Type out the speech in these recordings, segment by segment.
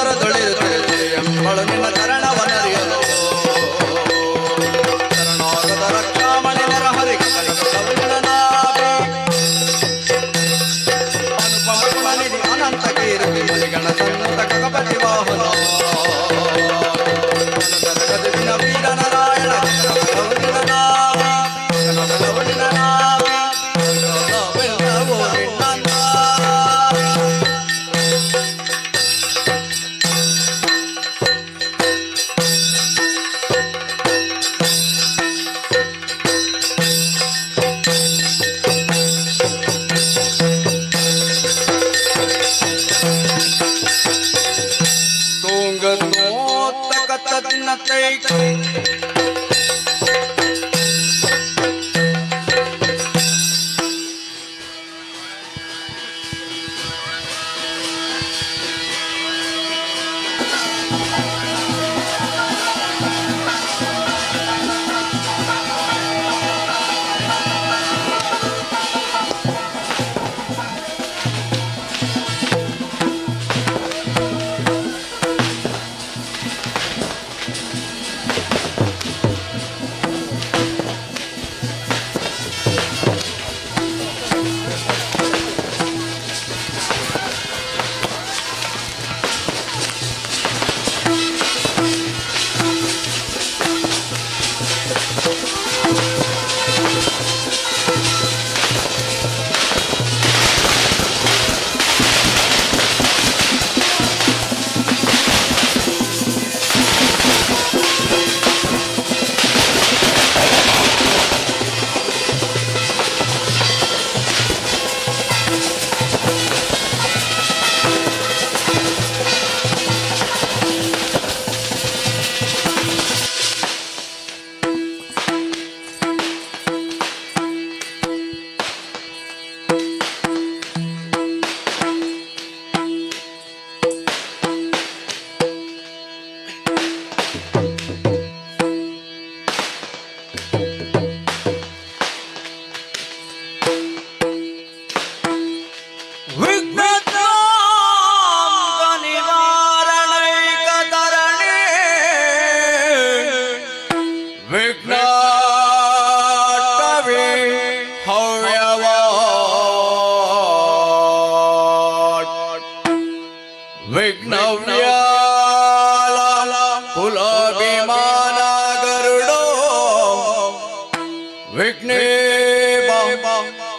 ಉದರದೊಳಿರುತ್ತದೆ ಎಂಬಳು ನಿನ್ನ ಚರಣವನ್ನರಿಯಲು ಶರಣಾಗತ ರಕ್ಷಾಮಣಿ ನರಹರಿ ಅನುಪಮ ಗುಣನಿಧಿ ಅನಂತ ಕೀರ್ತಿ ಮುನಿಗಣ ಸನ್ನತ ಕಗಪತಿ ವಾಹನ ವೀರ ನಾರಾಯಣ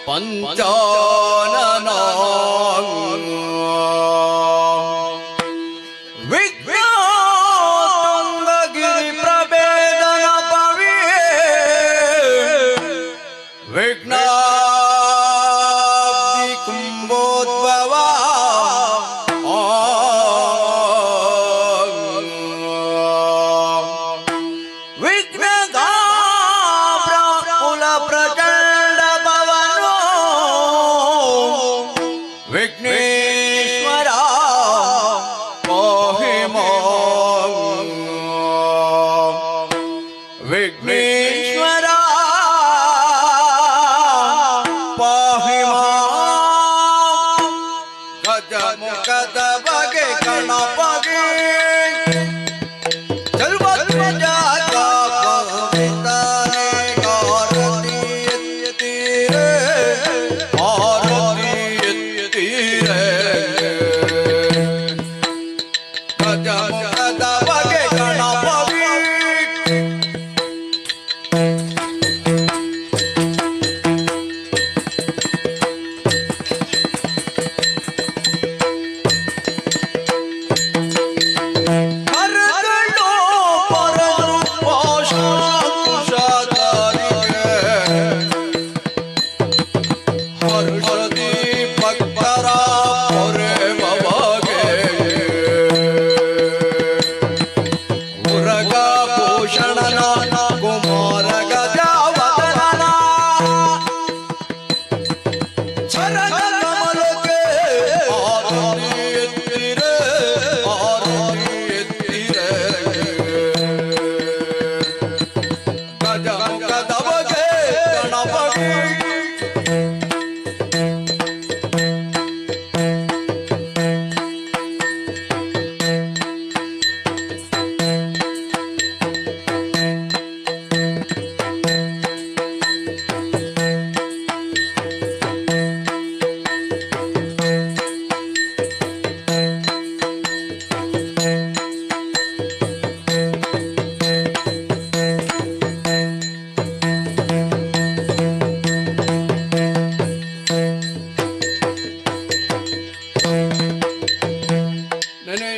पंचानन विघ्नतुंगगिरि प्रभेदन पवि विघ्नाब्धि कुंभोद्भव विघ्नेश्वरा पाहि मां विघ्नेश्वरा पाहि मां गजमुखद बगे गणपगे जलवध्वजा का पविताने आरती तीरे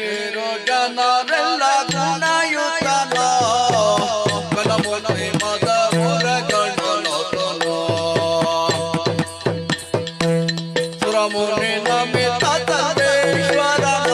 ನೆನೆಯಿರೋ ಜನರೆಲ್ಲ ಗುಣಯುತನ ಗಣಮೂರ್ತಿ ಮದ ಹೊರಗಣನೋತನೋ ಸುರಮುನಿ ನಮಿತ ತಂದೇಶ್ವರನ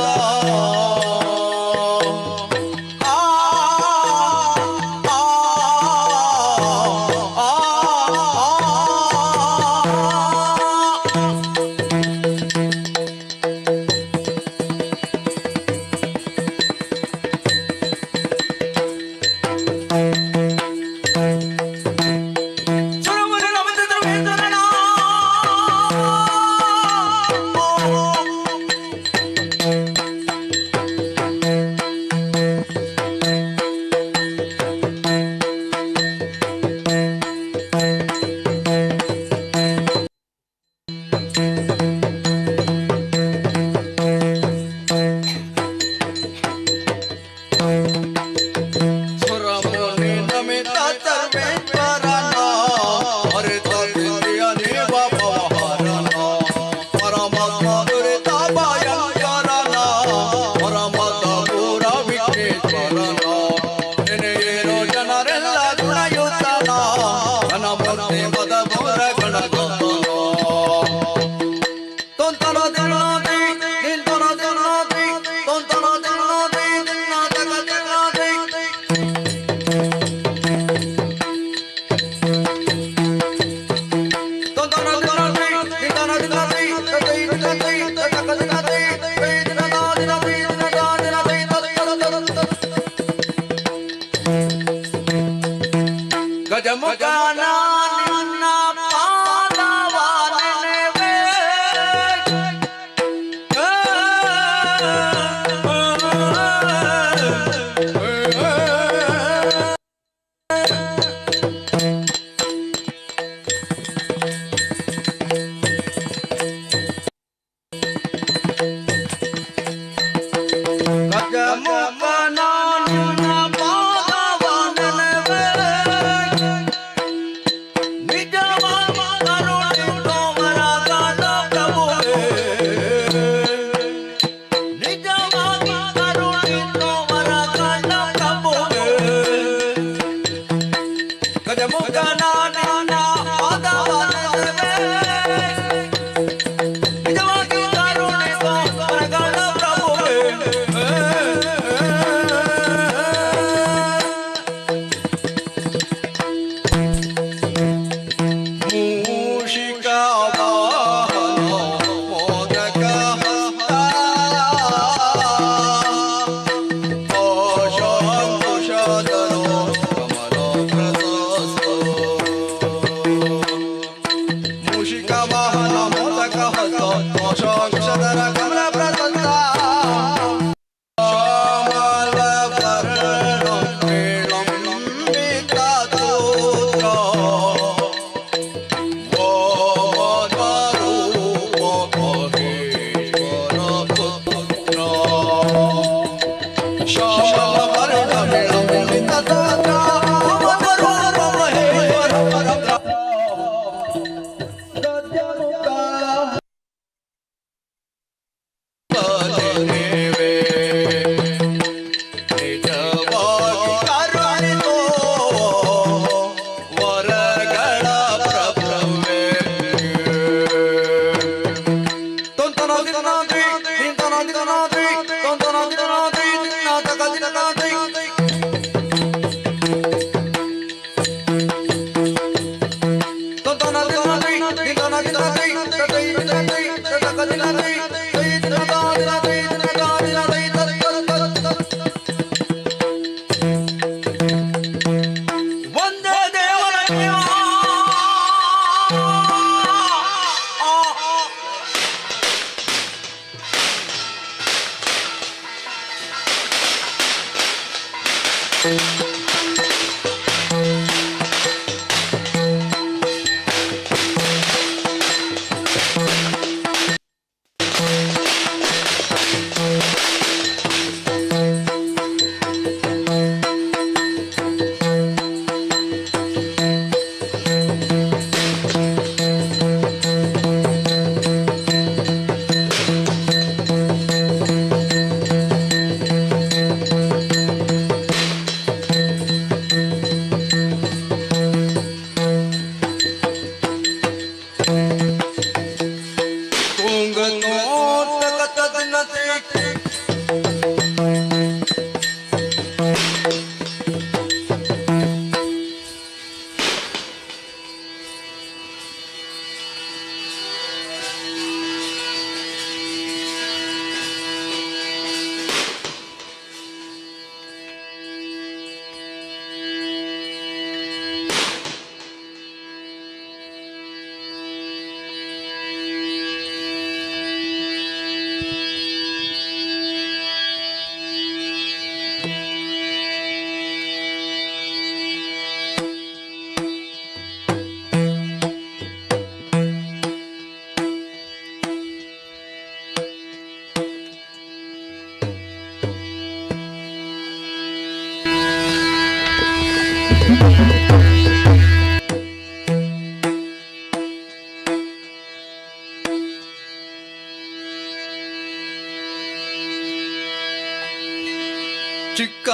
ಚಿಕ್ಕ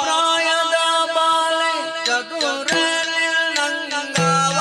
ಪ್ರಾಯದ ಬಾಲೆ ಚದುರೆ ನಂಗವ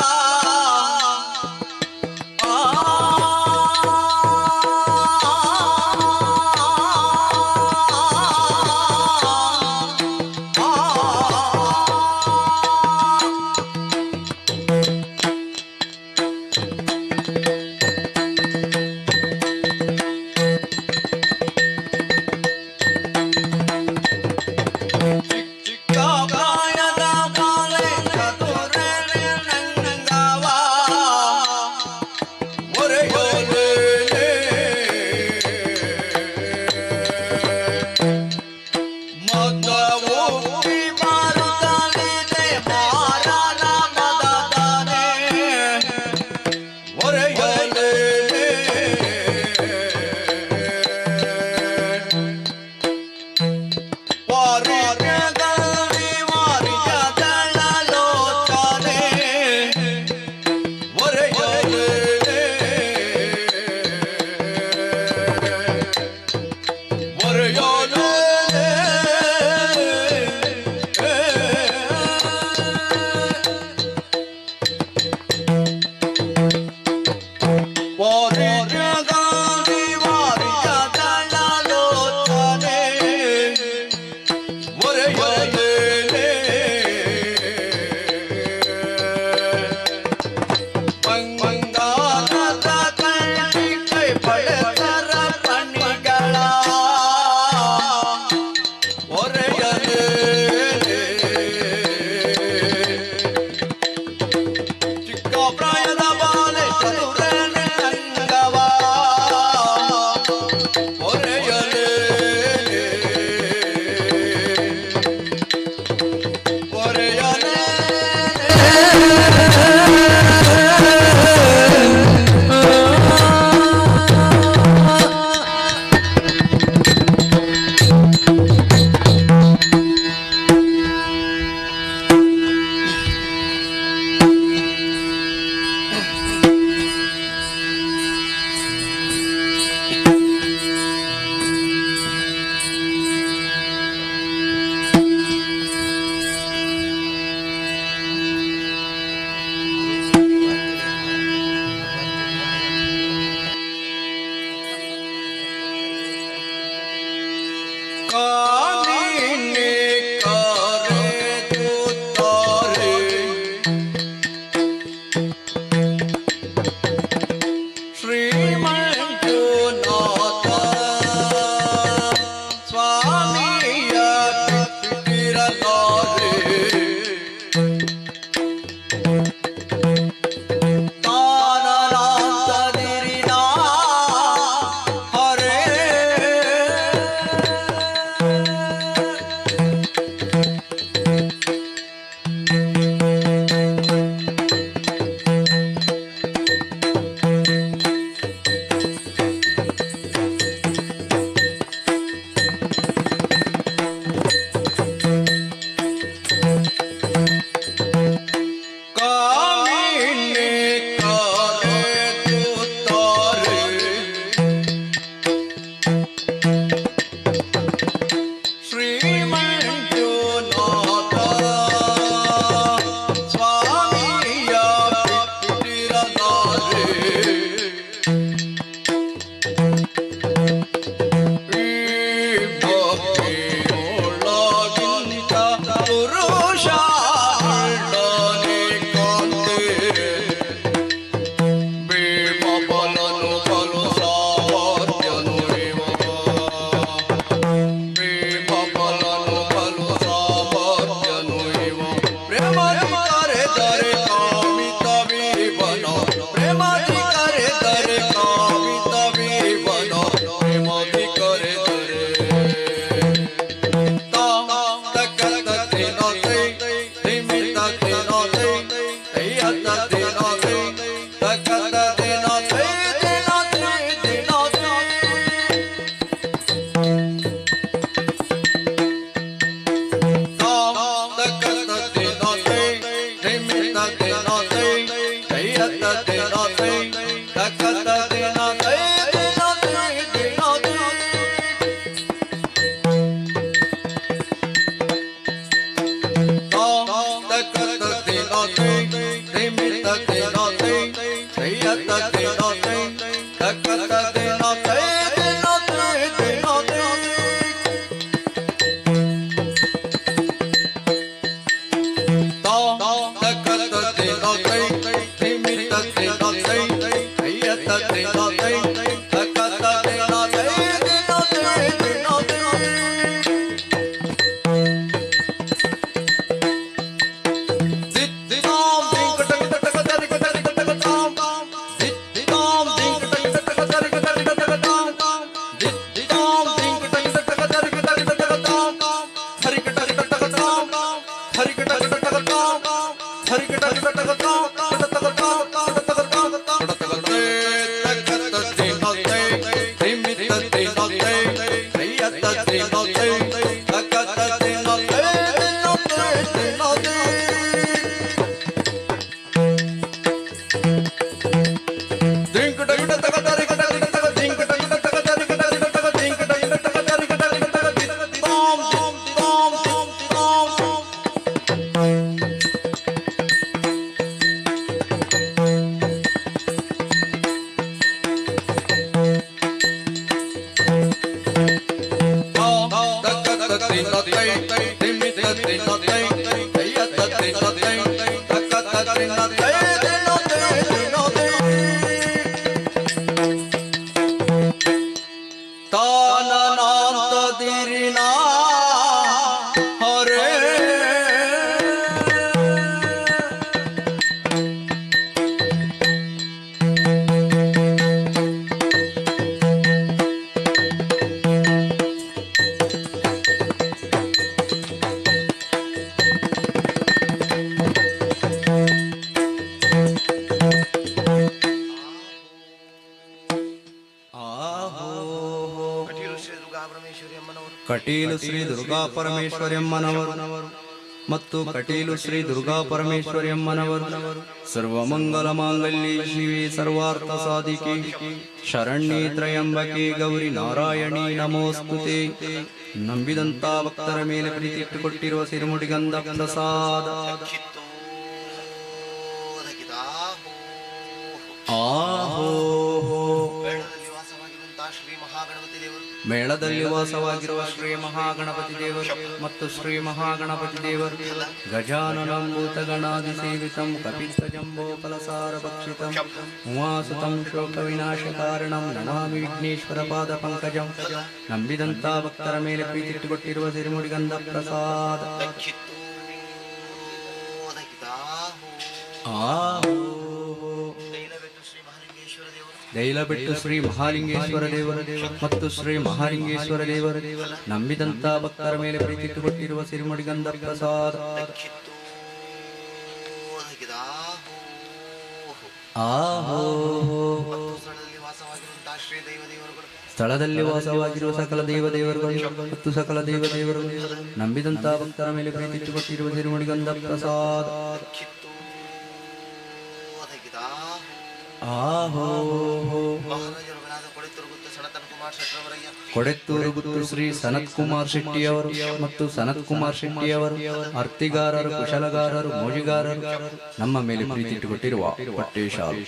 ಕಟೀಲು ಶ್ರೀ ದುರ್ಗಾ ಪರಮೇಶ್ವರಿಯಮ್ಮನವರು ಮತ್ತು ಕಟೀಲು ಶ್ರೀ ದುರ್ಗಾ ಪರಮೇಶ್ವರಿಯಮ್ಮನವರು ಸರ್ವಮಂಗಲ ಮಾಂಗಲ್ಯೆ ಶಿವೆ ಸರ್ವಾರ್ಥ ಸಾಧಿಕೆ ಶರಣ್ಯೇ ತ್ರಯಂಬಕೆ ಗೌರಿ ನಾರಾಯಣಿ ನಮೋಸ್ತುತೆ. ನಂಬಿದಂತ ಭಕ್ತರ ಮೇಲೆ ಪ್ರೀತಿ ಇಟ್ಟುಕೊಟ್ಟಿರುವ ಸಿರುಮುಡಿಗಂಧ ಪ್ರಸಾದ ಮೇಳದಲ್ಲಿ ವಾಸವಾಗಿರುವ ಶ್ರೀ ಮಹಾಗಣಪತಿ ದೇವರು ಮತ್ತು ಶ್ರೀ ಮಹಾಗಣಪತಿ ದೇವರು ಗಜಾನನಂ ಭೂತಗಣಾದಿ ಸೇವಿತಂ ಕಪಿತ್ತ ಜಂಬೋ ಫಲಸಾರ ಭಕ್ಷಿತಂ ಉಮಾಸುತಂ ಶೋಕ ವಿನಾಶ ಕಾರಣಂ ನಮಾಮಿ ವಿಘ್ನೇಶ್ವರ ಪಾದ ಪಂಕಜಂ. ನಂಬಿದಂತ ಭಕ್ತರ ಮೇಲೆ ಪ್ರೀತಿ ಇಟ್ಟುಕೊಟ್ಟಿರುವ ಸಿರುಮುಡಿಗಂಧ ಪ್ರಸಾದ ದೈಲಬೆಟ್ಟು ಶ್ರೀ ಮಹಾಲಿಂಗೇಶ್ವರ ದೇವರು ಮತ್ತು ಶ್ರೀ ಮಹಾಲಿಂಗೇಶ್ವರ ದೇವರು ನಂಬಿದಂತ ಭಕ್ತರ ಮೇಲೆ ಪ್ರೀತಿ ಇಟ್ಟುಕೊಟ್ಟಿರುವ ಸಿರುಮುಡಿಗಂಧ ಪ್ರಸಾದ ಸ್ಥಳದಲ್ಲಿ ವಾಸವಾಗಿರುವ ಸಕಲ ದೇವದೇವರುಗಳು ಮತ್ತು ಸಕಲ ದೇವದೇವರುಗಳು ನಂಬಿದಂತ ಭಕ್ತರ ಮೇಲೆ ಪ್ರೀತಿ ಇಟ್ಟುಕೊಟ್ಟಿರುವ ಸಿರುಮುಡಿಗಂಧ ಪ್ರಸಾದ ಕೊಡೆತ್ತೂರು ಗುತ್ತು ಶ್ರೀ ಸನತ್ ಕುಮಾರ್ ಶೆಟ್ಟಿಯವರು ಮತ್ತು ಸನತ್ ಕುಮಾರ್ ಶೆಟ್ಟಿಯವರು ಅರ್ತಿಗಾರರು, ಕುಶಲಗಾರರು, ಮೋಜಿಗಾರರು ನಮ್ಮ ಮೇಲೆ ಪ್ರೀತಿ ಇಟ್ಟುಕೊಟ್ಟಿರುವ ಪಟ್ಟೇಶಾಲು.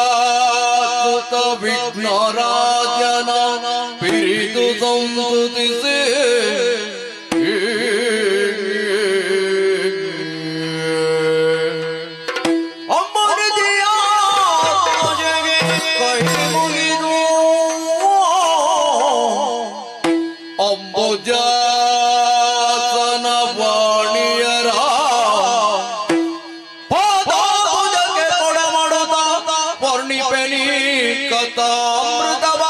ಅಂಬಿಕಾಸುತ ವಿಘ್ನರಾಜನ ಪಿರಿದು ಸಂತುತಿಸಿ ಅಮ್ಮನಿದೆಯ ಪೂಜೆಗೆ ಕೈ ಮುಗಿದು ಅಂಬುಜಾಸನ ವಾಣಿಯರ ವರ್ಣಿಪೆನಿ ಕಥಾಮೃತವ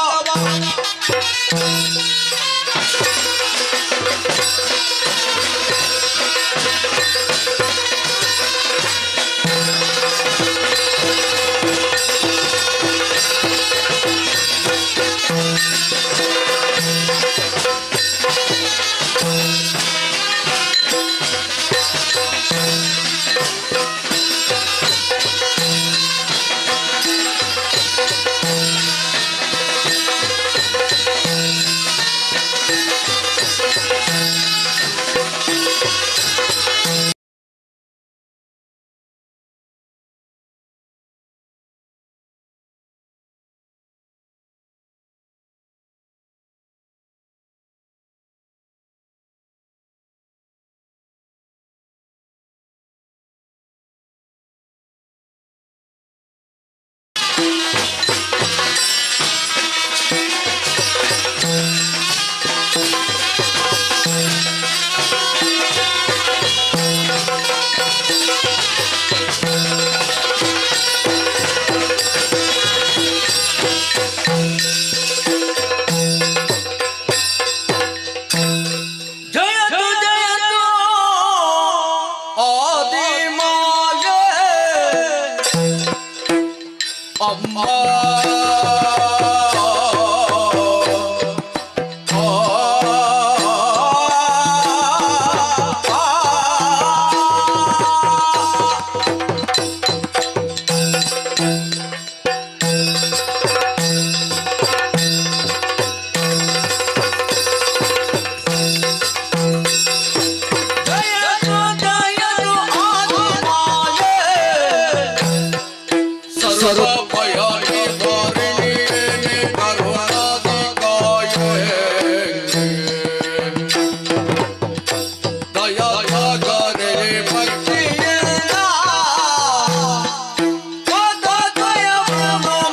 ದಯಾಗರೆ ಭಕ್ತಿಯಿಂದ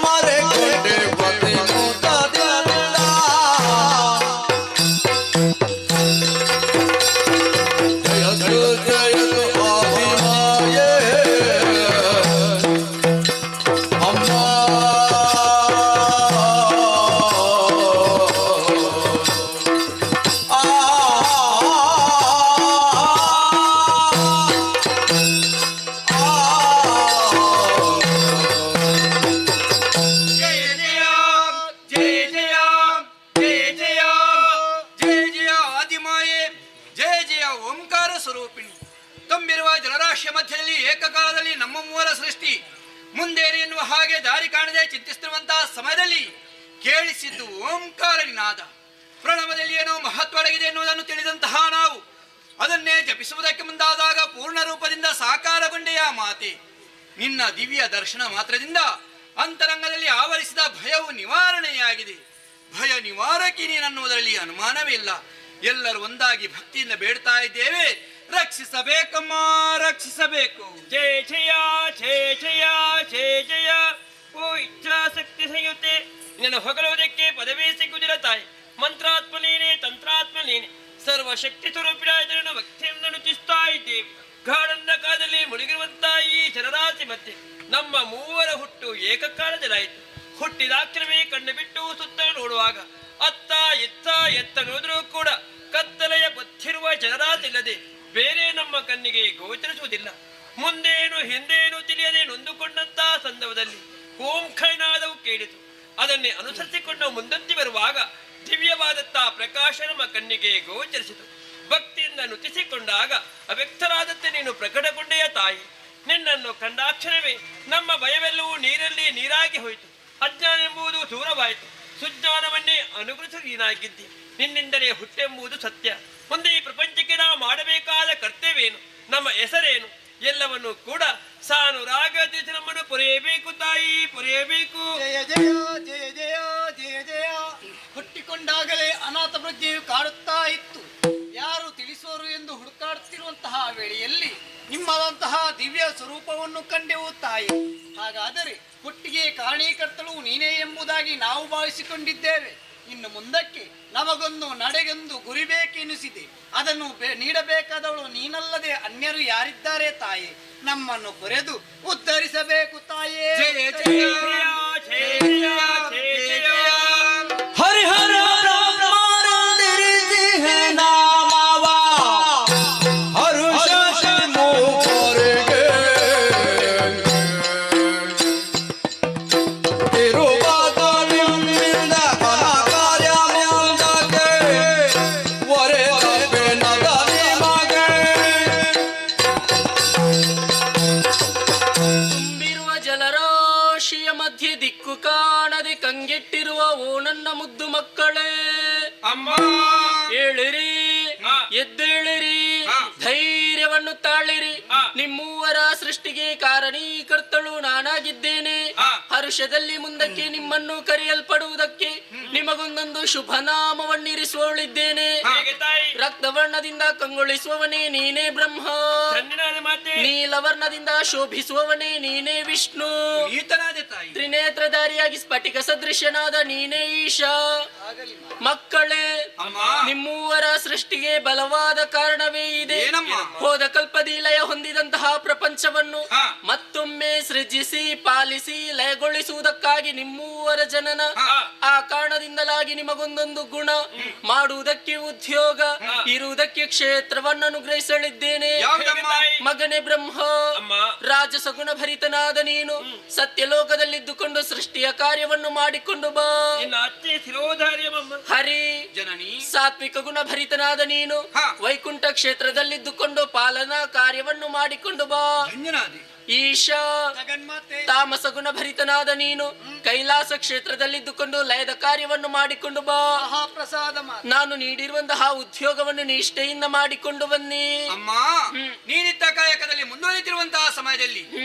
ಮರೆಕೊಂಡೆ ಪತಿ ಮುಖದಿಂದ ಜಯದು ಜಯದು ಆದಿಮಾಯೇ ಅಮ್ಮ ಜಯ ಜಯ ಜಯ ಜಯ ಜಯ ಜಯ ಜಯ ಜಯ ಆದಿಮಾಯೆ ಜಯ ಜಯ ಓಂಕಾರ ಸ್ವರೂಪಿಣಿ ತುಂಬಿರುವ ಜಲರಾಶಿಯ ಮಧ್ಯದಲ್ಲಿ ಏಕಕಾಲದಲ್ಲಿ ನಮ್ಮ ಮೂವರ ಸೃಷ್ಟಿ ಮುಂದೇರಿ ಎನ್ನುವ ಹಾಗೆ ದಾರಿ ಕಾಣದೆ ಚಿಂತಿಸುತ್ತಿರುವಂತಹ ಸಮಯದಲ್ಲಿ ಕೇಳಿಸಿದ್ದು ಓಂಕಾರ ನಿನಾದ. ಪ್ರಣವದಲ್ಲಿ ಏನೋ ಮಹತ್ವ ಅಡಗಿದೆ ಎನ್ನುವುದನ್ನು ತಿಳಿದಂತಹ ನಾವು ಅದನ್ನೇ ಜಪಿಸುವುದಕ್ಕೆ ಮುಂದಾದಾಗ ಪೂರ್ಣ ರೂಪದಿಂದ ಸಾಕಾರಗೊಂಡೆಯ ಮಾತೆ. ನಿನ್ನ ದಿವ್ಯ ದರ್ಶನ ಮಾತ್ರದಿಂದ ಅಂತರಂಗದಲ್ಲಿ ಆವರಿಸಿದ ಭಯವು ನಿವಾರಣೆಯಾಗಿದೆ. ಭಯ ನಿವಾರಕಿ ನೀನನ್ನುವುದರಲ್ಲಿ ಅನುಮಾನವೇ ಇಲ್ಲ. ಎಲ್ಲರೂ ಒಂದಾಗಿ ಭಕ್ತಿಯಿಂದ ಬೇಡ್ತಾ ಇದ್ದೇವೆ, ರಕ್ಷಿಸಬೇಕಮ್ಮ, ರಕ್ಷಿಸಬೇಕು. ಜಯ ಜಯ ಜಯ ಜಯ ಜಯ ಜಯ ಓ ಇಚ್ಛಾಶಕ್ತಿ ಸಂಯುತೆ ನಿನ್ನ ಹೊಗಳುವುದಕ್ಕೆ ಪದವೇ ಸಿಗುವುದಿಲ್ಲ ತಾಯಿ. ಮಂತ್ರಾತ್ಮ ನೀನೆ, ತಂತ್ರಾತ್ಮ ನೀನೆ, ಸರ್ವಶಕ್ತಿ ಸ್ವರೂಪಿನ ಭಕ್ತಿಯಿಂದ ನುತಿಸ್ತಾ ಇದ್ದೇವೆ. ಗಾಢಂಧಕಾರದಲ್ಲಿ ಮುಳುಗಿರುವಂತಹ ಈ ಜನರಾಶಿ ಮಧ್ಯೆ ನಮ್ಮ ಮೂವರ ಹುಟ್ಟು ಏಕಕಾಲದಲ್ಲಾಯಿತು. ಹುಟ್ಟಿದಾಕ್ಷಣವೇ ಕಣ್ಣು ಬಿಟ್ಟು ಸುತ್ತ ನೋಡುವಾಗ ಅತ್ತ ಎತ್ತ ನೋದರೂ ಕೂಡ ಕತ್ತಲೆಯ ಬತ್ತಿರುವ ಜನರಾಶಿಲ್ಲದೆ ಬೇರೆ ನಮ್ಮ ಕಣ್ಣಿಗೆ ಗೋಚರಿಸುವುದಿಲ್ಲ. ಮುಂದೇನು ಹಿಂದೇನು ತಿಳಿಯದೆ ನೊಂದುಕೊಂಡಂತಹ ಸಂದರ್ಭದಲ್ಲಿ ಓಂಖೈನಾದವು ಕೇಳಿತು. ಅದನ್ನೇ ಅನುಸರಿಸಿಕೊಂಡು ಮುಂದೊತ್ತಿ ಬರುವಾಗ ದಿವ್ಯವಾದಂತಹ ಪ್ರಕಾಶ ನಮ್ಮ ಕಣ್ಣಿಗೆ ಗೋಚರಿಸಿತು. ಭಕ್ತಿಯಿಂದ ನುತಿಸಿಕೊಂಡಾಗ ಅವ್ಯಕ್ತರಾದಂತೆ ನೀನು ಪ್ರಕಟಗೊಂಡೆಯ ತಾಯಿ. ನಿನ್ನನ್ನು ಕಂಡಾಕ್ಷಣವೇ ನಮ್ಮ ಭಯವೆಲ್ಲವೂ ನೀರಲ್ಲಿ ನೀರಾಗಿ ಹೋಯಿತು. ಅಜ್ಞಾನ ಎಂಬುದು ದೂರವಾಯಿತು. ಸುಜ್ಞಾನವನ್ನೇ ಅನುಗ್ರಹಿಸಿ ನೀನಾಗಿದ್ದಿ. ನಿನ್ನಿಂದಲೇ ಹುಟ್ಟೆಂಬುದು ಸತ್ಯ. ಮುಂದೆ ಈ ಪ್ರಪಂಚಕ್ಕೆ ನಾವು ಮಾಡಬೇಕಾದ ಕರ್ತವ್ಯವೇನು, ನಮ್ಮ ಹೆಸರೇನು, ಎಲ್ಲವನ್ನು ಕೂಡ ಸಾನುರಾಗ ನಮ್ಮನ್ನು ಪೊರೆಯಬೇಕು ತಾಯಿ, ಪೊರೆಯಬೇಕು. ಜಯ ಜಯ ಜಯ ಜಯ ಜಯ ಜಯ. ಹುಟ್ಟಿಕೊಂಡಾಗಲೇ ಅನಾಥ ಪ್ರಜ್ಞೆಯು ಕಾಡುತ್ತಾ ಇತ್ತು. ಯಾರು ತಿಳಿಸೋರು ಎಂದು ಹುಡುಕಾಡುತ್ತಿರುವಂತಹ ವೇಳೆಯಲ್ಲಿ ನಿಮ್ಮದಂತಹ ದಿವ್ಯ ಸ್ವರೂಪವನ್ನು ಕಂಡೆವು ತಾಯಿ. ಹಾಗಾದರೆ ಹುಟ್ಟಿಗೆ ಕಾರಣೀಕರ್ತಳು ನೀನೇ ಎಂಬುದಾಗಿ ನಾವು ಭಾವಿಸಿಕೊಂಡಿದ್ದೇವೆ. ಇನ್ನು ಮುಂದಕ್ಕೆ ನಮಗೊಂದು ನಡೆಗೊಂದು ಗುರಿ ಬೇಕೆನಿಸಿದೆ. ಅದನ್ನು ನೀಡಬೇಕಾದವಳು ನೀನಲ್ಲದೆ ಅನ್ಯರು ಯಾರಿದ್ದಾರೆ ತಾಯಿ? ನಮ್ಮನ್ನು ಕೊರೆದು ಉದ್ಧರಿಸಬೇಕು ತಾಯೇ. ಜಯ ಜಯ ಜಯ ಜಯ ಜಯ ಜಯ. ಹರಿಹರ ಬ್ರಹ್ಮರಂದಿರಿಸಿ ನಾಮವ ಹರುಷ ಮೂವರಿಗೆ ತಿರುವಾದನಿಂದ ಘನ ಕಾರ್ಯ ಮುಂದಕ್ಕೆ ಒರೆದಪ್ಪೆ ನದನಿ ಮಗೆ ತುಂಬಿರುವ ಜಲರಾಶಿಯ ಮಧ್ಯೆ ದಿಕ್ಕು ಕಾಣದೆ ಕಂಗೆಟ್ಟಿರುವ ಓ ನನ್ನ ಮುದ್ದು ಮಕ್ಕಳೇ, ಅಮ್ಮ ಏಳಿರಿ, ಹಾ. ಎದ್ದೇಳಿರಿ, ಹಾ. ಧೈರ್ಯವನ್ನು ತಾಳಿರಿ. ಹಾ. ನಿಮ್ಮೂವರ ಸೃಷ್ಟಿಗೆ ಕಾರಣೀಕರ್ತಳು ನಾನಾಗಿದ್ದೇನೆ. ಹಾ. ಹರುಷದಲ್ಲಿ ಮುಂದಕ್ಕೆ ನಿಮ್ಮನ್ನು ಕರೆಯಲ್ಪಡುವುದಕ್ಕೆ ನಿಮಗೊಂದೊಂದು ಶುಭ ನಾಮವನ್ನಿರಿಸುವವಳಿದ್ದೇನೆ. ಹೇಗೆ ತಾಯಿ? ರಕ್ತವರ್ಣದಿಂದ ಕಂಗೊಳಿಸುವವನೇ ನೀನೇ ಬ್ರಹ್ಮ, ನೀಲವರ್ಣದಿಂದ ಶೋಭಿಸುವವನೇ ನೀನೇ ವಿಷ್ಣು, ಈತನಾದೆ ತಾಯಿ. ತ್ರಿನೇತ್ರಧಾರಿಯಾಗಿ ಸ್ಫಟಿಕ ಸದೃಶ್ಯನಾದ ನೀನೇ ಈಶಾ. ಆಗಲಿ ಮಾ. ಮಕ್ಕಳೇ, ಅಮ್ಮ ನಿಮ್ಮೂವರ ಸೃಷ್ಟಿಗೆ ಬಲವಾದ ಕಾರಣವೇ ಇದೆ. ಏನಮ್ಮ? ಹೋದ ಕಲ್ಪದಿ ಲಯ ಹೊಂದಿದಂತಹ ಪ್ರಪಂಚವನ್ನು ಹಾ. ಮತ್ತೊಮ್ಮೆ ಸೃಜಿಸಿ ಪಾಲಿಸಿ ಲಯಗೊಳಿಸುವುದಕ್ಕಾಗಿ ನಿಮ್ಮೂವರ ಜನನ. ಹಾ. ಆ ಕಾರಣದಿಂದಲಾಗಿ ನಿಮಗೊಂದೊಂದು ಗುಣ, ಮಾಡುವುದಕ್ಕೆ ಉದ್ಯೋಗ, ಇರುವುದಕ್ಕೆ ಕ್ಷೇತ್ರವನ್ನು ಅನುಗ್ರಹಿಸಲಿದ್ದೇನೆ. ಯಾವುದಮ್ಮ? ಮಗನೇ ಬ್ರಹ್ಮ, ಅಮ್ಮ. ರಾಜಸಗುಣ ಭರಿತನಾದ ನೀನು ಸತ್ಯಲೋಕದಲ್ಲಿದ್ದುಕೊಂಡು ಸೃಷ್ಟಿಯ ಕಾರ್ಯವನ್ನು ಮಾಡಿಕೊಂಡು ಬಾ. ಹರಿ, ಜನನಿ ಸಾತ್ವಿಕ ಗುಣ ಭರಿತನಾದ ನೀನು ಹಾ. ವೈಕುಂಠ ಕ್ಷೇತ್ರದಲ್ಲಿದ್ದುಕೊಂಡು ಪಾಲನಾ ಕಾರ್ಯವನ್ನು ಮಾಡಿಕೊಂಡು ಬಾ. ಧನ್ಯನಾದೆ. ಈಶಾ, ಜಗನ್ಮಾತೆ ತಾಮಸ ಗುಣ ಭರಿತನಾದ ನೀನು ಕೈಲಾಸ ಕ್ಷೇತ್ರದಲ್ಲಿದ್ದುಕೊಂಡು ಲಯದ ಕಾರ್ಯವನ್ನು ಮಾಡಿಕೊಂಡು ಬಾ. ಮಹಾಪ್ರಸಾದ ಮಾತೆ. ನಾನು ನೀಡಿರುವಂತಹ ಉದ್ಯೋಗವನ್ನು ನಿಷ್ಠೆಯಿಂದ ಮಾಡಿಕೊಂಡು ಬನ್ನಿ. ಅಮ್ಮ ನೀನಿದ್ದ ಕಾಯಕದಲ್ಲಿ ಮುಂದುವರಿತಿರುವಂತಹ ಸಮಯದಲ್ಲಿ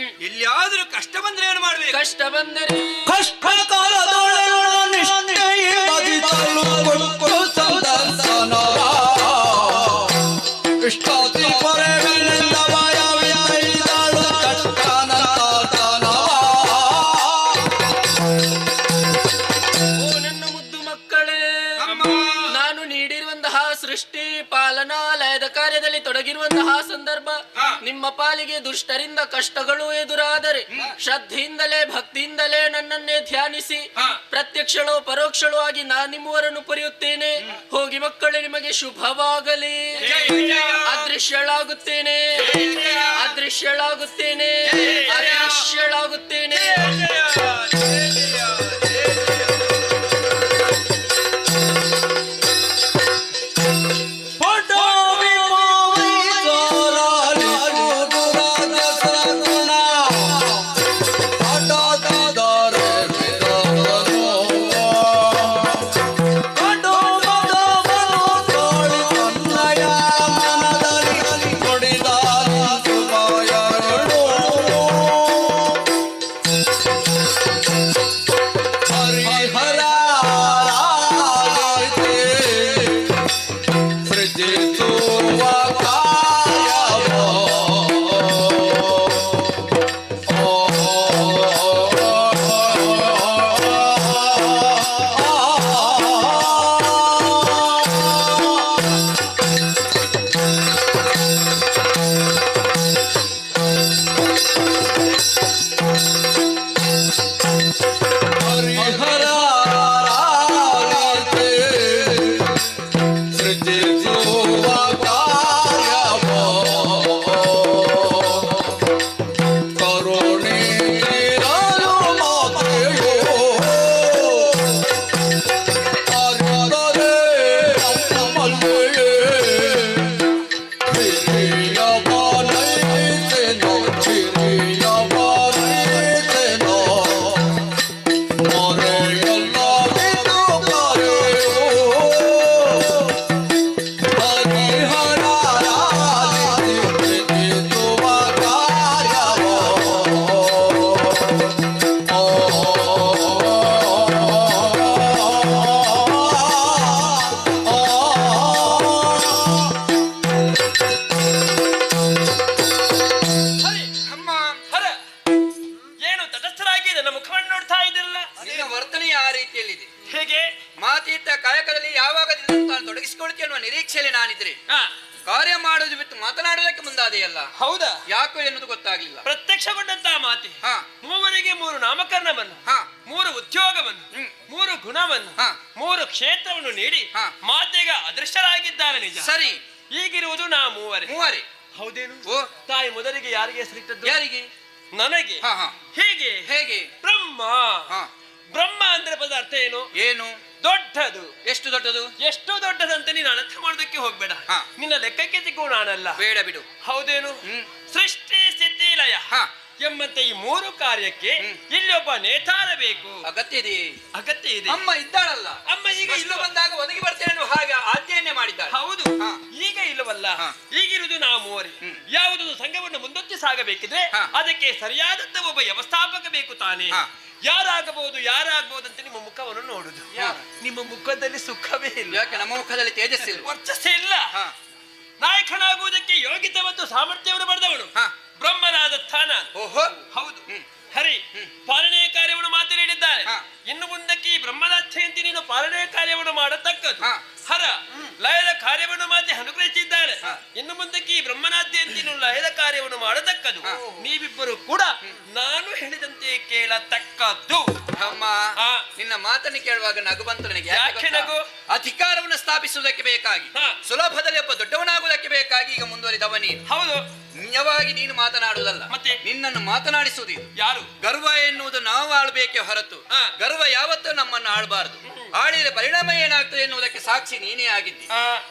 ಎಲ್ಲಿಯಾದ್ರೂ ಕಷ್ಟ ಬಂದ್ರೆ ಏನು ಮಾಡ್ಬೇಕು? ಕಷ್ಟ ಬಂದರೆ ಕಷ್ಟ ಕಾಲದೊಳಗೆ ನಿಷ್ಠೆಯಿಂದ ಬದಿಸಲು ಕೊಟ್ಟು ಸಂದರ್ಶನ ಇಷ್ಟಾತಿ ಪರವೆನೆಂದ ವಾಯವಿದಳು ಚಟ್ಟನಂತಾತನವ. ಓ ನನ್ನ ಮುದ್ದು ಮಕ್ಕಳೇ, ನಾನು ನೀಡಿರುವಂತಹ ಸೃಷ್ಟಿ ಪಾಲನಾಲಯದ ಕಾರ್ಯದಲ್ಲಿ ತೊಡಗಿರುವಂತಹ ಸಂದರ್ಭ ನಿಮ್ಮ ಪಾಲಿಗೆ ದುಷ್ಟರಿಂದ ಕಷ್ಟಗಳು ಎದುರಾದರೆ ಶ್ರದ್ಧೆಯಿಂದಲೇ ಭಕ್ತಿಯಿಂದಲೇ ನನ್ನನ್ನೇ ಧ್ಯಾನಿಸಿ ಪ್ರತ್ಯಕ್ಷಳೋ ಪರೋಕ್ಷಳೋ ಆಗಿ ನಾನು ನಿಮ್ಮವರನ್ನು ಪಡೆಯುತ್ತೇನೆ. ಹೋಗಿ ಮಕ್ಕಳೇ, ನಿಮಗೆ ಶುಭವಾಗಲಿ. ಅದೃಶ್ಯಳಾಗುತ್ತೇನೆ, ಅದೃಶ್ಯಳಾಗುತ್ತೇನೆ, ಅದೃಶ್ಯಳಾಗುತ್ತೇನೆ. ನಿರೀಕ್ಷೆಯಲ್ಲಿ ನಾನಿದ್ರೆ ಕಾರ್ಯ ಮಾಡುವುದು ಬಿಟ್ಟು ಮಾತನಾಡುವುದಕ್ಕೆ ಮುಂದಾದೆಯಲ್ಲ. ಹೌದಾ? ಯಾಕೋ ಎನ್ನುವುದು ಗೊತ್ತಾಗ್ಲಿಲ್ಲ. ಪ್ರತ್ಯಕ್ಷಗೊಂಡಂತಹ ಮಾತಿ ಮೂವರಿಗೆ 3 ನಾಮಕರಣವನ್ನು, 3 ಉದ್ಯೋಗವನ್ನು, 3 ಗುಣವನ್ನು, 3 ಕ್ಷೇತ್ರವನ್ನು ನೀಡಿ ಮಾತೆಗೆ ಅದೃಷ್ಟರಾಗಿದ್ದಾರೆ. ನಿಜ ಸರಿ. ಈಗಿರುವುದು ನಾ ಮೂವರೇ. ಹೌದೇನು? ತಾಯಿ ಮೊದಲಿಗೆ ಯಾರಿಗೆ ಹೆಸರಿಟ್ಟದ್ದು? ಯಾರಿಗೆ? ನನಗೆ. ಹೇಗೆ? ಹೇಗೆ? ಬ್ರಹ್ಮ. ಬ್ರಹ್ಮ ಅಂದ್ರೆ ಪದಾರ್ಥ ಏನು? ಏನು? ದೊಡ್ಡದು. ಎಷ್ಟು ದೊಡ್ಡದು? ಎಷ್ಟು ದೊಡ್ಡದಂತ ನೀನು ಅರ್ಥ ಮಾಡೋದಕ್ಕೆ ಹೋಗ್ಬೇಡ. ನಿನ್ನ ಲೆಕ್ಕಕ್ಕೆ ಸಿಕ್ಕೋ ನಾನಲ್ಲ. ಬೇಡ ಬಿಡು. ಹೌದೇನು? ಸೃಷ್ಟಿ ಸ್ಥಿತಿ ಲಯ ಎಂಬಂತೆ ಈ 3 ಕಾರ್ಯಕ್ಕೆ ಇಲ್ಲೊಬ್ಬ ನೇತಾರ ಬೇಕು. ಅಗತ್ಯ ಇದೆ. ಅಗತ್ಯ ಇದೆ. ಅಮ್ಮ ಇದ್ದಾಳಲ್ಲ. ಅಮ್ಮ ಈಗ ಇಲ್ಲೂ ಬಂದಾಗ ಒದಗಿ ಬರ್ತೇನೆ ಅನ್ನುವ ಹಾಗೆ ಆಜ್ಞೆಯನ್ನೇ ಮಾಡಿದ್ದಾಳೆ. ಹೌದು. ಈಗ ಇಲ್ಲವಲ್ಲ. ಈಗಿರುವುದು ನಾವು ಮೂವರೇ. ಯಾವುದೊಂದು ಸಂಘವನ್ನು ಮುಂದೊತ್ತಿ ಸಾಗಬೇಕಿದ್ರೆ ಅದಕ್ಕೆ ಸರಿಯಾದಂತ ಒಬ್ಬ ವ್ಯವಸ್ಥಾಪಕ ಬೇಕು ತಾನೇ. ಯಾರಾಗಬಹುದು ಯಾರಾಗಬಹುದು ಅಂತ ನಿಮ್ಮ ಮುಖವನ್ನು ನೋಡುದು. ನಿಮ್ಮ ಮುಖದಲ್ಲಿ ಸುಖವೇ ಇಲ್ಲ. ಯಾಕೆ? ನಮ್ಮ ಮುಖದಲ್ಲಿ ತೇಜಸ್ಸಿಲ್ಲ, ವರ್ಚಸ್ಸೇ ಇಲ್ಲ. ನಾಯಕನಾಗುವುದಕ್ಕೆ ಯೋಗ್ಯತೆ ಮತ್ತು ಸಾಮರ್ಥ್ಯವನ್ನು ಪಡೆದವನು ಬ್ರಹ್ಮನಾದ ಸ್ಥಾನ. ಓಹೋ, ಹೌದು. ಹರಿ ಪಾಲನೆಯ ಕಾರ್ಯವನ್ನು ಮಾತು ನೀಡಿದ್ದಾರೆ. ಇನ್ನು ಮುಂದಕ್ಕೆ ಈ ಬ್ರಹ್ಮನಾಥ್ಯಂತಿ ನೀನು ಪಾಲನೆಯ ಕಾರ್ಯವನ್ನು ಮಾಡತಕ್ಕದ್ದು. ಹರ ಲಯದ ಕಾರ್ಯವನ್ನು ಮಾತೆ ಅನುಗ್ರಹಿಸಿದ್ದಾಳೆ. ಇನ್ನು ಮುಂದಕ್ಕೆ ಈ ಬ್ರಹ್ಮನಾಥ್ಯಂತಿ ಲಯದ ಕಾರ್ಯವನ್ನು ಮಾಡತಕ್ಕದ್ದು. ನೀವಿಬ್ಬರು ಕೂಡ ನಾನು ಹೇಳಿದಂತೆ ಕೇಳತಕ್ಕದ್ದು. ಅಮ್ಮ, ನಿನ್ನ ಮಾತನ್ನು ಕೇಳುವಾಗ ನಗು ಬಂತು ನನಗೆ. ಯಾಕೆ ನಗು? ಅಧಿಕಾರವನ್ನು ಸ್ಥಾಪಿಸುವುದಕ್ಕೆ ಬೇಕಾಗಿ, ಸುಲಭದಲ್ಲಿ ಒಬ್ಬ ದೊಡ್ಡವನಾಗುವುದಕ್ಕೆ ಬೇಕಾಗಿ ಈಗ ಮುಂದುವರಿದವ ನೀನು. ಹೌದು. ನಿಜವಾಗಿ ನೀನು ಮಾತನಾಡುವುದಲ್ಲ, ಮತ್ತೆ ನಿನ್ನನ್ನು ಮಾತನಾಡಿಸುವುದು ಯಾರು? ಗರ್ವ ಎನ್ನುವುದು ನಾವು ಆಳ್ಬೇಕೆ ಹೊರತು ಗರ್ವ ಯಾವತ್ತೂ ನಮ್ಮನ್ನು ಆಳ್ಬಾರದು. ಆಳಿದ್ರೆ ಪರಿಣಾಮ ಏನಾಗ್ತದೆ ಎನ್ನುವುದಕ್ಕೆ ಸಾಕ್ಷಿ ನೀನೇ ಆಗಿದ್ದಿ.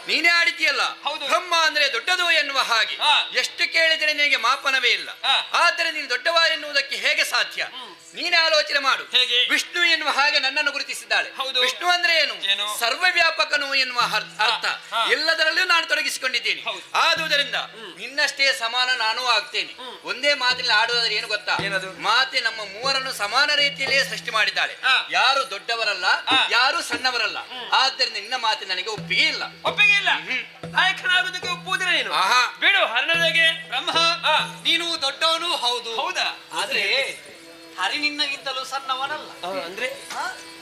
ನೀನೇ ಆಡಿದ್ದೀಯಲ್ಲ. ಬ್ರಹ್ಮ ಅಂದ್ರೆ ದೊಡ್ಡದು ಎನ್ನುವ ಹಾಗೆ ಹಾ. ಎಷ್ಟು ಕೇಳಿದರೆ ನಿನಗೆ ಮಾಪನವೇ ಇಲ್ಲ. ಹಾ. ಆದರೆ ನೀನು ದೊಡ್ಡವ ಎನ್ನುವುದಕ್ಕೆ ಹೇಗೆ ಸಾಧ್ಯ? ನೀನೇ ಆಲೋಚನೆ ಮಾಡು. ಹೇಗೆ? ವಿಷ್ಣು ಎನ್ನುವ ಹಾಗೆ ನನ್ನನ್ನು ಗುರುತಿಸಿದ್ದಾಳೆ. ಹೌದು. ವಿಷ್ಣು ಅಂದ್ರೆ ಏನು? ಏನು? ಸರ್ವವ್ಯಾಪಕನು ಎನ್ನುವ ಅರ್ಥ. ಹಾ. ಎಲ್ಲದರಲ್ಲೂ ನಾನು ತೊಡಗಿಸಿಕೊಂಡಿದ್ದೇನೆ. ಹೌದು. ಆದುದರಿಂದ ನಿನ್ನಷ್ಟೇ ಸಮಾನ ನಾನೂ ಆಗ್ತೇನೆ. ಒಂದೇ ಮಾತಿನಲ್ಲಿ ಆಡುವುದಾದ್ರೆ ಏನು ಗೊತ್ತಾ? ಏನದು? ಮಾತೆ ನಮ್ಮ ಮೂವರನ್ನು ಸಮಾನ ರೀತಿಯಲ್ಲಿಯೇ ಸೃಷ್ಟಿ ಮಾಡಿದ್ದಾಳೆ. ಹಾ. ಯಾರು ದೊಡ್ಡವರಲ್ಲ, ಹಾ. ಯಾರು ಸಣ್ಣವರಲ್ಲ. ಆದ್ದರಿಂದ ನಿನ್ನ ಮಾತೆ ನನಗೆ ಒಪ್ಪಿಗೆ ಇಲ್ಲ. ಒಪ್ಪಿಗೆ ಇಲ್ಲ. ನಾಯಕನಾಗೋದಕ್ಕೆ ಒಪ್ಪುವುದಿಲ್ಲ ನೀನು. ಆಹಾ. ಬಿಡು ಹರಣದಾಗೆ. ಬ್ರಹ್ಮ ಆ, ನೀನು ದೊಡ್ಡವನು ಹೌದು. ಹೌದಾ? ಆದ್ರೆ ಹರಿ ನಿನ್ನಗಿಂತಲೂ ಸಣ್ಣವನಲ್ಲ. ಅಂದ್ರೆ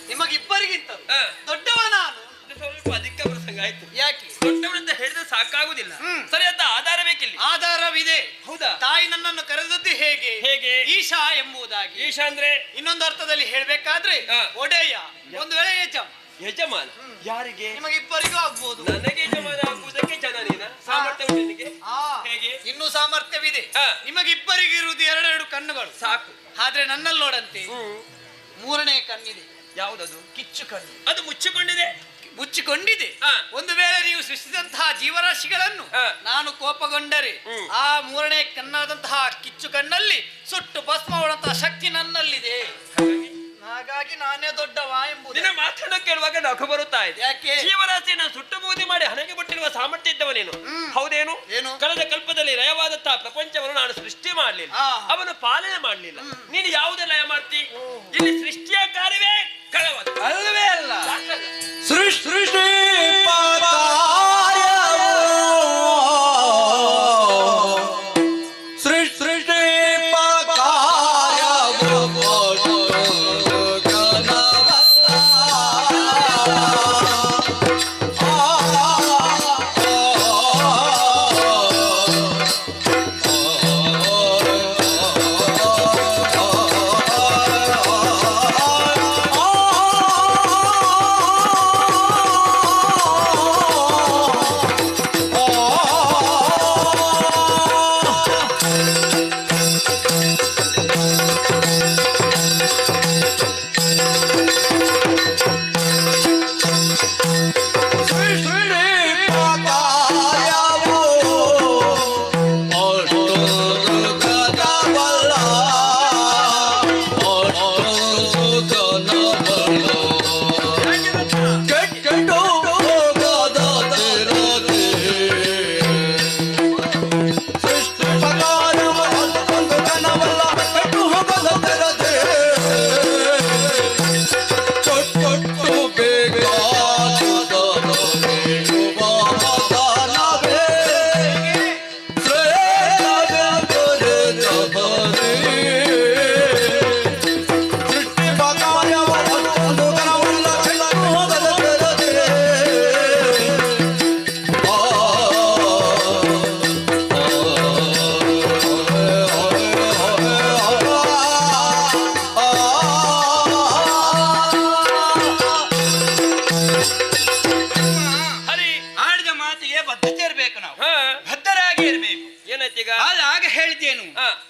ನಿಮಗಿಬ್ಬರಿಗಿಂತಲೂ ಆ. ದೊಡ್ಡವ ನಾನು. ಇದು ಸ್ವಲ್ಪ ಅಧಿಕ ಪ್ರಸಂಗ ಆಯ್ತು. ಯಾಕೆ? ದೊಡ್ಡವನಂತ ಹೇಳಿದ್ರೆ ಸಾಕಾಗುದಿಲ್ಲ. ಸರಿಯಾದ ಆಧಾರ ಬೇಕಿಲ್ಲಿ. ಆಧಾರವಿದೆ. ಹೌದಾ? ತಾಯಿ ನನ್ನನ್ನು ಕರೆದದ್ದು ಹೇಗೆ? ಹೇಗೆ? ಈಶಾ ಎಂಬುದಾಗಿ. ಈಶಾ ಅಂದ್ರೆ ಇನ್ನೊಂದು ಅರ್ಥದಲ್ಲಿ ಹೇಳ್ಬೇಕಾದ್ರೆ ಆ. ಒಡೆಯ, ಒಂದು ವೇಳೆ ಯಜಮ. ಯಜಮಾನ. ಯಾರಿಗೆ? ನಿಮಗಿಬ್ಬರಿಗೂ ಆಗ್ಬೋದು. ನನಗೆ ಯಜಮಾನ ಆಗುವುದಕ್ಕೆ ಜನ ನೀನ ಸಾಮರ್ಥ್ಯ ಉಂಟು ನಿನಗೆ. ಆ. ಹೇಗೆ? ಇನ್ನೂ ಸಾಮರ್ಥ್ಯವಿದೆ. ಆ. ನಿಮಗಿಬ್ಬರಿಗಿರುವುದು ಎರಡೆರಡು ಕಣ್ಣುಗಳು ಸಾಕು. ಆದ್ರೆ ನನ್ನಲ್ಲಿ ನೋಡಂತೆ ಮೂರನೇ ಕಣ್ಣಿದೆ. ಯಾವುದದು? ಕಿಚ್ಚು ಕಣ್ಣು. ಅದು ಮುಚ್ಚಿಕೊಂಡಿದೆ. ಮುಚ್ಚಿಕೊಂಡಿದೆ. ಆ. ಒಂದು ವೇಳೆ ನೀವು ಸೃಷ್ಟಿಸಿದಂತಹ ಜೀವರಾಶಿಗಳನ್ನು ಆ. ನಾನು ಕೋಪಗೊಂಡರೆ ಆ ಮೂರನೇ ಕಣ್ಣಾದಂತಹ ಕಿಚ್ಚು ಕಣ್ಣಲ್ಲಿ ಸುಟ್ಟು ಭಸ್ಮ ಮಾಡುವಂತಹ ಶಕ್ತಿ ನನ್ನಲ್ಲಿದೆ. ಹಾಗಾಗಿ ನಾನೇ ದೊಡ್ಡವ ಎಂಬುದು. ನಿನ್ನ ಮಾತನ್ನು ಕೇಳುವಾಗ ನಗು ಬರುತ್ತಾ ಇದೆ. ಯಾಕೆ? ಜೀವರಾಶಿಯನ್ನು ಸುಟ್ಟು ಬೂದಿ ಮಾಡಿ ಹಣೆಗೆ ಬಿಟ್ಟಿರುವ ಸಾಮರ್ಥ್ಯ ಇದ್ದವ ನೀನು. ಹೌದೇನು? ಏನು? ಕಳೆದ ಕಲ್ಪದಲ್ಲಿ ಲಯವಾದಂತಹ ಪ್ರಪಂಚವನ್ನು ನಾನು ಸೃಷ್ಟಿ ಮಾಡಲಿಲ್ಲ, ಆ. ಅವನು ಪಾಲನೆ ಮಾಡಲಿಲ್ಲ. ನೀನು ಯಾವುದೇ ಲಯ ಮಾಡ್ತಿ? ಇಲ್ಲಿ ಸೃಷ್ಟಿಯ ಕಾರ್ಯವೇ ಕಳವಾದ. ಅಲ್ಲವೇ ಅಲ್ಲ. ಸಾಕಲ್ಲ? ಸೃಷ್ಟಿ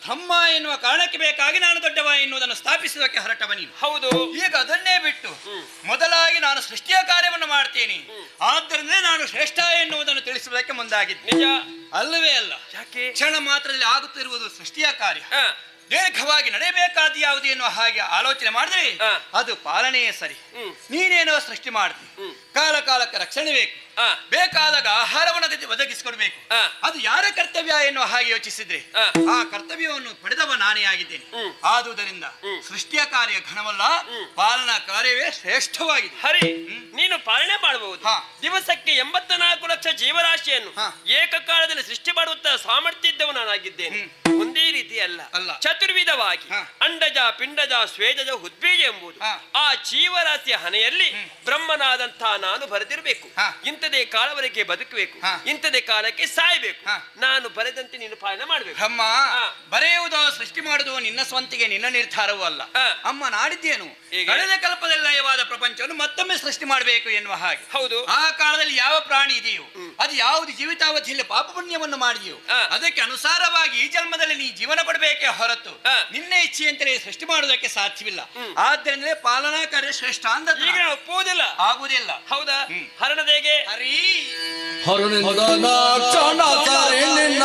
ಬ್ರಹ್ಮ ಎನ್ನುವ ಕಾರಣಕ್ಕೆ ಬೇಕಾಗಿ ನಾನು ದೊಡ್ಡವ ಎನ್ನುವುದನ್ನು ಸ್ಥಾಪಿಸುವುದಕ್ಕೆ ಹೊರಟವ ನೀನು. ಹೌದು. ಈಗ ಅದನ್ನೇ ಬಿಟ್ಟು ಮೊದಲಾಗಿ ನಾನು ಸೃಷ್ಟಿಯ ಕಾರ್ಯವನ್ನು ಮಾಡ್ತೇನೆ, ಆದ್ದರಿಂದ ನಾನು ಶ್ರೇಷ್ಠ ಎನ್ನುವುದನ್ನು ತಿಳಿಸುವುದಕ್ಕೆ ಮುಂದಾಗಿದ್ದೆ. ನಿಜ ಅಲ್ಲವೇ ಅಲ್ಲ? ಯಾಕೆ? ಕ್ಷಣ ಮಾತ್ರದಲ್ಲಿ ಆಗುತ್ತಿರುವುದು ಸೃಷ್ಟಿಯ ಕಾರ್ಯ. ದೀರ್ಘವಾಗಿ ನಡೆಯಬೇಕಾದ ಯಾವುದು ಎನ್ನುವ ಹಾಗೆ ಆಲೋಚನೆ ಮಾಡಿದ್ರೆ ಅದು ಪಾಲನೆಯೇ ಸರಿ. ನೀನೇನೋ ಸೃಷ್ಟಿ ಮಾಡ್ತಿ, ಕಾಲ ಕಾಲಕ್ಕೆ ರಕ್ಷಣೆ ಬೇಕು, ಬೇಕಾದಾಗ ಆಹಾರವನ್ನು ಒದಗಿಸಿಕೊಡ್ಬೇಕು. ಅದು ಯಾರ ಕರ್ತವ್ಯ ಎನ್ನುವ ಹಾಗೆ ಯೋಚಿಸಿದ್ರೆ ಆ ಕರ್ತವ್ಯವನ್ನು ಪಡೆದವ ನಾನೇ ಆಗಿದ್ದೇನೆ. ಆದುದರಿಂದ ಸೃಷ್ಟಿಯ ಕಾರ್ಯ ಘನವಲ್ಲ, ಪಾಲನಾ ಕಾರ್ಯವೇ ಶ್ರೇಷ್ಠವಾಗಿದೆ. ಹರಿ, ನೀನು ಪಾಲನೆ ಮಾಡಬಹುದು. ದಿವಸಕ್ಕೆ 84 ಲಕ್ಷ ಜೀವರಾಶಿಯನ್ನು ಏಕಕಾಲದಲ್ಲಿ ಸೃಷ್ಟಿ ಮಾಡುವಂತಹ ಸಾಮರ್ಥ್ಯ ಇದ್ದವ ನಾನಾಗಿದ್ದೇನೆ. ಒಂದೇ ರೀತಿ ಅಲ್ಲ, ಚತುರ್ವಿಧವಾಗಿ ಅಂಡಜ, ಪಿಂಡಜ, ಸ್ವೇದಜ, ಉದ್ಬೀಜ ಎಂಬುದು ಆ ಜೀವರಾಶಿಯ ಹಣೆಯಲ್ಲಿ ಬ್ರಹ್ಮನಾದಂತಹ ನಾನು ಬರೆದಿರಬೇಕು. ಇಂಥದೇ ಕಾಲವರೆಗೆ ಬದುಕಬೇಕು, ಇಂಥದೇ ಕಾಲಕ್ಕೆ ಸಾಯಬೇಕು. ನಾನು ಬರೆದಂತೆ ನೀನು ಪಾಲನೆ ಮಾಡಬೇಕು. ಬ್ರಹ್ಮ ಬರೆಯುವುದು, ಸೃಷ್ಟಿ ಮಾಡುವುದು ನಿನ್ನ ಸ್ವಂತಿಗೆ, ನಿನ್ನ ನಿರ್ಧಾರವೂ ಅಲ್ಲ. ಅಮ್ಮ ನಾಡಿದ್ದೇನು ಕಳೆದ ಕಲ್ಪದಲ್ಲಿ ಲಯವಾದ ಪ್ರಪಂಚವನ್ನು ಮತ್ತೊಮ್ಮೆ ಸೃಷ್ಟಿ ಮಾಡಬೇಕು ಎನ್ನುವ ಹಾಗೆ. ಹೌದು. ಆ ಕಾಲದಲ್ಲಿ ಯಾವ ಪ್ರಾಣಿ ಇದೆಯೋ, ಅದು ಯಾವುದು ಜೀವಿತಾವಧಿಯಲ್ಲಿ ಪಾಪ ಪುಣ್ಯವನ್ನು ಮಾಡಿದೆಯೋ ಅದಕ್ಕೆ ಅನುಸಾರವಾಗಿ ಈ ಜನ್ಮದಲ್ಲಿ ನೀ ಜೀವನ ಕೊಡಬೇಕೇ ಹೊರತು ನಿನ್ನ ಇಚ್ಛೆಯಂತೆ ಸೃಷ್ಟಿ ಮಾಡುವುದಕ್ಕೆ ಸಾಧ್ಯವಿಲ್ಲ. ಆದ್ದರಿಂದಲೇ ಪಾಲನಾ ಕಾರ್ಯ ಶ್ರೇಷ್ಠ ಅಂತ ಈಗ ಒಪ್ಪುವುದಿಲ್ಲ, ಆಗುವುದಿಲ್ಲ. ಹೌದಾ? ಹರಣದೇಗೆ ಹರಿ ಹರುನಿಂದ ಕ್ಷಣ ಸರಿ ನಿನ್ನ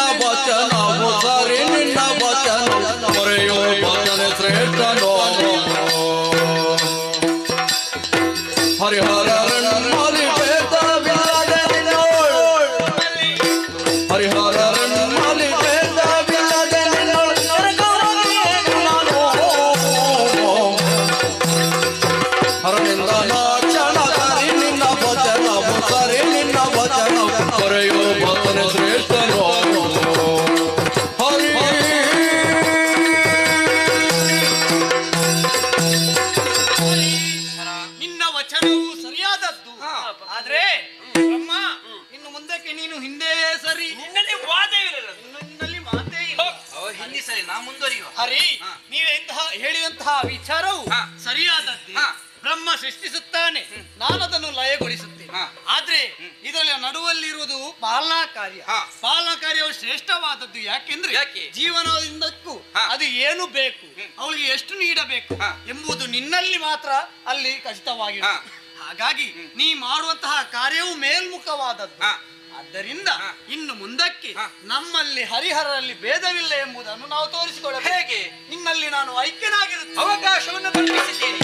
ಹರಿ ಹಾ. ನೀವೆಂತಹ ಹೇಳಿದಂತಹ ವಿಚಾರವು ಹಾ. ಸರಿಯಾದದ್ದೇ. ಹಾ. ಬ್ರಹ್ಮ ಸೃಷ್ಟಿಸುತ್ತಾನೆ, ನಾನು ಅದನ್ನು ಲಯಗೊಳಿಸುತ್ತೇನೆ. ಹಾ. ಆದ್ರೆ ಇದರಲ್ಲಿ ನಡುವಲ್ಲಿರುವುದು ಪಾಲನಾ ಕಾರ್ಯ. ಹಾ. ಪಾಲನಾ ಕಾರ್ಯವು ಶ್ರೇಷ್ಠವಾದದ್ದು. ಯಾಕೆಂದ್ರೆ ಯಾಕೆ? ಜೀವನದಿಂದಕ್ಕೂ ಹಾ. ಅದು ಏನು ಬೇಕು, ಅವಳಿಗೆ ಎಷ್ಟು ನೀಡಬೇಕು ಹಾ. ಎಂಬುದು ನಿನ್ನಲ್ಲಿ ಮಾತ್ರ ಅಲ್ಲಿ ಖಚಿತವಾಗಿ. ಹಾ. ಹಾಗಾಗಿ ನೀ ಮಾಡುವಂತಹ ಕಾರ್ಯವು ಮೇಲ್ಮುಖವಾದದ್ದು. ಹಾ. ಆದ್ದರಿಂದ ಹಾ. ಇನ್ನು ಮುಂದಕ್ಕೆ ಹಾ. ನಮ್ಮಲ್ಲಿ ಹರಿಹರಲ್ಲಿ ಭೇದವಿಲ್ಲ ಎಂಬುದನ್ನು ನಾವು ತೋರಿಸಿಕೊಳ್ಳಬೇಕು. ಹೇಗೆ? ನಿನ್ನಲ್ಲಿ ನಾನು ಐಕ್ಯನಾಗಿರುತ್ತೇನೆ. ಅವಕಾಶವನ್ನು ಕಲ್ಪಿಸಿದ್ದೇನೆ.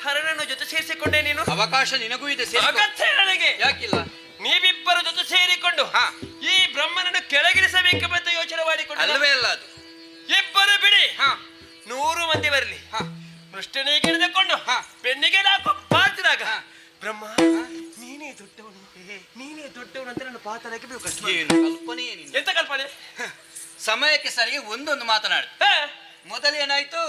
ಹರನನ್ನು ಜೊತೆ ಸೇರಿಸಿಕೊಂಡೆ ನೀನು. ಅವಕಾಶ ನಿನಗೂ ಇದೆ, ಸೇರಿಕೊ. ಅಗತ್ಯ ನನಗೆ. ಯಾಕಿಲ್ಲ? ನೀವಿಬ್ಬರು ಜೊತೆ ಸೇರಿಕೊಂಡು ಹಾ. ಈ ಬ್ರಹ್ಮನನ್ನು ಕೆಳಗಿಳಿಸಬೇಕೆಂಬ ಯೋಚನೆ ಮಾಡಿಕೊಂಡು ಅಲ್ಲವೇ ಅಲ್ಲ ಅದು. ಇಬ್ಬರು ಬಿಡಿ, ಹಾ. 100 ಮಂದಿ ಬರಲಿ, ಹಾ. ಪೃಷ್ಠನಿಗೆ ಹಿಡಿದುಕೊಂಡು ಹಾ. ಬೆನ್ನಿಗೆ ನಾಲ್ಕು ಬಾರ್ತಿದಾಗ ಹಾ. ಬ್ರಹ್ಮ ನೀನೇ ದೊಡ್ಡವನು, ನೀನೇ ದೊಡ್ಡವನು ಅಂತ ನನ್ನ ಪಾತಾಳಕ್ಕೆ ಬೇಕು ಕಷ್ಟ. ಏನು ಕಲ್ಪನೆ ಏನಿಲ್ಲ. ಎಂತ ಕಲ್ಪನೆ? ಸಮಯಕ್ಕೆ ಸರಿ ಒಂದೊಂದು ಮಾತನಾಡು. ಹಾ, ಮೊದಲೇನಾಯ್ತು?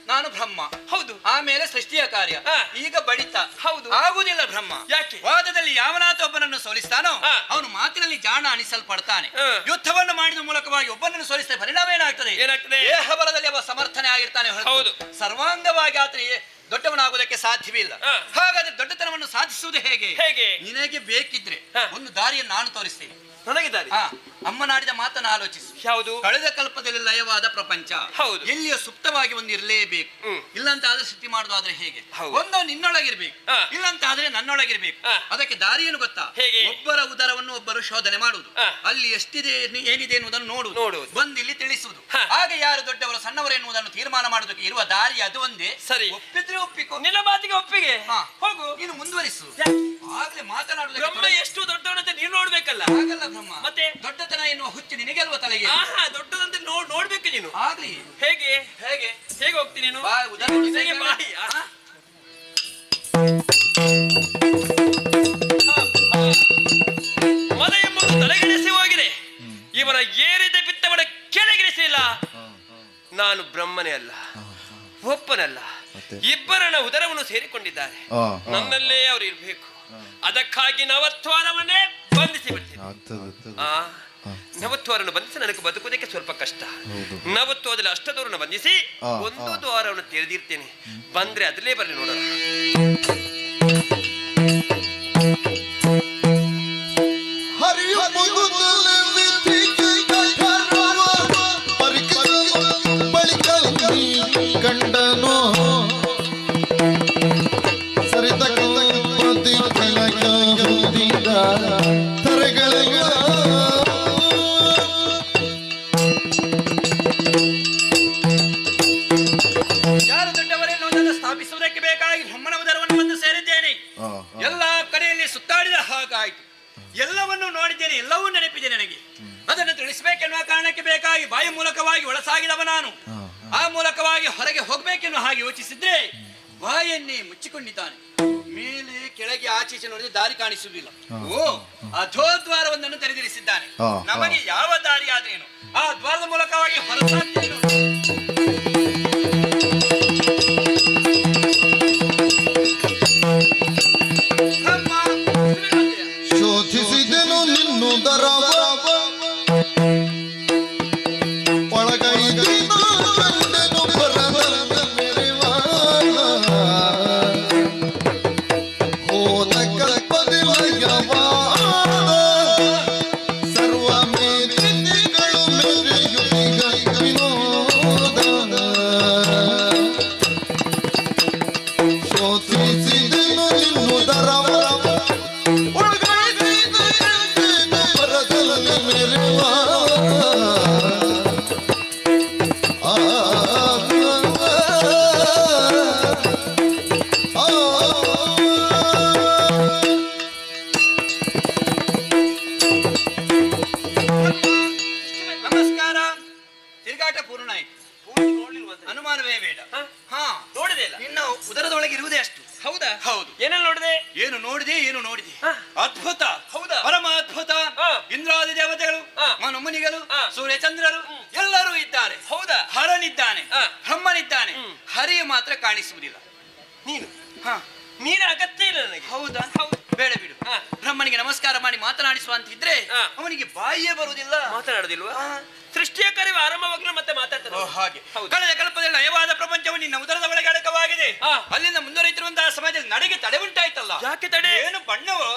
ನಾನು ಬ್ರಹ್ಮ, ಹೌದು. ಆಮೇಲೆ ಸೃಷ್ಟಿಯ ಕಾರ್ಯ, ಹಾ. ಈಗ ಬಡಿತ. ಹೌದು. ಆಗುದಿಲ್ಲ ಬ್ರಹ್ಮ. ಯಾಕೆ? ವಾದದಲ್ಲಿ ಯಾವನಾತ ಒಬ್ಬನನ್ನು ಸೋಲಿಸ್ತಾನೋ ಹಾ. ಅವನು ಮಾತಿನಲ್ಲಿ ಜಾಣ ಅನಿಸಲ್ಪಡ್ತಾನೆ. ಹಾ. ಯುದ್ಧವನ್ನು ಮಾಡಿದ ಮೂಲಕವಾಗಿ ಒಬ್ಬನನ್ನು ಸೋಲಿಸಿದ ಪರಿಣಾಮ ಏನಾಗ್ತದೆ? ಏನಾಗ್ತದೆ? ದೇಹ ಬಲದಲ್ಲಿ ಅವ ಸಮರ್ಥನೆ ಆಗಿರ್ತಾನೆ ಹೊರತು ಹೌದು. ಸರ್ವಾಂಗವಾಗಿ ಆತನಿಗೆ ದೊಡ್ಡವನಾಗುವುದಕ್ಕೆ ಸಾಧ್ಯವೇ ಇಲ್ಲ. ಹಾ. ಹಾಗಾದ್ರೆ ದೊಡ್ಡತನವನ್ನು ಸಾಧಿಸುವುದು ಹೇಗೆ? ಹೇಗೆ? ನಿನಗೆ ಬೇಕಿದ್ರೆ ಹಾ. ಒಂದು ದಾರಿಯನ್ನು ನಾನು ತೋರಿಸ್ತೇನೆ. ನನಗೆ ದಾರಿ ಹಾ, ಅಮ್ಮನಾಡಿದ ಮಾತನ್ನು ಆಲೋಚಿಸು. ಯಾವುದು? ಕಳೆದ ಕಲ್ಪದಲ್ಲಿ ಲಯವಾದ ಪ್ರಪಂಚ ಹೌದು. ಎಲ್ಲಿಯೋ ಸುಪ್ತವಾಗಿ ಒಂದು ಇರಲೇಬೇಕು. ಹ್ಮ್. ಇಲ್ಲಂತ ಆದ್ರೆ ಸೃಷ್ಟಿ ಮಾಡುದಾದ್ರೆ ಹೇಗೆ? ಹೌದು. ಒಂದು ನಿನ್ನೊಳಗಿರ್ಬೇಕು, ಹಾ. ಇಲ್ಲಂತ ಆದ್ರೆ ನನ್ನೊಳಗಿರ್ಬೇಕು. ಹಾ. ಅದಕ್ಕೆ ದಾರಿಯನ್ನು ಗೊತ್ತಾ? ಹೇಗೆ? ಒಬ್ಬರ ಉದರವನ್ನು ಒಬ್ಬರು ಶೋಧನೆ ಮಾಡುವುದು, ಹಾ. ಅಲ್ಲಿ ಎಷ್ಟಿದೆ ಏನಿದೆ ಎನ್ನುವುದನ್ನು ನೋಡುವುದು. ನೋಡುವುದು, ಬಂದು ಇಲ್ಲಿ ತಿಳಿಸುವುದು. ಹಾ. ಆಗ ಯಾರು ದೊಡ್ಡವರು ಸಣ್ಣವರು ಎನ್ನುವುದನ್ನು ತೀರ್ಮಾನ ಮಾಡುವುದಕ್ಕೆ ಇರುವ ದಾರಿ ಅದು ಒಂದೇ. ಸರಿ. ಒಪ್ಪಿದ್ರೆ ಒಪ್ಪಿಕೊ, ನಿನ್ನ ಮಾತಿಗೆ ಒಪ್ಪಿಗೆ. ಹಾ. ಹೋಗು. ನೀನು ಮುಂದುವರಿಸು. ಯಾಕೆ? ಆಗ್ಲೇ ಮಾತನಾಡುವುದಕ್ಕೆ ಬ್ರಹ್ಮ ಎಷ್ಟು ದೊಡ್ಡವನಂತ ನೀನು ನೋಡ್ಬೇಕಲ್ಲ. ಆಗಲ್ಲ ಬ್ರಹ್ಮ. ಮತ್ತೆ? ದೊಡ್ಡತನ ಎನ್ನುವ ಹುಚ್ಚು ನಿನಗೆ ಅಲ್ವ ತಲೆಗೆ? ಆಹಾ, ದೊಡ್ಡದಂತೆ ನೋಡ್ಬೇಕು ನೀನು. ಆಗ್ಲಿ. ಹೇಗೆ ಹೇಗೆ? ಹೇಗೆ ಹೋಗ್ತೀನಿ ನೀನು? ಬಾ, ಉದಾಹರಣೆ ನಿನಗೆ ಬಾಯಿ. ಹಾ? ಮದ ಎಂಬುದು ತಲೆಗಿಳಿಸಿ ಹೋಗಿದೆ. ಇವನ ಏರಿದ ಬಿತ್ತವನ ಕೆಳಗಿಳಿಸಿಲ್ಲ. ನಾನು ಬ್ರಹ್ಮನೇ ಅಲ್ಲ, ಒಪ್ಪನಲ್ಲ. ಇಬ್ಬರನ್ನ ಉದರವನ್ನು ಸೇರಿಕೊಂಡಿದ್ದಾರೆ. ನನ್ನಲ್ಲೇ ಅವರು ಇರಬೇಕು. ಅದಕ್ಕಾಗಿ ನವತ್ವಾರವನ್ನೇ ಬಂಧಿಸಿ ಬಿಡ್ತೀನಿ. ನವತ್ವಾರನ್ನು ಬಂಧಿಸಿ ನನಗೆ ಬದುಕುವುದಕ್ಕೆ ಸ್ವಲ್ಪ ಕಷ್ಟ. ನವತ್ವದಲ್ಲಿ ಅಷ್ಟದವರನ್ನು ಬಂಧಿಸಿ ಒಂದು ದ್ವಾರವನ್ನು ತೆರೆದಿರ್ತೇನೆ. ಬಂದ್ರೆ ಅದರಲ್ಲೇ ಬರಲಿ ನೋಡೋಣ. ಕಂಡನು ಸರಿತ ತರಗಳ ಯಾರು ದೊಡ್ಡವರೆನ್ನುವುದನ್ನು ಸ್ಥಾಪಿಸುವುದಕ್ಕೆ ಬೇಕಾಗಿ ಬ್ರಹ್ಮನ ಉದರವನ್ನು ಬಂದು ಸೇರಿದ್ದೇನೆ. ಎಲ್ಲ ಕಡೆಯಲ್ಲಿ ಸುತ್ತಾಡಿದ ಹಾಗಾಯಿತು. ಎಲ್ಲವನ್ನೂ ನೋಡಿದ್ದೇನೆ, ಎಲ್ಲವೂ ನೆನಪಿದೆ ನನಗೆ. ಅದನ್ನು ತಿಳಿಸಬೇಕೆನ್ನುವ ಕಾರಣಕ್ಕೆ ಬೇಕಾಗಿ ಬಾಯಿ ಮೂಲಕವಾಗಿ ಒಳಸಾಗಿದವ ನಾನು. ಆ ಮೂಲಕವಾಗಿ ಹೊರಗೆ ಹೋಗ್ಬೇಕೆನ್ನುವ ಹಾಗೆ ಯೋಚಿಸಿದ್ರೆ ಬಾಯನ್ನೇ ಮುಚ್ಚಿಕೊಂಡಿದ್ದಾನೆ. ಮೇಲೆ ಕೆಳಗೆ ಆಚೀಚೆ ನೋಡಿದ್ರೆ ದಾರಿ ಕಾಣಿಸುವುದಿಲ್ಲ. ಓ, ಅಧೋದ್ವಾರವೊಂದನ್ನು ತೆರೆದಿರಿಸಿದ್ದಾನೆ. ನಮಗೆ ಯಾವ ದಾರಿ ಆದ್ರೇನು ಆ ದ್ವಾರದ ಮೂಲಕವಾಗಿ ಹೊರಸಾಗ್ತೇನೆ. ಶೋಧಿಸಿದೆನು ನಿನ್ನುದರ ಒಳಗೈದಿನ ಕಂಡೆನು ಬರದ ಮೆರೆವಾಳ ಹೋದ ಕಲ್ಪದಿಲಯವಾದ ಸರ್ವ ಮೇದಿಗಳು ಮೆರೆಯುತ್ತಿಗ ವಿನೋದ ಅಂತ. ಅನುಮಾನವೇ ಬೇಡ. ಹ? ಹಾ, ನೋಡಿದೆ ಇಲ್ಲ? ನಿನ್ನ ಉದರದೊಳಗೆ ಇರುವುದೇ ಅಷ್ಟು. ಹೌದಾ? ಹೌದು. ಏನೆಲ್ಲ ನೋಡಿದೆ? ಏನು ನೋಡಿದೆ, ಏನು ನೋಡಿದೆ? ಹ? ಅದ್ಭುತ. ಹೌದಾ? ಪರಮ ಅದ್ಭುತ. ಹ. ಇಂದ್ರಾದಿ ದೇವತೆಗಳು, ಹ. ಮನುಮುನಿಗಳು, ಹ. ಸೂರ್ಯಚಂದ್ರರು ಎಲ್ಲರೂ ಇದ್ದಾರೆ. ಹೌದಾ? ಹರನಿದ್ದಾನೆ, ಹ. ಬ್ರಹ್ಮನಿದ್ದಾನೆ, ಹರಿಯ ಮಾತ್ರ ಕಾಣಿಸುವುದಿಲ್ಲ. ನೀನು ಹ, ನೀನ ಅಗತ್ಯ ಇಲ್ಲ ನನಗೆ. ಹೌದಾ? ಹೌದು. ಬೇಡ ಬಿಡು. ಹ. ಬ್ರಹ್ಮನಿಗೆ ನಮಸ್ಕಾರ ಮಾಡಿ ಮಾತನಾಡಿಸುವ ಅಂತ ಇದ್ರೆ ಹ. ಅವನಿಗೆ ಬಾಯಿಯೇ ಬರುವುದಿಲ್ಲ. ಮಾತನಾಡುದಿಲ್ವಾ? ಹ. ಸೃಷ್ಟಿಯ ಕಾರ್ಯ ಆರಂಭವಾಗಲು ಮತ್ತೆ ಮಾತಾಡ್ತಾರೆ. ಓ, ಹಾಗೆ. ಹೌದು. ಕಳೆದ ಕಲ್ಪದಲ್ಲಿ ನಯವಾದ ಪ್ರಪಂಚವು ನಿನ್ನ ಉದರದ ಒಳಗೆ ಅಡಕವಾಗಿದೆ. ಹ. ಅಲ್ಲಿಂದ ಮುಂದುವರಿತಿರುವಂತಹ ಸಮಯದಲ್ಲಿ ನಡೆಗೆ ತಡೆ ಉಂಟಾಯ್ತಲ್ಲ. ಯಾಕೆ ತಡೆ? ಏನು ಬಣ್ಣವು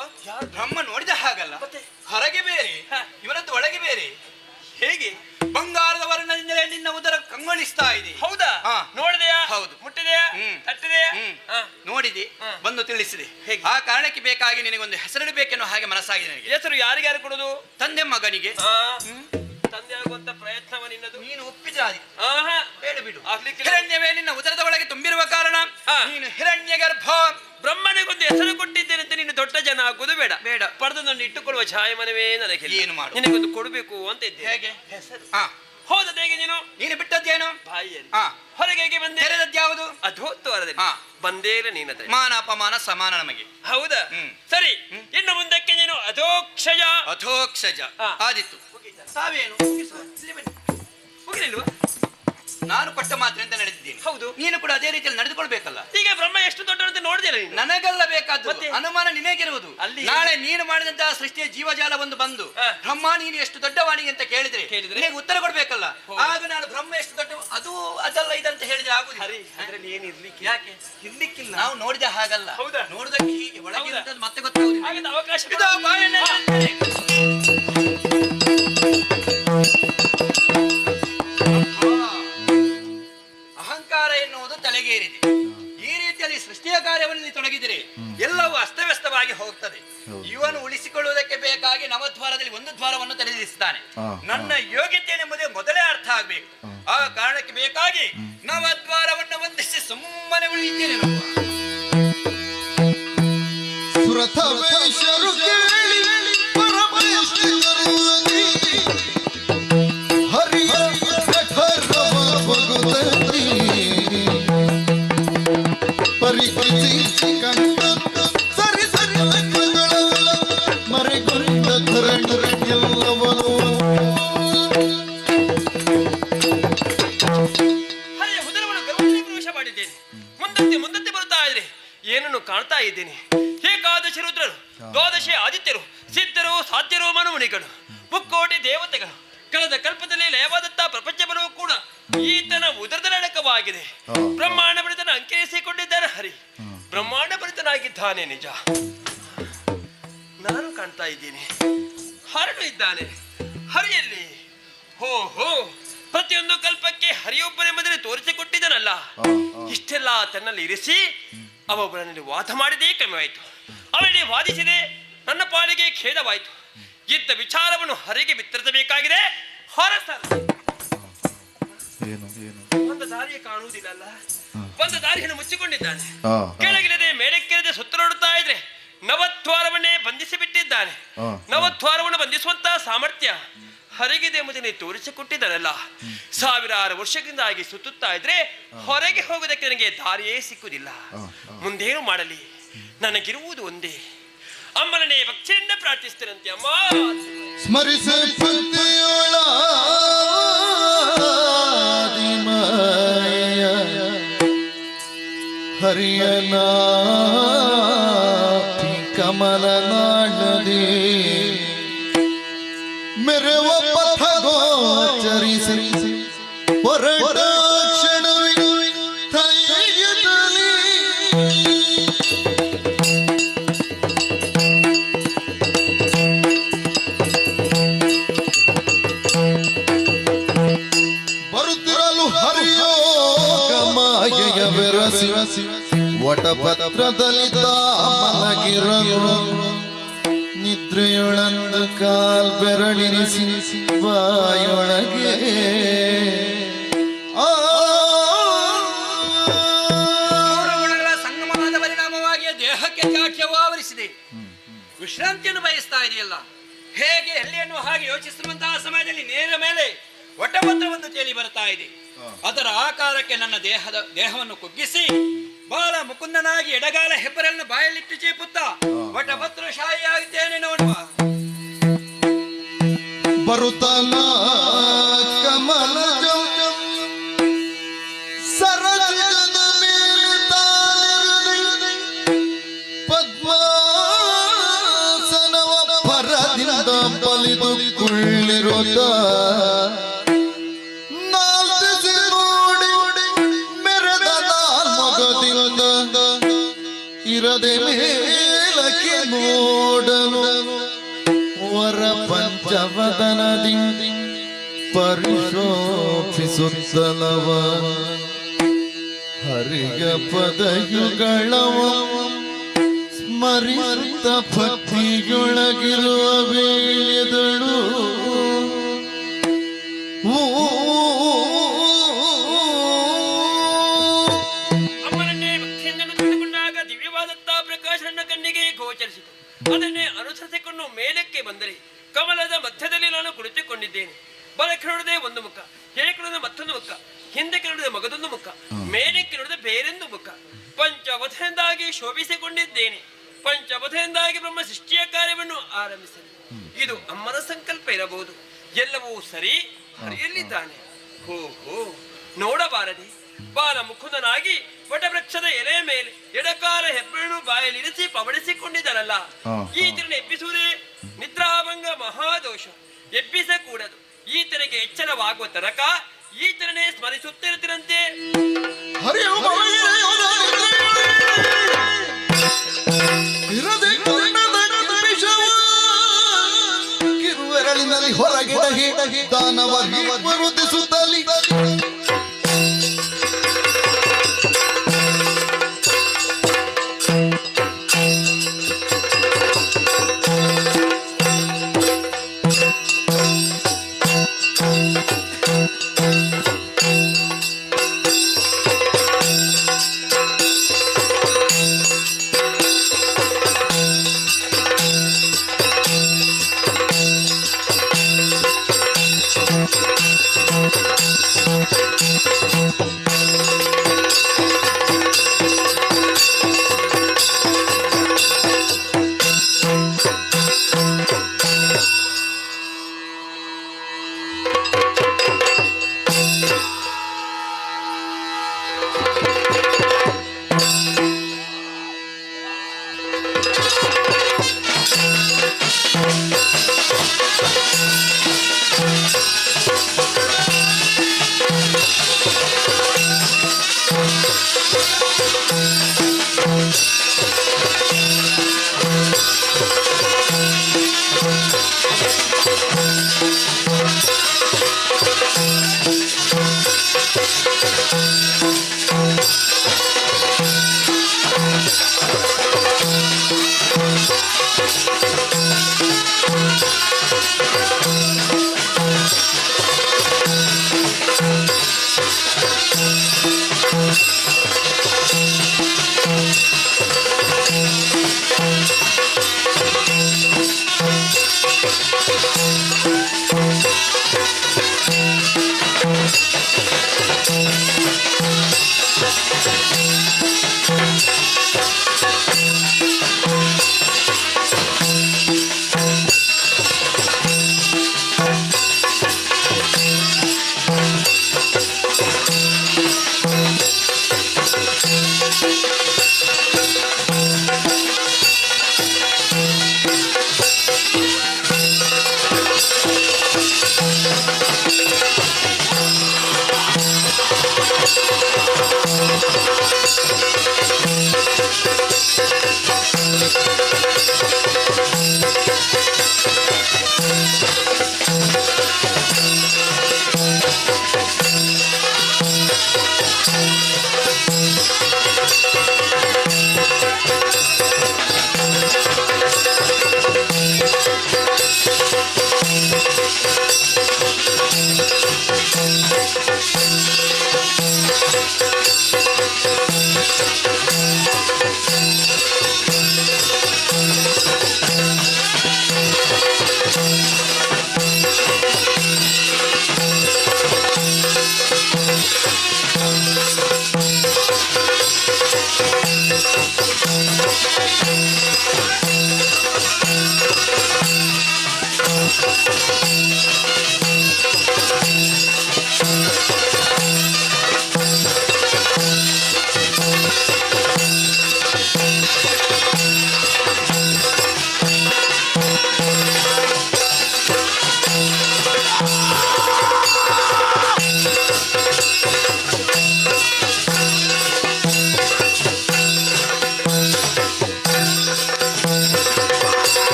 ಬ್ರಹ್ಮ ನೋಡಿದ ಹಾಗಲ್ಲ. ಮತ್ತೆ? ಹೊರಗೆ ಬೇರೆ, ಹ. ಇವನದ್ದು ಒಳಗೆ ಬೇರೆ. ಹೇಗೆ ಬಂಗಾರದ ವರ್ಣದಿಂದಲೇ ನಿನ್ನ ಉದರ ಕಂಗೊಳಿಸ್ತಾ ಇದೆ. ಹೌದಾ? ಹ. ನೋಡಿದೆಯಾ? ಹೌದು. ಮುಟ್ಟಿದೆಯಾ? ಹ್ಮ್. ತಟ್ಟಿದೆಯಾ? ಹ್ಮ್. ಹ. ನೋಡಿದೆ, ಹ. ಬಂದು ತಿಳಿಸಿದೆ. ಹೇಗೆ? ಆ ಕಾರಣಕ್ಕೆ ಬೇಕಾಗಿ ನಿನಗೊಂದು ಹೆಸರಿಡಬೇಕೆನ್ನೋ ಹಾಗೆ ಮನಸ್ಸಾಗಿದೆ ನನಗೆ. ಹೆಸರು ಯಾರಿಗಾರು ಕೊಡುದು? ತಂದೆ ಮಗನಿಗೆ. ಹ್ಮ್. ತಂದೆ ಆಗುವಂತ ಪ್ರಯತ್ನವ ನಿನ್ನದು. ನೀನು ಒಪ್ಪಿದಾರಿ. ಆಹಾ. ಬೇಡ ಬಿಡು. ಆಗ್ಲಿಕ್ಕಿಲ್ಲ. ಹಿರಣ್ಯವೇ ನಿನ್ನ ಉದರದ ಒಳಗೆ ತುಂಬಿರುವ ಕಾರಣ ಹ. ನೀನು ಹಿರಣ್ಯ ಗರ್ಭ. ಬ್ರಹ್ಮನಿಗೊಂದು ಹೆಸರು ಕೊಟ್ಟಿದ್ದೇನೆ ಅಂತ ನೀನು ದೊಡ್ಡ ಜನ ಆಗುವುದು ಬೇಡ. ಬೇಡ. ಪಡೆದನ್ನು ಇಟ್ಟುಕೊಳ್ಳುವ ಛಾಯಮನವೇ ನನಗೆ ಏನು ಮಾಡು? ನಿನಗೊಂದು ಕೊಡಬೇಕು ಅಂತ ಇದ್ದೆ. ಹೇಗೆ? ಹೆಸರು. ಹಾ, ಹೋದದ್ದು ಹೇಗೆ ನೀನು? ನೀನು ಬಿಟ್ಟದ್ದೇನು? ಬಾಯಿಯಲ್ಲಿ. ಹಾ. ಹೊರಗೆ ಹೇಗೆ ಬಂದೆ? ತೆರೆದದ್ಯಾವುದು? ಅಧೋದ್ವಾರದಲ್ಲಿ. ಹಾ. ಬಂದೇ ಇಲ್ಲ ನೀನತ್ರ. ಮಾನ ಅಪಮಾನ ಸಮಾನ ನಮಗೆ. ಹೌದಾ? ಹ್ಮ್. ಸರಿ. ಇನ್ನು ಮುಂದಕ್ಕೆ ನೀನು ಅಧೋಕ್ಷಯ. ಅಧೋಕ್ಷಜ ಹಾ. ಆದಿತ್ತು. ತಾವೇನು ಇಲ್ಲಿ ಬನ್ನಿ. ಹೋಗಿಲ್ವಾ? ನಾನು ಕೊಟ್ಟ ಮಾತ್ರ ಅಂತ ನಡೆದಿದ್ದೀನಿ. ಹೌದು. ನೀನು ಕೂಡ ಅದೇ ರೀತಿಯಲ್ಲಿ ನಡೆದುಕೊಳ್ಬೇಕಲ್ಲ. ಈಗ ಬ್ರಹ್ಮ ಎಷ್ಟು ದೊಡ್ಡವಂತ ನೋಡಿದಿಲ್ಲ ನೀನು? ನನಗೆಲ್ಲ ಬೇಕಾದ್ದು ಮತ್ತೆ? ಅನುಮಾನ ನಿನಗಿರುವುದು. ಅಲ್ಲಿ ನಾಳೆ ನೀನು ಮಾಡಿದಂತಹ ಸೃಷ್ಟಿಯ ಜೀವಜಾಲ ಒಂದು ಬಂದು ಹ. ಬ್ರಹ್ಮ ನೀನು ಎಷ್ಟು ದೊಡ್ಡವಾಣಿ ಅಂತ ಕೇಳಿದ್ರೆ ಕೇಳಿದ್ರೆ? ನಿನಗೆ ಉತ್ತರ ಕೊಡ್ಬೇಕಲ್ಲ. ಹೌದು. ಆಗ ನಾನು ಬ್ರಹ್ಮ ಎಷ್ಟು ದೊಡ್ಡ ಅದು ಅದಲ್ಲ ಇದಂತ ಹೇಳಿದ್ರೆ ಆಗುದಿಲ್ಲ. ಹರಿ, ಅದ್ರಲ್ಲಿ ಏನು ಇರ್ಲಿಕ್ಕೆ? ಯಾಕೆ ಇರ್ಲಿಕ್ಕಿಲ್ಲ? ನಾವು ನೋಡಿದ ಹಾಗಲ್ಲ. ಹೌದಾ? ನೋಡುದಕ್ಕೆ ಹೀಗೆ ಒಳಗೆ ಹೌದಾ? ಇರುವಂತದ್ದು ಮತ್ತೆ ಗೊತ್ತಾಗುದಿಲ್ಲ. ಹಾಗಾದ್ರೆ ಅವಕಾಶ ಇದು ಕೊಡು. ಬಾಯಲ್ಲಿ ಹಾ. ಅಹಂಕಾರ ಎನ್ನುವುದು ತಲೆಗೇರಿದೆ. ಈ ರೀತಿಯಲ್ಲಿ ಸೃಷ್ಟಿಯ ಕಾರ್ಯವನ್ನು ತೊಡಗಿದರೆ ಎಲ್ಲವೂ ಅಸ್ತವ್ಯಸ್ತವಾಗಿ ಹೋಗ್ತದೆ. ಇವನು ಉಳಿಸಿಕೊಳ್ಳುವುದಕ್ಕೆ ಬೇಕಾಗಿ ನವದ್ವಾರದಲ್ಲಿ ಒಂದು ದ್ವಾರವನ್ನು ತೆರೆದಿರಿಸುತ್ತಾನೆ. ನನ್ನ ಯೋಗ್ಯತೆ ಎಂಬುದೇ ಮೊದಲೇ ಅರ್ಥ ಆಗ್ಬೇಕು. ಆ ಕಾರಣಕ್ಕೆ ಬೇಕಾಗಿ ನವದ್ವಾರವನ್ನು ವಂದಿಸಿ ಸುಮ್ಮನೆ ಉಳಿಯುತ್ತೇನೆ. ಸುರಥವೇಶರು ಕೇಳಿ ಪರಮೇಶ್ವರದಿ ಹರಿಯ ಜಠರವ ಬಗುತ್ತದಿ ಪರಿಕೃತಿ ಕಂಡ ಸರಿ ಸರಿ ಲೆಕ್ಕಗಳ ಮರೆಗೊಂಡ ಧರಣೆಲ್ಲವನು ಹರಿಯ ಉದರವನ್ನು ಗರ್ಭದಲ್ಲಿ ಪ್ರವೇಶ ಮಾಡಿದ್ದೇನೆ. ಮುಂದಂತೆ ಮುಂದಂತೆ ಬರುತ್ತಾ ಇದ್ರೆ ಏನನ್ನು ಕಾಣ್ತಾ ಇದ್ದೇನೆ. ಏಕಾದಶಿ ರುದ್ರರು, ದ್ವಾದಶಿ ಆದಿತ್ಯರು, ಸಿದ್ಧರು, ಸಾಧ್ಯರು, ಮನುಮುನಿಗಳು, ಮುಕ್ಕೋಟಿ ದೇವತೆಗಳು. ಕಳೆದ ಕಲ್ಪದಲ್ಲಿ ಲಯವಾದಂತ ಪ್ರಪಂಚ ಬಲವೂ ಕೂಡ ಈತನ ಉದರದ ಅಡಕವಾಗಿದೆ. ಬ್ರಹ್ಮಾಂಡ ಬಲಿತನ ಅಂಕಿರಿಸಿಕೊಂಡಿದ್ದಾನೆ ಹರಿ. ಬ್ರಹ್ಮಾಂಡ ಬಲಿತನಾಗಿದ್ದಾನೆ ನಿಜ. ನಾನು ಕಾಣ್ತಾ ಇದ್ದೀನಿ. ಹರನು ಇದ್ದಾನೆ. ಹರಿಯಲ್ಲಿ ಹೋ ಹೋ ಪ್ರತಿಯೊಂದು ಕಲ್ಪಕ್ಕೆ ಹರಿಯೊಬ್ಬನೆಂಬುದನ್ನು ತೋರಿಸಿಕೊಟ್ಟಿದ್ದನಲ್ಲ. ಇಷ್ಟೆಲ್ಲ ತನ್ನಲ್ಲಿ ಇರಿಸಿ ಅವೊಬ್ಬನಲ್ಲಿ ವಾದ ಮಾಡಿದೇ ಕಮ್ಮಿಯಾಯಿತು. ಅವನಿಗೆ ವಾದಿಸಿದೆ, ನನ್ನ ಪಾಲಿಗೆ ಖೇದವಾಯಿತು. ಇದ್ದ ವಿಚಾರವನ್ನು ಹರಿಗೆ ಬಿತ್ತರಿಸಬೇಕಾಗಿದೆ. ಹೊರಸರ ಒಂದು ದಾರಿಯ ಕಾಣುವುದಿಲ್ಲ. ಒಂದು ದಾರಿಯನ್ನು ಮುಚ್ಚಿಕೊಂಡಿದ್ದಾನೆ. ಕೆಳಗಿಲ್ಲದೆ ಮೇಲಕ್ಕಿಲ್ಲದೆ ಸುತ್ತ ನೋಡುತ್ತಾ ಇದ್ರೆ ನವದ್ವಾರವನ್ನೇ ಬಂಧಿಸಿ ಬಿಟ್ಟಿದ್ದಾನೆ. ನವದ್ವಾರವನ್ನು ಬಂಧಿಸುವಂತಹ ಸಾಮರ್ಥ್ಯ ಹರಿಗಿದೆ ಎಂಬುದನ್ನೇ ತೋರಿಸಿಕೊಟ್ಟಿದ್ದಾನಲ್ಲ. ಸಾವಿರಾರು ವರ್ಷಗಳಿಂದ ಆಗಿ ಸುತ್ತುತ್ತಾ ಇದ್ರೆ ಹೊರಗೆ ಹೋಗೋದಕ್ಕೆ ನನಗೆ ದಾರಿಯೇ ಸಿಕ್ಕುವುದಿಲ್ಲ. ಮುಂದೇನು ಮಾಡಲಿ? ನನಗಿರುವುದು ಒಂದೇ. ಅಮ್ಮನನ್ನೇ ಭಕ್ತಿಯಿಂದ ಪ್ರಾರ್ಥಿಸ್ತೇನಂತೆ. ಅಮ್ಮ ಸ್ಮರಿಸಿ ಪಂಕ್ತಿಯೊಳ ಹರಿಯನಾಥಿ ಕಮಲನಾಳದಿ ಮೆರವ ಪಥ ಗೋಚರಿಸಿ ಹೊರಟ ಕ್ಷಣವಿ ಧೈರ್ಯದಲ್ಲಿ ಬರುತ್ತಿರಲು ಹರಿಯೋಗ ಮಾಯೆಯ ಬೆರಸಿ ವಟಪತ್ರದಲ್ಲಿ ಮಲಗಿರಲು ನಿದ್ರೆಯೊಳಂದು ಕಾಲ್ ಬೆರಳಿರಿಸಿ ಬಾಯೊಳಗೆ ಮೂರು ಗುಣಗಳ ಸಂಗಮವಾದ ಪರಿಣಾಮವಾಗಿ ದೇಹಕ್ಕೆ ತ್ಯಾಜ್ಯವು ಆವರಿಸಿದೆ. ವಿಶ್ರಾಂತಿಯನ್ನು ಬಯಸ್ತಾ ಇದೆಯಲ್ಲ. ಹೇಗೆ ಎಲ್ಲಿಯನ್ನು ಹಾಗೆ ಯೋಚಿಸಿರುವಂತಹ ಸಮಯದಲ್ಲಿ ನೇರ ಮೇಲೆ ವಟಪತ್ರವನ್ನು ತೇಲಿ ಬರ್ತಾ ಇದೆ. ಅದರ ಆಕಾರಕ್ಕೆ ನನ್ನ ದೇಹವನ್ನು ಕುಗ್ಗಿಸಿ ಬಾಲ ಮುಕುಂದನಾಗಿ ಎಡಗಾಲ ಹೆಬ್ಬರನ್ನು ಬಾಯಲ್ಲಿಟ್ಟು ಚೀಪುತ್ತ ವಟಭದ್ರಶಾಹಿಯಾಗಿದ್ದೇನೆ ನೋಡುವ. ಬರುತ್ತಲ ಕಮಲ ಸರಜದ ಮೇಲೆ ತಾನಿರಲಿ ಪದ್ಮಾಸನವ ಪರದಿಂದ ಬಲಿದು ಕುಳ್ಳಿರುತ್ತ ನಾಲ್ಕು ನೋಡಿ ಮೆರೆದ ಮೊಗದಿಂದ ಇರದೆ ಮೇಲಕ್ಕೆ ನೋಡಲು ವರ ಪಂಚವದನದಿ ಪರಿಶೋಭಿಸುತ್ತಲವ ಹರಿಗ ಪದಯುಗಳವ ಸ್ಮರಿಸುತ್ತ ಭಕ್ತಿಯೊಳಗಿರುವ ವೇಳೆದಳು ಅಮ್ಮನನ್ನೇ ಭಕ್ತಿಯಿಂದ ತಿಳಿದುಕೊಂಡಾಗ ದಿವ್ಯವಾದಂತ ಪ್ರಕಾಶ ನನ್ನ ಕಣ್ಣಿಗೆ ಗೋಚರಿಸಿತು. ಅದನ್ನೇ ಅನುಸರಿಸಿಕೊಂಡು ಮೇಲಕ್ಕೆ ಬಂದರೆ ಕಮಲದ ಮಧ್ಯದಲ್ಲಿ ನಾನು ಕುಳಿತುಕೊಂಡಿದ್ದೇನೆ. ಬಲಕ್ಕೆ ನೋಡದೆ ಒಂದು ಮುಖ, ಕೆಳಕ್ಕೆ ನೋಡಿದ ಮತ್ತೊಂದು ಮುಖ, ಹಿಂದಕ್ಕೆ ನೋಡಿದ ಮಗದೊಂದು ಮುಖ, ಮೇಲಕ್ಕೆ ನೋಡಿದ ಬೇರೊಂದು ಮುಖ. ಪಂಚವಧೆಯಿಂದಾಗಿ ಶೋಭಿಸಿಕೊಂಡಿದ್ದೇನೆ. ಪಂಚವಧೆಯಿಂದಾಗಿ ಬ್ರಹ್ಮ ಸೃಷ್ಟಿಯ ಕಾರ್ಯವನ್ನು ಆರಂಭಿಸಲಿ. ಇದು ಅಮ್ಮನ ಸಂಕಲ್ಪ ಇರಬಹುದು. ಎಲ್ಲವೂ ಸರಿ ಹರಿಯಲ್ಲಿದ್ದಾನೆ. ಹೋ ಹೋ ನೋಡಬಾರದೆ. ಬಾಲ ಮುಖುಂದನಾಗಿ ವಟವೃಕ್ಷದ ಎಲೆ ಮೇಲೆ ಎಡಕಾಲ ಹೆಬ್ಬೆರಳು ಬಾಯಲ್ಲಿರಿಸಿ ಪವಡಿಸಿಕೊಂಡಿದ್ದನಲ್ಲ. ಈತರನ್ನು ಎಬ್ಬಿಸುವುದೇ ನಿದ್ರಾಭಂಗ ಮಹಾದೋಷ. ಎಬ್ಬಿಸಕೂಡದು. ಈತನಿಗೆ ಎಚ್ಚರವಾಗುವ ತನಕ ಈತರನ್ನೇ ಸ್ಮರಿಸುತ್ತಿರುತ್ತಿರಂತೆ. ಕಿರುವೆರಳಿನಲ್ಲಿ ಹೊರಗೆ ದಾನವ ವರುದಿಸುತ್ತಲಿ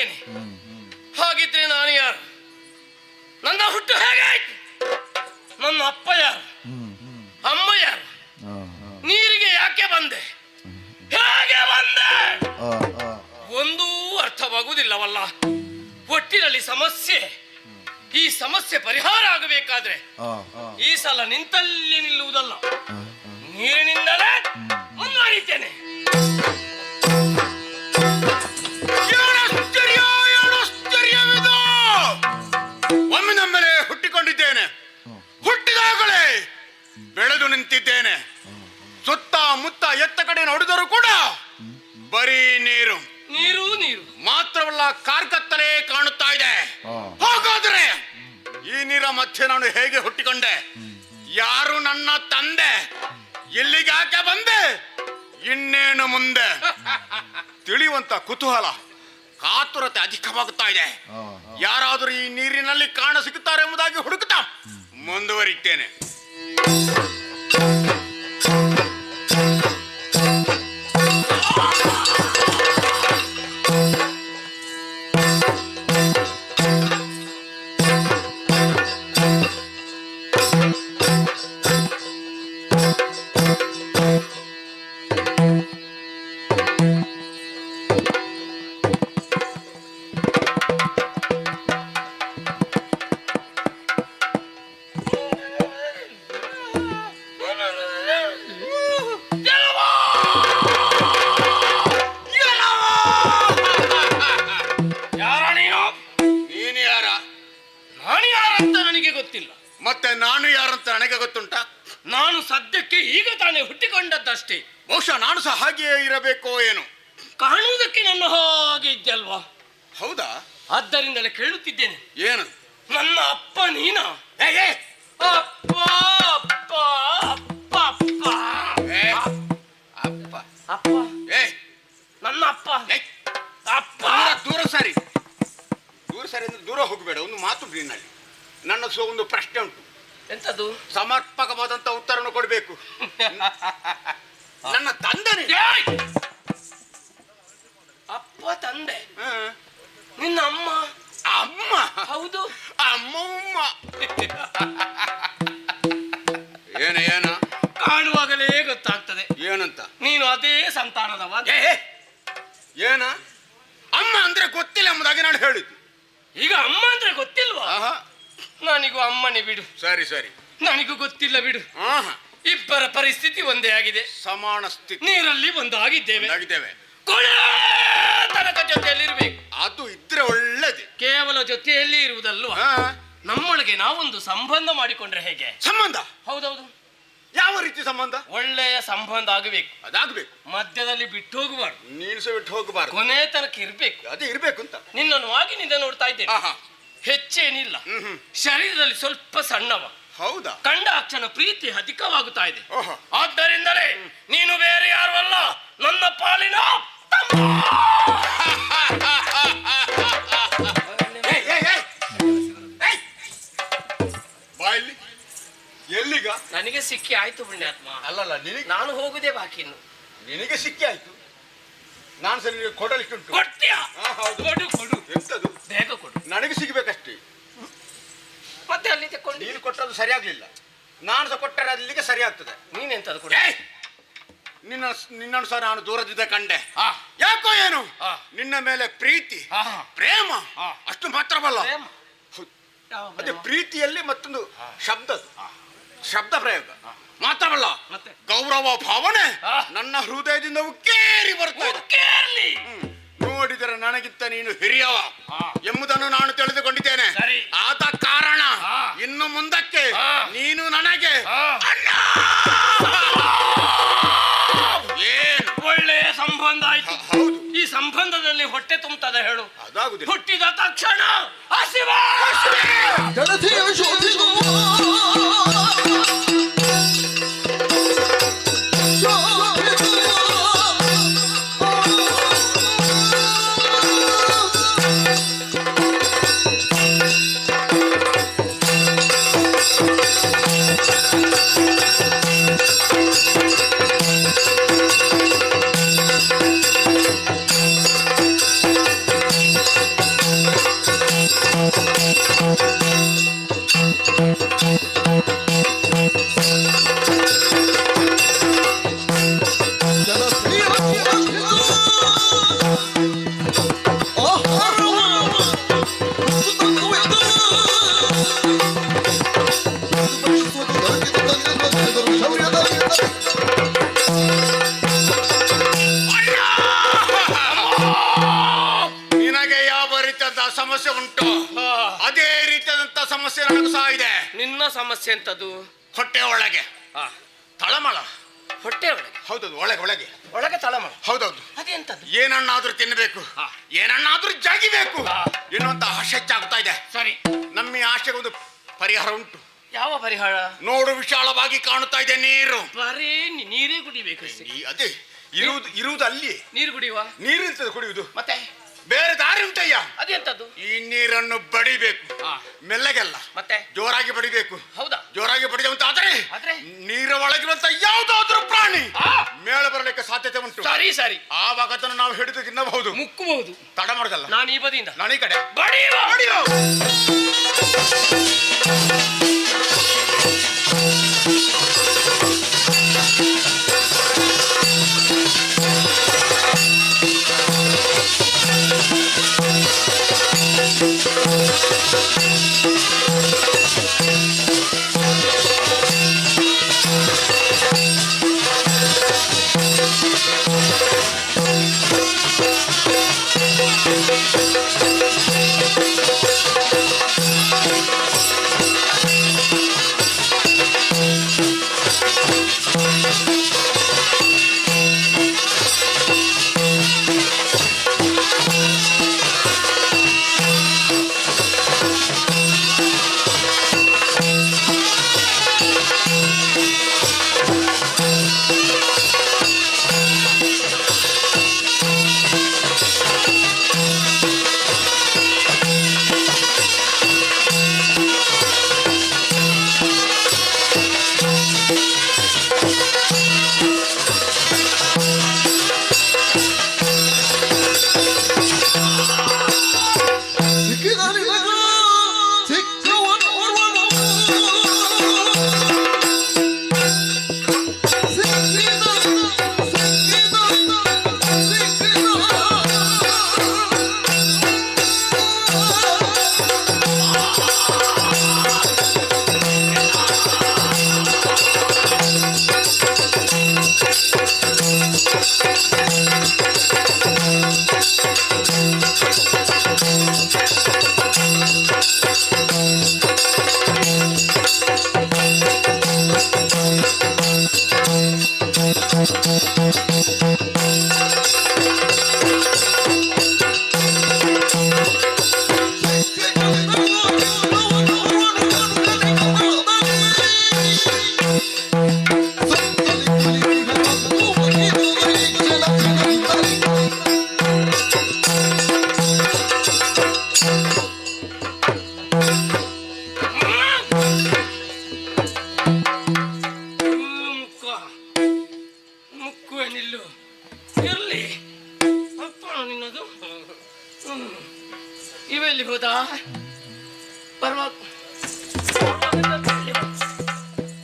ಇದ್ದೇನೆ. ಹಾಗಿದ್ರೆ ನಾನು ಯಾರು? ನನ್ನ ಹುಟ್ಟು ಹೇಗಾಯ್ತು? ನನ್ನ ಅಪ್ಪ ಯಾರು? ಅಮ್ಮ ಯಾರು? ನೀರಿಗೆ ಯಾಕೆ ಬಂದೆ? ಹೇಗೆ ಬಂದೆ? ಒಂದೂ ಅರ್ಥವಾಗುವುದಿಲ್ಲವಲ್ಲ. ಒಟ್ಟಿನಲ್ಲಿ ಸಮಸ್ಯೆ. ಈ ಸಮಸ್ಯೆ ಪರಿಹಾರ ಆಗಬೇಕಾದ್ರೆ ಈ ಸಲ ನಿಂತಲ್ಲಿ ನಿಲ್ಲುವುದಲ್ಲ, ನೀರಿನಿಂದಲೇ ಮುಂದುವರಿತೇನೆ. ಒಮ್ಮೆ ನಮ್ಮಲ್ಲಿ ಹುಟ್ಟಿಕೊಂಡಿದ್ದೇನೆ. ಹುಟ್ಟಿದಾಗಲೇ ಬೆಳೆದು ನಿಂತಿದ್ದೇನೆ. ಸುತ್ತ ಮುತ್ತ ಎತ್ತ ಕಡೆ ನೋಡಿದರೂ ಕೂಡ ಬರೀ ನೀರು ನೀರು ನೀರು ಮಾತ್ರವಲ್ಲ, ಕಾರ್ಗತ್ತಲೇ ಕಾಣುತ್ತಾ ಇದೆ. ಹಾಗಾದ್ರೆ ಈ ನೀರ ಮಧ್ಯೆ ನಾನು ಹೇಗೆ ಹುಟ್ಟಿಕೊಂಡೆ? ಯಾರು ನನ್ನ ತಂದೆ? ಇಲ್ಲಿಗೆ ಯಾಕೆ ಬಂದೆ? ಇನ್ನೇನು ಮುಂದೆ ತಿಳಿಯುವಂತ ಕುತೂಹಲ, ಕಾತುರತೆ ಅಧಿಕವಾಗುತ್ತಾ ಇದೆ. ಯಾರಾದರೂ ಈ ನೀರಿನಲ್ಲಿ ಕಾಣ ಸಿಗುತ್ತಾರೆ ಎಂಬುದಾಗಿ ಹುಡುಕುತ್ತಾ ಮುಂದುವರಿತೇನೆ. ಮತ್ತೆ ನಾನು ಯಾರಂತ ನನಗೆ ಗೊತ್ತುಂಟಾ? ನಾನು ಸದ್ಯಕ್ಕೆ ಈಗ ತಾನೇ ಹುಟ್ಟಿಕೊಂಡದ್ದಷ್ಟೇ. ಬಹುಶಃ ನಾನು ಸಹ ಹಾಗೆಯೇ ಇರಬೇಕೋ ಏನು? ಕಾಣುವುದಕ್ಕೆ ನನ್ನ ಹಾಗೆ ಇದ್ದಲ್ವಾ? ಹೌದಾ? ಆದ್ದರಿಂದಲೇ ಕೇಳುತ್ತಿದ್ದೇನೆ, ಏನು? ನನ್ನ ಅಪ್ಪ ನೀನಾ? ಅಪ್ಪ ಅಪ್ಪ ಅಪ್ಪ ಅಪ್ಪ ಅಪ್ಪ ಅಪ್ಪ ಏ ನನ್ನ ಅಪ್ಪ ಅಪ್ಪ. ದೂರ ಸರಿ, ದೂರ ಸರಿ ಅಂದ್ರೆ ದೂರ ಹೋಗಬೇಡ. ಒಂದು ಮಾತು ನಿನ್ನಲ್ಲಿ ನನ್ನ ಒಂದು ಪ್ರಶ್ನೆ ಉಂಟು. ಎಂತದು? ಸಮರ್ಪಕವಾದಂತ ಉತ್ತರವನ್ನು ಕೊಡಬೇಕು. ನನ್ನ ತಂದೆನೇ ಅಪ್ಪ ತಂದೆ, ನಿನ್ನ ಅಮ್ಮ? ಅಮ್ಮ. ಹೌದು, ಅಮ್ಮಮ್ಮ. ಏನ ಕಾಣುವಾಗಲೇ ಗೊತ್ತಾಗ್ತದೆ ಏನಂತ. ನೀನು ಅದೇ ಸಂತಾನದವ. ಏನ ಅಮ್ಮ ಅಂದ್ರೆ ಗೊತ್ತಿಲ್ಲ ಎಂಬುದಾಗಿ ನಾನು ಹೇಳಿದ್ದು. ಈಗ ಅಮ್ಮ ಅಂದ್ರೆ ಗೊತ್ತಿಲ್ವಾ? ನನಗೂ ಅಮ್ಮನೇ ಬಿಡು. ಸರಿ ಸರಿ, ನನಗೂ ಗೊತ್ತಿಲ್ಲ ಬಿಡು. ಇಬ್ಬರ ಪರಿಸ್ಥಿತಿ ಒಂದೇ ಆಗಿದೆ, ಸಮಾನ ಸ್ಥಿತಿ. ನೀರಲ್ಲಿ ಒಂದಾಗಿದ್ದೇವೆ. ತನಕ ಜೊತೆಯಲ್ಲಿರ್ಬೇಕು. ಅದು ಇದ್ರೆ ಒಳ್ಳೇದು. ಕೇವಲ ಜೊತೆಯಲ್ಲಿ ಇರುವುದಲ್ವಾ, ನಮ್ಮೊಳಗೆ ನಾವೊಂದು ಸಂಬಂಧ ಮಾಡಿಕೊಂಡ್ರೆ ಹೇಗೆ? ಸಂಬಂಧ? ಹೌದೌದು. ಯಾವ ರೀತಿ ಸಂಬಂಧ? ಒಳ್ಳೆಯ ಸಂಬಂಧ ಆಗಬೇಕು. ಅದಾಗಬೇಕು. ಮಧ್ಯದಲ್ಲಿ ಬಿಟ್ಟು ಹೋಗಬಾರ್ದು, ನೀನು ಸಹ ಬಿಟ್ಟು ಹೋಗಬಾರ್ದು, ಕೊನೆ ತನಕ ಇರ್ಬೇಕು. ಅದೇ ಇರ್ಬೇಕು ಅಂತ. ನಿನ್ನನ್ನು ಆಗಿನಿಂದ ನೋಡ್ತಾ ಇದ್ದೇನೆ. ಹೆಚ್ಚೇನಿಲ್ಲ, ಶರೀರದಲ್ಲಿ ಸ್ವಲ್ಪ ಸಣ್ಣವ. ಹೌದಾ? ಕಂಡಾಕ್ಷಣ ಪ್ರೀತಿ ಅಧಿಕವಾಗುತ್ತಾ ಇದೆ. ಆದ್ದರಿಂದಲೇ ನೀನು ಬೇರೆ ಯಾರು ಅಲ್ಲ, ನನ್ನ ಪಾಲಿನ ಬಾಯಲ್ಲಿ. ಎಲ್ಲಿಗ? ನನಗೆ ಸಿಕ್ಕಿ ಆಯ್ತು ಪುಣ್ಯಾತ್ಮ. ಅಲ್ಲಲ್ಲ, ನಿನಗೆ ನಾನು ಹೋಗುದೇ ಬಾಕಿ ಇನ್ನು. ನಿನಗೆ ಸಿಕ್ಕಿ ಆಯ್ತು, ನಾನು ಸರಿ ಕೊಡಲಿಕ್ಕುಂಟು. ಕೊಡ್ತೀಯಾ? ಕೊಡು ಕೊಡು. ಎಂತದು? ಬೇಗ ಕೊಡು. ನನಗೆ ಸಿಗಬೇಕಷ್ಟೇ. ಮತ್ತೆ ಅಲ್ಲಿ ತಕೊಂಡು ನೀನು ಕೊಟ್ಟದ್ದು ಸರಿಯಾಗ್ಲಿಲ್ಲ, ನಾನು ಸಹ ಕೊಟ್ಟರೆ ಅಲ್ಲಿಗೆ ಸರಿ ಆಗ್ತದೆ. ನೀನೆಂತದ್ದು ಕೊಡ? ನಿನ್ನನ್ನು ಸಹ ನಾನು ದೂರದಿಂದ ಕಂಡೆ. ಯಾಕೋ ಏನು ನಿನ್ನ ಮೇಲೆ ಪ್ರೀತಿ ಪ್ರೇಮ ಅಷ್ಟು ಮಾತ್ರವಲ್ಲ, ಅದೇ ಪ್ರೀತಿಯಲ್ಲಿ ಮತ್ತೊಂದು ಶಬ್ದ ಪ್ರಯೋಗ ಮಾತ್ರವಲ್ಲ, ಗೌರವ ಭಾವನೆ ನನ್ನ ಹೃದಯದಿಂದ ಉಕ್ಕೇರಿ ಬರ್ತದೆ. ನೋಡಿದರೆ ನನಗಿಂತ ನೀನು ಹಿರಿಯವ ಎಂಬುದನ್ನು ನಾನು ತಿಳಿದುಕೊಂಡಿದ್ದೇನೆ. ಆದ ಕಾರಣ ಇನ್ನು ಮುಂದಕ್ಕೆ ನೀನು ನನಗೆ ಏನು ಒಳ್ಳೆಯ ಸಂಬಂಧ ಆಯ್ತು. ಈ ಸಂಬಂಧದಲ್ಲಿ ಹೊಟ್ಟೆ ತುಂಬುತ್ತದೆ ಹೇಳು. ಅದಾಗುದಿಲ್ಲ. ಹುಟ್ಟಿದ ತಕ್ಷಣ ಹಸಿವ ಜಡತೆಯ ಶೋಧಿಸುವ ಸಮಸ್ಯೆ ಉಂಟು, ಹಾ. ಅದೇ ರೀತಿಯಾದಂತ ಸಮಸ್ಯೆ ನನಗೂ ಸಹ ಇದೆ. ನಿನ್ನ ಸಮಸ್ಯೆ ಎಂತದು? ಹೊಟ್ಟೆ ಒಳಗೆ ಹಾ, ತಳಮಳ. ಹೊಟ್ಟೆ ಒಳಗೆ. ಹೌದೌದು, ಒಳಗೆ ಒಳಗೆ. ಒಳಗೆ ತಳಮಳ. ಹೌದೌದು. ಅದೆಂತದ್ದು? ಏನನ್ನಾದ್ರೂ ತಿನ್ನಬೇಕು, ಹಾ. ಏನನ್ನಾದ್ರೂ ಜಗಿಬೇಕು ಹಾ. ಎನ್ನುವಂತ ಆಸೆ ಹೆಚ್ಚಾಗ್ತಾ ಇದೆ. ಸರಿ, ನಮ್ಮ ಈ ಆಸೆಗೆ ಒಂದು ಪರಿಹಾರ ಉಂಟು. ಯಾವ ಪರಿಹಾರ? ನೋಡು, ವಿಶಾಲವಾಗಿ ಕಾಣುತ್ತಾ ಇದೆ ನೀರು. ಬರೀ ನೀರೇ ಕುಡಿಬೇಕು. ಅದೇ ಇರುವುದು ಅಲ್ಲಿ. ನೀರು ಕುಡಿಯುವ? ನೀರು ಇರ್ತದೆ ಕುಡಿಯುವುದು, ಮತ್ತೆ ಬೇರೆ ದಾರಿ ಉಂಟಯ್ಯ. ಅದೆಂತದ್ದು? ಈ ನೀರನ್ನು ಬಡಿಬೇಕು, ಹಾ. ಮೆಲ್ಲಗೆಲ್ಲ, ಮತ್ತೆ ಜೋರಾಗಿ ಬಡಿಬೇಕು. ಹೌದಾ? ಜೋರಾಗಿ ಬಡಿದಂತ ಆದ್ರೆ? ನೀರ ಒಳಗಿರುವಂತ ಯಾವುದಾದ್ರೂ ಪ್ರಾಣಿ ಆ. ಮೇಳ ಬರಲಿಕ್ಕೆ ಸಾಧ್ಯತೆ ಉಂಟು. ಸರಿ ಸರಿ, ಆವಾಗ ಅದನ್ನು ನಾವು ಹಿಡಿದು ತಿನ್ನಬಹುದು, ಮುಕ್ಕಬಹುದು. ತಡ ಮಾಡುದಲ್ಲ. ನಾನು ಈ ಬದಿಯಿಂದ, ನಾನು ಈ ಕಡೆ ಬಡಿಯುವ. ಬಡಿಯೋ. ನಿಲ್ಲು ಇರ್ಲಿ. ಅಪ್ಪ ನಿನ್ನದು ಇವೆಲ್ಲಿ ಹೋದ?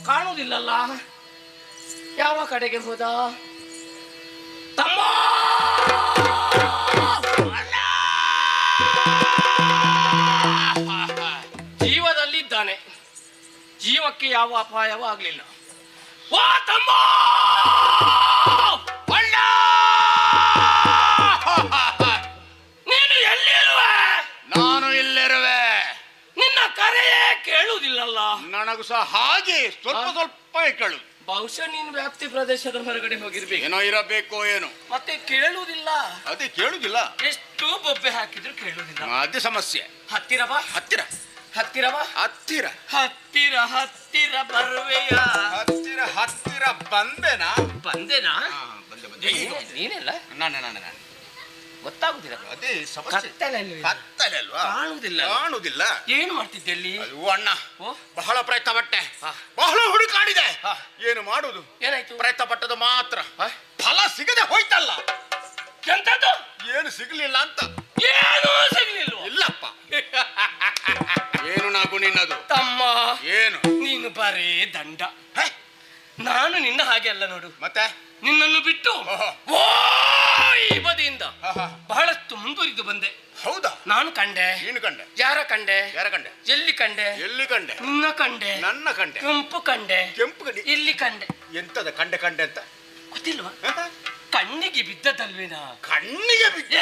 ಕಾಣುವುದಿಲ್ಲಲ್ಲ. ಯಾವ ಕಡೆಗೆ ಹೋದ? ತಮ್ಮ ಜೀವದಲ್ಲಿದ್ದಾನೆ. ಜೀವಕ್ಕೆ ಯಾವ ಅಪಾಯವೂ ಆಗಲಿಲ್ಲ. ವಾ ತಮ್ಮ, ನೀನು ಎಲ್ಲಿರುವೆ? ನಾನು ಇಲ್ಲಿರುವೆ. ನಿನ್ನ ಕರೆಯೇ ಕೇಳುವುದಿಲ್ಲಲ್ಲ. ನನಗೂ ಸಹ ಹಾಗೆ ಸ್ವಲ್ಪ ಸ್ವಲ್ಪ ಕೇಳು. ಬಹುಶಃ ನೀನು ವ್ಯಾಪ್ತಿ ಪ್ರದೇಶದ ಹೊರಗಡೆ ಹೋಗಿರ್ಬೇಕು. ಏನೋ ಇರಬೇಕು ಏನೋ. ಮತ್ತೆ ಕೇಳುವುದಿಲ್ಲ. ಅದೇ ಕೇಳುದಿಲ್ಲ. ಎಷ್ಟು ಬೊಬ್ಬೆ ಹಾಕಿದ್ರು ಕೇಳುವುದಿಲ್ಲ. ಅದೇ ಸಮಸ್ಯೆ. ಹತ್ತಿರ ಬಾ. ಹತ್ತಿರ ಹತ್ತಿರ ಬಾ. ಹತ್ತಿರ ಹತ್ತಿರ ಹತ್ತಿರ ಬರುವೆಯ. ಹತ್ತಿರ ಹತ್ತಿರ ಬಂದೆನಾ? ಬಂದೆನಾ? ಬಂದೆ. ನೀನೆಲ್ಲ ನಾನು ಗೊತ್ತಾಗುದಿಲ್ಲ. ಅದೇ ಸಮಸ್ಯೆ. ಕತ್ತಲೆ ಅಲ್ವಾ? ಕಾಣುವುದಿಲ್ಲ. ಕಾಣುವುದಿಲ್ಲ. ಏನು ಮಾಡ್ತಿದ್ದೆ ಅಲ್ಲಿ? ಅದು ಅಣ್ಣ ಓ, ಬಹಳ ಪ್ರಯತ್ನ ಪಟ್ಟೆ, ಹಾ. ಬಹಳ ಹುಡುಕಾಡಿದೆ. ಹಾ. ಏನು ಮಾಡುದು? ಏನಾಯ್ತು? ಪ್ರಯತ್ನ ಪಟ್ಟದು ಮಾತ್ರ ಹಾ? ಫಲ ಸಿಗದೆ ಹೋಯ್ತಲ್ಲ. ಎಂತದ್ದು? ಏನು ಸಿಗ್ಲಿಲ್ಲ ಅಂತ. ಏನೂ ಸಿಗ್ಲಿಲ್ವ? ಇಲ್ಲಪ್ಪ. ಏನು ನಾಗು ನಿನ್ನದು? ತಮ್ಮ, ಏನು ನೀನು ಬರೇ ದಂಡ. ಹೇ? ನಾನು ನಿನ್ನ ಹಾಗೆ ಅಲ್ಲ ನೋಡು. ಮತ್ತೆ ನಿನ್ನನ್ನು ಬಿಟ್ಟು ಓಹೋ. ಓ ಈ ಬದಿಯಿಂದ ಆಹಾ. ಬಹಳಷ್ಟು ಮುಂದುವರಿದು ಬಂದೆ. ಹೌದಾ? ನಾನು ಕಂಡೆ. ನೀನು ಕಂಡೆ? ಯಾರ ಕಂಡೆ? ಯಾರ ಕಂಡೆ? ಎಲ್ಲಿ ಕಂಡೆ? ಎಲ್ಲಿ ಕಂಡೆ? ನಿನ್ನ ಕಂಡೆ. ನನ್ನ ಕಂಡೆ. ಕೆಂಪು ಕಂಡೆ. ಕೆಂಪು ಗಡಿ. ಇಲ್ಲಿ ಕಂಡೆ. ಎಂತದ ಕಂಡೆ ಕಂಡೆ ಅಂತ ಗೊತ್ತಿಲ್ವಾ? ಕಣ್ಣಿಗೆ ಬಿದ್ದದಲ್ವೇನಾ? ಕಣ್ಣಿಗೆ ಬಿದ್ದ.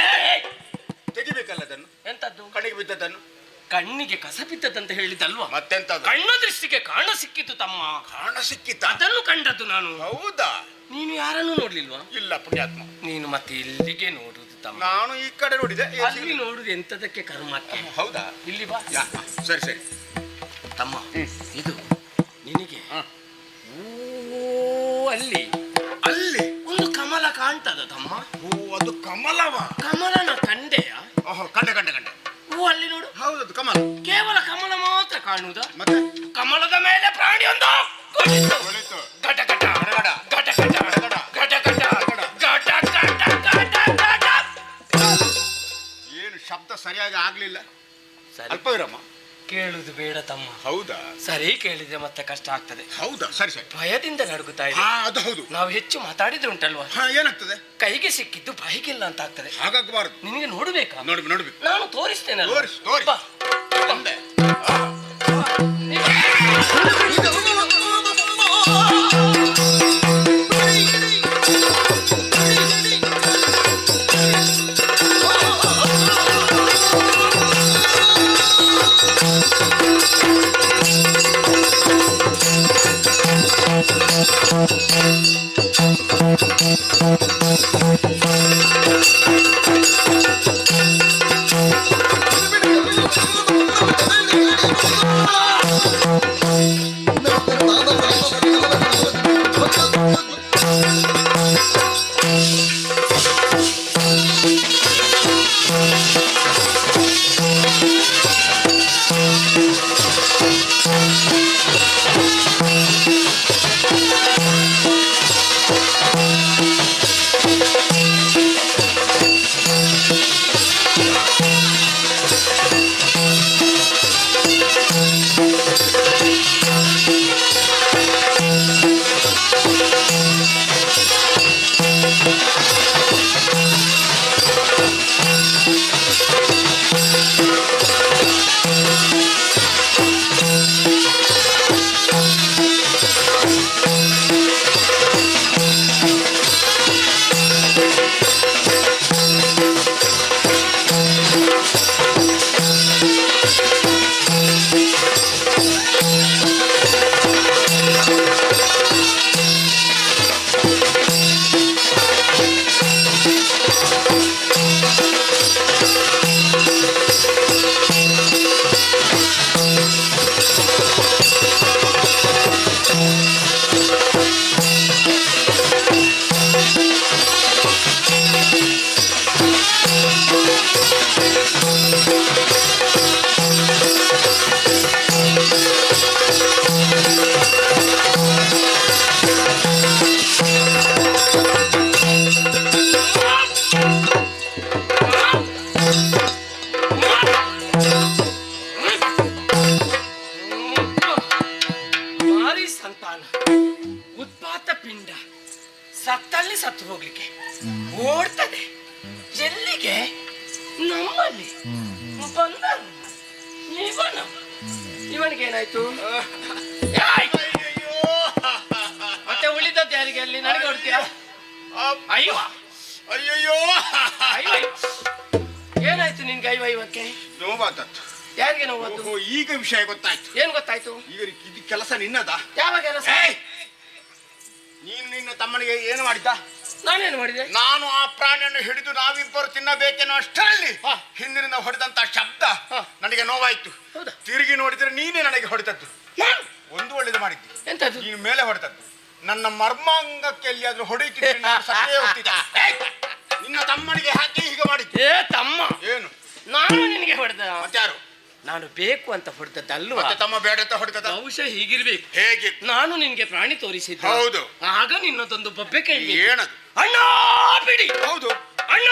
ತೆಗಿಬೇಕಲ್ಲ ಅದನ್ನು, ಎಂತದ್ದು? ಕಡೆಗೆ ಬಿದ್ದದನ್ನು. ಕಣ್ಣಿಗೆ ಕಸ ಬಿದ್ದದಂತ ಹೇಳಿದಲ್ವಾ? ಮತ್ತೆಂತದ್ದು? ಕಣ್ಣ ದೃಷ್ಟಿಗೆ ಕಾಣ ಸಿಕ್ಕಿತು ತಮ್ಮ. ಕಾಣ ಸಿಕ್ಕಿತ? ಅದನ್ನು ಕಂಡದ್ದು ನಾನು. ಹೌದಾ? ನೀನು ಯಾರನ್ನು ನೋಡ್ಲಿಲ್ವಾ? ಇಲ್ಲ ಪುಣ್ಯಾತ್ಮ, ನೀನು ಮತ್ತೆ ಇಲ್ಲಿಗೆ ನೋಡುದು ತಮ್ಮ. ನಾನು ಈ ಕಡೆ ನೋಡಿದೆ. ಅಲ್ಲಿ ನೋಡುದು ಎಂತದಕ್ಕೆ ಕರ್ಮಕ್ಕೆ. ಹೌದಾ? ಇಲ್ಲಿ ಬಾ. ಸರಿ ಸರಿ ತಮ್ಮ, ಇದು ನಿನಗೆ. ಓ, ಅಲ್ಲಿ ಅಲ್ಲಿ ಒಂದು ಕಮಲ ಕಾಣ್ತದ ತಮ್ಮ. ಓ, ಅದು ಕಮಲವ? ಕಮಲನ ಕಂಡೆಯ? ಓಹೋ, ಕಂಡೆ ಕಂಡೆ ಕಂಡೆ. ಓ, ಅಲ್ಲಿ ನೋಡು. ಹೌದದು ಕಮಲ. ಕೇವಲ ಕಮಲ ಮಾತ್ರ ಕಾಣುವುದ? ಮತ್ತೆ ಕಮಲದ ಮೇಲೆ ಪ್ರಾಣಿಯೊಂದು ಕುಳಿತು. ಒಳಿತು. ಗಟ ಗಟ ಗಡಗಡ. ಗಟ ಗಟ ಗಡಗಡ. ಗಟ ಗಟ ಗಟ ಗಟ ಗಟ ಗಟ. ಏನು ಶಬ್ದ ಸರಿಯಾಗಿ ಆಗ್ಲಿಲ್ಲ. ಸರಿ, ಅಲ್ಪ ವಿರಾಮ. ಕೇಳುದು ಬೇಡ ತಮ್ಮ. ಹೌದಾ? ಸರಿ ಕೇಳಿದ್ರೆ ಮತ್ತೆ ಕಷ್ಟ ಆಗ್ತದೆ. ಹೌದಾ? ಸರಿ ಸರಿ. ಭಯದಿಂದ ನಡುಗುತ್ತಾ ಇದೆ. ಹಾ, ಅದು ಹೌದು. ನಾವು ಹೆಚ್ಚು ಮಾತಾಡಿದ್ರೆ ಉಂಟಲ್ವಾ, ಹಾ, ಏನಾಗ್ತದೆ? ಕೈಗೆ ಸಿಕ್ಕಿದ್ದು ಬಾಯಿಗಿಲ್ಲ ಅಂತ ಆಗ್ತದೆ. ಹಾಗಾಗಬಾರದು. ನಿನಗೆ ನೋಡ್ಬೇಕಾ? ನೋಡ್ಬೇಕು. ನಾನು ತೋರಿಸ್ತೇನೆ. ತೋರಿಸು, ತೋರಿಸು. ಬಾ. ಒಂದೇ. ಮಾರಿ ಸಂತಾನ, ಉತ್ಪಾತ ಪಿಂಡ, ಸತ್ತಲ್ಲಿ ಸತ್ತು ಹೋಗ್ಲಿಕ್ಕೆ ಓಡ್ತದೆ. ಎಲ್ಲಿಗೆ? ನಮ್ಮಲ್ಲಿ ಬಂದ ಇವನಿಗೆ ಏನಾಯ್ತು? ಮತ್ತೆ ಉಳಿದದ್ದು ಯಾರಿಗೆ? ಅಲ್ಲಿ ನನಗೆ ಹೊಡ್ತೀರಾ? ಅಯ್ಯೋ ಅಯ್ಯಯ್ಯೋ, ಅಯ್ಯೋ, ಏನಾಯ್ತು ನಿನ್ಗೆ? ಐವಕ್ಕೆ ನೋವಾದದ್ದು. ಯಾರಿಗೆ ನೋವತ್ತು? ಓಹೋ, ಈಗ ವಿಷಯ ಗೊತ್ತಾಯ್ತು. ಏನ್ ಗೊತ್ತಾಯ್ತು? ಈಗ ಇದು ಕೆಲಸ ನಿನ್ನದ? ಯಾವ ಕೆಲಸ? ನೀನು ನಿನ್ನ ತಮ್ಮನಿಗೆ ಏನು ಮಾಡಿದ್ದ? ನಾನೇನು ಮಾಡಿದೆ? ನಾನು ಆ ಪ್ರಾಣಿಯನ್ನು ಹಿಡಿದು ನಾವಿಬ್ಬರು ತಿನ್ನಬೇಕೇನೋ ಅಷ್ಟರಲ್ಲಿ ಹಿಂದಿನಿಂದ ಹೊಡೆದಂತ ಶಬ್ದ ನನಗೆ ನೋವಾಯ್ತು. ಹೌದಾ? ತಿರುಗಿ ನೋಡಿದ್ರೆ ನೀನೇ ನನಗೆ ಹೊಡೆದದ್ದು. ಒಂದು ಒಳ್ಳೇದು ಮಾಡಿದ್ದಿ. ಎಂತದ್ದು? ನೀನು ಮೇಲೆ ಹೊಡೆದದ್ದು. ನನ್ನ ಮರ್ಮಾಂಗಕ್ಕೆ ಎಲ್ಲಿಯಾದ್ರೂ ಹೊಡೆಯುತ್ತಿದ್ದೆ ಸತ್ಯ ಹೋಗ್ತಿದ್ದ. ನಿನ್ನ ತಮ್ಮನಿಗೆ ಹಾಕಿ ಹೀಗೆ ಮಾಡಿದ್ದೆ. ಏ ತಮ್ಮ, ಏನು? ನಾನು ನಿನಗೆ ಹೊಡೆದ? ಮತ್ತಾರು? ನಾನು ಬೇಕು ಅಂತ ಹೊಡೆದದ್ದಲ್ವಾ? ಮತ್ತೆ ತಮ್ಮ ಬೇಡ ಅಂತ ಹೊಡೆದ? ಬಹುಶಃ ಹೀಗಿರ್ಬೇಕು. ಹೇಗೆ? ನಾನು ನಿನ್ಗೆ ಪ್ರಾಣಿ ತೋರಿಸಿದ್ದೆ. ಹೌದು. ಆಗ ನಿನ್ನದೊಂದು ಬಬ್ಬೆ ಕೇಳಿ. ಏನದು? ಅಣ್ಣ ಬಿಡಿ. ಹೌದು. ಅಣ್ಣ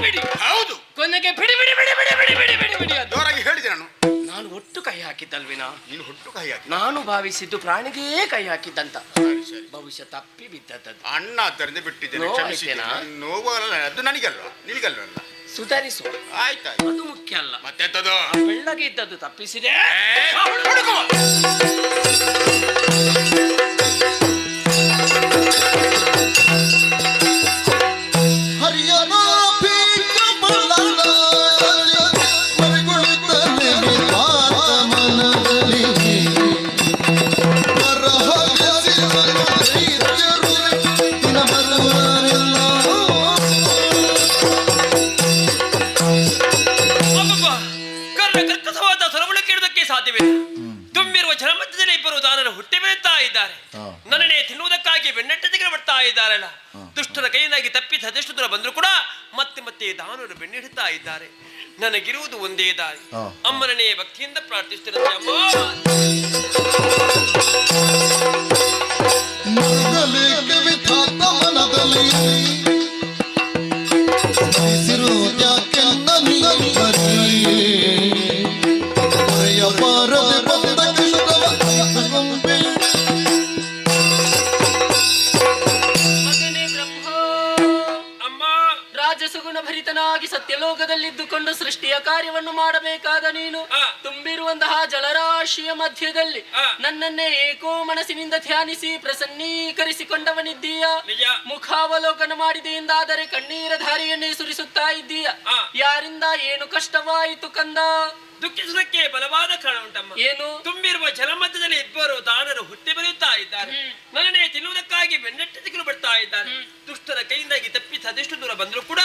ಬಿಡಿ. ಹೌದು. ಕೊನೆಗೆ ಬಿಡಿ ಬಿಡಿ ಬಿಡಿ ಬಿಡಿ ಬಿಡಿ ಬಿಡಿ ಬಿಡಿ ಬಿಡಿ ಅದು. ಜೋರಾಗಿ ಹೇಳಿದೆ ನಾನು. ನಾನು ಒಟ್ಟು ಕೈ ಹಾಕಿದ್ದಲ್ವಿನಾ? ನೀನು ಹುಟ್ಟು ಕೈ ಹಾಕಿ. ನಾನು ಭಾವಿಸಿದ್ದು ಪ್ರಾಣಿಗೇ ಕೈ ಹಾಕಿದ್ದಂತ. ಸರಿ ಸರಿ. ಬಹುಶಃ ತಪ್ಪಿ ಬಿದ್ದದ್ದು. ಅಣ್ಣ ಆದ್ದರಿಂದ ಬಿಟ್ಟಿದ್ದೇನೆ. ನೋವಾಯ್ತೇನಾ? ನೋವಲ್ಲ, ಅದು ನನಗಲ್ವ ನಿನಗಲ್ವಲ್ಲ. ಸುಧಾರಿಸು. ಆಯ್ತಾಯ್ತು. ಅದು ಮುಖ್ಯ ಅಲ್ಲ. ಮತ್ತೆಂತದು? ಬೆಳ್ಳಗೆ ಇದ್ದದ್ದು ತಪ್ಪಿಸಿದೆ. ಹರಿಯನ ಪೀಠ ಬಲ್ಲದ ಕೈಯಿಂದಾಗಿ ತಪ್ಪಿ ಅದೆಷ್ಟು ದೂರ ಬಂದರೂ ಕೂಡ ಮತ್ತೆ ಮತ್ತೆ ದಾನವರು ಬೆನ್ನಿಡುತ್ತಾ ಇದ್ದಾರೆ. ನನಗಿರುವುದು ಒಂದೇ ದಾರಿ. ಅಮ್ಮನನ್ನೇ ಭಕ್ತಿಯಿಂದ ಪ್ರಾರ್ಥಿಸುತ್ತಿರುತ್ತೆ. ಅಮ್ಮ ರಾಜಸುಗುಣ ಭರಿತನಾಗಿ ಸತ್ಯಲೋಕದಲ್ಲಿದ್ದುಕೊಂಡು ಸೃಷ್ಟಿಯ ಕಾರ್ಯವನ್ನು ಮಾಡಬೇಕಾದ ನೀನು ತುಂಬಿರುವಂತಹ ಜಲರಾಶಿಯ ಮಧ್ಯದಲ್ಲಿ ನನ್ನನ್ನೇ ಏಕೋ ಮನಸ್ಸಿನಿಂದ ಧ್ಯಾನಿಸಿ ಪ್ರಸನ್ನೀಕರಿಸಿಕೊಂಡವನಿದ್ದೀಯ. ಮುಖಾವಲೋಕನ ಮಾಡಿದೆ ಎಂದಾದರೆ ಕಣ್ಣೀರ ಧಾರೆಯನ್ನೇ ಸುರಿಸುತ್ತಾ ಇದ್ದೀಯ. ಯಾರಿಂದ ಏನು ಕಷ್ಟವಾಯಿತು ಕಂದ? ದುಃಖಿಸುವುದಕ್ಕೆ ಬಲವಾದ ಕಾರಣ ಉಂಟಮ್ಮ. ಏನು? ತುಂಬಿರುವ ಜಲಮಧ್ಯದಲ್ಲಿ ಇಬ್ಬರು ದಾನರು ಹುಟ್ಟಿ ಬರುತ್ತಾ ಇದ್ದಾರೆ. ನನ್ನನ್ನೇ ತಿನ್ನುವುದಕ್ಕಾಗಿ ಬೆನ್ನಟ್ಟಿ ತೆಗೆದು ಬರ್ತಾ ಇದ್ದಾರೆ. ದುಷ್ಟರ ಕೈಯಿಂದಾಗಿ ತಪ್ಪಿ ಅದೆಷ್ಟು ದೂರ ಬಂದರೂ ಕೂಡ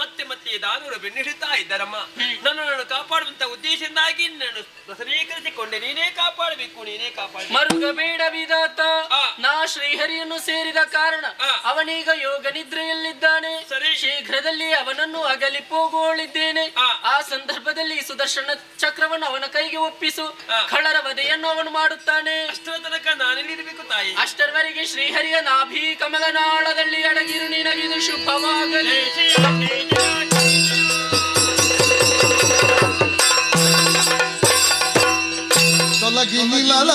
ಮತ್ತೆ ಮತ್ತೆ ದಾನವರು ಬೆನ್ನಿಡುತ್ತಾ ಇದ್ದಾರಮ್ಮ. ನನ್ನನ್ನು ಕಾಪಾಡುವಂತ ಉದ್ದೇಶದಿಂದಾಗಿ ನಾನು ಪ್ರಸನ್ನೀಕರಿಸಿಕೊಂಡೆ. ನೀನೇ ಕಾಪಾಡಬೇಕು, ನೀನೇ ಕಾಪಾಡ. ಮರುಗಬೇಡ ವಿಧಾತ. ನಾ ಶ್ರೀಹರಿಯನ್ನು ಸೇರಿದ ಕಾರಣ ಅವನೀಗ ಯೋಗ ನಿದ್ರೆಯಲ್ಲಿದ್ದಾನೆ. ಶೀಘ್ರದಲ್ಲಿ ಅವನನ್ನು ಅಗಲಿ ಹೋಗೋಳಿದ್ದೇನೆ. ಆ ಸಂದರ್ಭದಲ್ಲಿ ಸುದರ್ಶನ ಚಕ್ರವನ್ನು ಅವನ ಕೈಗೆ ಒಪ್ಪಿಸು. ಖಳರ ವಧೆಯನ್ನು ಅವನು ಮಾಡುತ್ತಾನೆ. ಅಷ್ಟರ ತನಕ ನಾನೆಲ್ಲಿರಬೇಕು ತಾಯಿ? ಅಷ್ಟರವರೆಗೆ ಶ್ರೀಹರಿಯ ನಾಭಿ ಕಮಲನಾಳದಲ್ಲಿ ಅಡಗಿರು. ನಿನಗಿದು ಶುಭವಾಗಲಿ. ತೊಲಗಿ ನಿಲಲ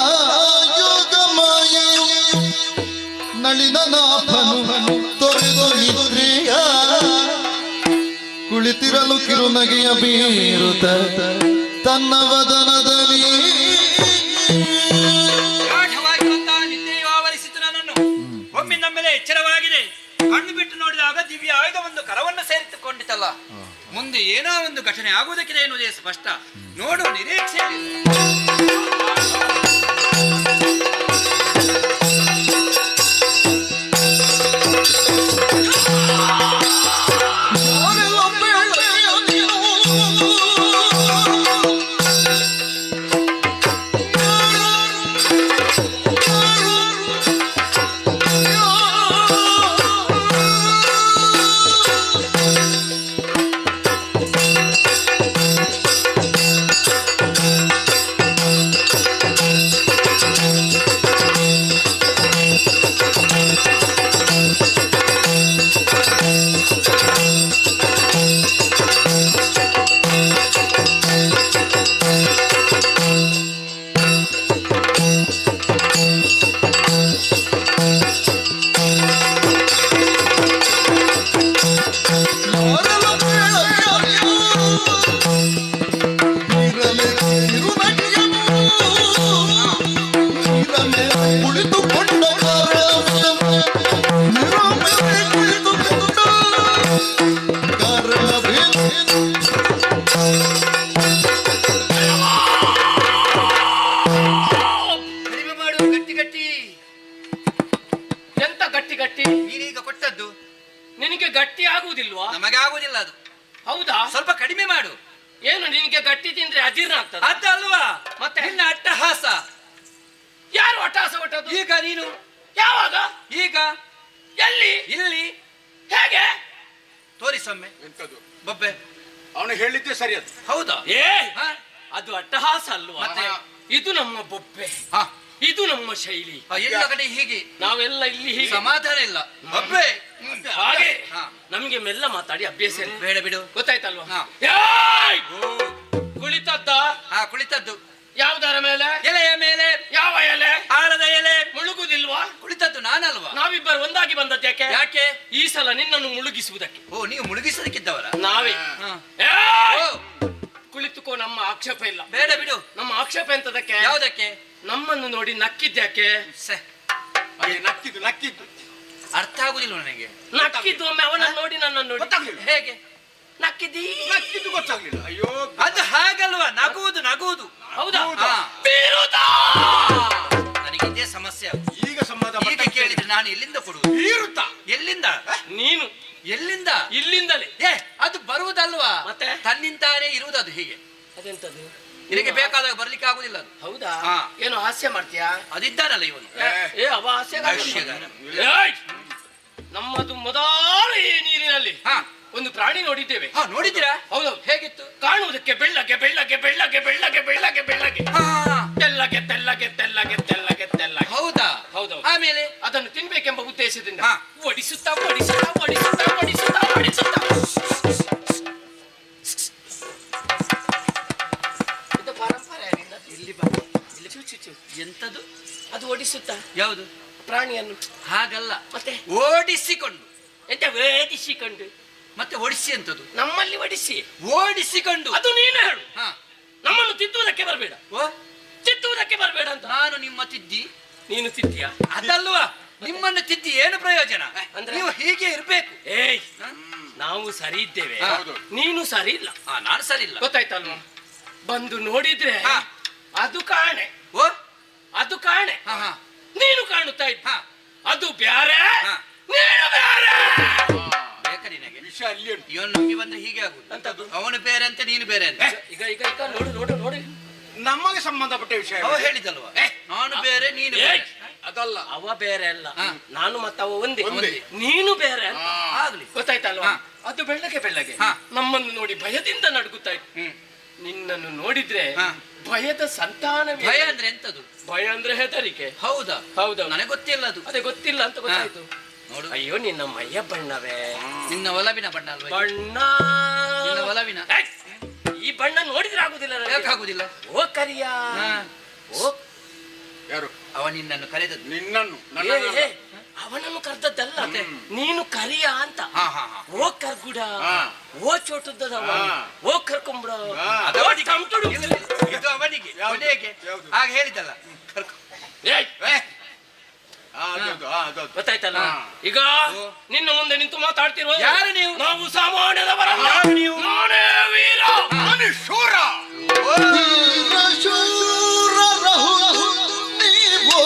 ಯೋಗ ಮಾಯೆಯು ನಳಿನನಾಭನು ತೊರೆದು ನಿದ್ರೆಯ ಕುಳಿತಿರಲು ಕಿರುನಗೆಯ ಬೀರುತ್ತ ತನ್ನ ವದನದಲ್ಲಿ ಗಾಢವಾಗಿರುವಂತಹ ನಿದ್ದೆಯು ಆವರಿಸಿತು ನನ್ನನ್ನು. ಒಮ್ಮೆ ನಮ್ಮೆಲೆ ಎಚ್ಚರವಾಗಿದೆ. ಕಣ್ಣು ಬಿಟ್ಟು ನೋಡಿದಾಗ ದಿವ್ಯ ಆಯುಧವೊಂದು ಕರವನ್ನು ಸೇರಿಸಿಕೊಂಡಿತಲ್ಲ. ಮುಂದೆ ಏನೋ ಒಂದು ಘಟನೆ ಆಗುವುದಕ್ಕಿದೆ ಎನ್ನುವುದೇ ಸ್ಪಷ್ಟ. ನೋಡು ನಿರೀಕ್ಷೆಯಲ್ಲಿ. ನಿನಗೆ ಗಟ್ಟಿ ಆಗುವುದಿಲ್ವಾ? ನಮಗೆ ಆಗುವುದಿಲ್ಲ ಅದು. ಹೌದಾ? ಸ್ವಲ್ಪ ಕಡಿಮೆ ಮಾಡು. ಏನು ನಿನಗೆ ಗಟ್ಟಿ ತಿಂದ್ರೆ ಅಜೀರ್ಣ ಆಗ್ತದೆ? ಅದಲ್ವಾ ಮತ್ತೆ ನಿನ್ನ ಅಟ್ಟಹಾಸ. ಯಾರು ಅಟ್ಟಹಾಸ ಹೊಟ್ಟದ್ದು? ಈಗ ನೀನು. ಯಾವಾಗ? ಈಗ. ಎಲ್ಲಿ? ಇಲ್ಲಿ. ಹೇಗೆ? ತೋರಿಸೊಮ್ಮೆ. ಎಂತದು ಬೊಬ್ಬೆ ಅವನು ಹೇಳಿದ್ದೆ ಸರಿ. ಅದು ಹೌದಾ? ಅದು ಅಟ್ಟಹಾಸ ಅಲ್ವಾ? ಮತ್ತೆ ಇದು ನಮ್ಮ ಬೊಬ್ಬೆ. ಹಾ, ಇದು ನಮ್ಮ ಶೈಲಿ. ಎಲ್ಲ ಕಡೆ ಹೀಗೆ. ನಾವೆಲ್ಲ ಇಲ್ಲಿ ಹೀಗೆ. ಸಮಾಧಾನ ಇಲ್ಲ. ಬೊಬ್ಬೆ ಹಾಗೆ ನಮಗೆ ಮೆಲ್ಲ ಮಾತಾಡಿ ಅಭ್ಯಾಸ ಇಲ್ಲ. ಬೇಡ ಬಿಡು. ಗೊತ್ತಾಯ್ತಲ್ವಾ? ಹಾ. ಏಯ್! ಕುಳಿತದ್ದ? ಹಾ, ಕುಳಿತದ್ದು. ಯಾವುದರ ಮೇಲೆ? ಎಲೆಯ ಮೇಲೆ. ಯಾವ ಎಲೆ? ಆಲದ ಎಲೆ. ಮುಳುಗುದಿಲ್ವಾ? ಕುಳಿತದ್ದು ನಾನಲ್ವಾ? ನಾವಿಬ್ಬರು ಒಂದಾಗಿ ಬಂದದ್ದು ಯಾಕೆ? ಯಾಕೆ? ಈ ಸಲ ನಿನ್ನನ್ನು ಮುಳುಗಿಸುವುದಕ್ಕೆ. ಓ, ನೀವು ಮುಳುಗಿಸೋದಕ್ಕಿದ್ದವರ? ನಾವೇ. ಹಾ. ಏಯ್! ಓ, ಕುಳಿತುಕೋ, ನಮ್ಮ ಆಕ್ಷೇಪ ಇಲ್ಲ. ಬೇಡ ಬಿಡು. ನಮ್ಮ ಆಕ್ಷೇಪ ಎಂತದಕ್ಕೆ? ಯಾವುದಕ್ಕೆ? ನಮ್ಮನ್ನು ನೋಡಿ ನಕ್ಕಿದ್ಯಾಕೆ? ನಕ್ಕಿದ್ದು ಅರ್ಥ ಆಗುದಿಲ್ಲ ನನಗೆ. ನಕ್ಕಿದ್ದು ಒಮ್ಮೆ ಅವನನ್ನು ನೋಡಿ ನನ್ನನ್ನು ನೋಡಿ. ಗೊತ್ತಾಗ್ಲಿಲ್ಲ. ಹೇಗೆ ನಕ್ಕಿದ್ದೀ? ನಕ್ಕಿದ್ದು ಗೊತ್ತಾಗ್ಲಿಲ್ಲ. ಅಯ್ಯೋ, ಅದು ಹಾಗಲ್ವಾ? ನಗುವುದು. ಹೌದಾ? ಹಾ. ಬೀರುದ! ನನಗೆ ಇದೇ ಸಮಸ್ಯೆ. ಈಗ ಸಂವಾದ ಈಗ ಕೇಳಿದ್ರೆ ನಾನು ಎಲ್ಲಿಂದ ಕೊಡುವುದು? ಬೀರುತ್ತಾ? ಎಲ್ಲಿಂದ? ನೀನು ಎಲ್ಲಿಂದ? ಇಲ್ಲಿಂದಲೇ. ಅದು ಬರುವುದಲ್ವಾ? ಮತ್ತೆ? ತನ್ನಿಂತಾನೇ ಇರುವುದು ಅದು ಹೀಗೆ. ಅದೆಂತದು? ನಿನಗೆ ಬೇಕಾದಾಗ ಬರ್ಲಿಕ್ಕೆ ಆಗುದಿಲ್ಲ ಅದು. ಹೌದಾ? ಹಾ. ಏನು ಹಾಸ್ಯ ಮಾಡ್ತೀಯಾ? ಅದಿದ್ದಾನಲ್ಲ ಇವನು. ಅವ ಹಾಸ್ಯ ಹಾಸ್ಯಗಾರ. ಏಯ್! ನಮ್ಮದು ಮೊದಲು ಈ ನೀರಿನಲ್ಲಿ ಹಾ ಒಂದು ಪ್ರಾಣಿ ನೋಡಿದ್ದೇವೆ. ಹಾ ನೋಡಿದ್ದೀರಾ? ಹೌದೌದು. ಹೇಗಿತ್ತು? ಕಾಣುವುದಕ್ಕೆ ಬೆಳ್ಳಗೆ ಬೆಳ್ಳಗೆ ಬೆಳ್ಳಗೆ ಬೆಳ್ಳಗೆ ಬೆಳ್ಳಗೆ ಬೆಳ್ಳಗೆ ಹಾ ತೆಲ್ಲಗೆ ತೆಲ್ಲಗೆ ತೆಲ್ಲಗೆ ತೆಲ್ಲಗೆ ತೆಲ್ಲಗೆ. ಹೌದಾ? ಹೌದೌದು. ಆಮೇಲೆ ಅದನ್ನು ತಿನ್ಬೇಕೆಂಬ ಉದ್ದೇಶದಿಂದ ಹಾ. ಒಡಿಸುತ್ತಾ ಒಡಿಸುತ್ತಾ ಒಡಿಸುತ್ತಾ ಒಡಿಸುತ್ತಾ ಒಡಿಸುತ್ತಾ ಇದು ಪರಂಪರೆ ಆಗಿಲ್ಲ. ಇಲ್ಲಿ ಬಾ, ಇಲ್ಲಿ ಚು ಚು ಚು. ಎಂತದು ಅದು ಓಡಿಸುತ್ತಾ? ಯಾವುದು? ಪ್ರಾಣಿಯನ್ನು ಹಾಗಲ್ಲ, ಮತ್ತೆ ಓಡಿಸಿಕೊಂಡು. ಎಂತ ವೇದಿಸಿಕೊಂಡು ಮತ್ತೆ ಓಡಿಸಿ ಅಂತದ್ದು? ನಮ್ಮಲ್ಲಿ ಒಡಿಸಿ ಓಡಿಸಿಕೊಂಡು. ಅದು ನೀನು ಹೇಳು. ಹಾ ನಮ್ಮನ್ನು ತಿದ್ದುವುದಕ್ಕೆ ಬರಬೇಡ, ಓ ತಿದ್ದುವುದಕ್ಕೆ ಬರಬೇಡ ಅಂತ. ನಾನು ನಿಮ್ಮ ತಿದ್ದಿ? ನೀನು ತಿದ್ದಿಯಾ? ಅದಲ್ವಾ, ನಿಮ್ಮನ್ನು ತಿದ್ದಿ ಏನು ಪ್ರಯೋಜನ? ಅಂದ್ರೆ? ನೀವು ಹೀಗೆ ಇರ್ಬೇಕು. ಏಯ್, ನಾವು ಸರಿ ಇದ್ದೇವೆ, ಹೌದು. ನೀನು ಸರಿ ಇಲ್ಲ. ನಾನು ಸರಿ ಇಲ್ಲ. ಗೊತ್ತಾಯ್ತಲ್ವಾ? ಬಂದು ನೋಡಿದ್ರೆ ಹಾ. ಅದು ಕಾಣೆ, ಓ ಅದು ಕಾಣೆ, ಹಾ ಹಾ ನೀನು ಕಾಣುತ್ತಾ ಇದ್ದ. ಹಾ. ಅದು ಬ್ಯಾರೆ, ಹಾ. ನೀನು ಬ್ಯಾರೆ. ಬೇಕಾ ನಿನಗೆ? ವಿಷಯ ಅಲ್ಲಿ ಉಂಟು. ಇವನು ನಮಗೆ ಬಂದ್ರೆ ಹೀಗೆ ಆಗುದು. ಅಂತದ್ದು. ಅವನು ಬೇರೆ ಅಂತ ನೀನು ಬೇರೆ ಅಂತ. ಈಗ ಈಗ ಈಗ ನೋಡು ನೋಡು ನೋಡಿ. ನಮಗೆ ಸಂಬಂಧಪಟ್ಟ ವಿಷಯ ಅವ ಹೇಳಿದಲ್ವಾ, ನಾನು ಬೇರೆ ನೀನು ಏಯ್, ಬೇರೆ. ಅದಲ್ಲ. ಅವ ಬೇರೆ ಅಲ್ಲ, ಹಾ. ನಾನು ಮತ್ತವ ಒಂದೇ. ಒಂದೇ. ನೀನು ಬೇರೆ ಅಂತ. ಆಗ್ಲಿ. ಗೊತ್ತಾಯ್ತಲ್ವಾ? ಹಾ. ಅದು ಬೆಳ್ಳಗೆ ಬೆಳ್ಳಗೆ ಹಾ. ನಮ್ಮನ್ನು ನೋಡಿ ಭಯದಿಂದ ನಡುಗುತ್ತಾ ಇತ್ತು. ಹ್ಮ್. ನಿನ್ನನ್ನು ನೋಡಿದ್ರೆ ಹಾ. ಭಯದ ಸಂತಾನವೇ. ಭಯ ಅಂದ್ರೆ ಎಂತದು? ಭಯ ಅಂದ್ರೆ ಹೆದರಿಕೆ. ಹೌದಾ? ಹೌದು, ನನಗೆ ಗೊತ್ತಿಲ್ಲ ಅದು. ಅದೇ ಗೊತ್ತಿಲ್ಲ ಅಂತ ಗೊತ್ತಾಯ್ತು. ನೋಡು, ಅಯ್ಯೋ, ನಿನ್ನ ಮೈಯ ಬಣ್ಣವೇ ನಿನ್ನ ಒಲವಿನ ಬಣ್ಣ ಅಲ್ವಾ ಇದು? ಬಣ್ಣ. ನಿನ್ನ ಒಲವಿನ. ಏಯ್, ಈ ಬಣ್ಣ ನೋಡಿದ್ರೆ ಆಗುದಿಲ್ಲ ನನಗೆ. ಯಾಕೆ ಆಗುದಿಲ್ಲ? ಓ ಕರಿಯ, ಹಾ. ಓ ಯಾರು? ಅವ ನಿನ್ನನ್ನು ಕರೆದದ್ದು. ನಿನ್ನನ್ನು ಏ, ನನ್ನನ್ನು ಏ, ಅವನನ್ನು ಕರೆದದ್ದಲ್ಲ, ನೀನು ಕರಿಯ ಅಂತ. ಹಾ ಹಾ ಹಾ. ಓ ಕರ್ಗುಡ, ಹಾ. ಓ ಚೋಟುದ್ದದವ, ಹಾ. ಓ ಕರ್ಕೊಂಬಿಡ, ಹಾ. ಅದು ಓ ಅವನಿಗೆ. ಕಂಟುಡು. ಇದು ಅವನಿಗೆ. ಯಾವುದು? ಕೊನೆಗೆ ಯಾವುದು? ಆಗ ಹೇಳಿದಲ್ಲ, ಕರ್ಕೊ. ಏಯ್, ಏ, ಅದು ಗೊತ್ತಾಯ್ತಲ್ಲ? ಹಾ. ಈಗ ನಿನ್ನ ಮುಂದೆ ನಿಂತು ಮಾತಾಡ್ತಿರುವ ಯಾರು ನೀವು? ನಾವು ಸಾಮಾನ್ಯದವರಲ್ಲ. ಯಾರು ನೀವು? ನಾನೇ ವೀರ. ನಾನು ಶೂರ. ಧೀರ ಶೂರ ರಹು ನೀವೋ.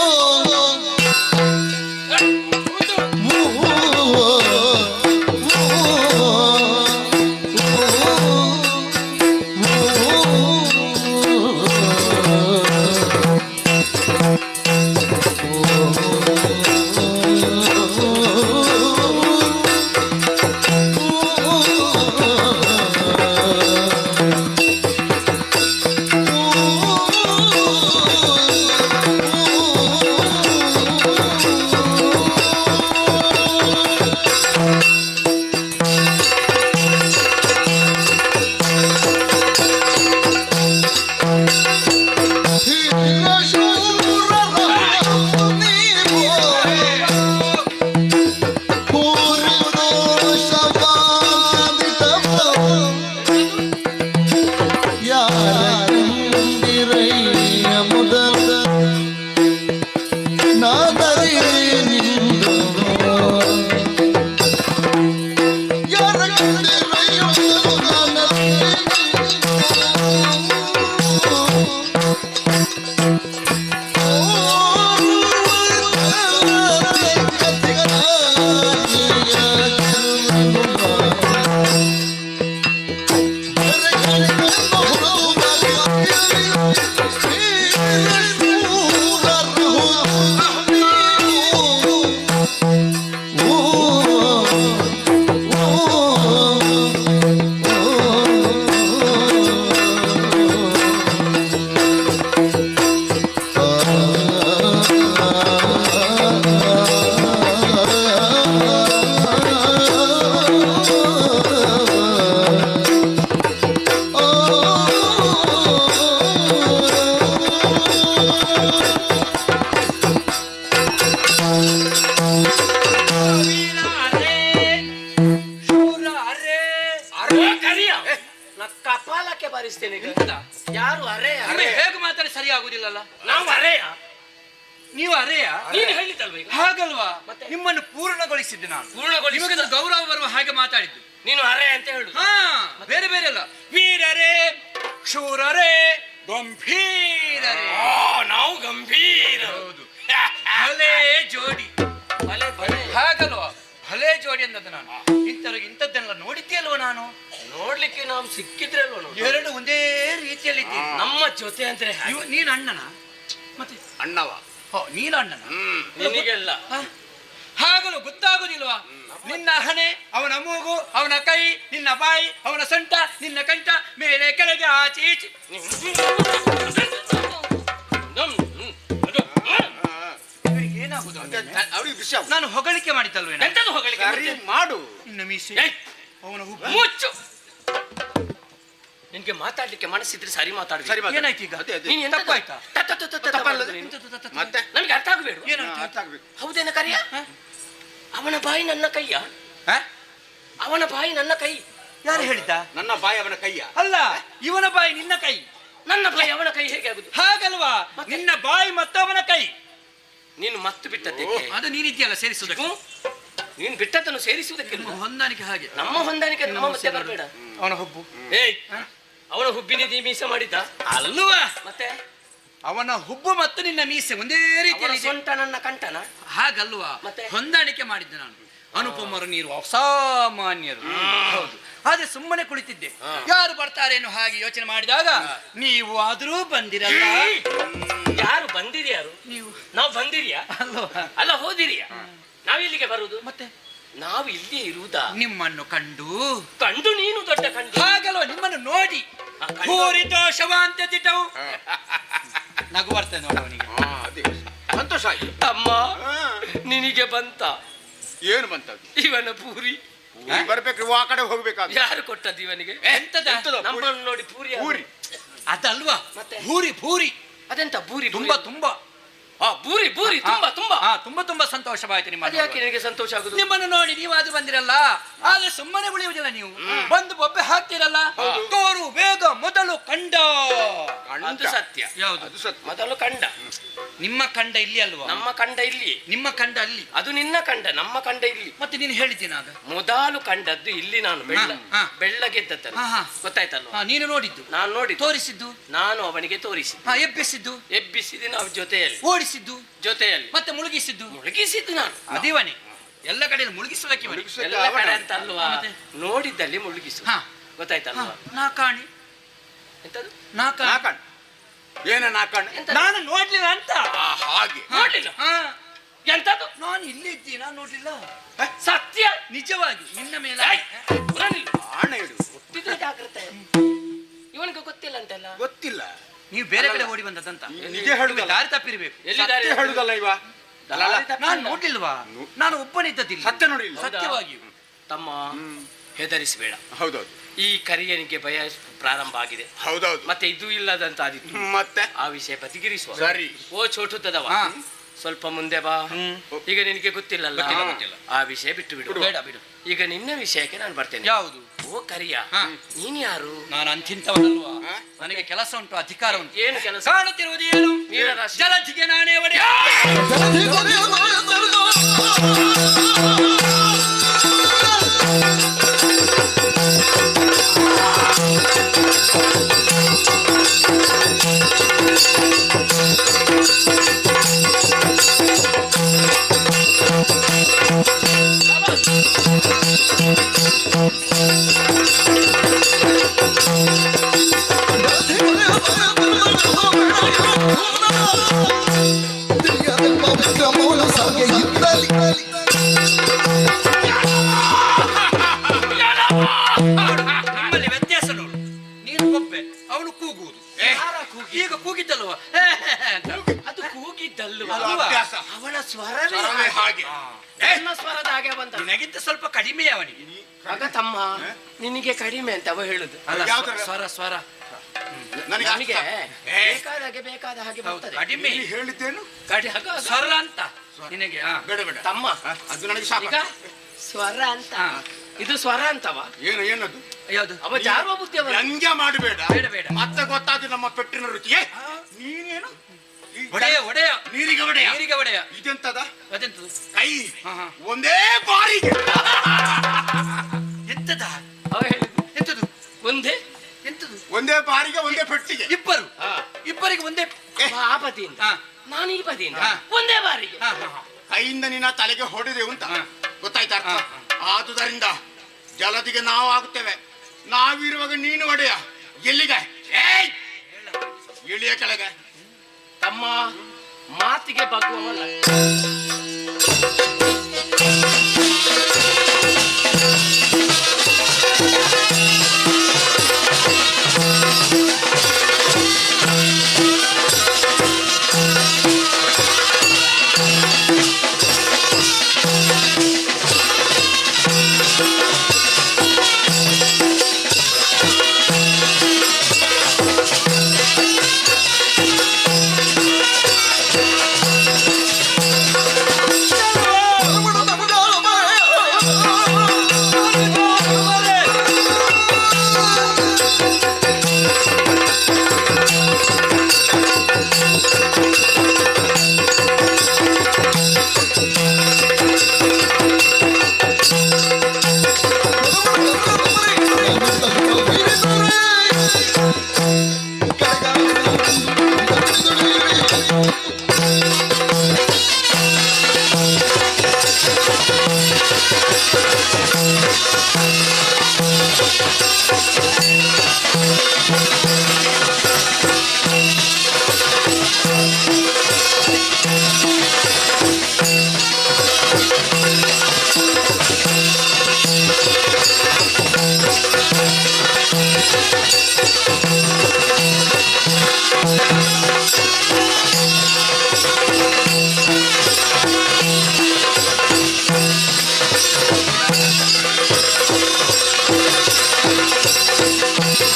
ಕಪಾಲಕ್ಕೆ ಬಾರಿಸ್ತೇನೆ ಈಗ. ಯಾರು ಅರೆಯ? ನಿಮಗೆ ಹೇಗೆ ಮಾತಾಡಿ ಸರಿ ಆಗುದಿಲ್ಲಲ್ಲ? ನಾವು ಅರೆಯ? ನೀವು ಅರೆಯ? ನೀನು ಹೇಳಿದ್ದಲ್ವ ಈಗ? ಹಾಗಲ್ವಾ? ಮತ್ತೆ? ನಿಮ್ಮನ್ನು ಪೂರ್ಣಗೊಳಿಸಿದ್ದೆ ನಾನು. ಪೂರ್ಣಗೊಳಿಸಿ ನಿಮಗೆ ಗೌರವ ಬರುವ ಹಾಗೆ ಮಾತಾಡಿದ್ದು. ನೀನು ಅರೆ ಅಂತ ಹೇಳು. ಹಾ, ಬೇರೆ ಬೇರೆ ಅಲ್ಲ. ವೀರರೇ, ಶೂರರೇ, ಗಂಭೀರರೇ. ನಾವು ಗಂಭೀರ. ಹೌದು. ಭಲೇ ಜೋಡಿ. ಭಲೆ ಭಲೆ. ಹಾಗಲ್ವಾ? ಭಲೇ ಜೋಡಿ ಅಂದದ್ದು ನಾನು. ಇಂಥವ್ರಿಗೆ ಇಂಥದ್ದೆಲ್ಲ ನೋಡಿದ್ದೆ ನಾನು. ನೋಡ್ಲಿಕ್ಕೆ ನಾವು ಸಿಕ್ಕಿದ್ರೆ ಅಲ್ವ ನಾವು? ಎರಡು ಒಂದೇ ರೀತಿಯಲ್ಲಿ ನಮ್ಮ ಜೊತೆ ಅಂದ್ರೆ ಹಾಗೆ. ನೀನು ಅಣ್ಣನ? ಮತ್ತೆ ಅಣ್ಣವ. ನೀನು ಅಣ್ಣನ? ನಿನಗೆಲ್ಲ ಹಾಗಲು ಗೊತ್ತಾಗುದಿಲ್ವಾ? ನಿನ್ನ ಹಣೆ, ಅವನ ಮೂಗು, ಅವನ ಕೈ, ನಿನ್ನ ಬಾಯಿ, ಅವನ ಸೊಂಟ, ನಿನ್ನ ಕಂಠ, ಮೇಲೆ ಕೆಳಗೆ ಆಚೆ ಈಚೆ. ಇವರಿಗೆ ಏನಾಗುದು? ಅವ್ರಿಗೆ ವಿಷಯ ನಾನು ಹೊಗಳಿಕೆ ಮಾಡಿದ್ದಲ್ವೇ? ಎಂತದು ಹೊಗಳಿಕೆ ಸರಿ ಮಾಡು. ನಿನ್ನ ಮೀಸೆ, ಏಯ್! ಅವನ ಹುಬ್ಬ. ಮುಚ್ಚು. ನಿನ್ಗೆ ಮಾತಾಡ್ಲಿಕ್ಕೆ ಮನಸ್ಸಿದ್ರೆ ಸರಿ ಮಾತಾಡಿ. ಸರಿ ಮಾಡು. ಏನಾಯ್ತು ಈಗ? ಅದೇ, ಅದೇ. ನೀನ್ ಎಂತ ತಪ್ಪಾಯ್ತಾ? ತಪ್ಪಲ್ಲದೆ? ನೀನು. ಮತ್ತೆ ನನಗೆ ಅರ್ಥ ಆಗಬೇಡ. ಏನಾಯ್ತು? ಅರ್ಥ ಆಗ್ಬೇಕು. ಹೌದೇನ ಕರಿಯ? ಅವನ ಬಾಯಿ ನನ್ನ ಕೈಯ, ಹ? ಅವನ ಬಾಯಿ ನನ್ನ ಕೈ. ಯಾರು ಹೇಳಿದ್ದ? ನನ್ನ ಬಾಯಿ ಅವನ ಕೈಯ. ಅಲ್ಲ, ಇವನ ಬಾಯಿ ನಿನ್ನ ಕೈ. ನನ್ನ ಬಾಯಿ ಅವನ ಕೈ ಹೇಗೆ ಆಗುದು? ಹಾಗಲ್ವಾ? ನಿನ್ನ ಬಾಯಿ ಮತ್ತು ಅವನ ಕೈ. ನೀನು ಮತ್ತು ಬಿಟ್ಟದ್ದೇ. ಅದು ನೀನಿದ್ಯಲ್ಲ ಸೇರಿಸುವುದಕ್ಕೆ. ನೀನು ಬಿಟ್ಟದ್ದನ್ನು ಸೇರಿಸುವುದಕ್ಕೆ ಹೊಂದಾಣಿಕೆ ಹಾಗೆ. ನಮ್ಮ ಹೊಂದಾಣಿಕೆ ನಮ್ಮ ಮತ್ತೆ ಬರಬೇಡ. ಅವನ ಹುಬ್ಬು. ಏಯ್, ಅವನ ಹುಬ್ಬಿನಿಂದ ಮೀಸೆ ಮಾಡಿದ್ದ ಅಲ್ವಾ? ಮತ್ತೆ ಅವನ ಹುಬ್ಬು ಮತ್ತು ನಿನ್ನ ಮೀಸೆ ಒಂದೇ ಅವನ ರೀತಿಯಲ್ಲಿ ಇದೆ. ಸೊಂಟ ನನ್ನ ಕಂಠನ. ಹಾಗಲ್ವಾ? ಮತ್ತೆ? ಹೊಂದಾಣಿಕೆ ಮಾಡಿದ್ದೆ ನಾನು. ಅನುಪಮರು ನೀರು ಅಸಾಮಾನ್ಯರು. ಹೌದು. ಆದ್ರೆ ಸುಮ್ಮನೆ ಕುಳಿತಿದ್ದೆ. ಯಾರು ಬರ್ತಾರೇನೋ ಹಾಗೆ ಯೋಚನೆ ಮಾಡಿದಾಗ ನೀವು ಆದ್ರೂ ಬಂದಿರಲ್ಲ. ಯಾರು ಬಂದಿದ್ಯಾರು? ನೀವು. ನಾವು ಬಂದಿರಿಯಾ? ಅಲ್ವಾ? ಅಲ್ಲ, ಹೋದಿರಿಯಾ? ನಾವಿಲ್ಲಿಗೆ ಬರುದು? ಮತ್ತೆ ನಾವು ಇಲ್ಲಿ ಇರುವುದಾ? ನಿಮ್ಮನ್ನು ಕಂಡು ಕಂಡು ನೀನು ದೊಡ್ಡ ಕಂಡು. ಹಾಗಲ್ವಾ? ನಿಮ್ಮನ್ನು ನೋಡಿ ಕಂಡು. ಹೂರಿತೋ ಶವಾಂತ ತಿಟ್ಟವು ನಗು ಬರ್ತದೆ ನೋಡಿ ಅವನಿಗೆ. ಅದೇ ಸಂತೋಷ ಆಯ್ತು. ಅಮ್ಮ, ಹಾ. ನಿನಗೆ ಬಂತ ಏನು ಬಂತದ್ದು? ಇವನ ಪೂರಿ? ಬರ್ಬೇಕು, ಆ ಕಡೆ ಹೋಗ್ಬೇಕಾಗ. ಯಾರು ಕೊಟ್ಟದ್ದು ಇವನಿಗೆ? ಎಂತದ? ನಮ್ಮನ್ನು ನೋಡಿ ಪೂರಿ ಊರಿ ಅದಲ್ವಾ? ಮತ್ತೆ? ಭೂರಿ ಭೂರಿ. ಅದೆಂತ ಬೂರಿ? ತುಂಬಾ ತುಂಬಾ ಬೂರಿ ಬೂರಿ ತುಂಬಾ ತುಂಬಾ. ತುಂಬಾ ತುಂಬಾ ಸಂತೋಷವಾಯ್ತು ನಿಮ್ಮ ಅದು ಯಾಕೆ ನಿನಗೆ ಸಂತೋಷ ಆಗುದು? ನಿಮ್ಮನ್ನು ನೋಡಿ ನೀವಾದ್ರೂ ಬಂದಿರಲ್ಲ. ಆದ್ರೆ ಸುಮ್ಮನೆ ಉಳಿಯುವುದಿಲ್ಲ ನೀವು. ಬಂದು ಬೊಬ್ಬೆ ಹಾಕ್ತಿರಲ್ಲ. ತೋರು ಬೇಗ ಮೊದಲು ಕಂಡ. ಅದು ಸತ್ಯ. ಯಾವುದು? ಅದು ಸತ್ಯ. ಮೊದಲು ಕಂಡ. ನಿಮ್ಮ ಕಂಡ ಇಲ್ಲಿ ಅಲ್ವಾ? ನಮ್ಮ ಕಂಡ ಇಲ್ಲಿ. ನಿಮ್ಮ ಕಂಡ ಅಲ್ಲಿ. ಅದು ನಿನ್ನ ಕಂಡ, ನಮ್ಮ ಕಂಡ ಇಲ್ಲಿ. ಮತ್ತೆ ನೀನು ಹೇಳಿದ್ದೀನಿ ಆಗ. ಮೊದಲು ಕಂಡದ್ದು ಇಲ್ಲಿ ನಾನು. ಬೆಳ್ಳಗೆದ್ದದ್ದನ್ನು ಹಾ, ಹಾ. ಗೊತ್ತಾಯ್ತಲ್ವಾ? ನೀನು ನೋಡಿದ್ದು, ನಾನು ನೋಡಿ ತೋರಿಸಿದ್ದು, ನಾನು ಅವನಿಗೆ ತೋರಿಸಿ ಎಬ್ಬಿಸಿದ್ದು, ಎಬ್ಬಿಸಿದ್ದು ನಾವು ಜೊತೆಯಲ್ಲಿ. ಓಡಿಸಿದ್ದು, ಜೊತೆಯಲ್ಲಿ ಮತ್ತೆ ಮುಳುಗಿಸಿದ್ದು. ಮುಳುಗಿಸಿದ್ದು ನಾನು. ಅದಿವನೇ ಎಲ್ಲ ಕಡೆಯಲ್ಲಿ ಮುಳುಗಿಸುವುದಕ್ಕೆ ಇವನೇ. ಎಲ್ಲ ಕಡೆ ಅಂತ ಅಲ್ವಾ? ನೋಡಿದ್ದಲ್ಲಿ ಮುಳುಗಿಸು. ಹಾ. ಗೊತ್ತಾಯ್ತಲ್ವಾ? ನಾ ಕಾಣಿ. ಎಂತದು? ನಾ ಕಾಣಿ. ನಾಕಣ್ಣ ಏನ ನಾಕಣ್ಣ? ಎಂತ? ನಾನು ನೋಡ್ಲಿಲ್ಲ ಅಂತ. ಹಾಗೆ ನೋಡ್ಲಿಲ್ಲ? ಹಾ, ಎಂತದು? ನಾನು ಇಲ್ಲಿ ಇದ್ದೀನಿ, ನಾನು ನೋಡ್ಲಿಲ್ಲ. ಸತ್ಯ. ನಿಜವಾಗಿ ನಿನ್ನ ಮೇಲೆ ಏಯ್, ನಾನಿಲ್ಲ. ಆಣ ಇಡು. ಗೊತ್ತಿದ್ರೆ ಜಾಗ್ರತೆ. ಇವನಿಗೆ ಗೊತ್ತಿಲ್ಲ ಅಂತೆಲ್ಲ. ಗೊತ್ತಿಲ್ಲ. ನೀವು ಬೇರೆ ಕಡೆ ಓಡಿ ಬಂದದಂತ. ನಿಜ ಹೇಳುದಲ್ಲ. ದಾರಿ ತಪ್ಪಿರ್ಬೇಕು. ಎಲ್ಲಿದ್ದಾರೆ? ಸತ್ಯ ಹೇಳುದಲ್ಲ ಇವ. ದಾರಿ ತಪ್ಪಿಲ್ಲ. ನಾನು ನೋಡ್ಲಿಲ್ವಾ? ನಾನು ಒಬ್ಬನಿದ್ದದಿಲ್ಲ. ಸತ್ಯ ನೋಡಿಲ್ಲ. ಸತ್ಯವಾಗಿ. ತಮ್ಮ, ಹೆದರಿಸಬೇಡ. ಹೌದೌದು ಈ ಕರಿಯನಿಗೆ ಭಯ ಪ್ರಾರಂಭ ಆಗಿದೆ. ಹೌದೌದು. ಮತ್ತೆ ಇದು ಇಲ್ಲದಂತ ಆದಿತ್ತು. ಮತ್ತೆ ಆ ವಿಷಯ ಬದಿಗಿರಿಸುವ. ಸರಿ. ಓ ಚೋಟುತ್ತದವ, ಹಾ. ಸ್ವಲ್ಪ ಮುಂದೆ ಬಾ. ಈಗ ನಿನಗೆ ಗೊತ್ತಿಲ್ಲಲ್ಲ. ಗೊತ್ತಿಲ್ಲ. ಆ ವಿಷಯ ಬಿಟ್ಟು ಬಿಡು. ಬೇಡ ಬಿಡು. ಈಗ ನಿನ್ನ ವಿಷಯಕ್ಕೆ ನಾನು ಬರ್ತೇನೆ. ಯಾವುದು? ಓ ಕರಿಯ, ಹಾ. ನೀನ್ ಯಾರು? ನಾನು ಅಂತಿಂತವನಲ್ವಾ? ನನಗೆ ಕೆಲಸ ಉಂಟು, ಅಧಿಕಾರ ಉಂಟು. ಏನು ಕೆಲಸ? ಕಾಣುತ್ತಿರುವುದು ಏನು? ನೀರರಾಶಿ. ಜಲಧಿಗೆ ನಾನೇ ಒಡೆಯ. ನಿಮ್ಮಲ್ಲಿ ವ್ಯತ್ಯಾಸ ನೋಡು. ನೀನು ಒಬ್ಬೆ, ಅವನು ಕೂಗುವುದು. ಈಗ ಕೂಗಿದ್ದಲ್ವಾ? ಅದು ಕೂಗಿದ್ದಲ್ವ? ಅಲ್ವಾ? ಅಭ್ಯಾಸ. ಅವನ ಸ್ವರವೇ ಸ್ವರವೇ ಹಾಗೆ. ನನ್ನ ಸ್ವರದ ಹಾಗೆ ಬಂದ. ನಿನಗಿಂತ ಸ್ವಲ್ಪ ಕಡಿಮೆ ಅವನಿಗೆ. ಆಗ ತಮ್ಮ, ನಿನಗೆ ಕಡಿಮೆ ಅಂತ ಅವ ಹೇಳುದು. ಅಲ್ಲ, ಯಾವ್ದ್ರ? ಸ್ವರ ಸ್ವರ ನನಗೆ ನಮಗೆ ಬೇಕಾದ ಹಾಗೆ ಬರ್ತದೆ. ಕಡಿಮೆ. ನೀನು ಹೇಳಿದ್ದೇನು? ಸ್ವರ ಅಂತ ನಿನಗೆ. ಬೇಡ ಬೇಡ. ತಮ್ಮ, ಅದು ನನಗೆ ಸಾಕು. ಈಗ ಸ್ವರ ಅಂತ. ಇದು ಸ್ವರ ಅಂತವ. ಏನು ಏನದು? ಯಾವುದು? ಅವ ಜಾರುವ ಬುದ್ಧಿ ಅವ. ವ್ಯಂಗ್ಯ ಮಾಡಬೇಡ. ಬೇಡ ಬೇಡ. ಮತ್ತೆ ಗೊತ್ತಾದ ನಮ್ಮ ಪೆಟ್ಟಿನ ರುಚಿಯೇ. ನೀನೇನು ಒಡೆಯ ಒಡೆಯ ನೀರಿಗೆ ಒಡೆಯ. ನೀರಿಗೆ ಒಡೆಯ. ಇದೆಂತದ? ಅದೆಂತದು? ಕೈ ಹಾ, ಹಾ. ಒಂದೇ ಬಾರಿಗೆ. ಎಂತದ? ಅವ ಹೇಳಿದ್ದು ಎಂತದು? ಒಂದೇ. ಎಂತದು? ಒಂದೇ ಬಾರಿಗೆ ಒಂದೇ ಪೆಟ್ಟಿಗೆ. ಇಬ್ಬರು, ಇಬ್ಬರಿಗೆ ಒಂದೇ. ಅವ ಆ ಬದಿಯಿಂದ, ಹಾ. ನಾನು ಈ ಬದಿಯಿಂದ. ಹಾ. ಒಂದೇ ಬಾರಿಗೆ. ಹಾ, ಹಾ, ಹಾ. ಕೈಯಿಂದ ನಿನ್ನ ತಲೆಗೆ ಹೊಡೆದೆ ಅಂತ ಹಾ. ಗೊತ್ತಾಯ್ತಾ ಅರ್ಥ? ಹಾ, ಆದುದರಿಂದ ಜಲದಿಗೆ ನಾವು ಆಗುತ್ತೇವೆ. ನಾವಿರುವಾಗ ನೀನು ಒಡೆಯ. ಎಲ್ಲಿಗೆ? ಏಯ್! ಇಳಿಯ ಕೆಳಗೆ. ತಮ್ಮ, ಮಾತಿಗೆ ಬಗ್ಗುವವಲ್ಲ.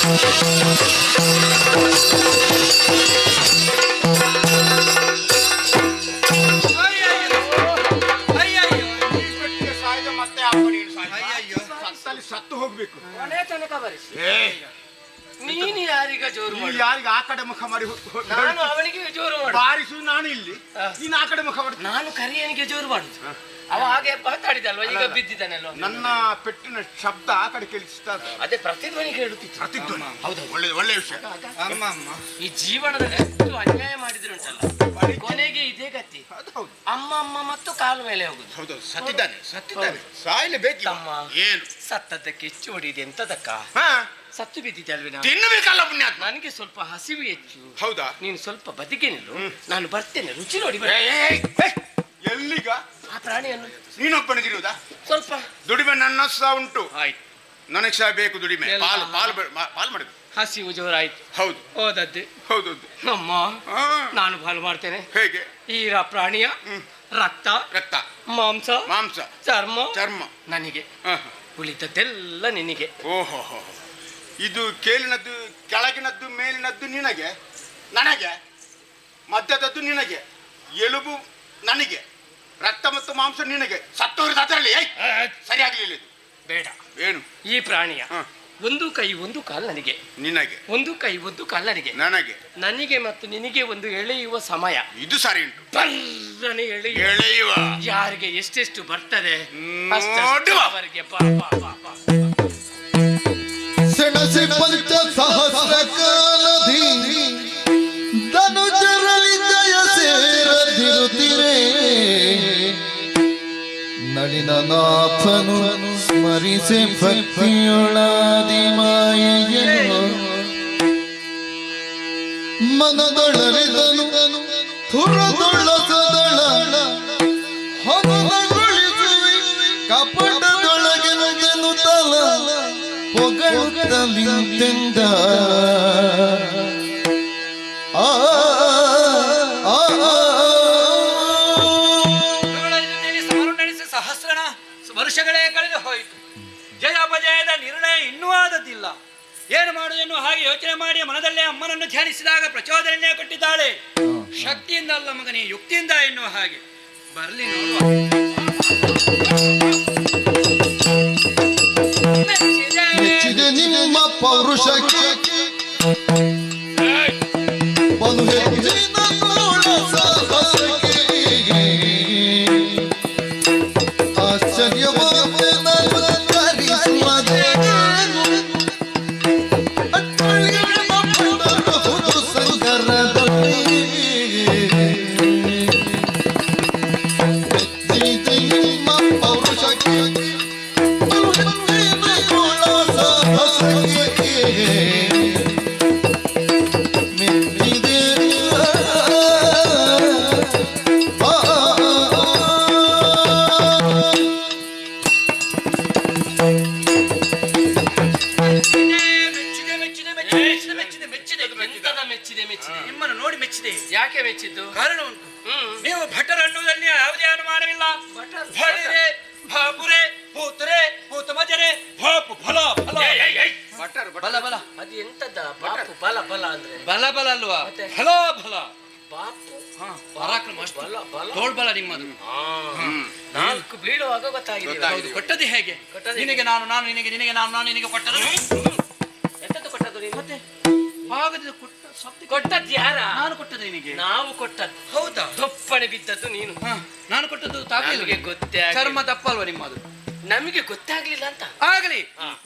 ಈ ಪೆಟ್ಟಿಗೆ ಸಾಯ್ದ ಮತ್ತೆ ಆ ಕಡೆಗೆ ಸಾಯ್ದ. ಸತ್ತಲ್ಲಿ ಸತ್ತು ಹೋಗ್ಬೇಕು. ಕೊನೆ ತನಕ ಬರಿಸಿ. ಏ, ನೀನು ಯಾರಿಗ ಜೋರು ನೀನು ಮಾಡು? ಯಾರಿಗೆ ಆ ಕಡೆ ಮುಖ ಮಾಡಿ ನಾನು ಅವನಿಗೆ ಜೋರು ಮಾಡು. ಬಾರಿಸು, ನಾನು ಇಲ್ಲಿ, ನೀನು ಆ ಕಡೆ ಮುಖ ಮಾಡಿ. ನಾನು ಕರಿಯನಿಗೆ ಜೋರು ಮಾಡುದು. ಅವ ಹಾಗೆ ಮಾತಾಡಿದಲ್ವ, ಈಗ ಬಿದ್ದಿದ್ದಾನಲ್ವ. ನನ್ನ ಪೆಟ್ಟಿನ ಶಬ್ದ ಆ ಕಡೆ ಕೇಳಿಸ್ತಾ ಇದೆ. ಅದೇ ಪ್ರತಿಧ್ವನಿ ಕೇಳುತ್ತಿತ್ತು. ಪ್ರತಿಧ್ವನಿ. ಹೌದು. ಒಳ್ಳೆ ವಿಷಯ. ಅಮ್ಮ ಅಮ್ಮ ಈ ಜೀವನದಲ್ಲಿ ಎಷ್ಟು ಅನ್ಯಾಯ ಮಾಡಿದ್ರು ಉಂಟಲ್ಲ, ಕೊನೆಗೆ ಇದೇ ಗತಿ. ಅದು ಹೌದು. ಅಮ್ಮ ಅಮ್ಮ ಮತ್ತು ಕಾಲು ಮೇಲೆ ಹೋಗುದು. ಹೌದು, ಸತ್ತಿದ್ದಾನೆ ಸಾಯ್ಲೇಬೇಕು. ತಮ್ಮ ಏನು ಸತ್ತದ್ದಕ್ಕೆ ಹೆಚ್ಚು ಹೊಡಿದೆ ಎಂತದಕ್ಕ? ಹಾ, ಸತ್ತು ಬಿದ್ದಿದ್ದೆ ಅಲ್ವೇನಾ? ತಿನ್ನಬೇಕಲ್ಲ ಪುಣ್ಯಾತ್ಮ. ನನಗೆ ಸ್ವಲ್ಪ ಹಸಿವು ಹೆಚ್ಚು. ಹೌದಾ? ನೀನು ಸ್ವಲ್ಪ ಬದಿಗೆ ನಿಲ್ಲು, ನಾನು ಬರ್ತೇನೆ, ರುಚಿ ನೋಡಿ ಏ, ಬರ್ತೇನೆ. ಏ, ಏ, ಎಲ್ಲಿಗ ಆ ಪ್ರಾಣಿಯನ್ನು ನೀನೊಬ್ಬನಿಗಿರುವುದಾ? ಸ್ವಲ್ಪ ದುಡಿಮೆ ನನ್ನ ಸಹ ಉಂಟು, ಆಯ್ತು. ನನಗೆ ಸಹ ಬೇಕು ದುಡಿಮೆ. ಎಲ್ಲ ಪಾಲು ಮಾಡಬೇಕು. ಹಸಿವು ಜೋರಾಯ್ತು. ಹೌದು ಹೋದದ್ದೆ. ಹೌದು. ಅಮ್ಮ, ಹಾ, ನಾನು ಪಾಲು ಮಾಡ್ತೇನೆ. ಹೇಗೆ? ಈ ಪ್ರಾಣಿಯ ರಕ್ತ, ರಕ್ತ, ಮಾಂಸ, ಮಾಂಸ, ಚರ್ಮ ಚರ್ಮ. ನನಗೆ, ಹಾ, ಉಳಿದದ್ದೆಲ್ಲ ನಿನಗೆ. ಓಹೋ, ಇದು ಕೇಳಿನದ್ದು, ಕೆಳಗಿನದ್ದು, ಮೇಲಿನದ್ದು ನಿನಗೆ, ನನಗೆ, ಮಧ್ಯದದ್ದು ನಿನಗೆ, ಎಲುಬು ನನಗೆ, ರಕ್ತ ಮತ್ತು ಮಾಂಸ ನಿನಗೆ. ಸತ್ತೋರಿದ ಅದರಲ್ಲಿ ಸರಿಯಾಗಲಿಲ್ಲ ಇದು. ಬೇಡ. ಏನು? ಈ ಪ್ರಾಣಿಯ ಹ. ಒಂದು ಕೈ ಒಂದು ಕಾಲು ನನಗೆ, ನಿನಗೆ, ಒಂದು ಕೈ ಒಂದು ಕಾಲು ನನಗೆ. ನನಗೆ. ನನಗೆ ಮತ್ತು ನಿನಗೆ ಒಂದು ಎಳೆಯುವ ಸಮಯ. ಇದು ಸರಿ ಉಂಟು. ಬರ್ರನೆ ಎಳೆಯುವ. ಎಳೆಯುವ. ಯಾರಿಗೆ ಎಷ್ಟೆಷ್ಟು ಬರ್ತದೆ ನೋಡುವ. ಅವರಿಗೆ ಸೆಣಸಿ ಪಂಚ ಸಹಸ್ರ ಕಾಲಧಿ ಧನುಜರಲಿ ಜಯ ಸೇರದಿರುತ್ತಿರೆ ನಳಿನ ನಾಥನು ಸ್ಮರಿಸಿ ಭಕ್ತಿಯೊಳಾದಿ ಮಾಯೆಯನು ಮನದೊಳರಿದನು ಥುರದೊಳಸದಳ ಹೊರಗೊಳಿಸುವಿ ಕಪಟದೊಳಗೆ ನುಗ್ಗನು ತಲ ಹೊಗಳುತ್ತಲಿಂತೆಂದ ಸಮಾರು ನಡೆಸಿ ಸಹಸ್ರಣ ವರ್ಷಗಳೇ ಕಳೆದು ಹೋಯಿತು. ಜಯಾಪಜಯದ ನಿರ್ಣಯ ಇನ್ನೂ ಆದದ್ದಿಲ್ಲ. ಏನು ಮಾಡುವುದನ್ನು ಹಾಗೆ ಯೋಚನೆ ಮಾಡಿ ಮನದಲ್ಲೇ ಅಮ್ಮನನ್ನು ಧ್ಯಾನಿಸಿದಾಗ ಪ್ರಚೋದನೆಯೇ ಕೊಟ್ಟಿದ್ದಾಳೆ. ಶಕ್ತಿಯಿಂದ ಅಲ್ಲ ಮಗನೇ, ಯುಕ್ತಿಯಿಂದ ಎನ್ನುವ ಹಾಗೆ. ಬರ್ಲಿ ನೋಡುವ. ಮೆಚ್ಚಿದೆ ನಿಮ್ಮ ಪೌರುಷಕ್ಕೆ ಬಲು ಹೆಚ್ಚಿನ ನೋಡ ಸಾಹಸಕ್ಕೆ ಆಶ್ಚರ್ಯವಾದ ಕರಿಸುವುದೇ ಅಚ್ಚಳಿಯಬಹುದು ಸಂಗರದಲ್ಲಿ ಮೆಚ್ಚಿದೆ ನಿಮ್ಮ ಪೌರುಷಕ್ಕೆ ನಿಮ್ಮನ್ನು ನೋಡಿ ಮೆಚ್ಚಿದೆ. ಯಾಕೆ ಮೆಚ್ಚಿದ್ದು? ಕಾರಣ ಉಂಟು. ನೀವು ಭಟರು ಅನ್ನುವುದರಲ್ಲಿ ಯಾವುದೇ ಅನುಮಾನವಿಲ್ಲ. ಭಳಿರೆ, ಭಾಪುರೆ, ಭೂತರೆ, ಭೂತಮಜರೆ, ಭಾಪು ಫಲ ಫಲ. ಬಲ ಬಲ ಅದು ಎಂತದ ಬಾಪು? ಬಲ ಬಲ ಅಂದ್ರೆ ಬಲ ಬಲ ಅಲ್ವಾ? ಮತ್ತೆ? ಫಲ ಫಲ. ಬಾಪು ಪರಾಕ್ರಮ ಅಷ್ಟು. ಬಲ ಬಲ. ತೋಳ್ಬಲ ನಿಮ್ಮದು. ನಾಲ್ಕು ಬೀಳುವಾಗ ಗೊತ್ತಾಗಿದೆ. ಹೌದು. ಕೊಟ್ಟದ್ದು ಹೇಗೆ? ಕೊಟ್ಟದ್ದು ನಿನಗೆ ನಾನು, ನಾನು ನಿನಗೆ, ನಿನಗೆ ನಾನು, ನಾನು ನಿನಗೆ ಕೊಟ್ಟದ್ದು. ಎಂತದ್ದು ಕೊಟ್ಟದ್ದು ನೀನು? ಮತ್ತೆ ಹಾಗಾದ್ರೆ ಕೊಟ್ಟ ಶಬ್ದ ಕೊಟ್ಟದ್ದು ಯಾರ? ನಾನು ಕೊಟ್ಟದ್ದು ನಿನಗೆ. ನಾವು ಕೊಟ್ಟದ್ದು. ಹೌದಾ? ದಪ್ಪನೆ ಬಿದ್ದದ್ದು ನೀನು. ನಾನು ಕೊಟ್ಟದ್ದು ನಮಗೆ ತಾಕಲಿಲ್ಲ. ಗೊತ್ತೇ ಚರ್ಮ ಆಗ್ಲಿಲ್ಲ. ದಪ್ಪ ಅಲ್ವಾ ನಿಮ್ಮದು? ನಮಗೆ ಗೊತ್ತಾಗ್ಲಿಲ್ಲ ಅಂತ. ಆಗಲಿ.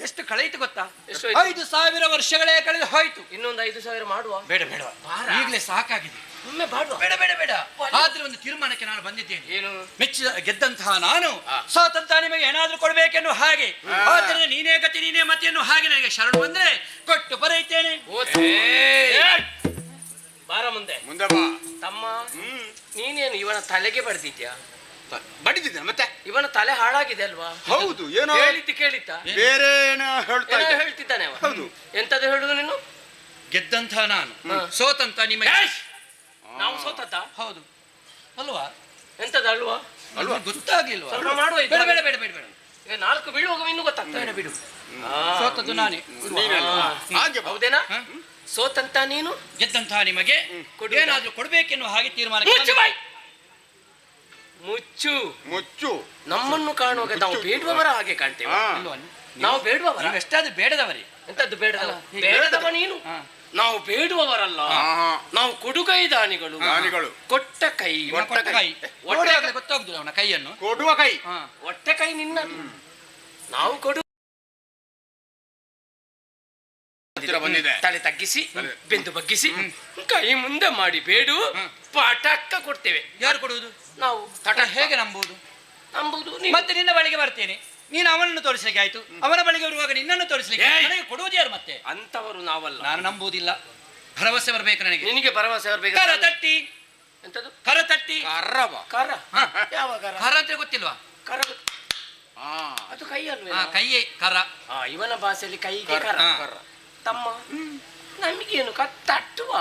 ಎಷ್ಟು ಕಳೆಯಿತು ಗೊತ್ತಾ? ಎಷ್ಟು ಆಯ್ತು? 5,000 ವರ್ಷಗಳೇ ಕಳೆದು ಹೋಯ್ತು. ಇನ್ನೊಂದು 5,000 ಮಾಡುವ. ಬೇಡ ಬೇಡ, ಬಾರ. ಈಗಲೇ ಸಾಕಾಗಿದೆ. ಒಮ್ಮೆ ಮಾಡುವ. ಬೇಡ ಬೇಡ ಬೇಡ. ಆದ್ರೆ ಒಂದು ತೀರ್ಮಾನಕ್ಕೆ ನಾನು ಬಂದಿದ್ದೇನೆ. ಏನು? ಮೆಚ್ಚಿದ ಗೆದ್ದಂತಹ ನಾನು ಸ್ವಾತಂತ್ರ್ಯ ನಿಮಗೆ ಏನಾದ್ರೂ ಕೊಡ್ಬೇಕೆನ್ನುವ ಹಾಗೆ. ಆದ್ದರಿಂದ ನೀನೇ ಗತಿ ನೀನೇ ಮತ್ತೆ ಎನ್ನುವ ಹಾಗೆ ನನಗೆ ಶರಣು ಬಂದ್ರೆ ಕೊಟ್ಟು ಬರೆಯುತ್ತೇನೆ. ಬಾರ ಮುಂದೆ. ಮುಂದೆ ಬಾ. ತಮ್ಮ, ನೀನೇನು ಇವನ ತಲೆಗೆ ಬಡ್ದಿದ್ಯಾ? ಬಡಿದಿದ್ದೆ ಮತ್ತೆ. ಇವನ ತಲೆ ಹಾಳಾಗಿದೆ ಅಲ್ವಾ? ಹೌದು, ಏನೋ ಹೇಳಿದ್ದು ಕೇಳಿದ್ದ? ಬೇರೆ ಏನೋ ಹೇಳ್ತಾ ಏನೋ ಇದ್ದೆ. ಹೇಳ್ತಿದ್ದಾನೆ ಅವ. ಹೌದು. ಎಂತದ್ದು ಹೇಳುದು ನೀನು? ಗೆದ್ದಂತಹ ನಾನು ಹಾ. ಸೋತಂತ ನಿಮಗೆ. ನಾವು ಸೋತದ್ದ? ಹೌದು ಅಲ್ವಾ? ಎಂತದ ಅಲ್ವಾ? ಅಲ್ವಾ? ಗೊತ್ತಾಗ್ಲಿಲ್ವಾ? ಸ್ವಲ್ಪ ಮಾಡುವ ಬೇಡ ಬೇಡ ಬೇಡ ಬೇಡ ಬೇಡ. ಈಗ 4 ಬೀಳುವಾಗ ಇನ್ನು ಗೊತ್ತಾಗ್ತದೆ. ಬಿಡು, ಆ, ಸೋತದ್ದು ನಾನೇ. ಹಾಗೆ ಬಾ. ಹೌದೇನಾ? ಸೋತಂತ ನೀನು ಗೆದ್ದಂತಹ ನಿಮಗೆ ಏನಾದ್ರೂ ಕೊಡ್ಬೇಕೆನ್ನುವ ಹಾಗೆ ತೀರ್ಮಾನ. ಮುಚ್ಚು ಬಾಯ್. ಮುಚ್ಚು. ಮುಚ್ಚು. ನಮ್ಮನ್ನು ಕಾಣುವಾಗ ನಾವು ಬೇಡುವವರ ಹಾಗೆ ಕಾಣ್ತೇವೆ. ನಾವು ಬೇಡುವವರ. ಎಷ್ಟಾದ್ರೂ ಬೇಡದವರೇ. ಎಂತದ್ದು ಬೇಡದಲ್ಲ? ಬೇಡದವ ನೀನು. ನಾವು ಬೇಡುವವರಲ್ಲ, ನಾವು ಕೊಡುಗೈ ದಾನಿಗಳು. ಕೊಟ್ಟ ಕೈ. ಕೊಟ್ಟ ಕೈ ನೋಡುವಾಗಲೇ ಗೊತ್ತಾಗುದಿಲ್ಲ ಅವನ ಕೈಯನ್ನು. ಕೊಡುವ ಕೈ. ಹೊಟ್ಟೆ ಕೈ ನಿನ್ನ. ನಾವು ಕೊಡು. ಬಂದಿದೆ. ತಲೆ ತಗ್ಗಿಸಿ ಬೆಂದು ಬಗ್ಗಿಸಿ ಕೈ ಮುಂದೆ ಮಾಡಿ ಬೇಡು, ಪಟಕ್ಕ ಕೊಡ್ತೇವೆ. ಯಾರು ಕೊಡುವುದು? ನಾವು. ತಟ ಹೇಗೆ ನಂಬುವುದು? ನಂಬುದು ಮತ್ತೆ ನಿನ್ನ ಬಳಿಗೆ ಬರ್ತೇನೆ, ನೀನು ಅವನನ್ನು ತೋರಿಸಲಿಕ್ಕೆ ಆಯ್ತು, ಅವನ ಬಳಿಗೆ ಬರುವಾಗ ನಿನ್ನನ್ನು ತೋರಿಸಲಿಕ್ಕೆ ನನಗೆ ಕೊಡುವುದು ಯಾರು ಮತ್ತೆ? ಅಂತವರು ನಾವಲ್ಲ. ನಾನು ನಂಬುವುದಿಲ್ಲ, ಭರವಸೆ ಬರಬೇಕು ನನಗೆ. ನಿನಗೆ ಭರವಸೆ ಬರ್ಬೇಕು. ಕರ ತಟ್ಟಿ. ಎಂತದು? ಕರ ತಟ್ಟಿ. ಕರ. ಯಾವ ಕರ? ಕರ ಅಂತ ಗೊತ್ತಿಲ್ವಾ? ಕರ ಅದು ಕೈ ಅಲ್ವೇ? ಕೈಯೇ ಕರ. ಇವನ ಭಾಷೆಯಲ್ಲಿ ಕೈಗೆ ಕರ. ಕರ. ತಮ್ಮ ನಮಗೇನು ತಟ್ಟುವ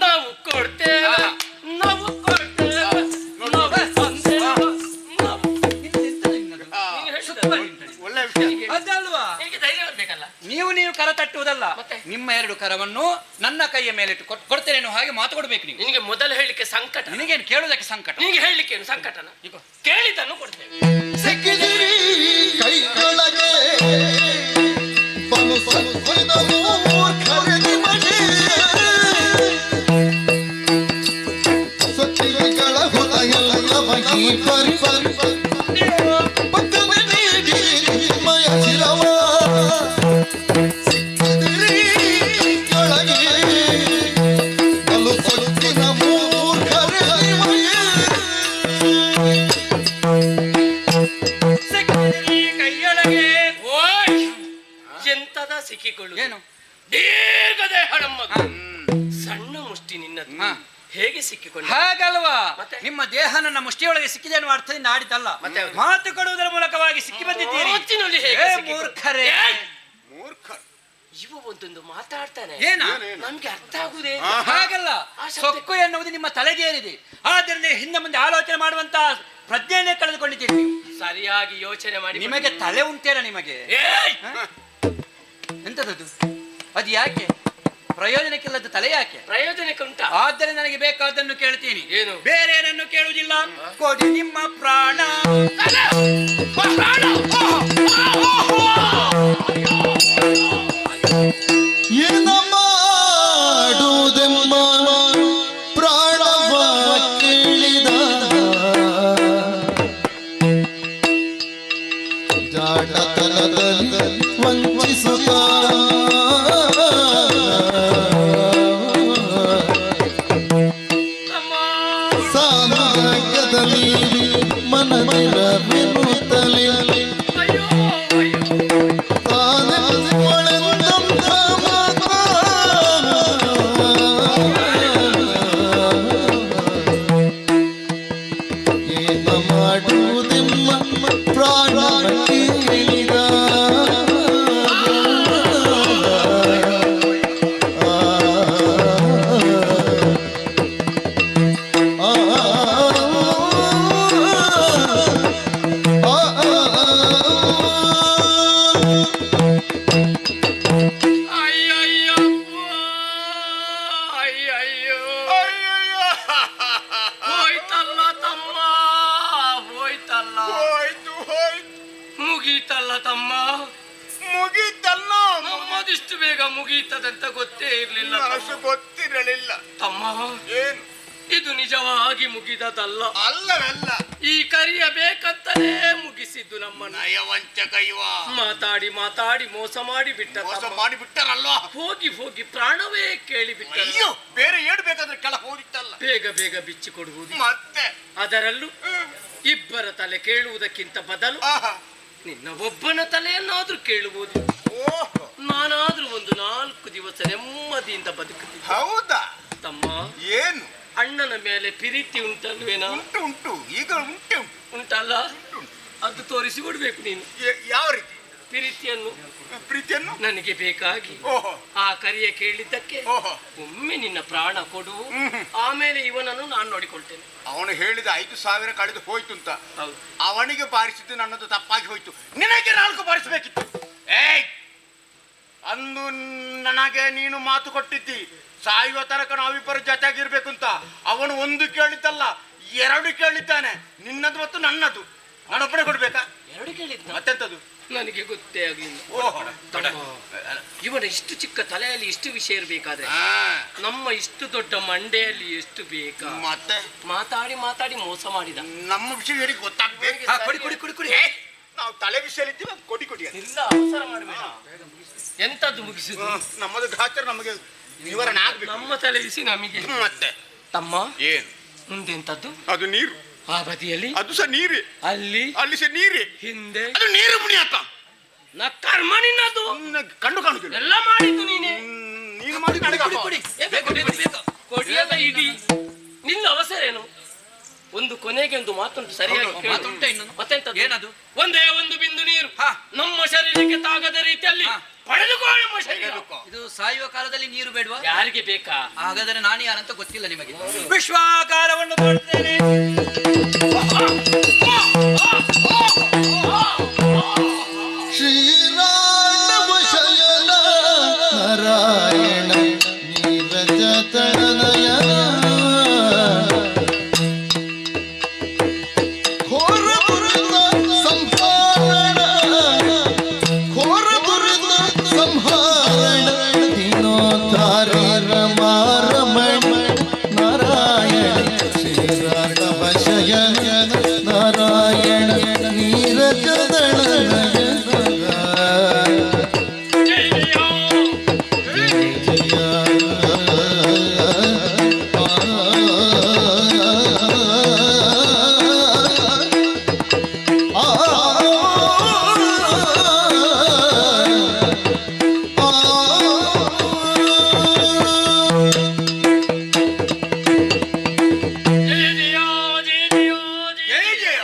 ನಾವು ಕೊಡ್ತೇವೆ, ನಾವು ಕೊಡ್ತೇವೆ, ನಾವು ತಂದೇವೆ, ನಾವು. ಒಳ್ಳೆ ವಿಷಯ. ಅದಲ್ವಾ? ನಿನಗೆ ಧೈರ್ಯ ಬರ್ಬೇಕಲ್ಲ. ನೀವು ಕರ ತಟ್ಟುವುದಲ್ಲ, ಮತ್ತೆ? ನಿಮ್ಮ 2 ಕರವನ್ನು ನನ್ನ ಕೈಯ ಮೇಲೆ ಕೊಡ್ತೇನೆ ಅನ್ನೋ ಹಾಗೆ ಮಾತು ಕೊಡ್ಬೇಕು ನೀವು. ನಿನಗೆ ಮೊದಲು ಹೇಳಲಿಕ್ಕೆ ಸಂಕಟ. ನಿನಗೇನು ಕೇಳುವುದಕ್ಕೆ ಸಂಕಟ? ನಿನಗೆ ಹೇಳಲಿಕ್ಕೆ ಏನು ಸಂಕಟನ? ಈಗ ಕೇಳಿದನ್ನು ಕೊಡ್ತೇವೆ. ಸಿಕ್ಕಿದಿರಿ ಕೈ ಕೆಳಗೆ ಬಲು ಸೊಕ್ಕಿನ ಮೂರ್ಖರೇ ನಿಮಗೆ. ಸೊಕ್ಕಿಗಳ ಹೃದಯಲ್ಲವಗಿ ಪರಿ ಪಕ್ಕನೆ ನೀಡಿ ನಿಮ್ಮಯ ಶಿರವ. ಸಿಕ್ಕಿದಿರಿ ಕೆಳಗೆ ಬಲು ಸೊಕ್ಕಿನ ಮೂರ್ಖರೇ ನಿಮಗೆ. ಕೈಯೊಳಗೆ ಓಯ್! ಎಂತದ ಸಿಕ್ಕಿಕೊಳ್ಳು. ಏನು? ದೀರ್ಘ ದೇಹ ನಮ್ಮದು, ಸಣ್ಣ ಮುಷ್ಟಿ ನಿನ್ನದು. ಹೇಗೆ ಸಿಕ್ಕಿಕೊಂಡು? ಹಾಗಲ್ವಾ? ಮತ್ತೆ? ನಿಮ್ಮ ದೇಹ ನನ್ನ ಮುಷ್ಟಿಯೊಳಗೆ ಸಿಕ್ಕಿದೆ ಅನ್ನುವ ಅರ್ಥದಿಂದ ಆಡಿತಲ್ಲ, ಮತ್ತೆ ಯಾವುದು? ಮಾತು ಕೊಡುವುದರ ಮೂಲಕವಾಗಿ ಸಿಕ್ಕಿ ಬಂದಿದ್ದೀರಿ. ಮಾತಿನಲ್ಲಿ ಹೇಗೆ ಏ ಸಿಕ್ಕಿಕೊಂಡು? ಮೂರ್ಖರೇ! ಏಯ್! ಮೂರ್ಖ. ಇವ ಒಂದೊಂದು ಮಾತಾಡ್ತಾನೆ, ಏನ? ನಮ್ಗೆ ಅರ್ಥ ಆಗುದೇ. ಹಾಗಲ್ಲ, ಆ ಶಬ್ದ- ಸೊಕ್ಕು ಎನ್ನುವುದು ನಿಮ್ಮ ತಲೆಗೇರಿದೆ, ಆದ್ದರಿಂದ ಹಿಂದೆ ಮುಂದೆ ಆಲೋಚನೆ ಮಾಡುವಂತ ಪ್ರಜ್ಞೆಯನ್ನೇ ಕಳೆದುಕೊಂಡಿದ್ದೀರಿ ನೀವು. ಸರಿಯಾಗಿ ಯೋಚನೆ ಮಾಡಿ. ನಿಮಗೆ ತಲೆ ಉಂಟೇನ ನಿಮಗೆ? ಏಯ್! ಎಂತದದು? ಅದು ಯಾಕೆ? ಪ್ರಯೋಜನಕ್ಕಿಲ್ಲದ ತಲೆ ಯಾಕೆ? ಪ್ರಯೋಜನಕ್ಕೆ ಉಂಟಾ? ಆದ್ದರಿಂದ ನನಗೆ ಬೇಕಾದನ್ನು ಕೇಳ್ತೀನಿ. ಏನು? ಬೇರೆ ಏನನ್ನು ಕೇಳುವುದಿಲ್ಲ. ಕೊಡಿ ನಿಮ್ಮ ಪ್ರಾಣ. ಏನ ಮಾಡುವುದೆಂಬ ಪ್ರಾಣವ ಕೇಳಿದ ಜಾಡತನದಲ್ಲಿ ವಂಚಿಸುತ್ತ ಸಾಮಗದಲ್ಲಿ ಮನದಿರವೆನ್ನುತ್ತಲೇ ಮಾಡುವುದೆಮ್ಮ ಪ್ರಾಣ ಕೇಳಿದ. ಹೋಯ್ತಲ್ಲ ತಮ್ಮ, ಹೋಯ್ತಲ್ಲ. ಹೋಯ್ತು ಹೋಯ್ತು. ಮುಗೀತಲ್ಲ ತಮ್ಮ, ಮುಗೀತಲ್ಲ. ನಮ್ಮದಿಷ್ಟು ಬೇಗ ಮುಗೀತದಂತ ಗೊತ್ತೇ ಇರ್ಲಿಲ್ಲ ಮನಸ್ಸು ಗೊತ್ತಿರಲಿಲ್ಲ. ತಮ್ಮ. ಏನು? ಇದು ನಿಜವಾಗಿ ಮುಗಿದದಲ್ಲ, ಅಲ್ಲವಲ್ಲ. ಈ ಕರಿಯಬೇಕಂತಲೇ ಮುಗಿಸಿದ್ದು ನಮ್ಮನ್ನ. ನಯವಂಚಕ ಇವ. ಮಾತಾಡಿ ಮಾತಾಡಿ ಮೋಸ ಮಾಡಿ ಬಿಟ್ಟ ಮೋಸ ತಮ್ಮ. ಮಾಡಿಬಿಟ್ಟರಲ್ವಾ? ಹೋಗಿ ಹೋಗಿ ಪ್ರಾಣವೇ ಕೇಳಿಬಿಟ್ಟ. ಅಯ್ಯೋ, ಬೇರೆ ಏಳು ಬೇಕಾದ್ರೆ ಕೆಳ ಹೋಗಿತ್ತಲ್ಲ. ಬೇಗ ಬೇಗ ಬಿಚ್ಚಿ ಕೊಡುವುದು. ಮತ್ತೆ ಅದರಲ್ಲೂ ಇಬ್ಬರ ತಲೆ ಕೇಳುವುದಕ್ಕಿಂತ ಬದಲು ಆಹಾ. ನಿನ್ನ ಒಬ್ಬನ ತಲೆಯನ್ನಾದ್ರೂ ಕೇಳುವುದು. ಓಹೋ, ನಾನಾದ್ರೂ ಒಂದು 4 ದಿವಸ ನೆಮ್ಮದಿಯಿಂದ ಬದುಕುತ್ತಿದ್ದೆ. ಹೌದಾ? ತಮ್ಮ, ಏನು? ಅಣ್ಣನ ಮೇಲೆ ಪ್ರೀತಿ ಉಂಟಲ್ವೇನಾ? ಉಂಟು ಉಂಟು, ಈಗ ಉಂಟು. ಉಂಟಲ್ಲ? ಅದು ತೋರಿಸಿ ಕೊಡ್ಬೇಕು ನೀನು. ಯಾವ ರೀತಿ? ಪ್ರೀತಿಯನ್ನು ಪ್ರೀತಿಯನ್ನು ನನಗೆ ಬೇಕಾಗಿ ಓಹೋ ಆ ಕರಿಯ ಕೇಳಿದ್ದಕ್ಕೆ ಓಹೋ ಒಮ್ಮೆ ನಿನ್ನ ಪ್ರಾಣ ಕೊಡು, ಆಮೇಲೆ ಇವನನ್ನು ನಾನು ನೋಡಿಕೊಳ್ತೇನೆ. ಅವನು ಹೇಳಿದ 5,000 ಕಳೆದು ಹೋಯ್ತು ಅಂತ. ಹೌದು. ಅವನಿಗೆ ಬಾರಿಸಿದ್ದು ನನ್ನದು ತಪ್ಪಾಗಿ ಹೋಯ್ತು. ನಿನಗೆ 4 ಬಾರಿಸಬೇಕಿತ್ತು. ಏಯ್, ಅಂದು ನನಗೆ ನೀನು ಮಾತು ಕೊಟ್ಟಿದ್ದಿ ಸಾಯುವ ತನಕ ನಾವಿಬ್ಬರು ಜೊತೆಗಿರ್ಬೇಕು ಅಂತ. ಅವನು 1 ಕೇಳಿದ್ದಲ್ಲ 2 ಕೇಳಿದ್ದಾನೆ. ನಿನ್ನದು ಮತ್ತು ನನ್ನದು. ನಾನೊಬ್ಬನೇ ಕೊಡ್ಬೇಕಾ? 2 ಕೇಳಿದ್ದ. ಮತ್ತೆಂತದು? ನನಗೆ ಗೊತ್ತೇ ಆಗಲಿಲ್ಲ. ಓಹೋ ಇವನ ಇಷ್ಟು ಚಿಕ್ಕ ತಲೆಯಲ್ಲಿ ಇಷ್ಟು ವಿಷಯ ಇರಬೇಕಾದ್ರೆ ಆ, ನಮ್ಮ ಇಷ್ಟು ದೊಡ್ಡ ಮಂಡೆಯಲ್ಲಿ ಎಷ್ಟು ಬೇಕಾ? ಮತ್ತೆ ಮಾತಾಡಿ ಮಾತಾಡಿ ಮೋಸ ಮಾಡಿದ. ನಮ್ಮ ವಿಷಯ ಹೇಳಿ ಗೊತ್ತಾಗ್ಬೇಕು. ಹಾ, ಕೊಡಿ ಕೊಡಿ ಕೊಡಿ ಕೊಡಿ. ಏ, ನಾವು ತಲೆ ವಿಷಯ ಇದ್ದೀವಿ, ಅದು ಕೊಡಿ ಕೊಡಿ ಅಂತ. ಇಲ್ಲ, ಅವಸರ ಮಾಡಬೇಡ. ಎಂತದ್ದು ಮುಗಿಸುದು? ನಮ್ಮದು ಗಾತ್ರ ನಮಗೆ ವಿವರಣೆ ಆಗ್ಬೇಕು. ನಮ್ಮ ತಲೆ ಬಿಸಿ ನಮಗೆ. ಮತ್ತೆ ತಮ್ಮ ಏನು? ಮುಂದೆಂತದ್ದು? ಅದು ನೀರು. ಆ ಬದಿಯಲ್ಲಿ ಅದು ಸಹ ನೀರೇ. ಅಲ್ಲಿ ಅಲ್ಲಿ ಸಹ ನೀರೇ. ಹಿಂದೆ ಅದು ನೀರು ಮುನಿಯತ್ತ. ನ ಕರ್ಮ ನಿನ್ನದು. ಕಣ್ಣು ಕಾಣುದಿಲ್ಲ. ಎಲ್ಲ ಮಾಡಿದ್ದು ನೀನೆ. ನೀನು ಮಾಡಿ ನನಗೆ ಅಪ್ಪ. ಕೊಡಿಯದ ಇಡಿ. ನಿನ್ನ ಅವಸರ ಏನು? ಒಂದು ಕೊನೆಗೆ ಒಂದು ಮಾತುಂಟು, ಸರಿಯಾಗಿ ಹೌದು, ಕೇಳು. ಮಾತುಂಟು ಇನ್ನೊಂದು. ಮತ್ತೆಂತದ್ದು? ಏನದು? ಒಂದೇ ಒಂದು ಬಿಂದು ನೀರು ಹಾ. ನಮ್ಮ ಶರೀರಕ್ಕೆ ತಾಗದ ರೀತಿಯಲ್ಲಿ ಪಡೆದುಕೊಳ್ಳ ನಮ್ಮ ಶರೀರ. ಇದು ಸಾಯುವ ಕಾಲದಲ್ಲಿ ನೀರು ಬೇಡವಾ? ಯಾರಿಗೆ ಬೇಕಾ? ಹಾಗಾದರೆ ನಾನು ಯಾರಂತ ಗೊತ್ತಿಲ್ಲ ನಿಮಗೆ. ವಿಶ್ವಾಕಾರವನ್ನು ತೋಡ್ತೇನೆ. ಶ್ರೀರಾಮ ಶಯನ ನಾರಾಯಣ ನೀರಜ ತನಯನ ಘೋರ ದುರಿತ ಸಂಹಾರಣ ಘೋರ ದುರಿತ ಸಂಹಾರಣ ದಿನೋದ್ಧಾರಿ ರಮಾರಮಣ ನಾರಾಯಣ ಶ್ರೀರಾಮ ಶಯನ ನಾರಾಯಣ ನೀರಜ ತನಯನ ಜಯ ಜಯ.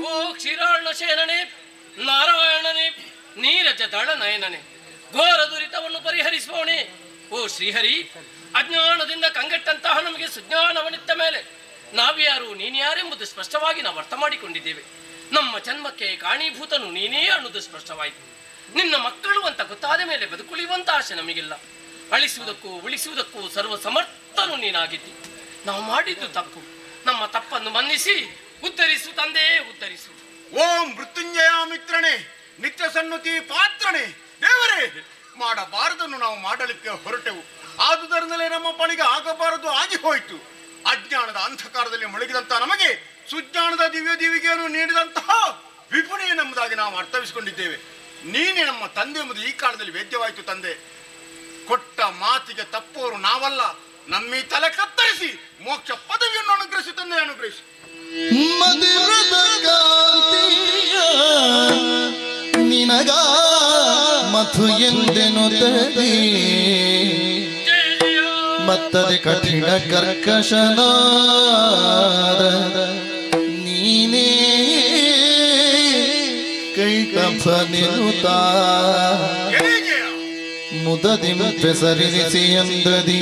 ಓ ಕ್ಷೀರಾರ್ಣ ಶಯನನೇ, ನಾರಾಯಣನೇ, ನೀರಜ ದಳ ನಯನನೇ, ಘೋರ ದುರಿತವನ್ನು ಪರಿಹರಿಸುವವನೇ, ಓ ಶ್ರೀಹರಿ, ಅಜ್ಞಾನದಿಂದ ಕಂಗೆಟ್ಟಂತಹ ನಮಗೆ ಸುಜ್ಞಾನವನಿತ್ತ ಮೇಲೆ ನಾವ್ಯಾರು ನೀನ್ಯಾರೆಂಬುದು ಸ್ಪಷ್ಟವಾಗಿ ನಾವು ಅರ್ಥ ಮಾಡಿಕೊಂಡಿದ್ದೇವೆ. ನಮ್ಮ ಜನ್ಮಕ್ಕೆ ಕಾರಣೀಭೂತನು ನೀನೇ ಅನ್ನುವುದು ಸ್ಪಷ್ಟವಾಯಿತು. ನಿನ್ನ ಮಕ್ಕಳು ಅಂತ ಗೊತ್ತಾದ ಮೇಲೆ ಬದುಕುಳಿಯುವಂತ ಆಸೆ ನಮಗಿಲ್ಲ. ಅಳಿಸುವುದಕ್ಕೂ ಉಳಿಸುವುದಕ್ಕೂ ಸರ್ವ ಸಮರ್ಥನು ನೀನಾಗಿದ್ದಿ. ನಾವು ಮಾಡಿದ್ದು ತಪ್ಪು, ನಮ್ಮ ತಪ್ಪನ್ನು ಮನ್ನಿಸಿ ಉದ್ಧರಿಸು ತಂದೆ, ಉದ್ಧರಿಸು. ಓಂ ಮೃತ್ಯುಂಜಯ ಮಿತ್ರನೇ, ನಿತ್ಯ ಸನ್ನುತಿ ಪಾತ್ರನೇ, ದೇವರೇ, ಮಾಡಬಾರದನ್ನು ನಾವು ಮಾಡಲಿಕ್ಕೆ ಹೊರಟೆವು. ಆದುದರಿಂದಲೇ ನಮ್ಮ ಪಾಲಿಗೆ ಆಗಬಾರದು ಆಗಿ ಹೋಯಿತು. ಅಜ್ಞಾನದ ಅಂಧಕಾರದಲ್ಲಿ ಮುಳುಗಿದಂತಹ ನಮಗೆ ಸುಜ್ಞಾನದ ದಿವ್ಯ ದಿವಿಗೆಯನ್ನು ನೀಡಿದಂತಹ ವಿಪುಣಿ ನಮ್ಮದಾಗಿ ನಾವು ಅರ್ಥವಿಸಿಕೊಂಡಿದ್ದೇವೆ. ನೀನೇ ನಮ್ಮ ತಂದೆ ಎಂಬುದು ಈ ಕಾಲದಲ್ಲಿ ವೇದ್ಯವಾಯಿತು. ತಂದೆ ಕೊಟ್ಟ ಮಾತಿಗೆ ತಪ್ಪುವವರು ನಾವಲ್ಲ. ನಮ್ಮೀ ತಲೆ ಕತ್ತರಿಸಿ ಮೋಕ್ಷ ಪದವಿಯನ್ನು ಅನುಗ್ರಹಿಸಿ ತಂದೆ, ಅನುಗ್ರಹಿಸಿ. ಮಧುರದ ಕಾಂತಿಯ ನಿನಗ ಮಧು ಎಂದೆನು ತದಿ ಮತ್ತದೆ ಕಠಿಣ ಕರ್ಕಶನಾದ ನೀನೇ ಕೈಕಫನೆನುತಾ ಜಯ ಜಯ. ಮುದದಿಂಪೆ ಸರಿಸಿ ಎಂದದಿ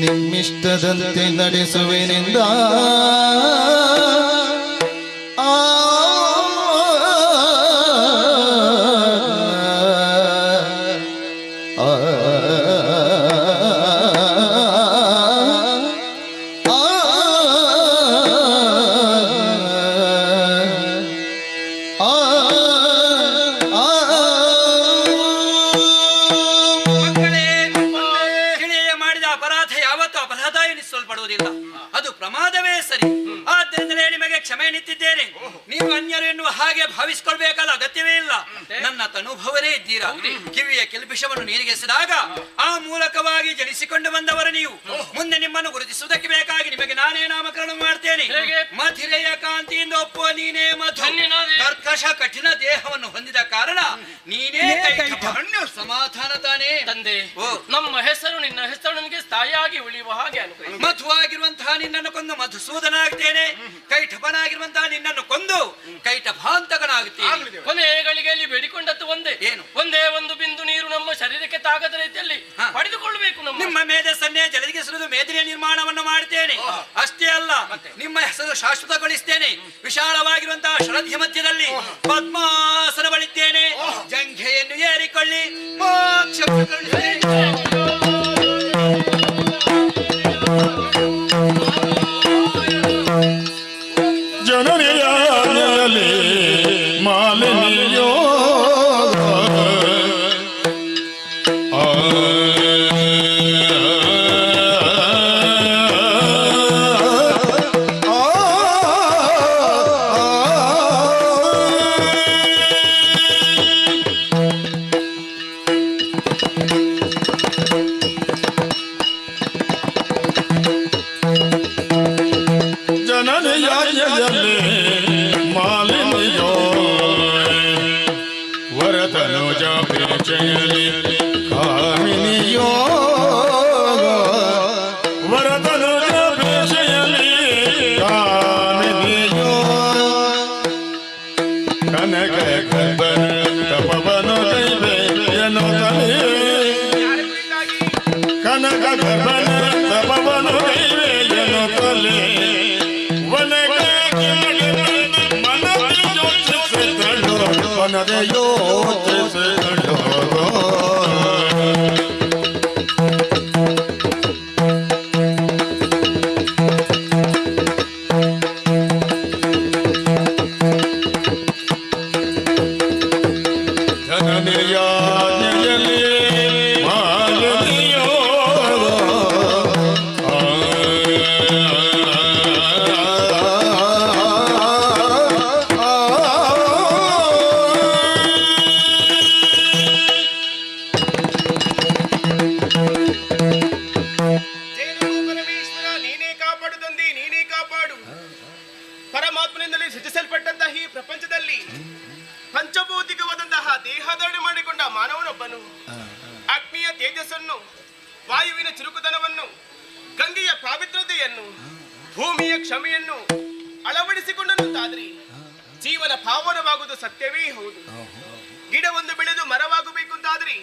ನಿಮ್ಮಿಷ್ಟದಂತೆ ನಡೆಸುವೆನೆಂದ ಆ ಮಕ್ಕಳೇ, ತಿಳಿಯ ಮಾಡಿದ ಅಪರಾಧ ಯಾವತ್ತೂ ಅಪರಾಧ ಎನಿಸಲ್ಪಡುವುದಿಲ್ಲ, ಅದು ಪ್ರಮಾದವೇ ಸರಿ. ಆದ್ದರಿಂದಲೇ ನಿಮಗೆ ಕ್ಷಮೆ ನಿಂತಿದ್ದೇನೆ. ನೀವು ಅನ್ಯರು ಎನ್ನುವ ಹಾಗೆ ಭಾವಿಸಿಕೊಳ್ಬೇಕಾದ ಅಗತ್ಯವೇ ಇಲ್ಲ. ನನ್ನ ತನುಭವರೇ ಇದ್ದೀರಾ. ಕಿವಿಯ ಕೆಲ್ಬಿಷವನ್ನು ನೀರಿಗೆಸಿದಾಗ ಆ ಮೂಲಕವಾಗಿ ಜನಿಸಿಕೊಂಡು ಬಂದವರು ನೀವು. ಮುಂದೆ ನಿಮ್ಮನ್ನು ಗುರುತಿಸುವುದಕ್ಕೆ ಬೇಕಾಗಿ ನಿಮಗೆ ನಾನೇ ನಾಮಕರಣ ಮಾಡ್ತೇನೆ. ಮಥುರೆಯ ಕಾಂತಿಯಿಂದ ಒಪ್ಪುವ ನೀನೇ ಮಧು. ಕರ್ಕಶ ಕಠಿಣ ದೇಹವನ್ನು ಹೊಂದಿದ ಕಾರಣ ನೀನೇ ಕೈಠವನ್ಯ ಸಮಾಧಾನ ತಾನೇ ತಂದೆ, ನಮ್ಮ ಹೆಸರು ನಿನ್ನ ಹೆಸರು ನನಗೆ ಸ್ಥಾಯಿಯಾಗಿ ಉಳಿಯುವ ಹಾಗೆ ಅನುಗ್ರಹಿಸು. ಮಧುವಾಗಿರುವಂತಹ ನಿನ್ನನ್ನು ಕೊಂದು ಮಧುಸೂದನಾಗ್ತೇನೆ. ಕೈಠಪನಾಗಿರುವಂತಹ ನಿನ್ನನ್ನು ಕೊಂದು ಕೈಠಭಾಂತಕನಾಗುತ್ತೇನೆ. ಕೊನೆ ಗಳಿಗೆಯಲ್ಲಿ ಬೇಡಿಕೊಂಡದ್ದು ಒಂದೇ, ತಾಗದ ರೀತಿಯಲ್ಲಿ ಪಡೆದುಕೊಳ್ಳಬೇಕು. ನಿಮ್ಮ ಮೇಧಸ್ಸನ್ನೇ ಜಲದಿಗೆ ಸುರಿದು ಮೇದಿನಿಯ ನಿರ್ಮಾಣವನ್ನು ಮಾಡುತ್ತೇನೆ. ಅಷ್ಟೇ ಅಲ್ಲ, ನಿಮ್ಮ ಹೆಸರು ಶಾಶ್ವತಗೊಳಿಸ್ತೇನೆ. ವಿಶಾಲವಾಗಿರುವಂತಹ ಶರಧ್ಯ ಮಧ್ಯದಲ್ಲಿ ಪದ್ಮಾಸನ ಬಳಿದ್ದೇನೆ. ಜಂಘೆಯನ್ನು ಏರಿಕೊಳ್ಳಿ, ಮೋಕ್ಷ ಜನನಿಯಾಗಲಿ ಮಾಲಿನ್ಯೋ ಜನನಿಯಾಗಲಿ ಮಾಲಿನ್ಯೋ ವರತನುಜ ಪ್ರೇಕ್ಷೆಯಲಿ ಕಾಮಿನಿಯೋ ವರತನುಜ ಪ್ರೇಕ್ಷೆಯಲಿ ಕಾಮಿನಿಯೋ ಕನಕ ಗರ್ಭನ ತಪವನು ದೈವೆ ಎನ್ನುತ್ತಲೇ ಕನಕ ಗರ್ಭನ ತಪವನು ದೈವೆ ಎನ್ನುತ್ತಲೇ ಮನದ ಯೋಚಿಸಿದಳು. ಜನನಿಯಾಜ್ಞೆಯಲ್ಲಿ ಮಾಲಿನ್ಯೋ ಪರಮೇಶ್ವರ, ನೀನೇ ಕಾಪಾಡು ತಂದೆ, ನೀನೇ ಕಾಪಾಡು. ಪರಮಾತ್ಮನಿಂದಲೇ ಸೃಜಿಸಲ್ಪಟ್ಟಂತಹ ಈ ಪ್ರಪಂಚದಲ್ಲಿ ಪಂಚಭೌತಿಕವಾದಂತಹ ದೇಹಧಾರಣೆ ಮಾಡಿಕೊಂಡ ಮಾನವನೊಬ್ಬನು ಅಗ್ನಿಯ ತೇಜಸ್ಸನ್ನು, ವಾಯುವಿನ ಚುರುಕುತನವನ್ನು, ಗಂಗೆಯ ಪಾವಿತ್ರತೆಯನ್ನು, ಭೂಮಿಯ ಕ್ಷಮೆಯನ್ನು ಅಳವಡಿಸಿಕೊಂಡಂತಾದ್ರೆ ಜೀವನ ಪಾವನವಾಗುವುದು ಸತ್ಯವೇ ಹೌದು. ಗಿಡವೊಂದು ಬೆಳೆದು ಮರವಾಗಬೇಕು ಅಂತಾದ್ರೆ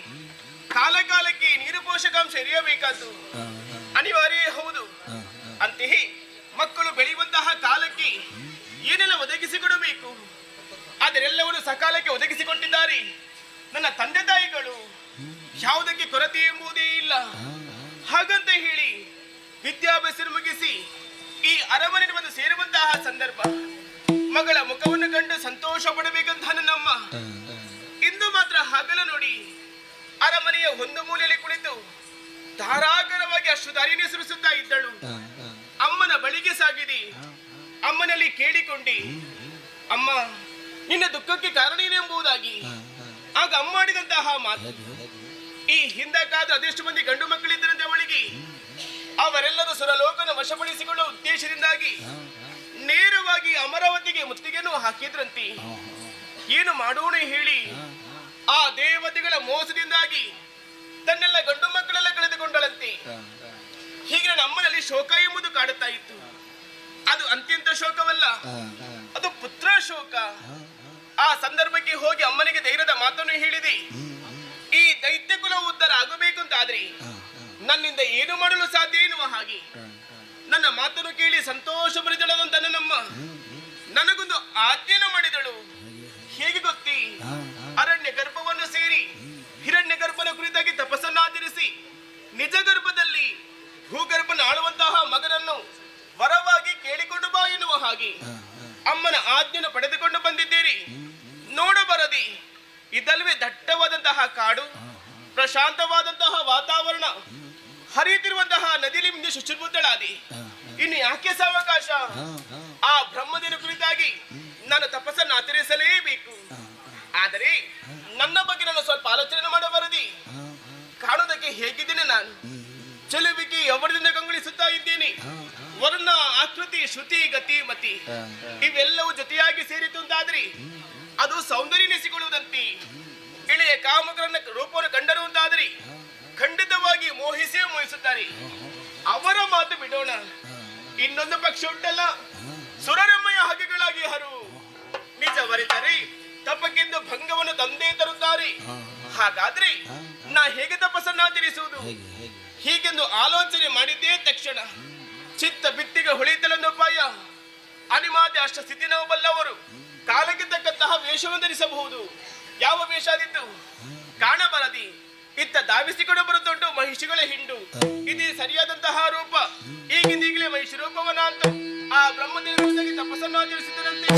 ಕಾಲಕಾಲಕ್ಕೆ ನೀರು ಪೋಷಕಾಂಶ ಎರೆಯಬೇಕಾದ್ದು ಅನಿವಾರ್ಯ ಹೌದು. ಅಂತೆಯೇ ಮಕ್ಕಳು ಬೆಳೆಯುವಂತಹ ಕಾಲಕ್ಕೆ ಏನೆಲ್ಲ ಒದಗಿಸಿಕೊಡಬೇಕು ಅದರೆಲ್ಲವನ್ನು ಸಕಾಲಕ್ಕೆ ಒದಗಿಸಿಕೊಟ್ಟಿದ್ದಾರೆ ನನ್ನ ತಂದೆ ತಾಯಿಗಳು. ಯಾವುದಕ್ಕೆ ಕೊರತೆ ಎಂಬುದೇ ಇಲ್ಲ. ಹಾಗಂತ ಹೇಳಿ ವಿದ್ಯಾಭ್ಯಾಸ ಮುಗಿಸಿ ಈ ಅರಮನೆಗೆ ಬಂದು ಸೇರುವಂತಹ ಸಂದರ್ಭ ಮಗಳ ಮುಖವನ್ನು ಕಂಡು ಸಂತೋಷ ಪಡಬೇಕಂತ ನನ್ನಮ್ಮ ಇಂದು ಮಾತ್ರ ಹಗಲು ನೋಡಿ ಅರಮನೆಯ ಒಂದು ಮೂಲೆಯಲ್ಲಿ ಕುಳಿತು ಧಾರಾಕಾರವಾಗಿ ಅಶ್ರುಧಾರಿಯನ್ನು ಸುರಿಸುತ್ತಾ ಇದ್ದಳು. ಅಮ್ಮನ ಬಳಿಗೆ ಸಾಗಿದಿ ಅಮ್ಮನಲ್ಲಿ ಕೇಳಿಕೊಂಡಿ, ಅಮ್ಮ ನಿನ್ನ ದುಃಖಕ್ಕೆ ಕಾರಣ ಏನೆಂಬುದಾಗಿ. ಆಗ ಅಮ್ಮ ಆಡಿದಂತಹ ಮಾತು, ಈ ಹಿಂದಕ್ಕಾದ ಅದೆಷ್ಟು ಮಂದಿ ಗಂಡು ಮಕ್ಕಳಿದ್ದರಂತೆ ಅವಳಿಗೆ, ಅವರೆಲ್ಲರೂ ಸುರಲೋಕನ ವಶಪಡಿಸಿಕೊಳ್ಳುವ ಉದ್ದೇಶದಿಂದಾಗಿ ನೇರವಾಗಿ ಅಮರಾವತಿಗೆ ಮುತ್ತಿಗೆಯನ್ನು ಹಾಕಿದ್ರಂತೆ. ಏನು ಮಾಡೋಣ ಹೇಳಿ, ಆ ದೇವತೆಗಳ ಮೋಸದಿಂದಾಗಿ ತನ್ನೆಲ್ಲ ಗಂಡು ಮಕ್ಕಳೆಲ್ಲ ಕಳೆದುಕೊಂಡಳಂತೆ. ಹೀಗೆ ನನ್ನ ಅಮ್ಮನಲ್ಲಿ ಶೋಕ ಎಂಬುದು ಕಾಡುತ್ತಾ ಇತ್ತು. ಅದು ಅತ್ಯಂತ ಶೋಕವಲ್ಲ, ಅದು ಪುತ್ರ ಶೋಕ. ಆ ಸಂದರ್ಭಕ್ಕೆ ಹೋಗಿ ಅಮ್ಮನಿಗೆ ಧೈರ್ಯದ ಮಾತನ್ನು ಹೇಳಿದೆ, ಈ ದೈತ್ಯ ಕುಲ ಉದ್ಧಾರ ಆಗಬೇಕು ಅಂತಾದ್ರೆ ನನ್ನಿಂದ ಏನು ಮಾಡಲು ಸಾಧ್ಯ ಎನ್ನುವ ಹಾಗೆ ನನ್ನ ಮಾತನ್ನು ಕೇಳಿ ಸಂತೋಷ ಭರಿದಳದಂತ ನನ್ನಮ್ಮ ನನಗೊಂದು ಆಜ್ಞೆಯನ್ನು ಮಾಡಿದಳು. ಹೇಗೆ ಗೊತ್ತಿ, ಅರಣ್ಯ ಗರ್ಭವನ್ನು ಸೇರಿ ಹಿರಣ್ಯ ಗರ್ಭನ ಕುರಿತಾಗಿ ತಪಸ್ಸನ್ನಾಚರಿಸಿ ನಿಜ ಗರ್ಭದಲ್ಲಿ ಭೂಗರ್ಭನ ಆಳುವಂತಹ ಮಗನನ್ನು ವರವಾಗಿ ಕೇಳಿಕೊಂಡು ಬಾ ಎನ್ನುವ ಹಾಗೆ ಅಮ್ಮನ ಆಜ್ಞೆಯನ್ನು ಪಡೆದುಕೊಂಡು ಬಂದಿದ್ದೀರಿ. ನೋಡಬರದಿ ಇದಲ್ವೇ ದಟ್ಟವಾದಂತಹ ಕಾಡು, ಪ್ರಶಾಂತವಾದಂತಹ ವಾತಾವರಣ, ಹರಿಯುತ್ತಿರುವಂತಹ ನದಿಲಿ ಮುಂದೆ ಶುಚಿರ್ಭೂತಳಾದಿ. ಇನ್ನು ಯಾಕೆ ಸಾವಕಾಶ? ಆ ಬ್ರಹ್ಮದೇವನ ಕುರಿತಾಗಿ ನಾನು ತಪಸ್ಸನ್ನು ಆಚರಿಸಲೇಬೇಕು. ಆದರೆ ನನ್ನ ಬಗ್ಗೆ ನಾನು ಸ್ವಲ್ಪ ಆಲೋಚನೆ ಮಾಡಬಾರದಿ. ಕಾಣುವುದಕ್ಕೆ ಹೇಗಿದ್ದೇನೆ ನಾನು, ಚೆಲುವಿಕೆ ಅವರದಿಂದ ಕಂಗೊಳಿಸುತ್ತಾ ಇದ್ದೇನೆ. ವರ್ಣ, ಆಕೃತಿ, ಶ್ರುತಿ, ಗತಿ, ಮತಿ ಇವೆಲ್ಲವೂ ಜೊತೆಯಾಗಿ ಸೇರಿತು ಅಂತಾದ್ರಿ ಅದು ಸೌಂದರ್ಯನೆಸಿಕೊಳ್ಳುವುದಂತೆ. ಇಳೆಯ ಕಾಮಕರನ್ನ ರೂಪವನ್ನು ಕಂಡರು ಅಂತಾದ್ರಿ ಖಂಡಿತವಾಗಿ ಮೋಹಿಸೇ ಮೋಹಿಸುತ್ತಾರೆ. ಅವರ ಮಾತು ಬಿಡೋಣ. ಇನ್ನೊಂದು ಪಕ್ಷ ಉಂಟಲ್ಲ, ಸುರರಮ್ಮಯ ಹಗೆಗಳಾಗಿ ಹರು ನಿಜವರಿತರೆ ತಪ್ಪಕ್ಕೆಂದು ಭಂಗವನ್ನು ತಂದೇ ತರುತ್ತಾರೆ. ಹಾಗಾದ್ರೆ ನಾ ಹೇಗೆ ತಪಸ್ಸನ್ನಾಚರಿಸುವುದು ಹೀಗೆಂದು ಆಲೋಚನೆ ಮಾಡಿದ್ದೇ ತಕ್ಷಣ ಚಿತ್ತ ಬಿತ್ತಿಗೆ ಹೊಳೆಯುತ್ತಲೆಂದು ಉಪಾಯ. ಅನಿಮಾದಿ ಅಷ್ಟ ಸ್ಥಿತಿ ನಾವು ಬಲ್ಲವರು ಕಾಲಕ್ಕೆ ತಕ್ಕಂತಹ ವೇಷವನ್ನು ಧರಿಸಬಹುದು. ಯಾವ ವೇಷ ಆದಿತ್ತು ಕಾಣಬರದಿ ಇತ್ತ ಧಾವಿಸಿಕೊಂಡು ಬರುತ್ತುಂಟು ಮಹಿಷಿಗಳ ಹಿಂಡು. ಇದೇ ಸರಿಯಾದಂತಹ ರೂಪ. ಈಗಿಂದೀಗಲೇ ಮಹಿಷಿ ರೂಪವನ್ನ ಅಂತ ಆ ಬ್ರಹ್ಮದೇವರಿಗೆ ತಪಸ್ಸನ್ನು ಆಚರಿಸಿದರಂತೆ.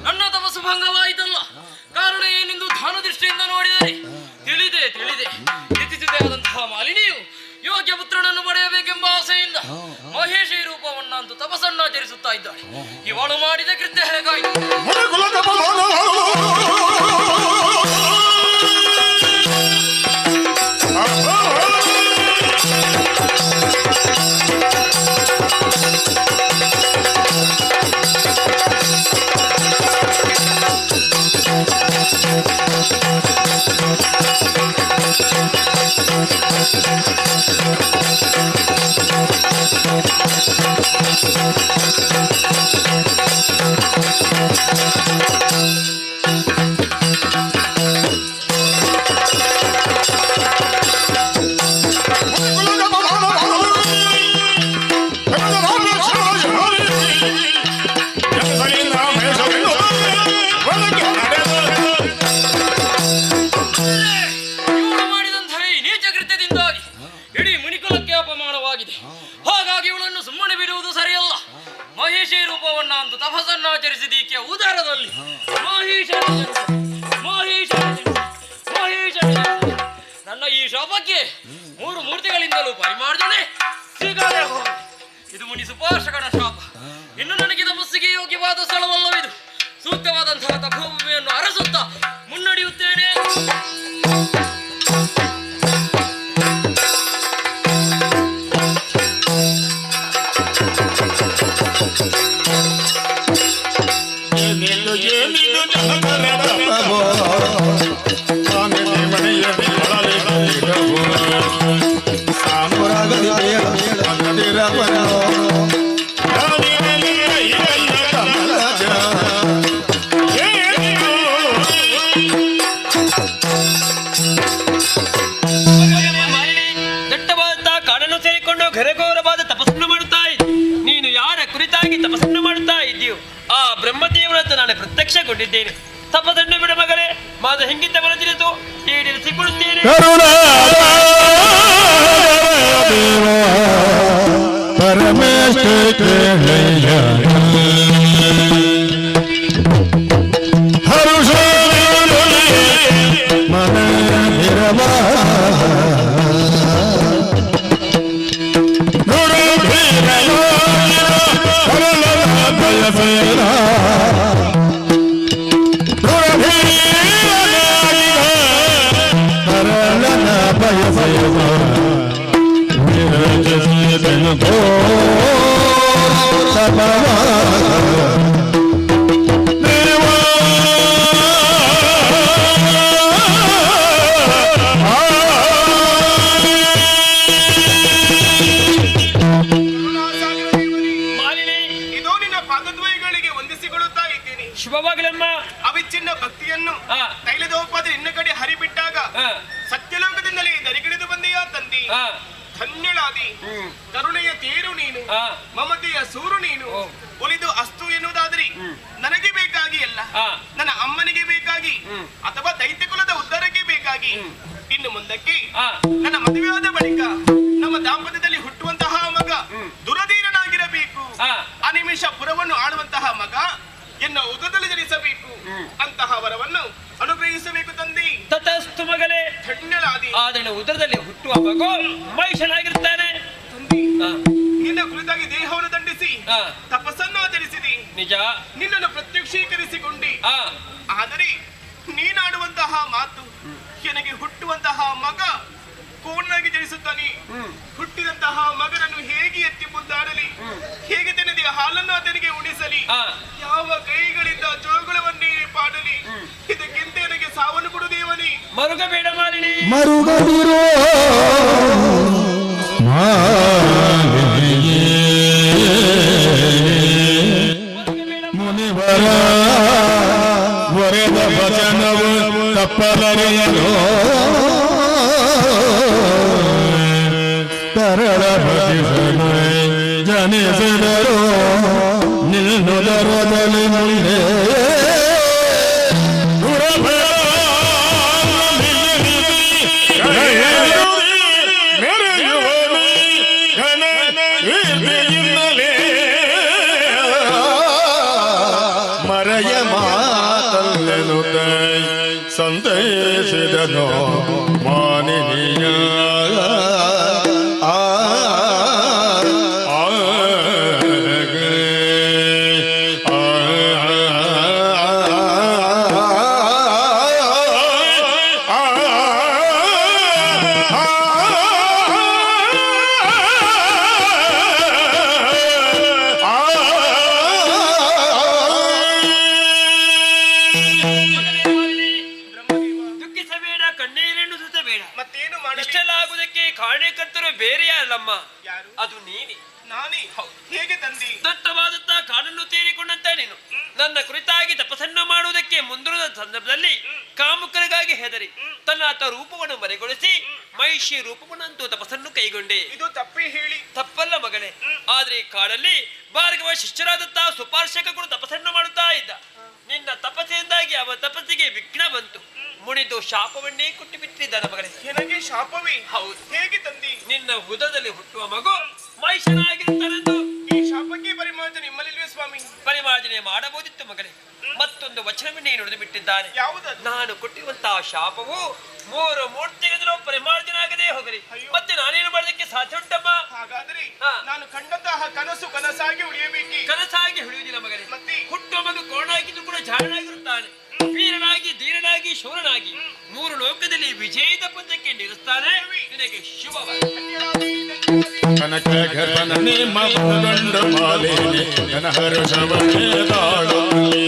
ನನ್ನ ತಪಸ್ಸು ಭಂಗವಾಯಿತಲ್ಲ. ಕಾರಣ ಏನೆಂದು ಧ್ಯಾನ ದೃಷ್ಟಿಯಿಂದ ನೋಡಿದರೆ ತಿಳಿದೆ ಇತಿಸಿದೆ ಆದಂತಹ ಮಾಲಿನಿಯು ಯೋಗ್ಯ ಪುತ್ರನನ್ನು ಪಡೆಯಬೇಕೆಂಬ ಆಸೆಯಿಂದ ಮಹೇಶ ರೂಪವನ್ನಂತೂ ತಪಸ್ಸನ್ನಾಚರಿಸುತ್ತಾ ಇದ್ದಾಳೆ. ಇವಳು ಮಾಡಿದ ಕೃತ್ಯ ಹೇಗಾಯಿತು? ಹಾಗಾಗಿ ಇವಳನ್ನು ಸುಮ್ಮನೆ ಬಿಡುವುದು ಸರಿಯಲ್ಲ. ಮಹೇಶಿ ರೂಪವನ್ನ ಅಂತೂ ತಪಸ್ಸನ್ನಾಚರಿಸಿದೀಕೆ ಉದರದಲ್ಲಿ ನನ್ನ ಈ ಶಾಪಕ್ಕೆ 3 ಮೂರ್ತಿಗಳಿಂದಲೂ ಪರಿಮಾರ್ಜನೆ ಸಿಗದೆ ಹೋಗಿದೆ. ಇದು ಮುನಿ ಸುಪಾರ್ಶಕನ ಶಾಪ. ಇನ್ನು ನನಗೆ ತಪಸ್ಸಿಗೆ ಯೋಗ್ಯವಾದ ಸ್ಥಳವಲ್ಲವಿದು. ಸೂಕ್ತವಾದಂತಹ ತಪೋಭೂಮಿಯನ್ನು ಅರಸುತ್ತಾ ಮುನ್ನಡೆಯುತ್ತೇನೆ. ದಟ್ಟವಾದಂತಹ ಕಾಡನ್ನು ಸೇರಿಕೊಂಡು ಘನಘೋರವಾದ ತಪಸ್ಸನ್ನು ಮಾಡುತ್ತಾ ಇದ್ದೆ. ನೀನು ಯಾರ ಕುರಿತಾಗಿ ತಪಸ್ಸನ್ನು ಮಾಡುತ್ತಾ ಇದ್ದೀಯೋ ಆ ಬ್ರಹ್ಮದೇವನಂತ ನಾನು ಪ್ರತ್ಯಕ್ಷಗೊಂಡಿದ್ದೇನೆ. ತಪಸ್ಸನ್ನು ಬಿಡ ಮಗನೇ, ಮಾದ ಹಿಂಗಿದ್ದ ಮನಸ್ಸಿನಿತು ಈಡೇರಿಸಿಕೊಡುತ್ತೇನೆ. ಶುಭವಾಗಲಮ್ಮ. ಅವಿಚ್ಛಿನ್ನ ಭಕ್ತಿಯನ್ನು ಆ. ತೈಲದೋಪಾದಿ ನಿನ್ನ ಕಡೆ ಹರಿಬಿಟ್ಟಾಗ ಆ, ಸತ್ಯಲೋಕದಿಂದಲೇ ದರಿಗಿಳಿದು ಬಂದೆಯ ತಂದಿ. ಆ, ಧನ್ಯಳಾದಿ. ಕರುಣೆಯ ತೇರು ನೀನು, ಆ. ಮಮತೆಯ ಸೂರು ನೀನು. ಓ. ಒಲಿದು ಅಸ್ತು ಎನ್ನುವುದಾದರೆ ನನಗೆ ಬೇಕಾಗಿ ಅಲ್ಲ, ಆ. ನನ್ನ ಅಮ್ಮನಿಗೆ ಬೇಕಾಗಿ ಅಥವಾ ದೈತ್ಯ ಕುಲದ ಉದ್ಧಾರಕ್ಕೆ ಬೇಕಾಗಿ. ಇನ್ನು ಮುಂದಕ್ಕೆ ಆ. ನನ್ನ ಮದುವೆಯಾದ ಬಳಿಕ ನಮ್ಮ ದಾಂಪತ್ಯದಲ್ಲಿ ಹುಟ್ಟುವಂತಹ ಮಗ ದುರಧೀರನಾಗಿರಬೇಕು. ಆ. ಅನಿಮಿಷ ಪುರವನ್ನು ಆಳುವಂತಹ ಮಗ ಎನ್ನ ಉದರದಲ್ಲಿ ಜನಿಸಬೇಕು. ಅಂತಹ ವರವನ್ನು ಅನುಗ್ರಹಿಸಬೇಕು ತಂದೆ. ತತಸ್ತು ಮಗಲೇ. ಧನ್ಯಳಾದಿ. ಆದರೆ ಉದರದಲ್ಲಿ ಹುಟ್ಟುವ ಮಗು ಮಹಿಷನಾಗಿರ್ತಾನೆ. ತಂದೆ, ಆ, ನಿನ್ನ ಕುರಿತಾಗಿ ದೇಹವನ್ನು ದಂಡಿಸಿ ಆ, ತಪಸ್ಸನ್ನು ಆಚರಿಸಿದೆ. ನಿಜ. ನಿನ್ನನ್ನು ಪ್ರತ್ಯಕ್ಷೀಕರಿಸಿಕೊಂಡೆ. ಆ, ಆದರೆ ನೀನಾಡುವಂತಹ ಮಾತು ನನಗೆ ಹುಟ್ಟುವಂತಹ ಮಗ ಕೋಣನಾಗಿ ಜನಿಸುತ್ತಾನೆ. ಹುಟ್ಟಿದಂತಹ ಮಗನನ್ನು ಹೇಗೆ ಎತ್ತಿ ಮುದ್ದಾಡಲಿ, ಹೇಗೆ ತನ್ನದೇ ಹಾಲನ್ನು ಅದನಿಗೆ ಉಣಿಸಲಿ, ಆ. ಯಾವ ಕೈಗಳಿಂದ ಜೋಗುಳವನ್ನೇ ಪಾಡಲಿ. ಇದಕ್ಕಿಂತ ನನಗೆ ಸಾವನ್ನು ಕೊಡು ದೇವನೇ. ಮರುಗಬೇಡ ಮಾಲಿನಿ. ಮರುಗದಿರೋ ಮುನಿವರ ವರದ ವಚನವು ತಪ್ಪಲರೆಯಲು ತರಳ ಭಜಿಸಲು ಜನಿಸಿದರು ನಿಲ್ಲುದರದಲ್ಲಿ ಮುಂದೆ ಮರೆಯ ಮಾತಲ್ಲೆನು ಸಂತೈಸಿದನು ಮಾನಿನಿಯ ದುಃಖಿಸಬೇಡ, ಕಣ್ಣೀರನ್ನು ಸುತ್ತಬೇಡ. ಮತ್ತೇನು ಮಾಡಿ ಇಷ್ಟೆಲ್ಲ ಆಗುವುದಕ್ಕೆ ಕಾರಣಕರ್ತರು ಬೇರೆ ಯಾರಲ್ಲಮ್ಮ, ಯಾರು? ಅದು ನೀನೆ. ನಾನೇ? ಹೇಗೆ ತಂದಿ? ದಟ್ಟವಾದಂತಹ ಕಾಡನ್ನು ತೀರಿಕೊಂಡಂತ ನೀನು ನನ್ನ ಕುರಿತಾಗಿ ತಪಸ್ಸನ್ನು ಮಾಡುವುದಕ್ಕೆ ಮುಂದಿರುವ ಸಂದರ್ಭದಲ್ಲಿ ಕಾಮುಕರಿಗಾಗಿ ಹೆದರಿ ತನ್ನ ರೂಪವನ್ನು ಮರೆಗೊಳಿಸಿ ಮಹಿಷಿ ರೂಪವನ್ನಂತೂ ತಪಸ್ಸನ್ನು ಕೈಗೊಂಡೆ. ಇದು ತಪ್ಪೇ ಹೇಳಿ. ತಪ್ಪಲ್ಲ ಮಗನೇ, ಆದ್ರೆ ಈ ಕಾಡಲ್ಲಿ ಭಾರ್ಗವ ಶಿಷ್ಯರಾದಂತಹ ಸುಪಾರ್ಶಕರು ತಪಸ್ಸನ್ನು ಮಾಡುತ್ತಾ ಇದ್ದ. ನಿನ್ನ ತಪಸ್ಸಿನಿಂದಾಗಿ ಅವನ ತಪಸ್ಸಿಗೆ ವಿಘ್ನ ಬಂತು. ಮುಣಿದು ಶಾಪವನ್ನೇ ಕೊಟ್ಟು ಬಿಟ್ಟಿದ್ದಾನ ಮಗನೇ. ನನಗೆ ಶಾಪವೇ? ಹೌದು. ಹೇಗೆ ತಂದಿ? ನಿನ್ನ ಉದರದಲ್ಲಿ ಹುಟ್ಟುವ ಮಗು ಮಹಿಷನಾಗಿರುತ್ತಾನೆಂದು ಈ ಶಾಪಕ್ಕೆ ಪರಿಮಾರ್ಜನೆ ನಿಮ್ಮಲ್ಲಿಲ್ವೇ ಸ್ವಾಮಿ? ಪರಿಮಾರ್ಜನೆ ಮಾಡಬಹುದಿತ್ತು ಮಗನೇ. ಮತ್ತೊಂದು ವಚನವನ್ನೇ ನುಡಿದು ಬಿಟ್ಟಿದ್ದಾನೆ. ಯಾವುದದು? ನಾನು ಕೊಟ್ಟಿರುವಂತಹ ಶಾಪವು 3 ಮೂರ್ತಿಗಳಿಂದಲೂ ಪರಿಮಾರ್ಜನೆ ಆಗದೆ ಹೋಗಲಿ. ಅಯ್ಯೋ. ಮತ್ತೆ ನಾನೇನು ಮಾಡೋದಕ್ಕೆ ಸಾಧ್ಯ ಉಂಟಮ್ಮ? ಹಾಗಾದ್ರೆ ಹಾ. ನಾನು ಕಂಡಂತಹ ಕನಸು ಕನಸಾಗಿ ಉಳಿಯಬೇಕೇ? ಕನಸಾಗಿ ಹಿಡಿಯುವುದಿಲ್ಲ ಮಗನೇ. ಮತ್ತೆ? ಹುಟ್ಟುವ ಮಗು ಕೋಣಾಗಿದ್ದು ಕೂಡ ಜಾಣನಾಗಿರುತ್ತಾನೆ. ವೀರನಾಗಿ, ಧೀರನಾಗಿ, ಶೂರನಾಗಿ 3 ಲೋಕದಲ್ಲಿ ವಿಜಯದ ಪದಕ್ಕೆ ನಿಲ್ಲಿಸ್ತಾನೆ. ನಿನಗೆ ಶುಭವಾಗಲಿ. ಕನಕ ಗರ್ಭನ ನಿಮ್ಮ ಗಂಡ ಮಾಲಿನಿ ಜನ ಹರ್ಷವನ್ನೇ ತಾಳುತ್ತಲೇ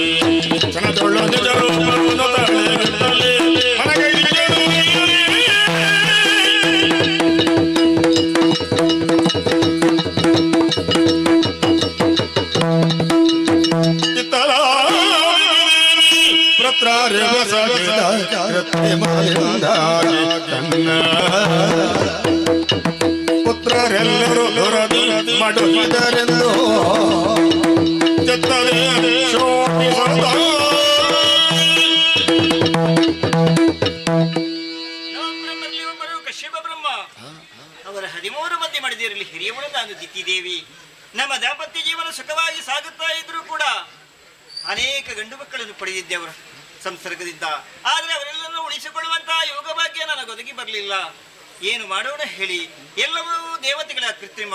ಜನದೊಳ್ಳು ನಿಜ ರೂಪವನ್ನು ತಳೆಯುತ್ತಲೇ ಮನಗೈದಿಗೆನು ಇತ್ತಲ ಪ್ರತ್ರಾರ್ಯವ ಸಗಿದ ಕೃತ್ರಿಮದಿಂದಾಗಿ ತನ್ನ ಪುತ್ರರೆಲ್ಲರೂ ದುರದಿ ಮಡುಗಿದರೆಂದು ಚೆತ್ತಲೆ ಶೋಭಿಸದ ಬ್ರಹ್ಮರಲ್ಲಿ ಒಬ್ಬರು ಕಶ್ಯಪ ಬ್ರಹ್ಮ. ಅವರ 13 ಮಂದಿ ಮಡಿದಿರಲಿ ಹಿರಿಯವಳು ನಾನು ದಿತ್ತಿದೇವಿ. ನಮ್ಮ ದಾಂಪತ್ಯ ಜೀವನ ಸುಖವಾಗಿ ಸಾಗುತ್ತಾ ಇದ್ರೂ ಕೂಡ ಅನೇಕ ಗಂಡು ಮಕ್ಕಳನ್ನು ಪಡೆದಿದ್ದೆವರು ಸಂಸರ್ಗದಿಂದ. ಆದರೆ ಅವರೆಲ್ಲರನ್ನು ಉಳಿಸಿಕೊಳ್ಳುವಂತಹ ಯೋಗ ಭಾಗ್ಯ ನನಗೊದಗಿ ಬರಲಿಲ್ಲ. ಏನು ಮಾಡೋಣ ಹೇಳಿ? ಎಲ್ಲವೂ ದೇವತೆಗಳ ಕೃತ್ರಿಮ.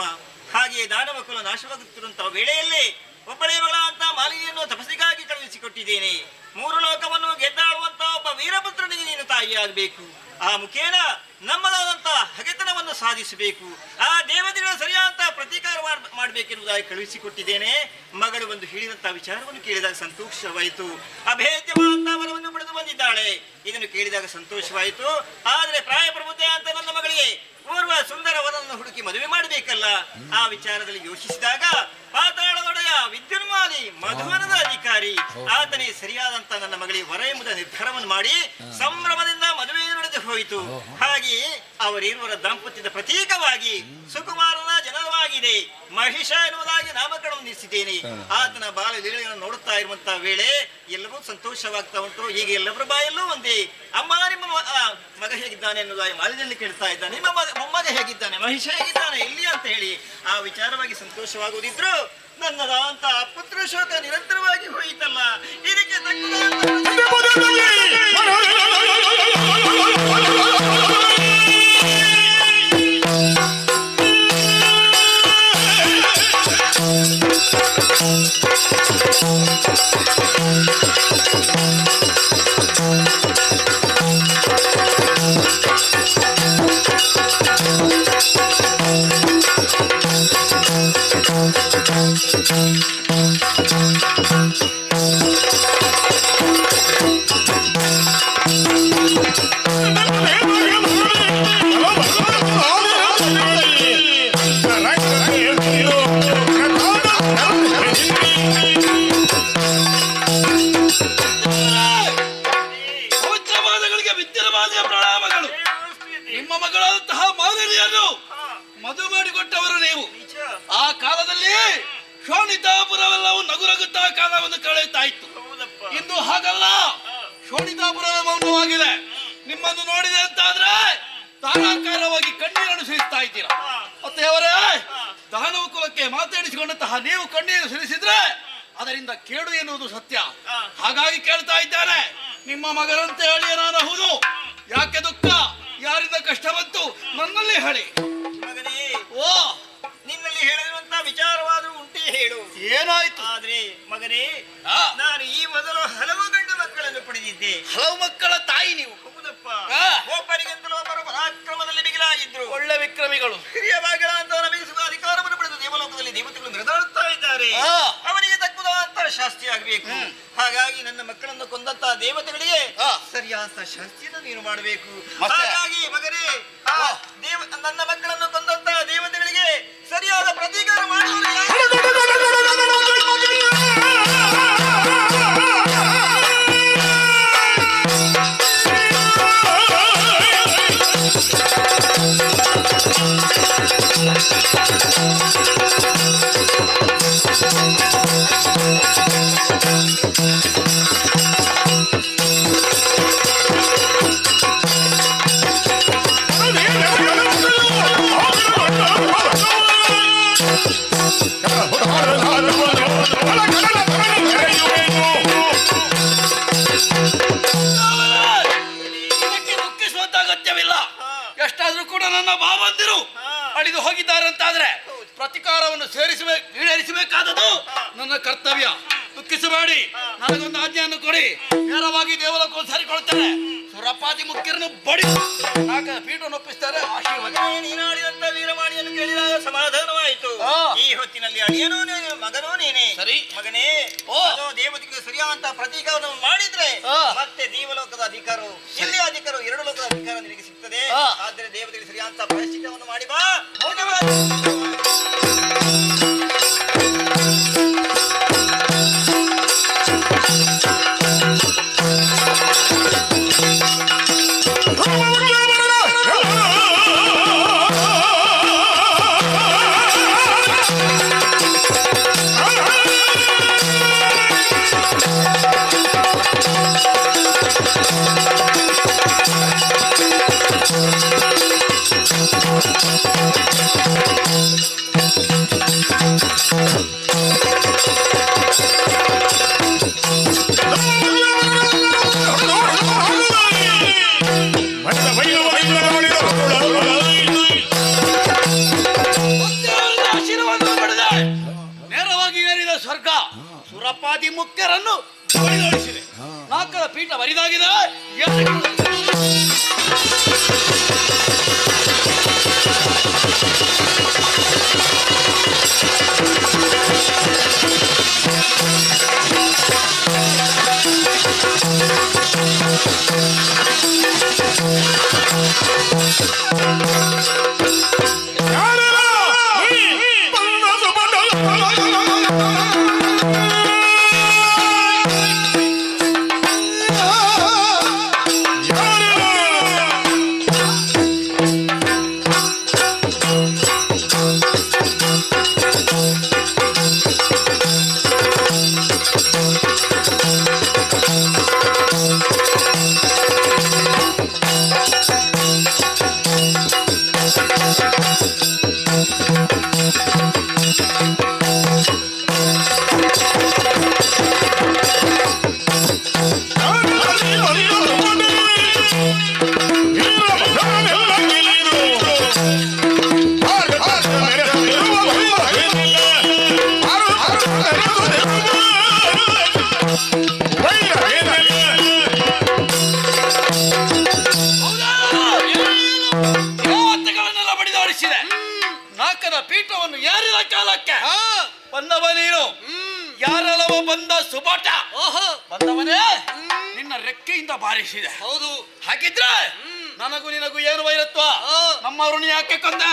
ಹಾಗೆಯೇ ದಾನವ ಕುಲ ನಾಶವಾಗುತ್ತಿರುವಂತಹ ವೇಳೆಯಲ್ಲೇ ಒಬ್ಬಳೇ ಮಗಳ ಅಂತ ಮಾಲಿನಿಯನ್ನು ತಪಸ್ಸಿಗಾಗಿ ಕಳುಹಿಸಿಕೊಟ್ಟಿದ್ದೇನೆ. 3 ಲೋಕವನ್ನು ಗೆದ್ದಾಡುವಂತಹ ಒಬ್ಬ ವೀರಪುತ್ರನಿಗೆ ನೀನು ತಾಯಿಯಾಗಬೇಕು. ಆ ಮುಖೇನ ನಮ್ಮದಾದಂತ ಹಗೆತನವನ್ನು ಸಾಧಿಸಬೇಕು. ಆ ದೇವತೆಗಳ ಸರಿಯಾದ ಪ್ರತೀಕಾರ ಮಾಡಬೇಕೆನ್ನುವುದಾಗಿ ಕಳುಹಿಸಿಕೊಟ್ಟಿದ್ದೇನೆ. ಮಗಳು ಒಂದು ಹೇಳಿದಂತಹ ವಿಚಾರವನ್ನು ಕೇಳಿದಾಗ ಸಂತೋಷವಾಯಿತು. ಅಭೇದ್ಯವಾದಂತಹ ವರವನ್ನು ಪಡೆದು ಬಂದಿದ್ದಾಳೆ. ಇದನ್ನು ಕೇಳಿದಾಗ ಸಂತೋಷವಾಯಿತು. ಆದರೆ ಪ್ರಾಯ ಪ್ರಬುದ್ಧ ಅಂತ ನನ್ನ ಮಗಳಿಗೆ ಪೂರ್ವ ಸುಂದರ ವರನ್ನು ಹುಡುಕಿ ಮದುವೆ ಮಾಡಬೇಕಲ್ಲ. ಆ ವಿಚಾರದಲ್ಲಿ ಯೋಚಿಸಿದಾಗ ಪಾತಾಳದೊಡೆಯ ವಿದ್ಯುನ್ಮಾಲಿ ಮಧುವನದ ಅಧಿಕಾರಿ ಆತನೇ ಸರಿಯಾದಂತ ನನ್ನ ಮಗಳಿಗೆ ವರ ಎಂಬುದ ನಿರ್ಧಾರವನ್ನು ಮಾಡಿ ಸಂಭ್ರಮದಿಂದ ಮದುವೆ ನಡೆದು ಹೋಯಿತು. ಹಾಗೆಯೇ ಅವರಿರುವರ ದಾಂಪತ್ಯದ ಪ್ರತೀಕವಾಗಿ ಸುಕುಮಾರನ ಜನನವಾಗಿದೆ. ಮಹಿಷ ಎನ್ನುವುದಾಗಿ ನಾಮಕರಣ ನಿಲ್ಲಿಸಿದ್ದೇನೆ. ಆತನ ಬಾಲ ಲೀಲೆಗಳನ್ನು ನೋಡುತ್ತಾ ಇರುವಂತಹ ವೇಳೆ ಎಲ್ಲವೂ ಸಂತೋಷವಾಗ್ತಾ ಉಂಟು. ಈಗ ಎಲ್ಲರ ಬಾಯಲ್ಲೂ ಒಂದೇ, ಅಮ್ಮ ನಿಮ್ಮ ಮಗ ಹೇಗಿದ್ದಾನೆ ಎನ್ನುವುದಾಗಿ ಮಾಲಿನಲ್ಲಿ ಕೇಳ್ತಾ ಇದ್ದಾನೆ. ನಿಮ್ಮ ಮೊಮ್ಮಗ ಹೇಗಿದ್ದಾನೆ, ಮಹಿಷ ಹೇಗಿದ್ದಾನೆ, ಎಲ್ಲಿ ಅಂತ ಹೇಳಿ ಆ ವಿಚಾರವಾಗಿ ಸಂತೋಷವಾಗುವುದಿದ್ರು ನನ್ನದಂತ ಪುತ್ರ ಶೋಕ ನಿರಂತರವಾಗಿ ಹೋಯಿತಲ್ಲ. ಇದಕ್ಕೆ ಪವಿತ್ರವಾದಗಳಿಗೆ ವಿದ್ಯಮಾನೆಯ ಪ್ರಣಾಮಗಳು. ನಿಮ್ಮ ಮಗಳಂತಹ ಮಾದರಿಯನ್ನು ಮದುವೆ ಮಾಡಿಕೊಟ್ಟವರು ನೀವು. ಆ ಕಾಲದಲ್ಲಿ ಶೋಣಿತಾಪುರವೆಲ್ಲವೂ ನಗುರಗುತ್ತಾ ಕಾಲವನ್ನು ಕಳೆಯುತ್ತಾ ಇತ್ತು. ಇಂದು ಹಾಗಲ್ಲ, ಶೋಣಿತಾಪುರ ಮೌನವಾಗಿದೆ. ನಿಮ್ಮನ್ನು ನೋಡಿದೆ ಅಂತಾದ್ರೆ ಧಾರಾಕಾರವಾಗಿ ಕಣ್ಣೀರನ್ನು ಸುರಿಸ್ತಾ ಇದ್ದೀರಾ. ಮತ್ತೆ ಅವರೇ, ದಾನವ ಕುಲಕ್ಕೆ ಮಾತಾಡಿಸಿಕೊಂಡಂತಹ ನೀವು ಕಣ್ಣೀರು ಸುರಿಸಿದ್ರೆ ಅದರಿಂದ ಕೇಡು ಎನ್ನುವುದು ಸತ್ಯ. ಹಾಗಾಗಿ ಕೇಳ್ತಾ ಇದ್ದಾನೆ, ನಿಮ್ಮ ಮಗನಂತೆ ಹೇಳಿಯ ನಾನು ಹೌದು. ಯಾಕೆ ದುಃಖ, ಯಾರಿಂದ ಕಷ್ಟ ಬಂತು ನನ್ನಲ್ಲಿ ಹೇಳಿ. ಮಗನೇ, ಓ ನಿನ್ನಲ್ಲಿ ಹೇಳಿರುವಂತ ವಿಚಾರವಾದರೂ ಉಂಟೆ ಹೇಳು. ಏನಾಯ್ತು? ಆದ್ರೆ ಮಗನೇ, ನಾನು ಈ ಮೊದಲು ಹಲವು ಗಂಡು ಮಕ್ಕಳನ್ನು ಪಡೆದಿದ್ದೆ. ಹಲವು ಮಕ್ಕಳ ತಾಯಿ ನೀವು. ಹೌದಪ್ಪ. ಒಬ್ಬರಿಗಿಂತಲೂ ಒಬ್ಬರು ಪರಾಕ್ರಮದಲ್ಲಿ ಬಿಗಿಲಾಗಿದ್ರು. ಒಳ್ಳೆ ವಿಕ್ರಮಿಗಳು. ಹಿರಿಯ ಭಾಗಗಳ ಅಂತ ನಮಗೆ ಅಧಿಕಾರವನ್ನು ಪಡೆದು ದೇವಲೋಕದಲ್ಲಿ ದೇವತೆಗಳು ಮೆರೆದಾಡುತ್ತಾ ಇದ್ದಾರೆ. ಅವನಿಗೆ ತಕ್ಕುದಂತ ಶಾಸ್ತಿ ಆಗಬೇಕು. ಹಾಗಾಗಿ ನನ್ನ ಮಕ್ಕಳನ್ನು ಕೊಂದಂತಹ ದೇವತೆಗಳಿಗೆ ಸರಿಯಾದ ಶಾಸ್ತಿಯನ್ನು ನೀನು ಮಾಡಬೇಕು. ಹಾಗಾಗಿ ಮಗನೇ, ನನ್ನ ಮಕ್ಕಳನ್ನು ಕೊಂದಂತಹ ದೇವತೆಗಳಿಗೆ ಸರಿಯಾದ ಪ್ರತೀಕಾರ ಮಾಡುವುದು ಎಷ್ಟಾದ್ರೂ ಕೂಡ ನನ್ನ ಭಾವಂದಿರು ಅಳಿದು ಹೋಗಿದ್ದಾರಂತಾದ್ರೆ ಪ್ರತಿಕಾರವನ್ನು ಈಡೇರಿಸಬೇಕಾದದು ನನ್ನ ಕರ್ತವ್ಯ. ದುಃಖಿಸಬೇಡಿ, ನನಗೊಂದು ಆಜ್ಞೆಯನ್ನು ಕೊಡಿ. ನೇರವಾಗಿ ದೇವಲೋಕವನ್ನು ಸೇರಿಕೊಳ್ತೇನೆ. ಸುರಪಾತಿ ಮುಖ್ಯರನ್ನು ಬಡಿ ಪೀಠವನ್ನು ಒಪ್ಪಿಸ್ತಾರೆ. ನೀನಾಡಿದಂತ ವೀರವಾಣಿಯನ್ನು ಕೇಳಿದಾಗ ಸಮಾಧಾನವಾಯಿತು. ಈ ಹೊತ್ತಿನಲ್ಲಿ ಅಳಿಯನೂ ನೀನು, ಮಗನೂ ನೀನೆ. ಸರಿ ಮಗನೇ, ದೇವತೆಗೆ ಸರಿಯಾದಂತ ಪ್ರತೀಕಾರವನ್ನು ಮಾಡಿದ್ರೆ ಮತ್ತೆ ದೇವಲೋಕದ ಅಧಿಕಾರವು, ಇಲ್ಲಿ ಅಧಿಕಾರವು, ಎರಡು ಲೋಕದ ಅಧಿಕಾರ ನಿನಗೆ ಸಿಗ್ತದೆ. ಆದ್ರೆ ದೇವತೆಗೆ ಸರಿಯಾದಂತ ಪರಿಸ್ಥಿತಿಯನ್ನು ಮಾಡಿ ಬಾ. ನೇರವಾಗಿ ಏರಿದ ಸ್ವರ್ಗ ಸುರಪಾದಿ ಮುಖ್ಯರನ್ನು ಬಡಿದೊಳಿಸಿದೆ. ನಾಲ್ಕರ ಪೀಠ ಬರಿದಾಗಿದೆ. ನೀನು ಯಾರಲ್ಲವ ಬಂದ ಸುಬಾಟ ಓಹೋ ಬಂದವನೇ ನಿನ್ನ ರೆಕ್ಕೆಯಿಂದ ಬಾರಿಸಿದೆ. ಹೌದು. ಹಾಗಿದ್ರೆ ನನಗೂ ನಿನಗೂ ಏನು ವೈರತ್ವ? ನಮ್ಮವ್ರನ್ನ ಯಾಕೆ ಕೊಂದ?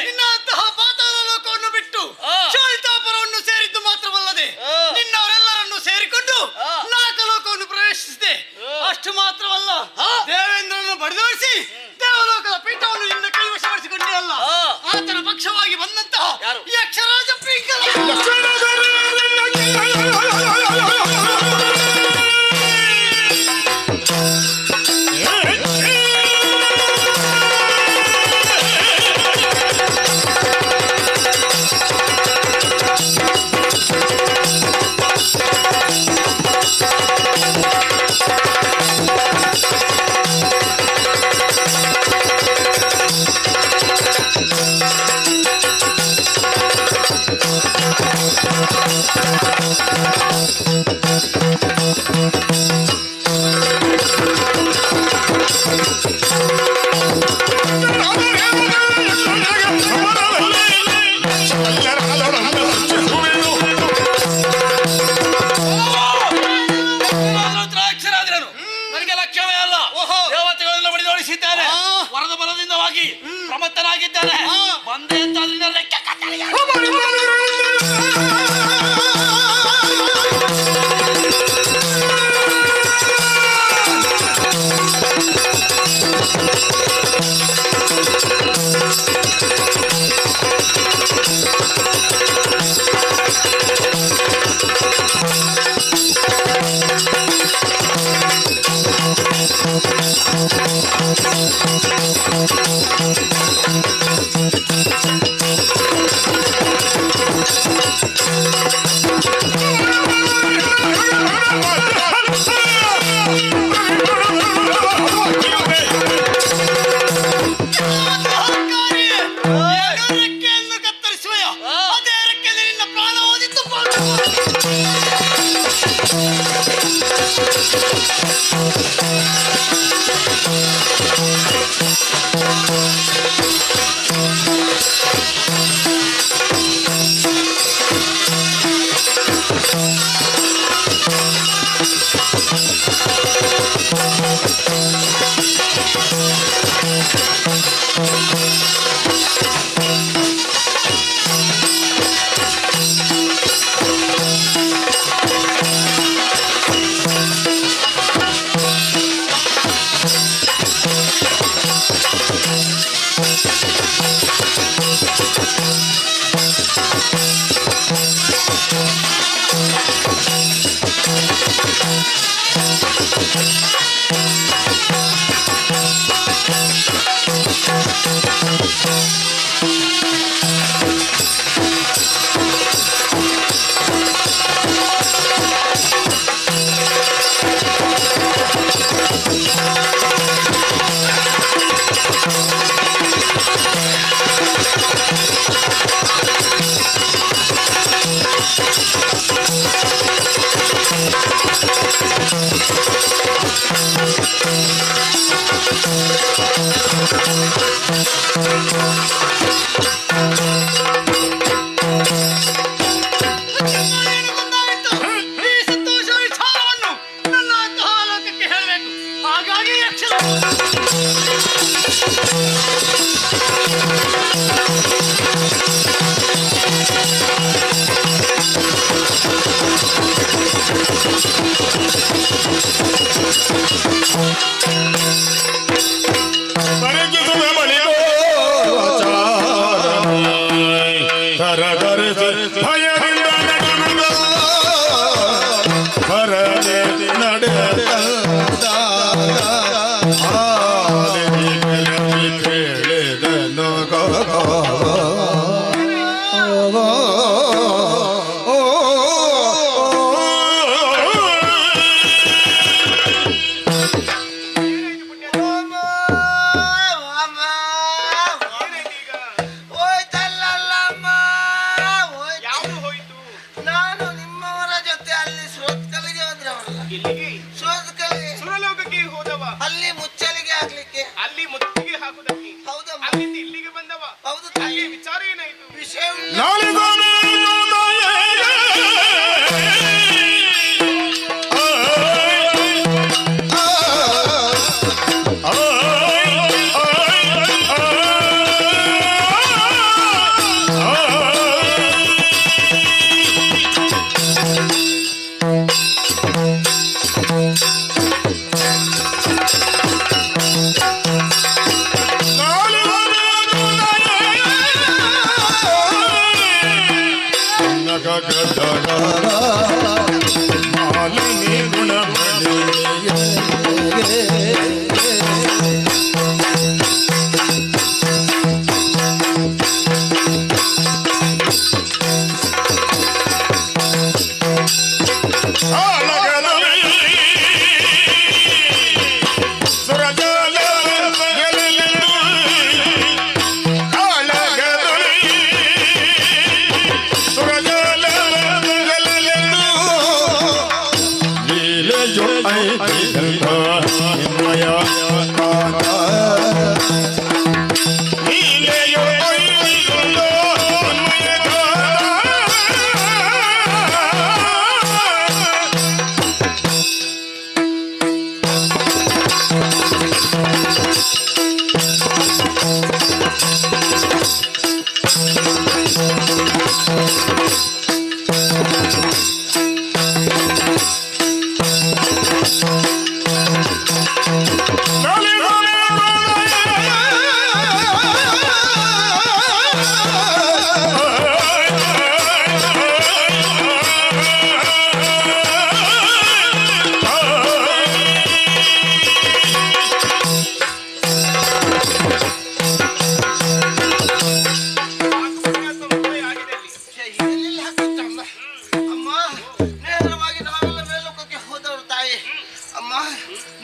ನಿನ್ನಂತಹ ಪಾತಾಳ ಲೋಕವನ್ನು ಬಿಟ್ಟು ಶಾಲಿತಾಪುರವನ್ನು ಸೇರಿದ್ದು ಮಾತ್ರವಲ್ಲದೆ ನಿನ್ನವರೆಲ್ಲರನ್ನು ಸೇರಿಕೊಂಡು ನಾಲ್ಕು ಲೋಕವನ್ನು ಪ್ರವೇಶಿಸಿದೆ. ಅಷ್ಟು ಮಾತ್ರವಲ್ಲ, ದೇವೇಂದ್ರನನ್ನು ಬಡಿದೋಡಿಸಿ ದೇವಲೋಕದ ಪೀಠವನ್ನು ನಿನ್ನ ಕೈವಶಪಡಿಸಿಕೊಂಡೇ ಅಲ್ಲ, ಆತನ ಪಕ್ಷವಾಗಿ ಬಂದಂತಹ ಯಕ್ಷರಾಜ ಪಿಂಗಲ ನನಗೆ ಲಕ್ಷ್ಯವೇ ಅಲ್ಲ. ದೇವತೆಗಳನ್ನು ಬಡಿದೋಡಿಸಿದ್ದೇನೆ, ವರದ ಬಲದಿಂದವಾಗಿ ಪ್ರಮತ್ತನಾಗಿದ್ದೇನೆ. ಬಂದೆ ಅಂತ ಅದರಿಂದ ಲೆಕ್ಕ ಕಟ್ಟಲಿಲ್ಲ. ರೆಕ್ಕೆಯನ್ನು ಕತ್ತರಿಸುವೆಯ, ಅದೇ ರೆಕ್ಕೆಯಲ್ಲಿ ನಿನ್ನ ಪ್ರಾಣ ಓದಿತ್ತು. ಈ ಸಂತೋಷ ವಿಚಾರವನ್ನು ನನ್ನ ಅಂತಹ ಲೋಕಕ್ಕೆ ಹೇಳಬೇಕು. ಹಾಗಾಗಿ ಪರಿಚಿಸುವ ಬಳಿಕ ಕರಗರಿಸಿ ಭಯದಿಂದ ನಡೆದ ಹೊರಗೆ ನಡೆದ ಕೇಳಿದನು ಯಾವುದು ಹೋಯ್ತು? ನಾನು ನಿಮ್ಮವರ ಜೊತೆ ಅಲ್ಲಿ ಸೋತ್ಕಲಿಗೆ ಹೋದ್ರವರಲ್ಲ, ಎಲ್ಲಿಗೆ? ಸೋತ್ಕಲಿಗೆ ಸುರಲೋಕಕ್ಕೆ ಹೋದವ, ಅಲ್ಲಿ ಮುಚ್ಚಲಿಗೆ ಆಗ್ಲಿಕ್ಕೆ. ಅಲ್ಲಿ ಮುತ್ತಿಗೆ ಹಾಕುದಕ್ಕೆ, ಹೌದಮ್ಮ, ಅಲ್ಲಿಂದ ಇಲ್ಲಿಗೆ ಬಂದವ. ಹೌದು ಅಲ್ಲಿ ತಾಯಿ. ವಿಚಾರ ಏನಾಯ್ತು? ವಿಷಯ ಮಾಲಿನಿ ಗುಣಮಣಿ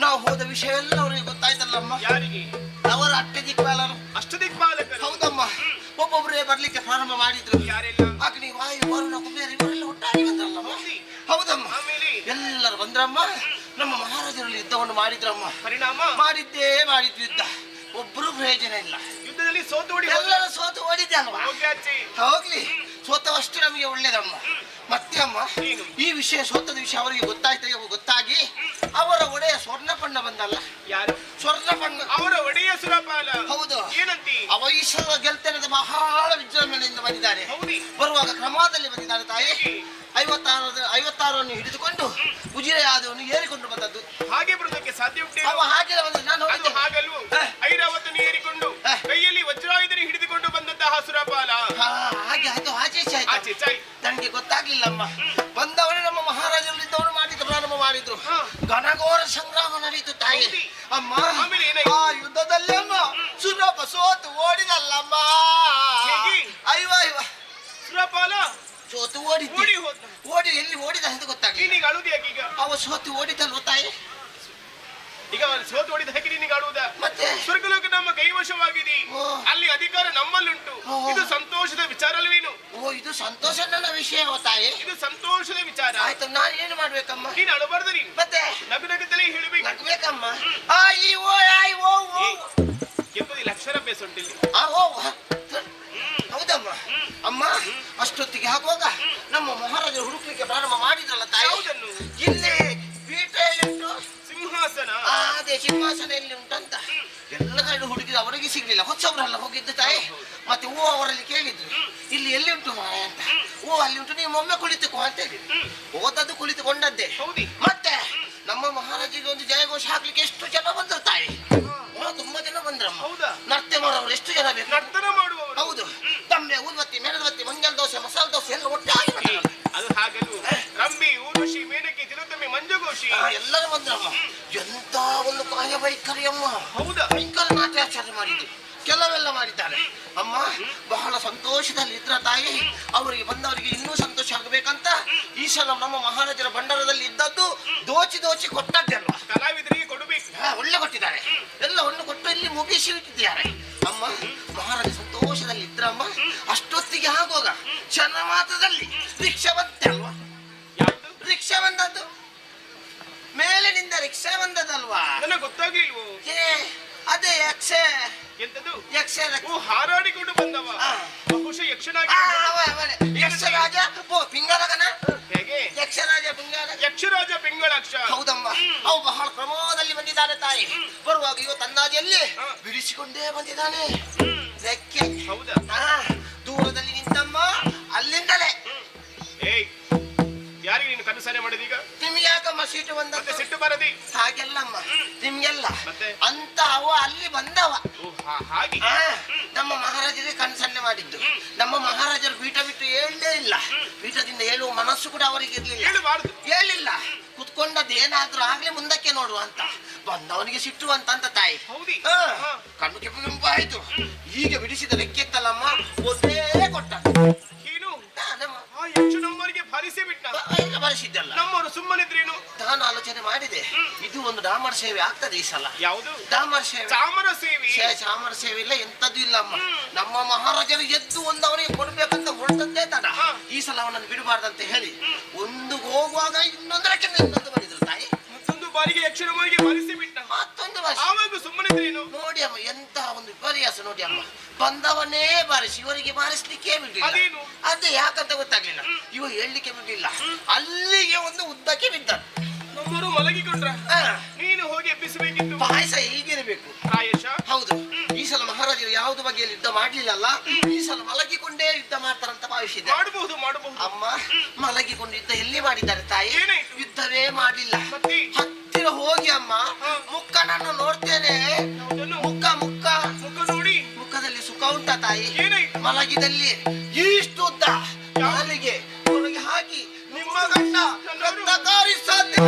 ನಾವು ಹೋದ ವಿಷಯ ಎಲ್ಲ ಅವರಿಗೆ ಗೊತ್ತಾಯ್ತಲ್ಲಮ್ಮ. ಯಾರಿಗೆ? ಅವರ ಅಷ್ಟದಿಕ್ಪಾಲರು. ಅಷ್ಟದಿಕ್ಪಾಲಕರು? ಹೌದಮ್ಮ, ಒಬ್ಬೊಬ್ಬರೇ ಬರ್ಲಿಕ್ಕೆ ಪ್ರಾರಂಭ ಮಾಡಿದ್ರು. ಯಾರೆಲ್ಲ? ಅಗ್ನಿ, ವಾಯು, ವರುಣ, ಕುಬೇರ ಇವರೆಲ್ಲ ಒಟ್ಟಾಗಿ ಬಂದ್ರಲ್ಲಮ್ಮ. ಹೌದಮ್ಮ, ಆಮೇಲೆ ಎಲ್ಲರೂ ಬಂದ್ರಮ್ಮ. ನಮ್ಮ ಮಹಾರಾಜರಲ್ಲಿ ಯುದ್ಧವನ್ನು ಮಾಡಿದ್ರಮ್ಮ. ಪರಿಣಾಮ? ಮಾಡಿದ್ದೇ ಮಾಡಿದ್ವಿ ಯುದ್ಧ. ಒಬ್ರು ಪ್ರಯೋಜನ ಇಲ್ಲ. ಯುದ್ಧದಲ್ಲಿ ಸೋತು ಓಡಿ ಎಲ್ಲರೂ ಸೋತು ಓಡಿದ್ದೆ ಅಲ್ವಾ? ಹೋಗ್ಯಾಚೆ. ಹೋಗ್ಲಿ, ಸೋತವಷ್ಟು ನಮಗೆ ಒಳ್ಳೇದಮ್ಮ. ಮತ್ತೆ ಅಮ್ಮ, ಏನು? ಈ ವಿಷಯ ಸೋತದ ವಿಷಯ ಅವರಿಗೆ ಗೊತ್ತಾಗಿ ಅವರ ಒಡೆಯ ಸ್ವರ್ಣಪಣ್ಣ ಬಂದಲ್ಲ. ಯಾರು? ಸ್ವರ್ಣಪಣ್ಣ ಅವರ ಒಡೆಯ ಸುರಪಾಲ. ಹೌದು. ಏನಂತಿ? ಅವ ಈಶ್ವರ ಗೆಲ್ತೇನೆ ಬಹಳ ವಿಜೃಂಭಣೆಯಿಂದ ಬಂದಿದ್ದಾನೆ. ಹೌದಿ? ಬರುವಾಗ ಕ್ರಮದಲ್ಲಿ ಬಂದಿದ್ದಾನೆ ತಾಯಿ. 56 ಹಿಡಿದುಕೊಂಡು ಉಜಿರೆಯಾದವನು ಏರಿಕೊಂಡು ಬಂದದ್ದು. ಹಾಗೆ ಬರುವುದಕ್ಕೆ ಸಾಧ್ಯ ಉಂಟೆ? ಅವ ಹಾಗೆ ಬಂದ ನಾನು ಅದು ನೋಡಿದ್ದೆ. ಹಾಗಲ್ವು. ಐರಾವತನ್ನು ಏರಿಕೊಂಡು ಕೈಯಲ್ಲಿ ವಜ್ರಾಯುಧನ ಹಿಡಿದುಕೊಂಡು ಬಂದಂತಹ ಸುರಪಾಲ. ಹಾಗೆ ಅದು ಆಚೆ ಆಚೆ ಚಾಯ್. ನನಗೆ ಗೊತ್ತಾಗ್ಲಿಲ್ಲಮ್ಮ. ಬಂದವನೇ ನಮ್ಮ ಮಹಾರಾಜರಲ್ಲಿದ್ದವನು ಮಾಡಿದ್ದು ಪ್ರಾರಂಭ ಮಾಡಿದ್ರು. ಘನಘೋರ ಸಂಗ್ರಾಮ ನಡೀತು ತಾಯಿ. ಹೌದಿ? ಅಮ್ಮ, ಆಮೇಲೆ ಏನಾಯ್ತು? ಆ ಯುದ್ಧದಲ್ಲಿ ಅಮ್ಮ ಸುರಪ ಸೋತು ಓಡಿದಲ್ಲಮ್ಮ. ಹೇಗೆ? ಅಯ್ಯೋ ಸುರಪಾಲ ಸೋತು ಓಡಿ ಓಡಿ ಹೋದ. ಓಡಿ ಎಲ್ಲಿ ಓಡಿದ ಅಂತ ಗೊತ್ತಾಗ್ಲಿಲ್ಲ. ನೀನೀಗ ಅಳುದು ಯಾಕೀಗ? ಅವ ಸೋತು ಓಡಿದಲ್ವ ತಾಯಿ? ಈಗ ಸೋತು ಹೊಡಿದ ಹಾಕಿ ನಿನಗೆ ಆಡುವುದ? ಮತ್ತೆ ಸ್ವರ್ಗಲೋಕ ನಮ್ಮ ಕೈವಶವಾಗಿದೆ, ಓ. ಅಲ್ಲಿ ಅಧಿಕಾರ ನಮ್ಮಲ್ಲುಂಟು. ಓ. ಇದು ಸಂತೋಷದ ವಿಚಾರ ಅಲ್ವೇನು? ಓ ಇದು ಸಂತೋಷ ನನ್ನ ವಿಷಯ ತಾಯಿ. ಇದು ಸಂತೋಷದ ವಿಚಾರ. ಆಯ್ತು, ನಾನು ಏನು ಮಾಡ್ಬೇಕಮ್ಮ? ನೀನು ಅಳಬಾರ್ದು, ನೀನು ಮತ್ತೆ ನಗು ನಗುತ್ತಲೇ ಹೇಳಬೇಕು. ನಗ್ಬೇಕಮ್ಮ. ಆ ಈ ಓ ಆಯ್ ಓ ಓ ಎಂಬುದಿಲ್ಲ, ಅಕ್ಷರಾಭ್ಯಾಸ ಉಂಟಿಲ್ಲಿ. ಆ ಓ ಹೌದಮ್ಮ. ಅಮ್ಮ ಅಷ್ಟೊತ್ತಿಗೆ ಆಗುವಾಗ ನಮ್ಮ ಮಹಾರಾಜರು ಹುಡುಕ್ಲಿಕ್ಕೆ ಪ್ರಾರಂಭ ಮಾಡಿದ್ರಲ್ಲ ತಾಯಿ. ಯಾವುದನ್ನು? ಇಲ್ಲಿ ಪೀಠ ಉಂಟು, ಸಿಂಹಾಸನ. ಅದೇ ಸಿಂಹಾಸನ ಎಲ್ಲಿ ಉಂಟಂತ ಎಲ್ಲ ಕಡೆ ಹುಡುಕಿದ್ರು, ಅವರಿಗೆ ಸಿಗ್ಲಿಲ್ಲ. ಹೊಸಬ್ರಲ್ಲ ಹೋಗಿದ್ದು ತಾಯಿ. ಮತ್ತೆ ಓ ಅವರಲ್ಲಿ ಕೇಳಿದ್ರು, ಇಲ್ಲಿ ಎಲ್ಲಿ ಉಂಟು ಮಾಯ ಅಂತ. ಓ ಅಲ್ಲಿ ಉಂಟು, ನೀವು ಒಮ್ಮೆ ಕುಳಿತುಕೋ ಅಂತ ಹೇಳಿದ್ರು. ಓದದ್ದು ಕುಳಿತುಕೊಂಡದ್ದೇ. ಹೌದಿ? ಮತ್ತೆ ನಮ್ಮ ಮಹಾರಾಜಿಗೆ ಒಂದು ಜಯಘೋಷ ಹಾಕ್ಲಿಕ್ಕೆ ಎಷ್ಟು ಜನ ಬಂದ್ರು ತಾಯಿ. ತುಂಬಾ ಜನ ಬಂದ್ರಮ್ಮ. ಹೌದಾ? ನರ್ತೆ ಮಾಡೋರು ಎಷ್ಟು ಜನ ಬೇಕು? ನರ್ತನ ಮಾಡುವವರು. ಹೌದು. ತಮ್ಮೆ ಊದ್ಬತ್ತಿ, ಮೆಣದಬತ್ತಿ, ಮಂಜಲ್ ದೋಸೆ, ಮಸಾಲೆ ದೋಸೆ ಎಲ್ಲ ಒಟ್ಟಾಗಿ ಬಂದ್ರು. ಅದು ಹಾಗಲು ರಂಬಿ, ಊರ್ವಶಿ, ಮೇನಕೆ, ತಿಲೋತ್ತಮೆ, ಮಂಜುಘೋಷಿ ಎಲ್ಲರೂ ಬಂದ್ರಮ್ಮ. ಎಂತ ಒಂದು ಕಾಯ ವೈಖರಿಯಮ್ಮ. ಹೌದಾ? ಭಯಂಕರ ನಾಟ್ಯಾಚಾರ ಮಾಡಿದ್ದು, ಕೆಲವೆಲ್ಲ ಮಾಡಿದ್ದಾರೆ ಅಮ್ಮ. ಬಹಳ ಸಂತೋಷದಲ್ಲಿ ಇದ್ರ ತಾಯಿ. ಅವರಿಗೆ ಬಂದವರಿಗೆ ಇನ್ನೂ ಸಂತೋಷ ಆಗಬೇಕಂತ ಈ ಸಲ ನಮ್ಮ ಮಹಾರಾಜರ ಭಂಡಾರದಲ್ಲಿ ಇದ್ದದ್ದು ದೋಚಿ ದೋಚಿ ಕೊಟ್ಟದ್ದಲ್ವಾ. ಕಲಾವಿದರಿಗೆ ಕೊಡಬೇಕು. ಒಳ್ಳೆ ಕೊಟ್ಟಿದ್ದಾರೆ, ಎಲ್ಲ ಒಳ್ಳೆ ಕೊಟ್ಟು ಇಲ್ಲಿ ಮುಗಿಸಿ ಇಟ್ಟಿದ್ದಾರೆ ಅಮ್ಮ. ಮಹಾರಾಜ ಸಂತೋಷದಲ್ಲಿ ಇದ್ರಮ್ಮ. ಅಷ್ಟೊತ್ತಿಗೆ ಆಗುವಾಗ ಚನ್ನಮಾತದಲ್ಲಿ ರಿಕ್ಷಾ ಬಂತೆ ಅಲ್ವಾ. ಯಾವುದು? ರಿಕ್ಷಾ ಬಂದದ್ದು, ಮೇಲಿನಿಂದ ರಿಕ್ಷಾ ಬಂದದಲ್ವಾ. ನನಗೆ ಗೊತ್ತಾಗ್ಲಿಲ್ವೋ? ಏ ಅದೇ ಯಕ್ಷ. ಎಂತದು? ಯಕ್ಷ ಓ, ಹಾರಾಡಿಕೊಂಡು ಬಂದವ. ಆ. ಬಹುಶಃ ಯಕ್ಷನಾಗಿ. ಯಕ್ಷರಾಜ ಪಿಂಗಲಗನ. ಹೇಗೆ? ಯಕ್ಷರಾಜ ಪಿಂಗಲ. ಯಕ್ಷರಾಜ ಪಿಂಗಳಾಕ್ಷ. ಹೌದಮ್ಮ. ಅವು ಬಹಳ ಕ್ರಮದಲ್ಲಿ ಬಂದಿದ್ದಾನೆ ತಾಯಿ. ಬರುವಾಗ ಇವತ್ತು ಅಂದಾಜಲ್ಲಿ ಬಿಡಿಸಿಕೊಂಡೇ ಬಂದಿದ್ದಾನೆ ರೆಕ್ಕೆ. ಹೌದಾ? ದೂರದಲ್ಲಿ ನಿಂತಮ್ಮ, ಅಲ್ಲಿಂದಲೇ. ಏಯ್, ಯಾರಿಗೆ ನೀನು ಕನಸನೆ ಮಾಡಿದೀಗ? ನಿಮ್ಗೆ ಯಾಕಮ್ಮ ಸೀಟು ಮತ್ತೆ ಬಂದದ್ದು? ಸಿಟ್ಟು ಬರದಿ? ಹಾಗೆಲ್ಲಮ್ಮ, ನಿಮ್ಗೆಲ್ಲ ಮತ್ತೆ? ಅಂತ ಅವ ಅಲ್ಲಿ ಬಂದವ. ಓ, ಹಾಗೆ. ನಮ್ಮ ಮಹಾರಾಜರಿಗೆ ಕನಸನ್ನೆ ಮಾಡಿದ್ದು. ನಮ್ಮ ಮಹಾರಾಜರು ಪೀಠ ಬಿಟ್ಟು ಹೇಳಲೇ ಇಲ್ಲ. ಪೀಠದಿಂದ ಹೇಳುವ ಮನಸ್ಸು ಕೂಡ ಅವರಿಗೆ ಇರ್ಲಿಲ್ಲ. ಹೇಳಬಾರದು. ಹೇಳಿಲ್ಲ. ಕುತ್ಕೊಂಡದ್ದು ಏನಾದ್ರೂ ಆಗ್ಲಿ ಮುಂದಕ್ಕೆ ನೋಡುವ ಅಂತ. ಬಂದವನಿಗೆ ಸಿಟ್ಟು ಅಂತ ತಾಯಿ. ಹೌದಿ? ಕಣ್ಣು ಕೆಂಪು ಕೆಂಪು ಆಯ್ತು. ಈಗ ಬಿಡಿಸಿದ ಲೆಕ್ಕೆತ್ತಲ್ಲಮ್ಮ, ಒಂದೇ ಕೊಟ್ಟ. ಏನು? ಆ ಯಕ್ಷ ನಮ್ಮವರಿಗೆ ಭರಿಸೇ ಬಿಟ್ಟ. ಬಳಸಿದ್ದಲ್ಲ. ನಮ್ಮವರು ಸುಮ್ಮನಿದ್ರೇನು? ನಾನು ಆಲೋಚನೆ ಮಾಡಿದೆ, ಇದು ಒಂದು ಡಾಮರ ಸೇವೆ ಆಗ್ತದೆ ಈ ಸಲ. ಯಾವುದು? ಡಾಮರ ಸೇವೆ. ಚಾಮರ ಸೇವೆ. ಚಾಮರ ಸೇವೆ ಇಲ್ಲ, ಎಂತದ್ದು ಇಲ್ಲಮ್ಮ. ನಮ್ಮ ಮಹಾರಾಜರು ಎದ್ದು ಒಂದು ಅವನಿಗೆ ಕೊಡ್ಬೇಕಂತ ಹೊರಟದ್ದೇ ತಡ. ಈ ಸಲ ಅವನನ್ನು ಬಿಡಬಾರ್ದಂತ ಹೇಳಿ ಒಂದು ಹೋಗುವಾಗ ಇನ್ನೊಂದರಕ್ಕೆ ಇನ್ನೊಂದು ಮಾಡಿದ್ರು ತಾಯಿ. ಮತ್ತೊಂದು ಬಾರಿಗೆ ಯಕ್ಷ ನಮ್ಮವರಿಗೆ ಭರಿಸಿ ಬಿಟ್ಟ. ಮತ್ತೊಂದು ವರ್ಷ. ಆವಾಗ ಸುಮ್ಮನಿದ್ರೇನು? ನೋಡಿ ಅಮ್ಮ, ಎಂತಹ ಒಂದು ವಿಪರ್ಯಾಸ ನೋಡಿ ಅಮ್ಮ. ಬಂದವನೇ ಬಾರಿಸಿ ಇವರಿಗೆ ಬಾರಿಸ್ಲಿಕ್ಕೆ ಬಿಡ್ಲಿಲ್ಲ. ಅದೇನು? ಅದೇ ಯಾಕಂತ ಗೊತ್ತಾಗ್ಲಿಲ್ಲ. ಇವ ಹೇಳಲಿಕ್ಕೆ ಬಿಡ್ಲಿಲ್ಲ. ಅಲ್ಲಿಗೆ ಒಂದು ಉದ್ದಕ್ಕೆ ಬಿದ್ದ. ನಮ್ಮವರು ಮಲಗಿಕೊಂಡ್ರ. ನೀನು ಹೋಗಿ ಎಬ್ಬಿಸಬೇಕಿತ್ತು. ಪಾಯಸ ಹೀಗಿರಬೇಕು ಪ್ರಾಯಶ. ಹೌದು. ಈ ಸಲ ಮಹಾರಾಜರು ಯಾವ್ದು ಬಗೆಯಲ್ಲಿ ಯುದ್ಧ ಮಾಡ್ಲಿಲ್ಲಲ್ಲ, ಈ ಸಲ ಮಲಗಿಕೊಂಡೇ ಯುದ್ಧ ಮಾಡ್ತಾರಂತ ಭಾವಿಸಿದ್ದೆ. ಮಾಡಬಹುದು, ಮಾಡಬಹುದು. ಅಮ್ಮ ಮಲಗಿಕೊಂಡು ಯುದ್ಧ ಎಲ್ಲಿ ಮಾಡಿದ್ದಾರೆ ತಾಯಿ? ಏನಾಯ್ತು? ಯುದ್ಧವೇ ಮಾಡ್ಲಿಲ್ಲ. ಮತ್ತೆ? ಹತ್ತಿರ ಹೋಗಿ ಅಮ್ಮ, ಮುಕ್ಕನನ್ನು ನೋಡ್ತೇನೆ. ಯಾವುದನ್ನು? ಮುಖ ಮುಖ ಮುಖ ನೋಡಿ. ಮುಖದಲ್ಲಿ ಸುಖ ಉಂಟಾ ತಾಯಿ? ಏನಾಯ್ತು? ಮಲಗಿದಲ್ಲಿ ಇಷ್ಟು ಉದ್ದ ಕಾಲಿಗೆ ಹೊರಗೆ ಹಾಕಿ ನಿಮ್ಮ ಗಂಡ ರಕ್ತ ಕಾರಿಸತ್ತೆ.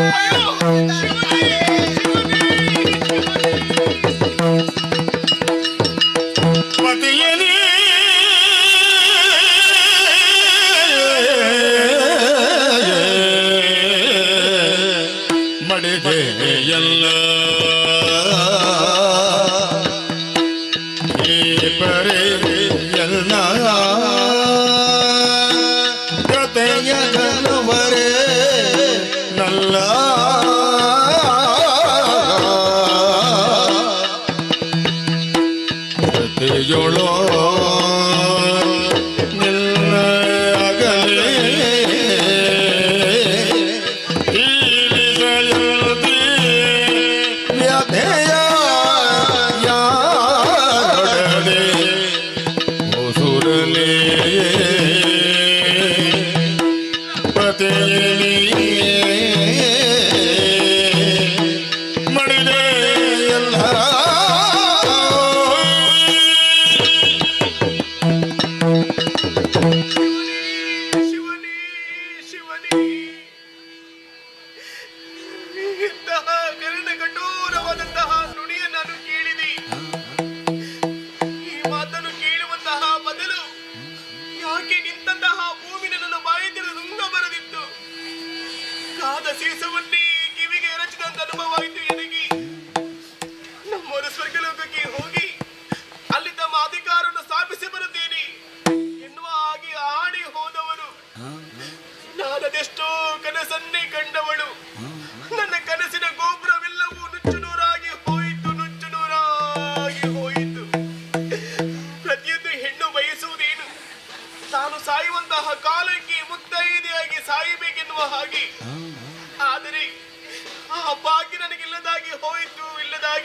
ಪತಿಯನೇ ಮಡಿದೆ ಎಲ್ಲ ಪರೆ ಎಲ್ಲ ಜೊತೆಯ ಗಲವರೆ ನಲ್ಲ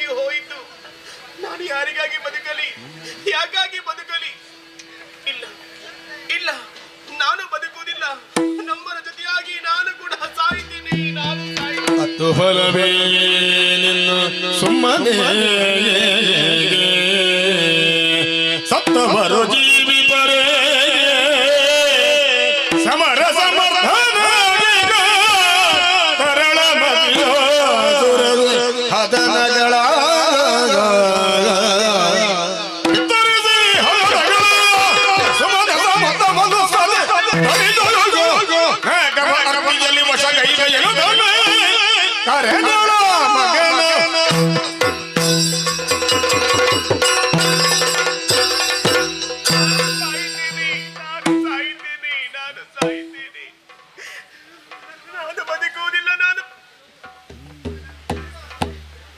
ಆಗಿ ಹೋಯಿತು. ನಾನು ಯಾರಿಗಾಗಿ ಬದುಕಲಿ, ಯಾಕಾಗಿ ಬದುಕಲಿ? ಇಲ್ಲ ಇಲ್ಲ, ನಾನು ಬದುಕುವುದಿಲ್ಲ. ನಮ್ಮರ ಜೊತೆಯಾಗಿ ನಾನು ಕೂಡ ಸಾಯ್ತೀನಿ, ನಾನು ಸಾಯ್ತೀನಿ. ಹತ್ತು ಹೊಲವೇ ನಿನ್ನ ಸುಮ್ಮನೆ ಸತ್ತವರು ಜೀವಿತರೇ ಸಮರ ಸಮರ್ಧನ ತರಳ ಹದನಗಳ ಕರೆಗಳ ಮಗನ ನಾನು ಬದುಕುವುದಿಲ್ಲ.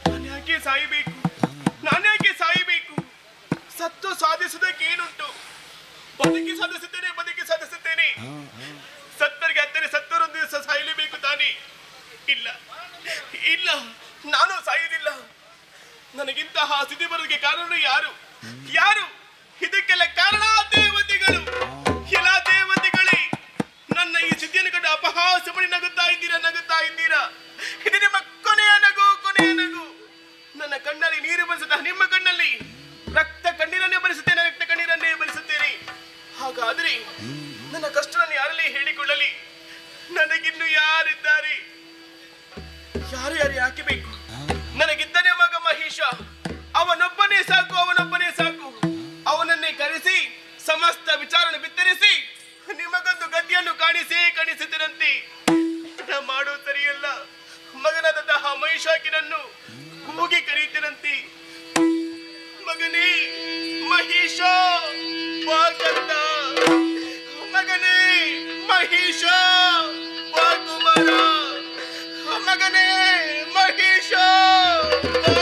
ನಾನು ಯಾಕೆ ಸಾಯಬೇಕು? ನಾನ್ಯಾಕೆ ಸಾಯಬೇಕು? ಸತ್ತು ಸಾಧಿಸುವುದಕ್ಕೆ ಏನುಂಟು? ಬದುಕಿ ಸಾಧಿಸುತ್ತೇನೆ. ಸತ್ತರಿಗೆ ಹತ್ತರೆ ಸತ್ತರೊಂದು ದಿವಸ ಸಾಯಲೇಬೇಕು ತಾನೇ? ಇಲ್ಲ ಇಲ್ಲ, ನಾನು ಸಾಯುವುದಿಲ್ಲ. ನನಗಿಂತಹ ಸ್ಥಿತಿ ಬರೋದಕ್ಕೆ ಕಾರಣ ಯಾರು? ಇದಕ್ಕೆಲ್ಲ ಕಾರಣ ದೇವತೆಗಳು. ಎಲ್ಲ ದೇವತೆಗಳೇ ನನ್ನ ಈ ಸ್ಥಿತಿಯನ್ನು ಕಂಡು ಅಪಹಾಸ ಮಾಡಿ ನಗುತ್ತಾ ಇದ್ದೀರಾ. ಇದು ನಿಮ್ಮ ಕೊನೆಯ ನಗು. ನನ್ನ ಕಣ್ಣಲ್ಲಿ ನೀರು ಬರಿಸುತ್ತಾ, ನಿಮ್ಮ ಕಣ್ಣಲ್ಲಿ ರಕ್ತ ಕಣ್ಣೀರನ್ನೇ ಬರಿಸುತ್ತೇನೆ. ಹಾಗಾದ್ರೆ ನನ್ನ ಕಷ್ಟವನ್ನು ಯಾರಲ್ಲಿ ಹೇಳಿಕೊಳ್ಳಲಿ? ನನಗಿನ್ನು ಯಾರಿದ್ದಾರೆ? ಯಾರು ಯಾಕೆ ಬೇಕು? ನನಗಿದ್ದನೇ ಮಗ ಮಹೇಶ, ಅವನೊಬ್ಬನೇ ಸಾಕು. ಅವನನ್ನೇ ಕರೆಸಿ ಸಮಸ್ತ ವಿಚಾರವನ್ನು ಬಿತ್ತರಿಸಿ ನಿಮಗೊಂದು ಗತಿಯನ್ನು ಕಾಣಿಸುತ್ತೇನಂತೆ. ಮಾಡು ಸರಿಯಲ್ಲ. ಮಗನಾದಂತಹ ಮಹಿಷಾಕಿನನ್ನು ಕೂಗಿ ಕರೆಯುತ್ತೇನಂತೆ. ಮಗನೇ ಮಹೇಶ ಬಾ ಕಂದ, ಮಗನೇ ಮಹೇಶ ಬಾ ಕುಮಾರ, ಮಗನೇ ಮಹೇಶ ಬಾ.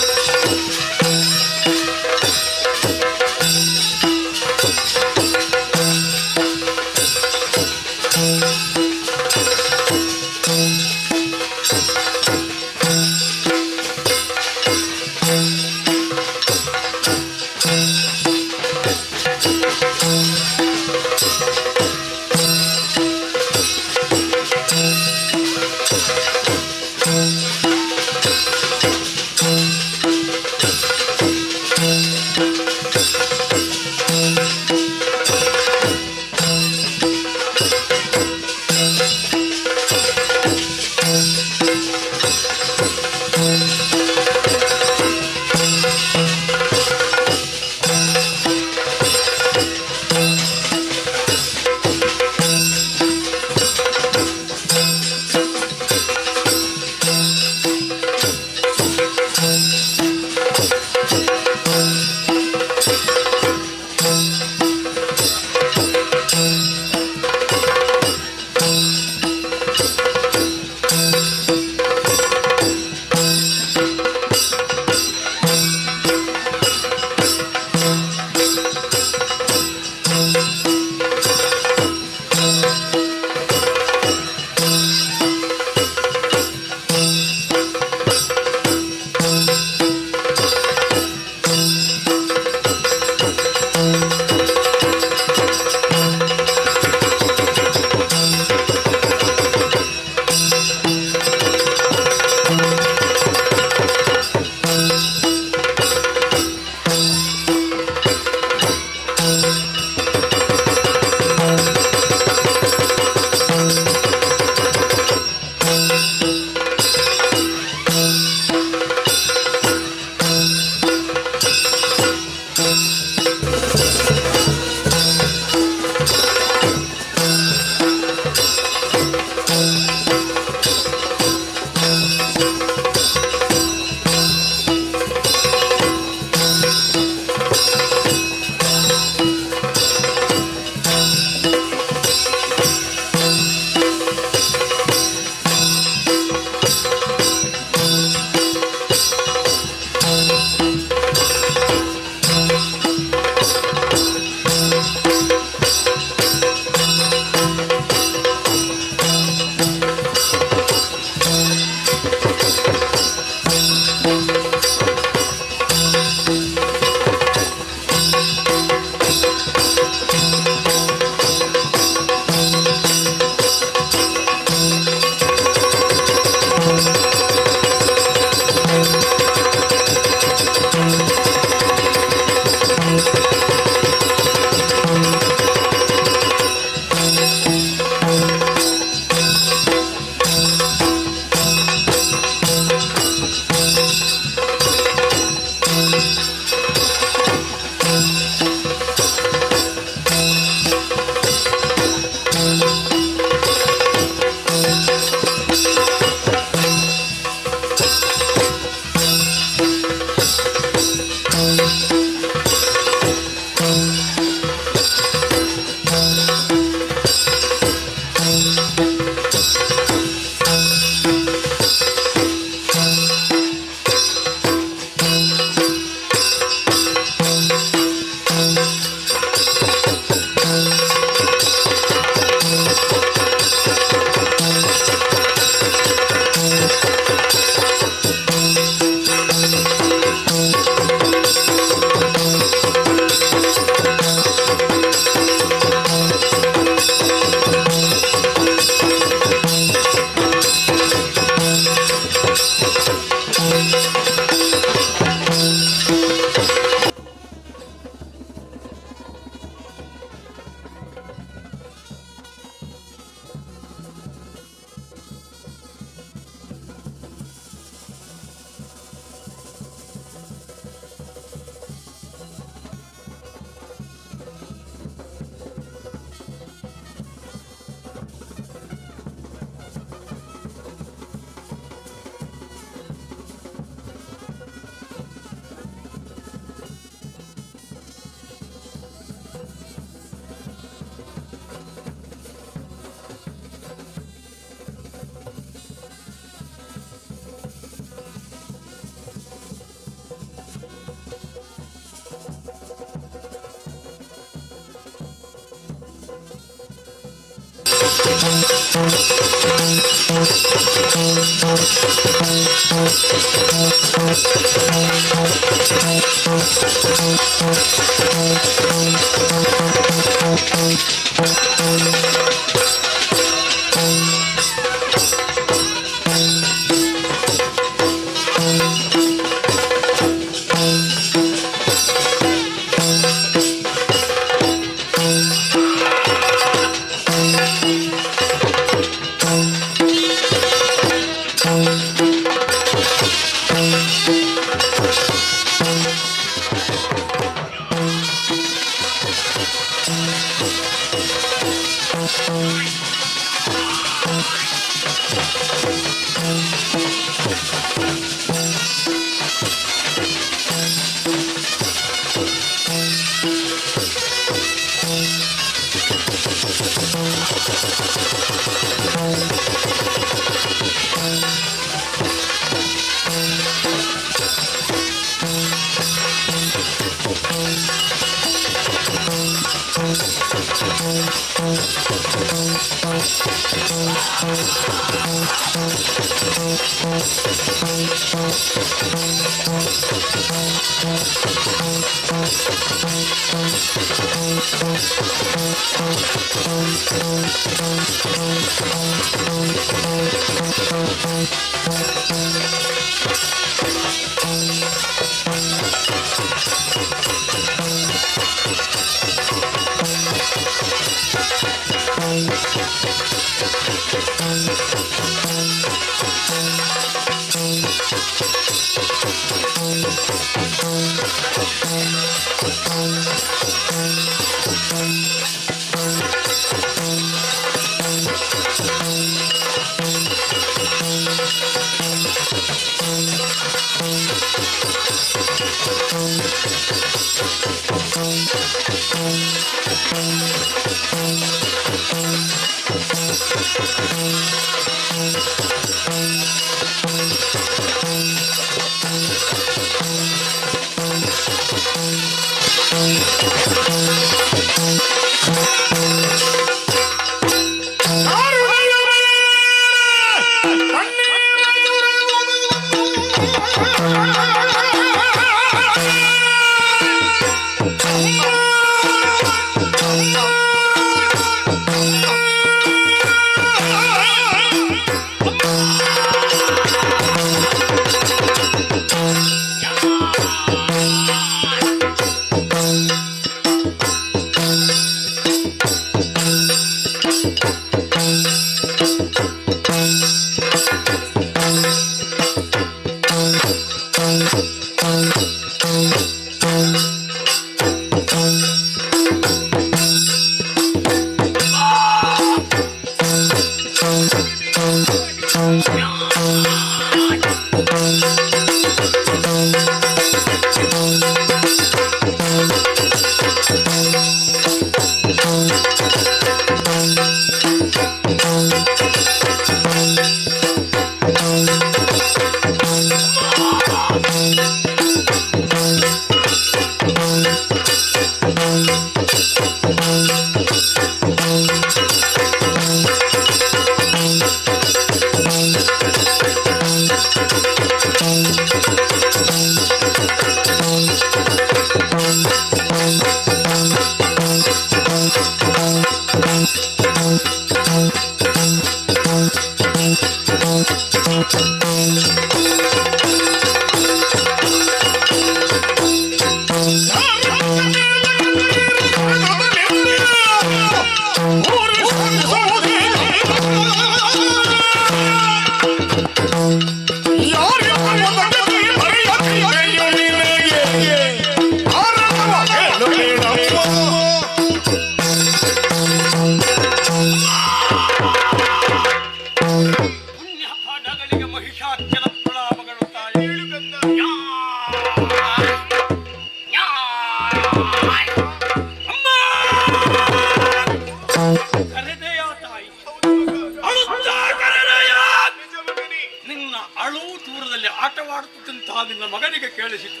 ಹೇಳಿದಂತಹ ನಿನ್ನ ಮಗನಿಗೆ ಕೇಳಿಸಿತು.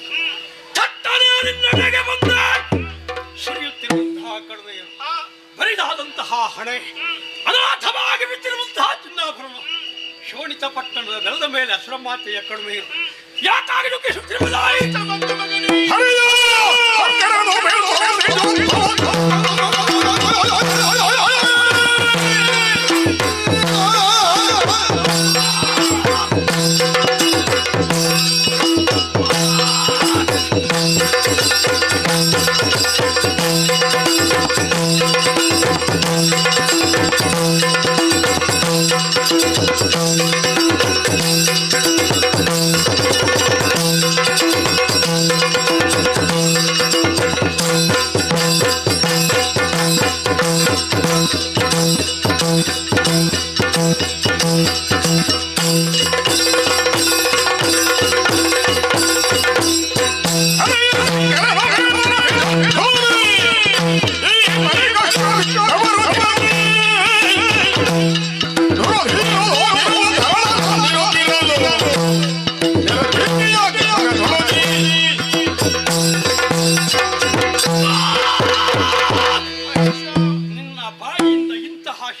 ಥಟ್ಟನೆ ನಿನ್ನೆಡೆಗೆ ಬಂದ ಸುರಿಯುತ್ತಿರುವಂತಹ ಕಡಿಮೆಯು, ಬರಿದಾದಂತಹ ಹಣೆ, ಅನಾಥವಾಗಿ ಬಿದ್ದಿರುವಂತಹ ಚಿನ್ನಾಭರಣ, ಶೋಣಿತ ಪಟ್ಟಣದ ನೆಲದ ಮೇಲೆ ಅಸುರಮಾತೆಯ ಕಡಿಮೆಯು ಯಾಕಾಗಿ ದುಃಖಿಸುತ್ತಿರುವುದಾಯಿ?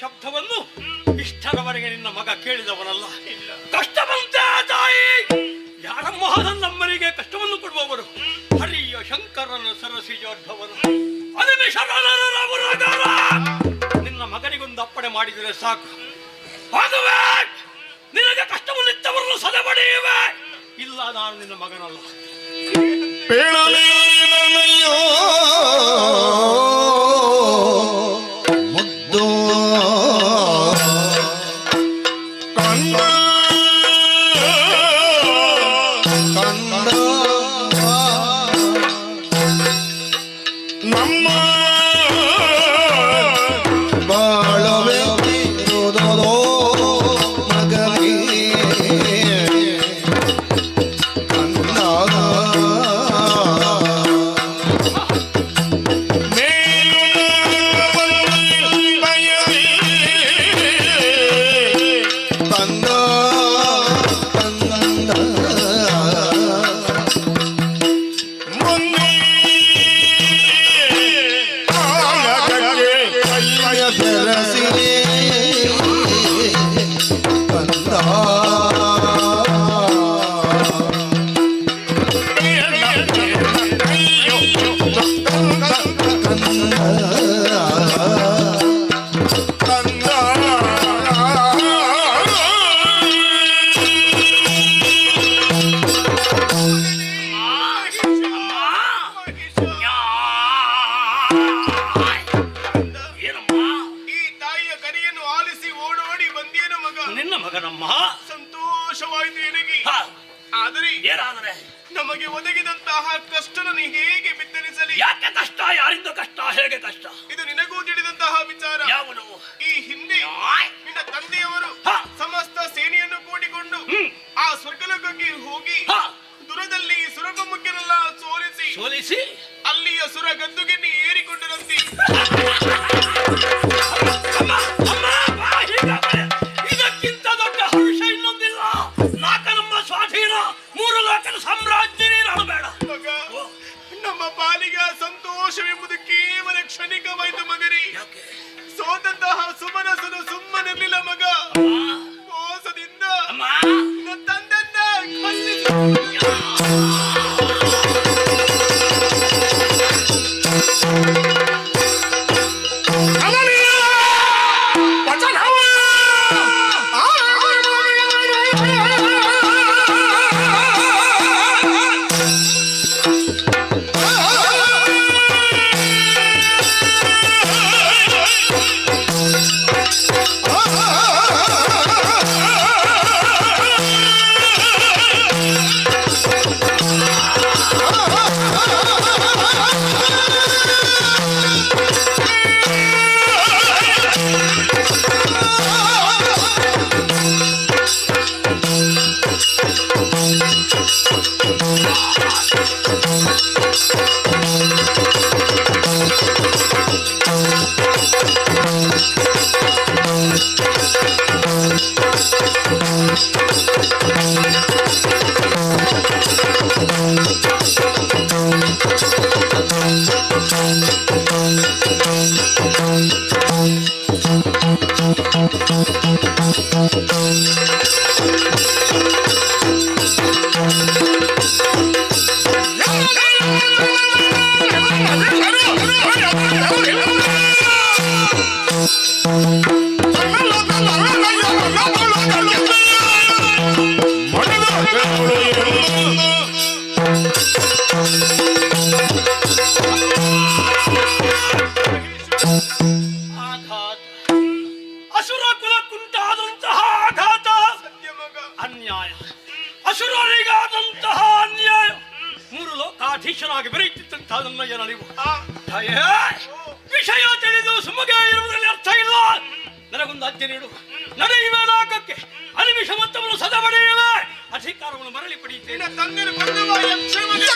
ಶಬ್ದವನ್ನು ಇಷ್ಟರವರೆಗೆ ನಿನ್ನ ಮಗ ಕೇಳಿದವನಲ್ಲ. ಕಷ್ಟ ಬಂತೆ ತಾಯಿ, ಯಾರ ಮಹಾನಮ್ಮರಿಗೆ ಕಷ್ಟವನ್ನು ಕೊಡುವವರು? ಹರಿಯ ಶಂಕರನ ಸರಸಿಜೋರ್ಧವನು ನಿನ್ನ ಮಗನಿಗೊಂದು ಅಪ್ಪಣೆ ಮಾಡಿದರೆ ಸಾಕು. ಆಗುವೆ, ನಿನಗೆ ಕಷ್ಟವನ್ನಿತ್ತವರನ್ನು ಸದೆಬಡಿಯುವೆ. ಇಲ್ಲ, ನಾನು ನಿನ್ನ ಮಗನಲ್ಲ. ನಿನ್ನ ಮಗನಮ್ಮ, ಸಂತೋಷವಾಯಿತು ಎನಗೆ. ಆದರೆ ನಮಗೆ ಒದಗಿದಂತಹ ಕಷ್ಟನ ಹೇಗೆ ಬಿತ್ತರಿಸಲಿ? ಯಾಕೆ ಕಷ್ಟ? ಯಾರಿಂದ ಕಷ್ಟ? ಹೇಗೆ ಕಷ್ಟ? ಇದು ನಿನಗೂ ತಿಳಿದಂತಹ ವಿಚಾರ. ಯಾವುದು? ಈ ಹಿಂದೆ ನಿನ್ನ ತಂದೆಯವರು ಸಮಸ್ತ ಸೇನೆಯನ್ನು ಕೂಡಿಕೊಂಡು ಆ ಸ್ವರ್ಗಲೋಕಕ್ಕೆ ಹೋಗಿ ದೂರದಲ್ಲಿ ಸುರಗುಮ್ಮಕ್ಕೆಲ್ಲ ಸೋಲಿಸಿ ಅಲ್ಲಿಯ ಸುರ ಗದ್ದುಗೆನ್ನು ಏರಿಕೊಂಡರಂತೆ. ಇದಕ್ಕಿಂತ ದೊಡ್ಡ ಹರುಷ ಇನ್ನೊಂದಿಲ್ಲ. ನಾಕ ನಮ್ಮ ಸ್ವಾಧೀನ, ಮೂರು ಲೋಕದ ಸಾಮ್ರಾಜ್ಯ ನಾನು ಬೇಡ. ನಮ್ಮ ಪಾಲಿಗೆ ಸಂತೋಷವೆಂಬುದು ಕೇವಲ ಕ್ಷಣಿಕವಾಯಿತು ಮಗರಿ. ಸೋತಂತಹ ಸುಮನಸನು ಸುಮ್ಮನಿರಲಿಲ್ಲ ಮಗ. ಮೋಸದಿಂದ ತಂದನ್ನ ಆಘಾತ ಅಸುರ ಕುಲಕ್ಕುಂಟಾದಂತಹ ಆಘಾತ ಸತ್ಯ ಮಗ. ಅನ್ಯಾಯ ಅಸುರರಿಗಾದಂತಹ ಅನ್ಯಾಯ 3 ಲೋಕಾಧೀಶನಾಗಿ ಬೆರೆಯುತ್ತಿದ್ದಂತಹ ನನ್ನ ಜನರಿಗೂ ವಿಷಯ ತಿಳಿದು ಸುಮಗೆ ಇರುವುದರಲ್ಲಿ ಅರ್ಥ ಇಲ್ಲ. ನನಗೊಂದು ಅಜ್ಞೆ ನೀಡು, ನಡೆಯುವ ಲೋಕಕ್ಕೆ ಅನಿಮಿಷ ಮೊತ್ತವನ್ನು ಸದಾ ಪಡೆಯುವ ಅಧಿಕಾರವನ್ನು ಮರಳಿ ಪಡೆಯುತ್ತೇನೆ. ತಂದೆನ ಕೊಂದವ ಯಕ್ಷಮನೆ.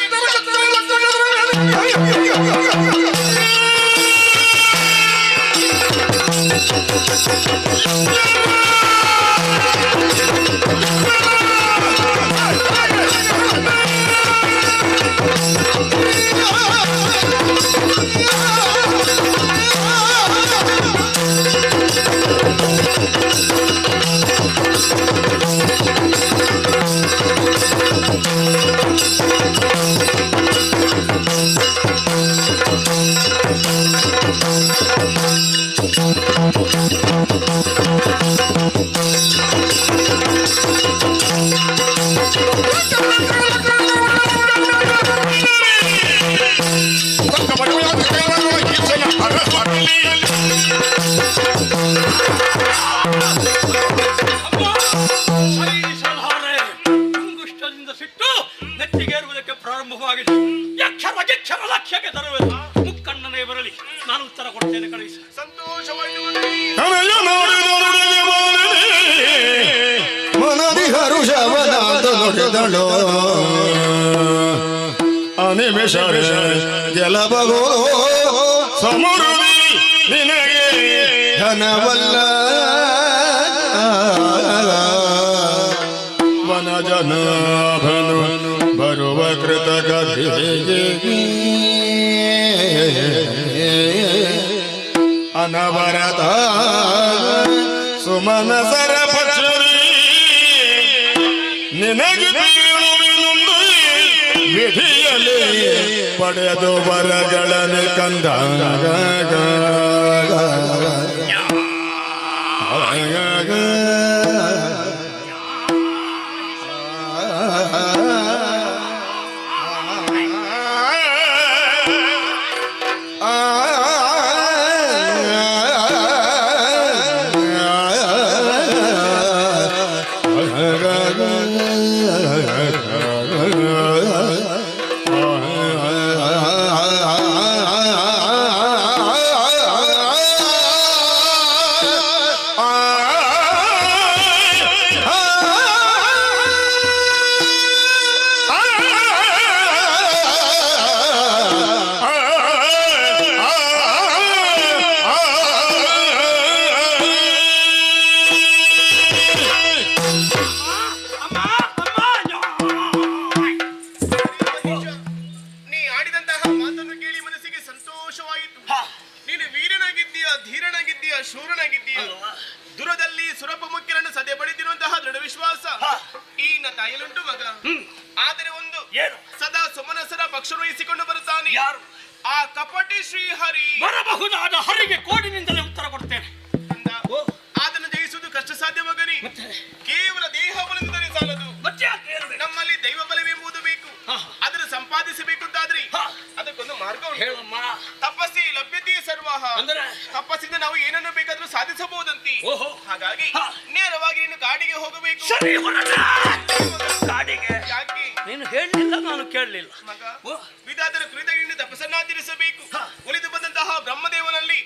ಮುಂಗುಷ್ಟದಿಂದ ಸಿಟ್ಟು ನೆತ್ತಿಗೇರುವುದಕ್ಕೆ ಪ್ರಾರಂಭವಾಗಿದೆ. ಯಕ್ಷರ ಲಕ್ಷ್ಯಕ್ಕೆ ತರುವುದು ಮುಕ್ಕಣ್ಣನೇ ಬರಲಿ, ನಾನು ಉತ್ತರ ಕೊಡ್ತೇನೆ. ಕಳುಹಿಸಿ. ಸಂತೋಷವಾಯಿತು ಮಗನೇ. ಮನದಿ ಹರುಷವನಾದ ನುಡಿದಳು ಅನಿಮಿಷ ಗೆಲಬಗೋ ಸಮೃದ್ಧಿ ನಿನಗೆ ಘನವಲ್ಲ ವನಜನಾಭನು ಬರುವ ಕೃತಕಥೆಗೆ ಅನವರತ ಸುಮನಸರ ಪಕ್ಷರಿ ನಿನಗೆ ಬೀಳುವೆನುಂದು ವಿಧಿಯಲಿ ಪಡೆದು ಬರಗಳನ್ನು ಕಂದಾಗ ನೀ ಆಡಿದಂತಹ ಮಾತನ್ನು ಕೇಳಿ ಮನಸ್ಸಿಗೆ ಸಂತೋಷವಾಯಿತು. ನೀನು ವೀರನಾಗಿದ್ದೀಯ, ಧೀರನಾಗಿದ್ದೀಯ, ಶೂರನಾಗಿದ್ದೀಯ. ದುರದಲ್ಲಿ ಸುರಪ ಮುಖ್ಯರನ್ನು ಸದೆ ಬಡಿದಿರುವಂತಹ ದೃಢ ವಿಶ್ವಾಸ ಈ ತಾಯಿಲುಂಟು ಮಗ. ಆದರೆ ಒಂದು ಸದಾ ಸುಮನಸರ ಪಕ್ಷ ವಹಿಸಿಕೊಂಡು ಬರುತ್ತಾನೆ. ಯಾರು? ಆ ಕಪಟಿ ಶ್ರೀಹರಿ. ಬರಬಹುದಾದ ಹರಿಗೆ ಕೋಡಿನಿಂದಲೇ ಉತ್ತರ ಕೊಡ್ತೇನೆ. ಅದನ್ನು ಜಯಿಸುವುದು ಕಷ್ಟ ಸಾಧ್ಯ ಮಗನಿ. ಕೇವಲ ದೇಹ ಬಲದಿಂದಲೇ ಸಾಲದು. ನಮ್ಮಲ್ಲಿ ದೈವ ಬಲವೆಂಬುದು ಬೇಕು. ಅದನ್ನು ಸಂಪಾದಿಸಬೇಕು ಅಂತಾದ್ರಿ ಅದಕ್ಕೊಂದು ಮಾರ್ಗ ಉಂಟು. ಹೇಳಮ್ಮ. ತಪಸ್ಸಿ ಲಭ್ಯತೆಯೇ ಸರ್ವಾಹ. ಅಂದರೆ ತಪಸ್ಸಿಂದ ನಾವು ಏನನ್ನು ಬೇಕಾದ್ರೂ ಸಾಧಿಸಬಹುದಂತಿ. ಓಹೋ. ಹಾಗಾಗಿ ನೇರವಾಗಿ ನೀನು ಕಾಡಿಗೆ ಹೋಗಬೇಕು. ಸರಿ, ಕಾಡಿಗೆ ಯಾಕೆ ನೀನು ಹೇಳಲಿಲ್ಲ, ನಾನು ಕೇಳಲಿಲ್ಲ. ಮಗ? ವಿಧಾತರ ಕೃತಜ್ಞ ತಪಸ್ಸನ್ನಾಚರಿಸಬೇಕು. ಉಳಿದು ಬಂದಂತಹ ಬ್ರಹ್ಮದೇವನಲ್ಲಿ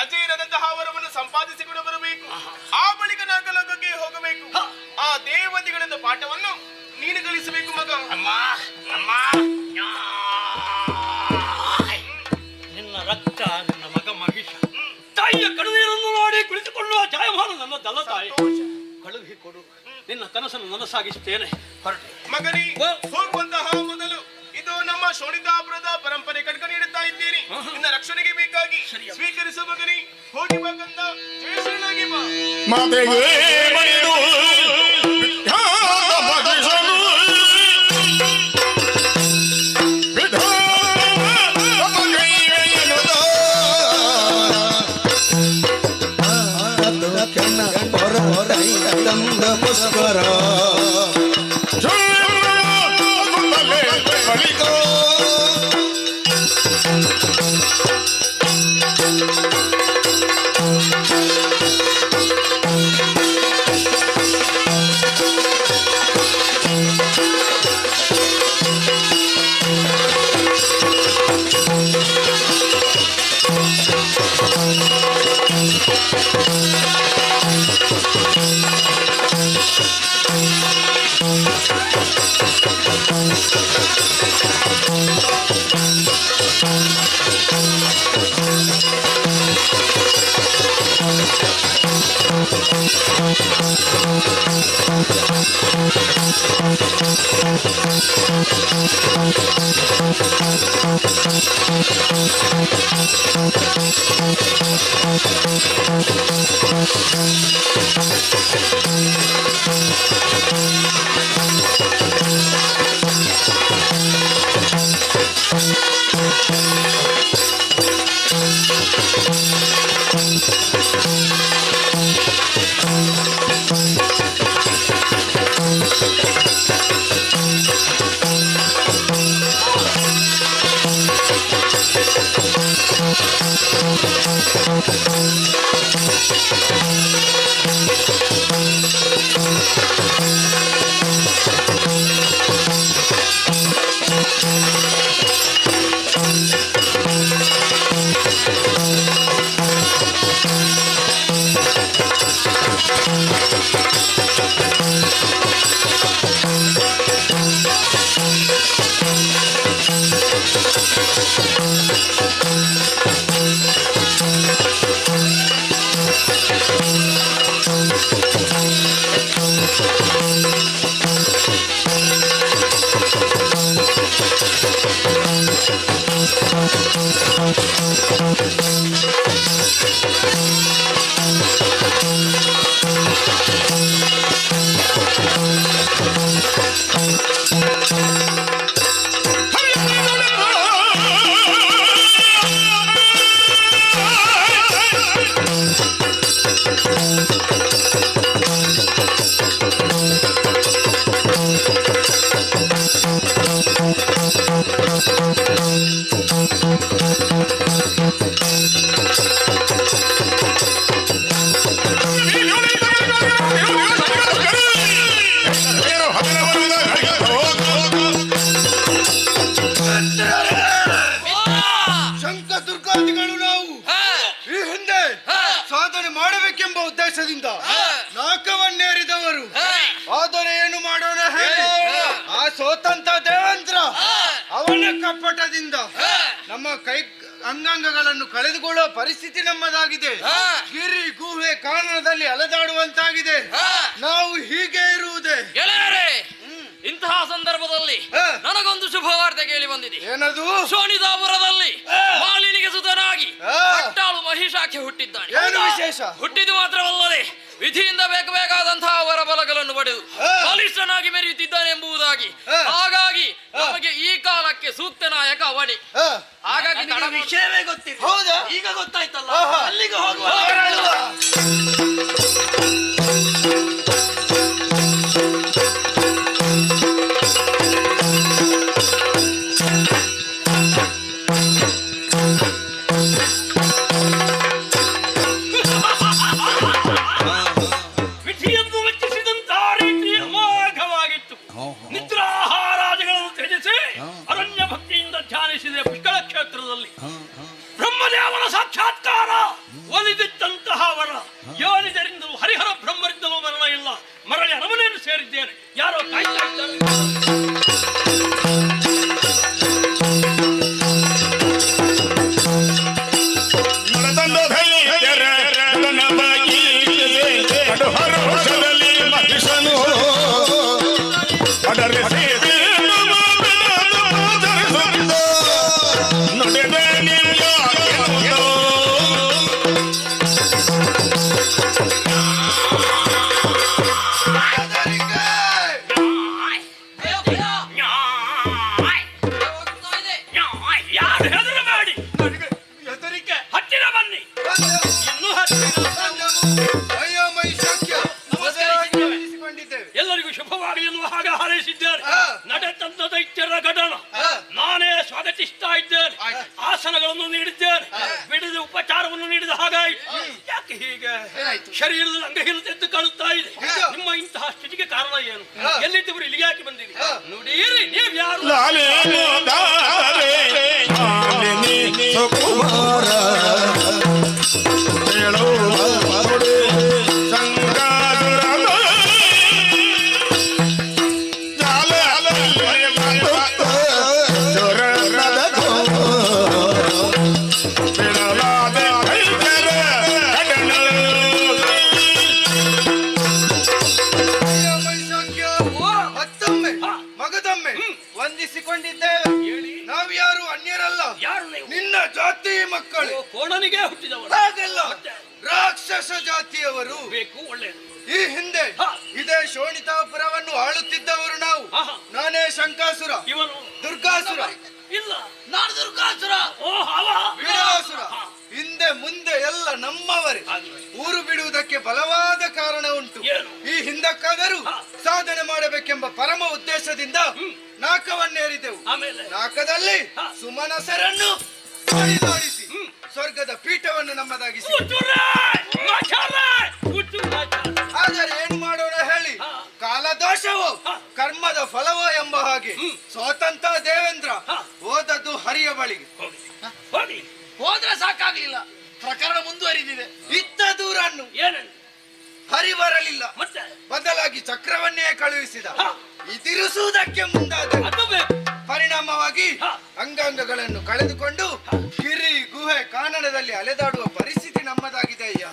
ಅಜೇಯರಾದಂತಹ ವರವನ್ನು ಸಂಪಾದಿಸಿಕೊಂಡು ಬರಬೇಕು. ಆ ಬಳಿಕ ನಾಗಲೋಕಕ್ಕೆ ಹೋಗಬೇಕು. ಆ ದೇವತೆಗಳಿಂದ ಪಾಠವನ್ನು ನೀನು ಕಲಿಸಬೇಕು ಮಗ. ನಿನ್ನ ರಕ್ತ, ನಿನ್ನ ಮಗ ಮಹಿಷ, ತಾಯಿಯ ಕಣ್ಣೀರನ್ನು ನೋಡಿ ಕುಳಿತುಕೊಳ್ಳುವ ಜಾಯಮಾನ ನನ್ನ ದಲ ತಾಯಿ. ಕಳುಹಿ ಕೊಡು, ನಿನ್ನ ಕನಸನ್ನು ನನಸಾಗಿಸುತ್ತೇನೆ. ಹೊರಟೆ ಮಗನಿ, ಹೋಗುವಂತಹ ಮೊದಲು ಇದು ನಮ್ಮ ಶೋಣಿತಾಪುರದ ಪರಂಪರೆ ಕಡ್ಕ ನೀಡುತ್ತಾ ಇದ್ದೀರಿ. ನಿನ್ನ ರಕ್ಷಣೆಗೆ ಬೇಕಾಗಿ ಸ್ವೀಕರಿಸು ಮಗನಿ. ಹೋಗಿ ಬಂದ ಜಯಶ್ರೀನಾಗಿ ಬಾ. ಮಾತೆಗೆ ಮಣಿದು ಭಜಿಸಲು ಪುಷ್ಕರ ಶಂಕದುರ್ಗಾದಿಗಳು ನಾವು ಈ ಹಿಂದೆ ಸಾಧನೆ ಮಾಡಬೇಕೆಂಬ ಉದ್ದೇಶದಿಂದ ನಾಕವನ್ನೇರಿದವರು. ಆದರೆ ಏನು ಮಾಡೋಣ ಹೇಳಿ, ಆ ಸೋತಂತ ದೇವೇಂದ್ರ ಅವನ ಕಪ್ಪಟದಿಂದ ನಮ್ಮ ಕೈ ಅಂಗಾಂಗಗಳನ್ನು ಕಳೆದುಕೊಳ್ಳುವ ಪರಿಸ್ಥಿತಿ ನಮ್ಮದಾಗಿದೆ. ಗಿರಿ ಗುಹೆ ಕಾರಣದಲ್ಲಿ ಅಲೆದಾಡುವಂತಾಗಿದೆ. ನಾವು ಹೀಗೆ ಇರುವುದೇ. ಇಂತಹ ಸಂದರ್ಭದಲ್ಲಿ ನನಗೊಂದು ಶುಭವಾರ್ತೆ ಕೇಳಿ ಬಂದಿದೆ. ಏನದು? ಶೋಣಿತಾಪುರದಲ್ಲಿ ಮಾಲಿನಿಗೆ ಸುತನಾಗಿ ಪಟ್ಟಾಳು ಮಹಿಷಾಖ್ಯ ಹುಟ್ಟಿದ್ದಾನೆ. ಏನು ವಿಶೇಷ? ಹುಟ್ಟಿದ್ದು ಮಾತ್ರವಲ್ಲದೆ ವಿಧಿಯಿಂದ ಬೇಕಾದಂತಹ ಅವರ ಬಲಗಳನ್ನು ಪಡೆದು ಬಲಿಷ್ಠನಾಗಿ ಮೆರೆಯುತ್ತಿದ್ದಾನೆ ಎಂಬುದಾಗಿ. ಹಾಗಾಗಿ ನಮಗೆ ಈ ಕಾಲಕ್ಕೆ ಸೂಕ್ತ ನಾಯಕ ಅವನೇ. ಹಾಗಾಗಿ ವಿಷಯವೇ ಗೊತ್ತಿದೆ. ಹೌದಾ? ಈಗ ಗೊತ್ತಾಯ್ತಲ್ಲ, ಅಲ್ಲಿಗೆ ಹೋಗುವ. ವಿಧಿಯನ್ನು ಮೆಚ್ಚಿಸಿದಂತ ರೀತಿ ಅಮೋಘವಾಗಿತ್ತು. ನಿದ್ರಾಹಾರಾದಿಗಳನ್ನು ತ್ಯಜಿಸಿ ಅರಣ್ಯ ಭಕ್ತಿಯಿಂದ ಧ್ಯಾನಿಸಿದ ಪುಷ್ಕಳ ಕ್ಷೇತ್ರದಲ್ಲಿ ಬ್ರಹ್ಮದೇವನ ಸಾಕ್ಷಾತ್ಕಾರ ಒಲಿದಿದ್ದಂತಹ ವರ. ಯೋನಿಜರಿಂದಲೂ ಹರಿಹರ ಬ್ರಹ್ಮರಿಂದಲೂ ಮರಣ ಇಲ್ಲ. ಮರಳಿ ಅರಮನೆಯನ್ನು ಸೇರಿದ್ದೇನೆ. ಯಾರೋ ಕಾಯ್ತಾ ಇದ್ದಾರೆ. ಯಾರು ಹೆದರಬೇಡಿ, ಹೆದರಿಕೆ ಹತ್ತಿರ ಬನ್ನಿ. ಇನ್ನೂ ಹತ್ತಿರ. ಎಲ್ಲರಿಗೂ ಶುಭವಾಗಿ ಎನ್ನುವ ಹಾಗೆ ಹಾರೈಸಿದ್ದೇನೆ. ನಡೆತಂದ ದೈತ್ಯರ ಘಟನ ನಾನೇ ಸ್ವಾಗತಿಸ್ತಾ ಇದ್ದೇನೆ. ಆಸನಗಳನ್ನು ನೀಡಿದ್ದೇನೆ, ಬಿಡಿದ ಉಪಚಾರವನ್ನು ನೀಡಿದ ಹಾಗಾಯಿತು. ಯಾಕೆ ಹೀಗೆ ಶರೀರದ ಅಂಗಹೀನತೆದ್ದು ಕಾಣುತ್ತಾ ಇದೆ? ನಿಮ್ಮ ಇಂತಹ ಸ್ಥಿತಿಗೆ ಕಾರಣ ಏನು? ಎಲ್ಲಿದ್ದವರು ಇಲ್ಲಿಗೆ ಯಾಕೆ ಬಂದಿರಿ? ನೋಡಿರಿ, ನೀವು ಯಾರು? ಸುಕುಮಾರ ಬಂದಿದ್ದೇವೆ. ನಾವ್ಯಾರು ಅನ್ಯರಲ್ಲ, ಯಾರು ನೀವು? ನಿನ್ನ ಜಾತಿ ಮಕ್ಕಳು. ಕೋಣನಿಗೆ ಹುಟ್ಟಿದವರು ಹಾಗಲ್ಲ, ರಾಕ್ಷಸ ಜಾತಿಯವರು. ಬೇಕು, ಒಳ್ಳೆಯದು. ಈ ಹಿಂದೆ ಇದೇ ಶೋಣಿತಾಪುರವನ್ನು ಆಳುತ್ತಿದ್ದವರು ನಾವು. ನಾನೇ ಶಂಕಾಸುರ, ಇವನು ದುರ್ಗಾಸುರ, ಇಲ್ಲ ನಾನು ದುರ್ಗಾಸುರ. ಓ ಹವ ವೀರಾಸುರ. ಹಿಂದೆ ಮುಂದೆ ಎಲ್ಲ ನಮ್ಮವರೇ. ಊರು ಬಿಡುವುದಕ್ಕೆ ಬಲವಾದ ಕಾರಣ ಉಂಟು. ಈ ಹಿಂದಕ್ಕಾದರೂ ಸಾಧನೆ ಮಾಡಬೇಕೆಂಬ ಪರಮ ಉದ್ದೇಶದಿಂದ ನಾಕವನ್ನೇರಿದೆವು. ನಾಕದಲ್ಲಿ ಸುಮನಸರನ್ನು ಬಲಿದಾಡಿಸಿ ಸ್ವರ್ಗದ ಪೀಠವನ್ನು ನಮ್ಮದಾಗಿಸಿ. ಆದರೆ ಏನು ಮಾಡೋಣ ಹೇಳಿ, ಕಾಲದೋಷವೋ ಕರ್ಮದ ಫಲವೋ ಎಂಬ ಹಾಗೆ ಸ್ವತಂತ್ರ ದೇವೇಂದ್ರ ಹೋದದ್ದು ಹರಿಯ ಬಳಿಗೆ. ಹೋದ್ರೆ ಸಾಕಾಗ್ಲಿಲ್ಲ, ಪ್ರಕರಣ ಮುಂದುವರಿದಿದೆ. ಇದ್ದ ದೂರನ್ನು ಏನಂತ ಹರಿ ಬರಲಿಲ್ಲ, ಮತ್ತೆ ಬದಲಾಗಿ ಚಕ್ರವನ್ನೇ ಕಳುಹಿಸಿದ. ಇದಿರಿಸುವುದಕ್ಕೆ ಮುಂದಾದ ಪರಿಣಾಮವಾಗಿ ಅಂಗಾಂಗಗಳನ್ನು ಕಳೆದುಕೊಂಡು ಗಿರಿ ಗುಹೆ ಕಾನನದಲ್ಲಿ ಅಲೆದಾಡುವ ಪರಿಸ್ಥಿತಿ ನಮ್ಮದಾಗಿದೆ ಅಯ್ಯ.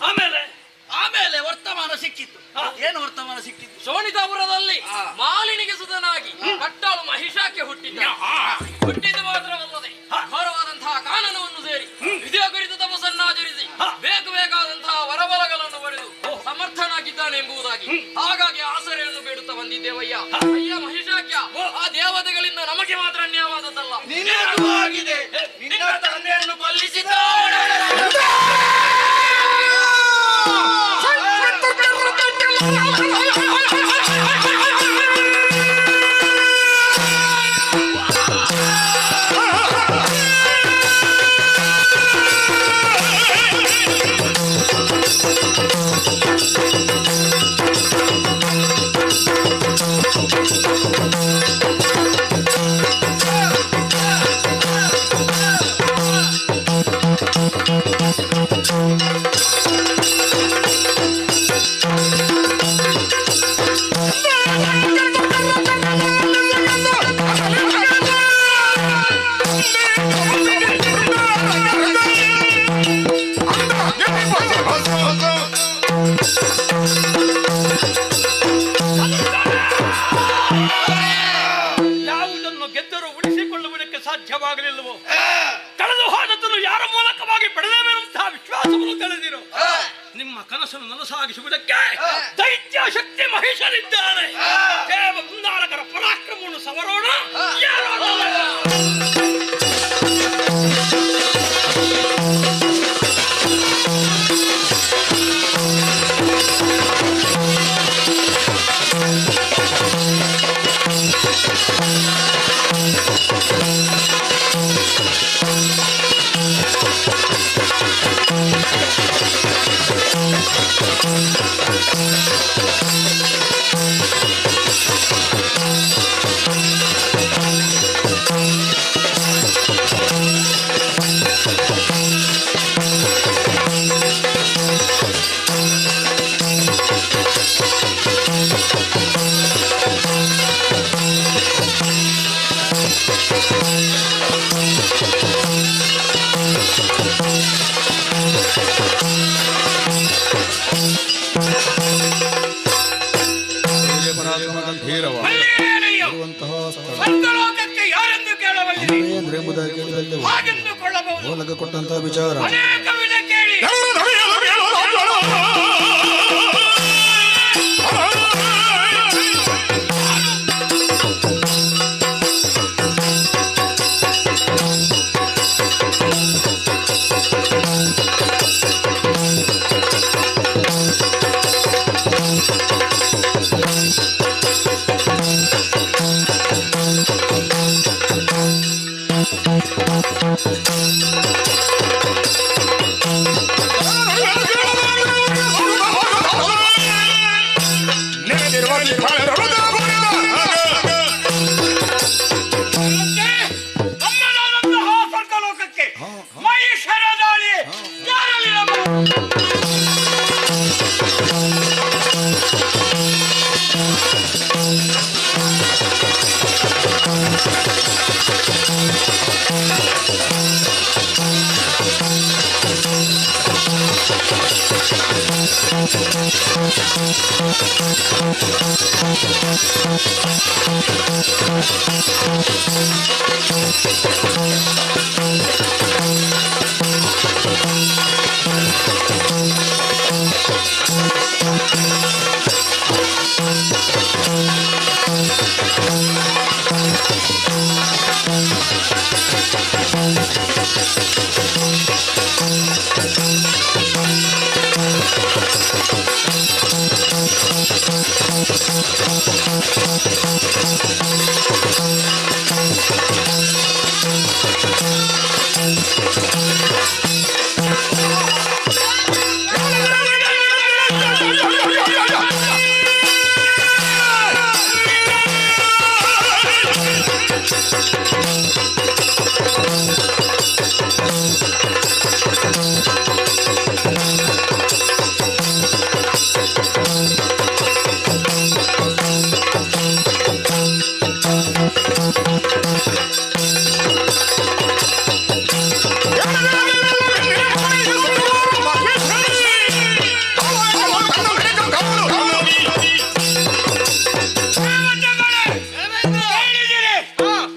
ಆಮೇಲೆ ವರ್ತಮಾನ ಸಿಕ್ಕಿತ್ತು. ಏನು ವರ್ತಮಾನ ಸಿಕ್ಕಿತ್ತು? ಶೋಣಿತಾಪುರದಲ್ಲಿ ಮಾಲಿನಿಗೆ ಸುತನಾಗಿ ಕಟ್ಟಾಳು ಮಹಿಷಾಕ್ಕೆ ಹುಟ್ಟಿದ್ದು ಮಾತ್ರವಲ್ಲದೆ ಘೋರವಾದಂತಹ ಕಾನನವನ್ನು ಸೇರಿ ವಿಧಿಯ ಕುರಿತು ತಪಸ್ಸನ್ನಾಚರಿಸಿ ಬೇಕಾದಂತಹ ವರಬಲಗಳನ್ನು ಪಡೆದು ಸಮರ್ಥನಾಗಿದ್ದಾನೆ ಎಂಬುದಾಗಿ ಹಾಗಾಗಿ ಆಸರೆಯನ್ನು ಬೇಡುತ್ತಾ ಬಂದಿದ್ದೇವಯ್ಯ. ಅಯ್ಯ ಮಹಿಷಾಕ್ಯ, ಆ ದೇವತೆಗಳಿಂದ ನಮಗೆ ಮಾತ್ರ ಅನ್ಯಾಯವಾದದ್ದಲ್ಲ, ನಿನಗೂ ಆಗಿದೆ. ನಿನ್ನ ತಂದೆಯನ್ನು ಕೊಲ್ಲಿಸಿದ ಯಾವುದನ್ನು ಗೆದ್ದರೂ ಉಳಿಸಿಕೊಳ್ಳುವುದಕ್ಕೆ ಸಾಧ್ಯವಾಗಲಿಲ್ಲವೋ, ಕಳೆದು ಹೋದದ್ದನ್ನು ಯಾರ ಮೂಲಕವಾಗಿ ಪಡೆದೇವೆನ್ನುವಂತಹ ವಿಶ್ವಾಸವನ್ನು ತಳೆದಿರು. ನಿಮ್ಮ ಕನಸನ್ನು ನನಸಾಗಿಸುವುದಕ್ಕೆ ದೈತ್ಯ ಶಕ್ತಿ ಮಹಿಷನಿದ್ದಾನೆ. ದೇವ ಮುಂದಾರಕರ ಪರಾಕ್ರಮವನ್ನು ಸವರೋಣ. ಯಾರೆಂದು ಕೇಳಬಹುದು, ಹಾಗೆಂದುಕೊಳ್ಳಬಹುದು. ಕೊಟ್ಟಂತ ವಿಚಾರ ಅನೇಕ ವಿಧ ಕೇಳಿ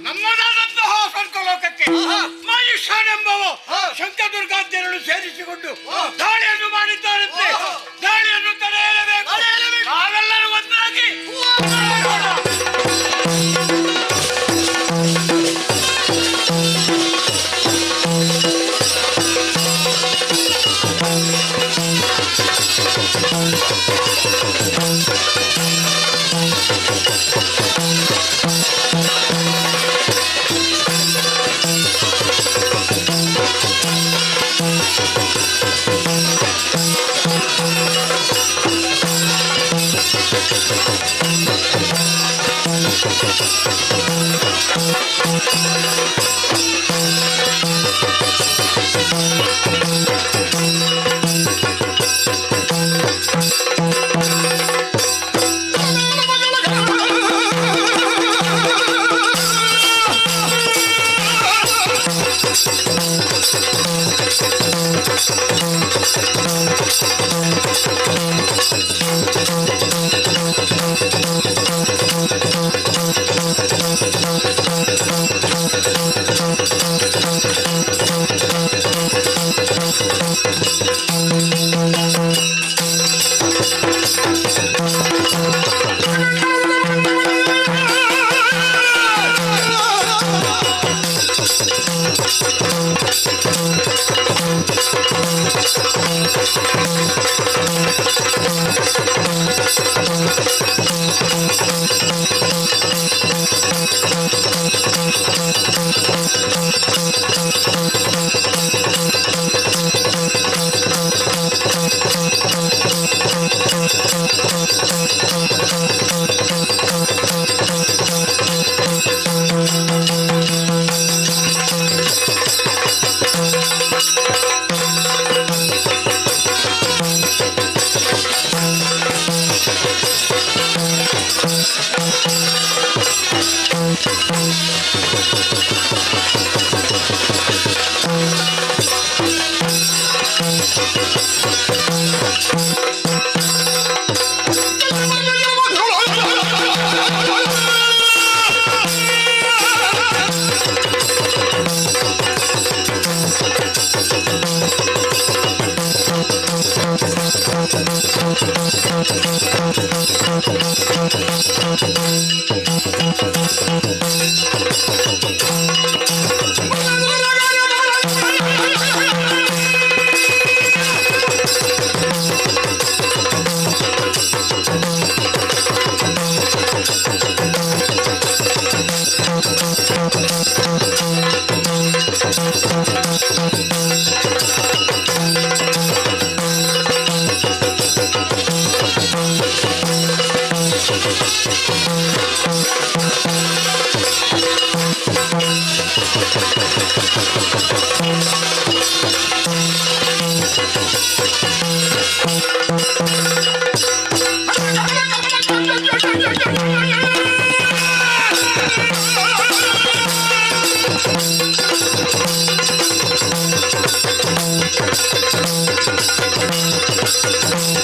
ನಮ್ಮದಾದಂತಹ ಸ್ವರ್ಗಲೋಕಕ್ಕೆ ಮನುಷ್ಯನೆಂಬವ ಶಂಕದುರ್ಗಾದ್ಯರನ್ನು ಸೇರಿಸಿಕೊಂಡು ದಾಳಿಯನ್ನು ಮಾಡಿದ್ದಾರಂತೆ. ದಾಳಿಯನ್ನು ತಡೆಯಲೇಬೇಕು. ನಾವೆಲ್ಲರೂ ಒಂದಾಗಿ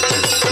Thank you.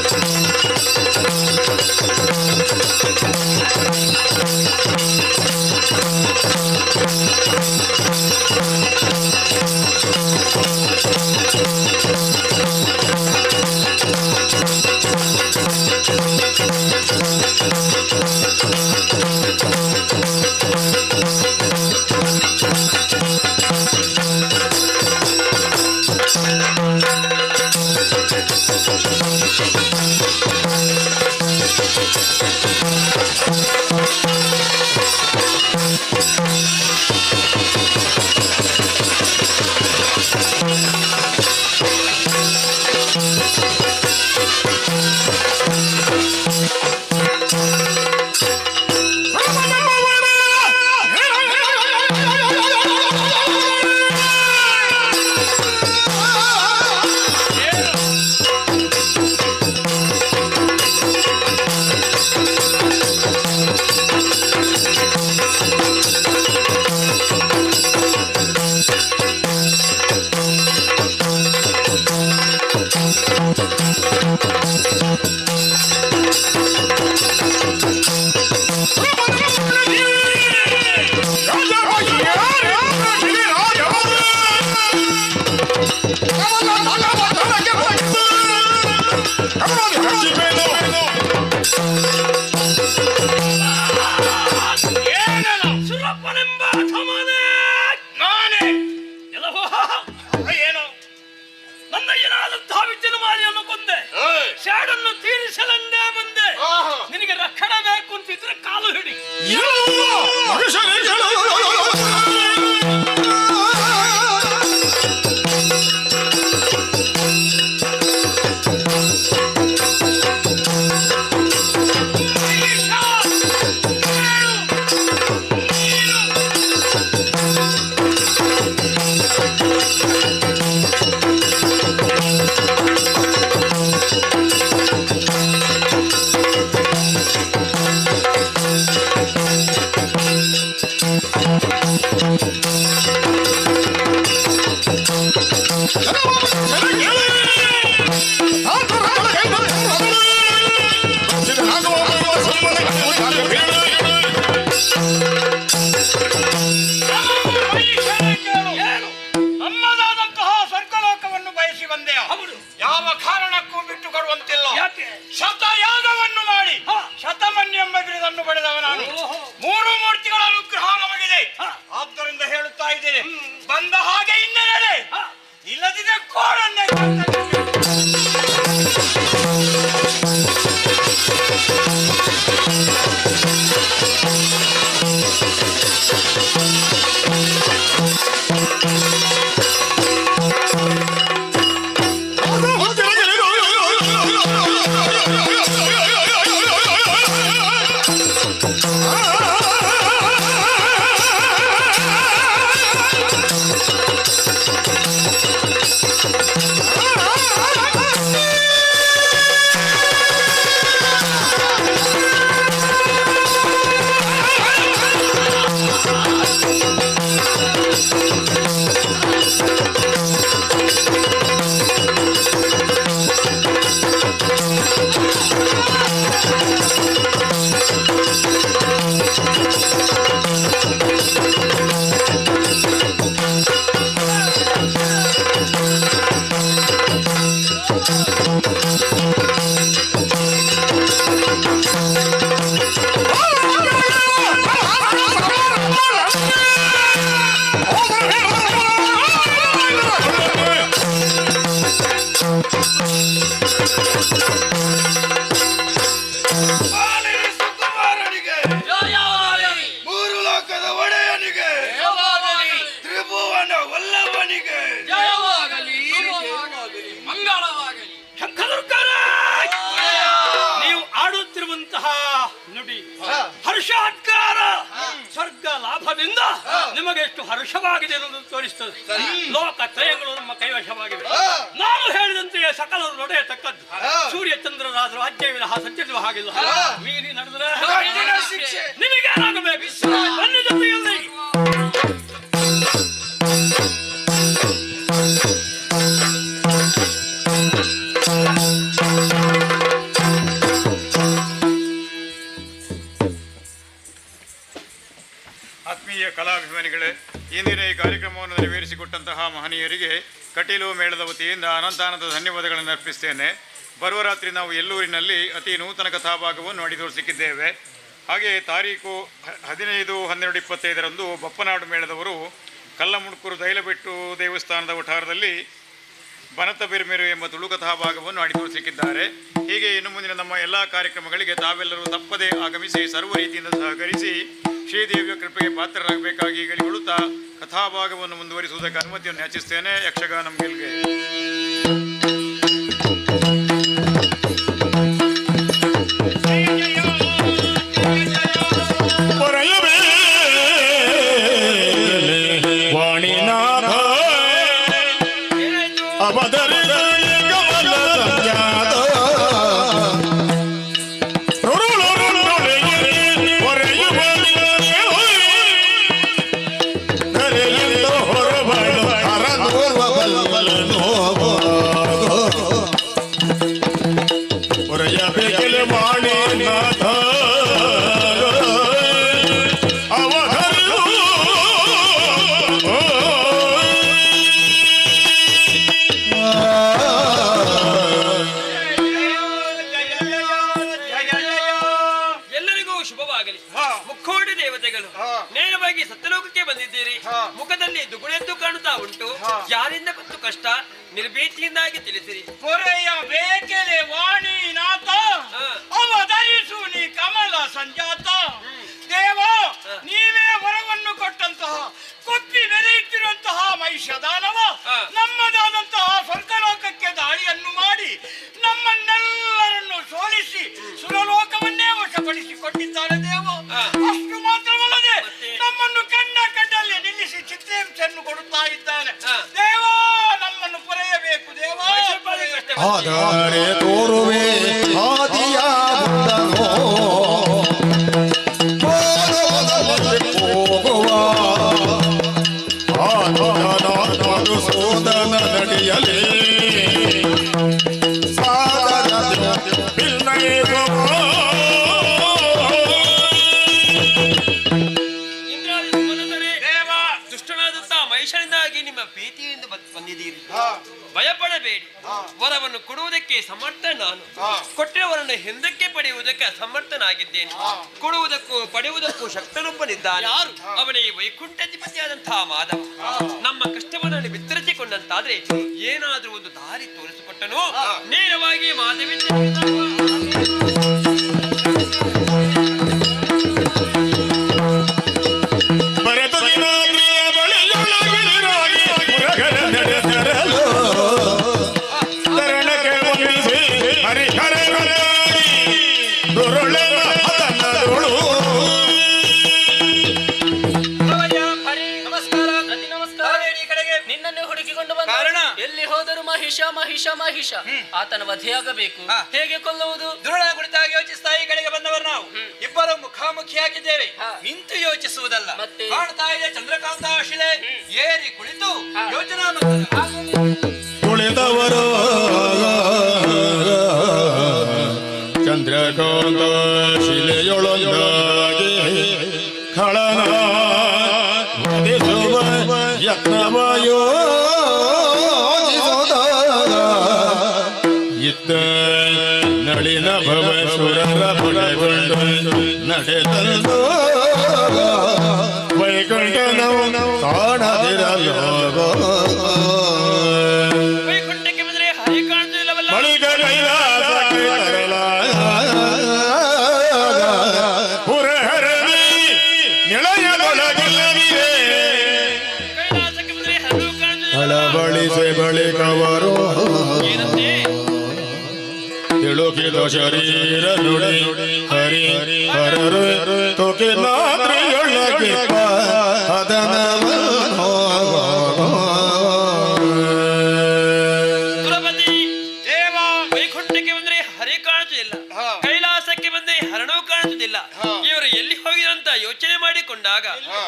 ಸುರಪ್ಪನೆಂಬ ಧಮನೆ ನಾನೇ ಎಲ್ಲವೋ ಏನು ನನ್ನಯ್ಯನಾದಂತಹ ವಿದ್ಯುನ್ಮಾಲಿಯನ್ನು ಕೊಂದೆ ಶಾಡನ್ನು ತೀರಿಸಲೆಂದೇ ಬಂದೆ ನಿನಗೆ ರಕ್ಷಣೆ ಬೇಕು ಅಂತಿದ್ರೆ ಕಾಲು ಹಿಡಿ ನಮ್ಮದಾದಂತಹ ಸ್ವರ್ಗಲೋಕವನ್ನು ಬಯಸಿ ಬಂದೆಯ ಯಾವ ಕಾರಣಕ್ಕೂ ಬಿಟ್ಟು ಕೊಡುವಂತಿಲ್ಲ. ಶತಯಾಗವನ್ನು ಮಾಡಿ ಶತಮನ್ಯ ಎಂಬ ಬಿರುದನ್ನು ಪಡೆದವ ನಾನು. 3 ಮೂರ್ತಿಗಳ ಅನುಗ್ರಹ ನಮಗಿದೆ. ಆದ್ದರಿಂದ ಹೇಳುತ್ತಾ ಇದ್ದೇನೆ, ಬಂದ ಹಾಗೆ ಇನ್ನೇ ನಡೆ, ಇಲ್ಲದಿದ್ದರೆ ಕೋಡನ್ನೇ ಹರ್ಷಾತ್ಕಾರ ಸ್ವರ್ಗ ಲಾಭದಿಂದ ನಿಮಗೆ ಎಷ್ಟು ಹರ್ಷವಾಗಿದೆ ಅನ್ನೋದು ತೋರಿಸ್ತದೆ. ಲೋಕ ತ್ರಯಗಳು ನಮ್ಮ ಕೈವಶವಾಗಿವೆ. ನಾನು ಹೇಳಿದಂತೆಯೇ ಸಕಲರು ನಡೆಯತಕ್ಕದ್ದು. ಸೂರ್ಯ ಚಂದ್ರರಾದ ರಾಜ್ಯವಿಲ್ಲ ಸತ್ಯದ ಹಾಗಿಲ್ಲ. ಮೀರಿ ನಡೆದರೆ ನಿಮಗೇನಾಗಬೇಕು? ನನ್ನ ಜೊತೆಯಲ್ಲಿ ಆತ್ಮೀಯ ಕಲಾಭಿಮಾನಿಗಳೇ, ಇಂದಿನ ಈ ಕಾರ್ಯಕ್ರಮವನ್ನು ನೆರವೇರಿಸಿಕೊಟ್ಟಂತಹ ಮಹನೀಯರಿಗೆ ಕಟೀಲು ಮೇಳದ ವತಿಯಿಂದ ಅನಂತಾನಂದ ಧನ್ಯವಾದಗಳನ್ನು ಅರ್ಪಿಸ್ತೇನೆ. ಬರುವ ರಾತ್ರಿ ನಾವು ಎಲ್ಲೂರಿನಲ್ಲಿ ಅತಿ ನೂತನ ಕಥಾಭಾಗವನ್ನು ಮಾಡಿ ತೋರಿಸಿದ್ದೇವೆ. ಹಾಗೆ ತಾರೀಕು 15-12-25 ಬಪ್ಪನಾಡು ಮೇಳದವರು ಕಲ್ಲಮುಣಕೂರು ದೈಲಬೆಟ್ಟು ದೇವಸ್ಥಾನದ ವಠಾರದಲ್ಲಿ ಬನತ ಬಿರ್ಮಿರು ಎಂಬ ತುಳು ಕಥಾ ಭಾಗವನ್ನು ಆಡಿ ತೋರಿಸಲಿಕ್ಕಿದ್ದಾರೆ. ಹೀಗೆ ಇನ್ನು ಮುಂದಿನ ನಮ್ಮ ಎಲ್ಲ ಕಾರ್ಯಕ್ರಮಗಳಿಗೆ ತಾವೆಲ್ಲರೂ ತಪ್ಪದೇ ಆಗಮಿಸಿ ಸರ್ವ ರೀತಿಯಿಂದ ಸಹಕರಿಸಿ ಶ್ರೀದೇವಿಯ ಕೃಪೆಗೆ ಪಾತ್ರರಾಗಬೇಕಾಗಿ ಹೇಳಿಕೊಳ್ಳುತ್ತಾ ಕಥಾಭಾಗವನ್ನು ಮುಂದುವರಿಸುವುದಕ್ಕೆ ಅನುಮತಿಯನ್ನು ಯಾಚಿಸ್ತೇನೆ. ಯಕ್ಷಗಾನಂ ಗೆಲ್ಗೆ. ವಾಣಿನಾಥ ಅವಧರಿದ ಕಮಲ ಸಂಜಾತ ಹೊರಬಳು ಹರದೋರ್ವ ಬಲ್ಲನು ಹೊರೆಯಬೇಕಲೆ ವಾಣಿನಾಥ ಎಲ್ಲರಿಗೂ ಶುಭವಾಗಲಿ. ಮುಕ್ಕೋಡಿ ದೇವತೆಗಳು ನೇರವಾಗಿ ಸತ್ಯಲೋಕಕ್ಕೆ ಬಂದಿದ್ದೀರಿ. ಮುಖದಲ್ಲಿ ದುಗುಳೆದ್ದು ಕಾಣುತ್ತಾ ಉಂಟು. ಯಾರಿಂದ ಬಂತು ಕಷ್ಟ ನಿರ್ಭೀತಿಯಿಂದಾಗಿ ತಿಳಿಸಿರಿ. ಪೊರೆಯ ಬೇಕೆಲೆ ವಾಣಿನಾಥ ಅವಧರಿಸು ನೀ ಕಮಲ ಸಂಜಾತ. ದೇವ ನೀವೇ ವರವನ್ನು ಕೊಟ್ಟಂತಹ ಕೊಪ್ಪಿ ಮೆರೆಯುತ್ತಿರುವಂತಹ ಮಹಿಷದಾನವ ನಮ್ಮದಾದಂತಹ ಸ್ವರ್ಗಲೋಕಕ್ಕೆ ದಾಳಿಯನ್ನು ಮಾಡಿ ನಮ್ಮನ್ನೆಲ್ಲರನ್ನು ಸೋಲಿಸಿ ಸುರಲೋಕವನ್ನೇ ವಶಪಡಿಸಿಕೊಂಡಿದ್ದಾರೆ ದೇವ. ಅಷ್ಟು ಮಾತ್ರವಲ್ಲದೆ ನಮ್ಮನ್ನು ಕಂಡಲ್ಲಿ ನಿಲ್ಲಿಸಿ ಚಿತ್ರಹಿಂಸೆಯನ್ನು ಕೊಡುತ್ತಾ ಇದ್ದಾನೆ ದೇವ. ನಮ್ಮನ್ನು ಪೊರೆಯಬೇಕು ದೇವ. ಆದರೆ ತೋರುವೆ ಆದಿಯ ಹೋಗುವ ಮಧುಸೂದನ ನಡೆಯಲೇ ದುಷ್ಟನಾದಂತಹ ಮಹಿಷನಿಂದಾಗಿ ನಿಮ್ಮ ಪ್ರೀತಿಯಿಂದ ಬಂದಿದ್ದೀರಿ. ಭಯಪಡಬೇಡಿ. ವರವನ್ನು ಕೊಡುವುದಕ್ಕೆ ಸಮರ್ಥ ನಾನು. ಕೊಟ್ಟಿರುವವರನ್ನು ಹಿಂದಕ್ಕೆ ಪಡೆಯುವುದಕ್ಕೆ ಅಸಮರ್ಥನಾಗಿದ್ದೇನೆ. ಕೊಡುವುದಕ್ಕೂ ಪಡೆಯುವುದಕ್ಕೂ ಶಕ್ತನೊಬ್ಬನಿದ್ದಾನೆ. ಅವನೇ ವೈಕುಂಠಾಧಿಪತಿಯಾದಂತಹ ಮಾಧವ. ನಮ್ಮ ಕಷ್ಟವನ್ನು ವಿತರಿಸಿಕೊಂಡಂತಾದ್ರೆ ಏನಾದ್ರೂ ಒಂದು ದಾರಿ ತೋರಿಸಿಕೊಟ್ಟನು. ನೇರವಾಗಿ ಮಾಧವಿಂದ ನಿನ್ನನ್ನು ಹುಡುಕಿಕೊಂಡು ಬಂದ ಎಲ್ಲಿ ಹೋದರು ಮಹಿಷ ಮಹಿಷ ಮಹಿಷ ಆತನ ವಧೆಯಾಗಬೇಕು. ಹೇಗೆ ಕೊಲ್ಲುವುದು? ದುರುಳ ಕುರಿತಾಗಿ ಯೋಚಿಸ್ತಾ ಈ ಕಡೆಗೆ ಬಂದವರು ನಾವು ಇಬ್ಬರು ಮುಖಾಮುಖಿಯಾಗಿದ್ದೇವೆ. ನಿಂತು ಯೋಚಿಸುವುದಲ್ಲ. ಕಾಣ್ತಾ ಇದೆ ಚಂದ್ರಕಾಂತ ಶಿಲೆ ಏರಿ ಕುಳಿತು ಯೋಚನಾ ಕುಳಿತವರು ಚಂದ್ರಕಾಂತ ಶಿಲೆಯೊಳಗಾಗಿ ಖಳನ ಯತ್ನವಯೋ ಇತ್ತ ನಳಿನ ಭವ ಸುರರ ಬುಡಗೊಂಡು ನಡೆದಲ್ದು ವೈಕುಂಠನವು ಕಾಣದಿರಲು ವೈಕುಂಠಕ್ಕೆ ಬಂದರೆ ಹರಿ ಕಾಣುವುದಿಲ್ಲವಲ್ಲ. ಬಳಿಕ ಕೈಲಾಸಕ್ಕೆ ಪುರಹರದಿ ನಿಳಯದೊಳಗಿಲ್ಲವಿದೆ ಕೈಲಾಸಕ್ಕೆ ಬಂದರೆ ಹರಿವು ಕಾಣುವುದಿಲ್ಲ. ಅಳವಳಿಸಿ ಬಳಿಕವರು ತಿಳುಕಿದ ಶರೀರ ನುಡಿ ಹರಿ ಹರರು ತೊಕಿನಾದ್ರಿಯೊಳಗೆ ಸುರಪತಿ ದೇವ ವೈಕುಂಠಕ್ಕೆ ಬಂದರೆ ಹರಿ ಕಾಣುವುದಿಲ್ಲ. ಕೈಲಾಸಕ್ಕೆ ಬಂದರೆ ಹರಣವು ಕಾಣುವುದಿಲ್ಲ. ಇವರು ಎಲ್ಲಿ ಹೋಗಿರಂತ ಯೋಚನೆ ಮಾಡಿಕೊಂಡಾಗ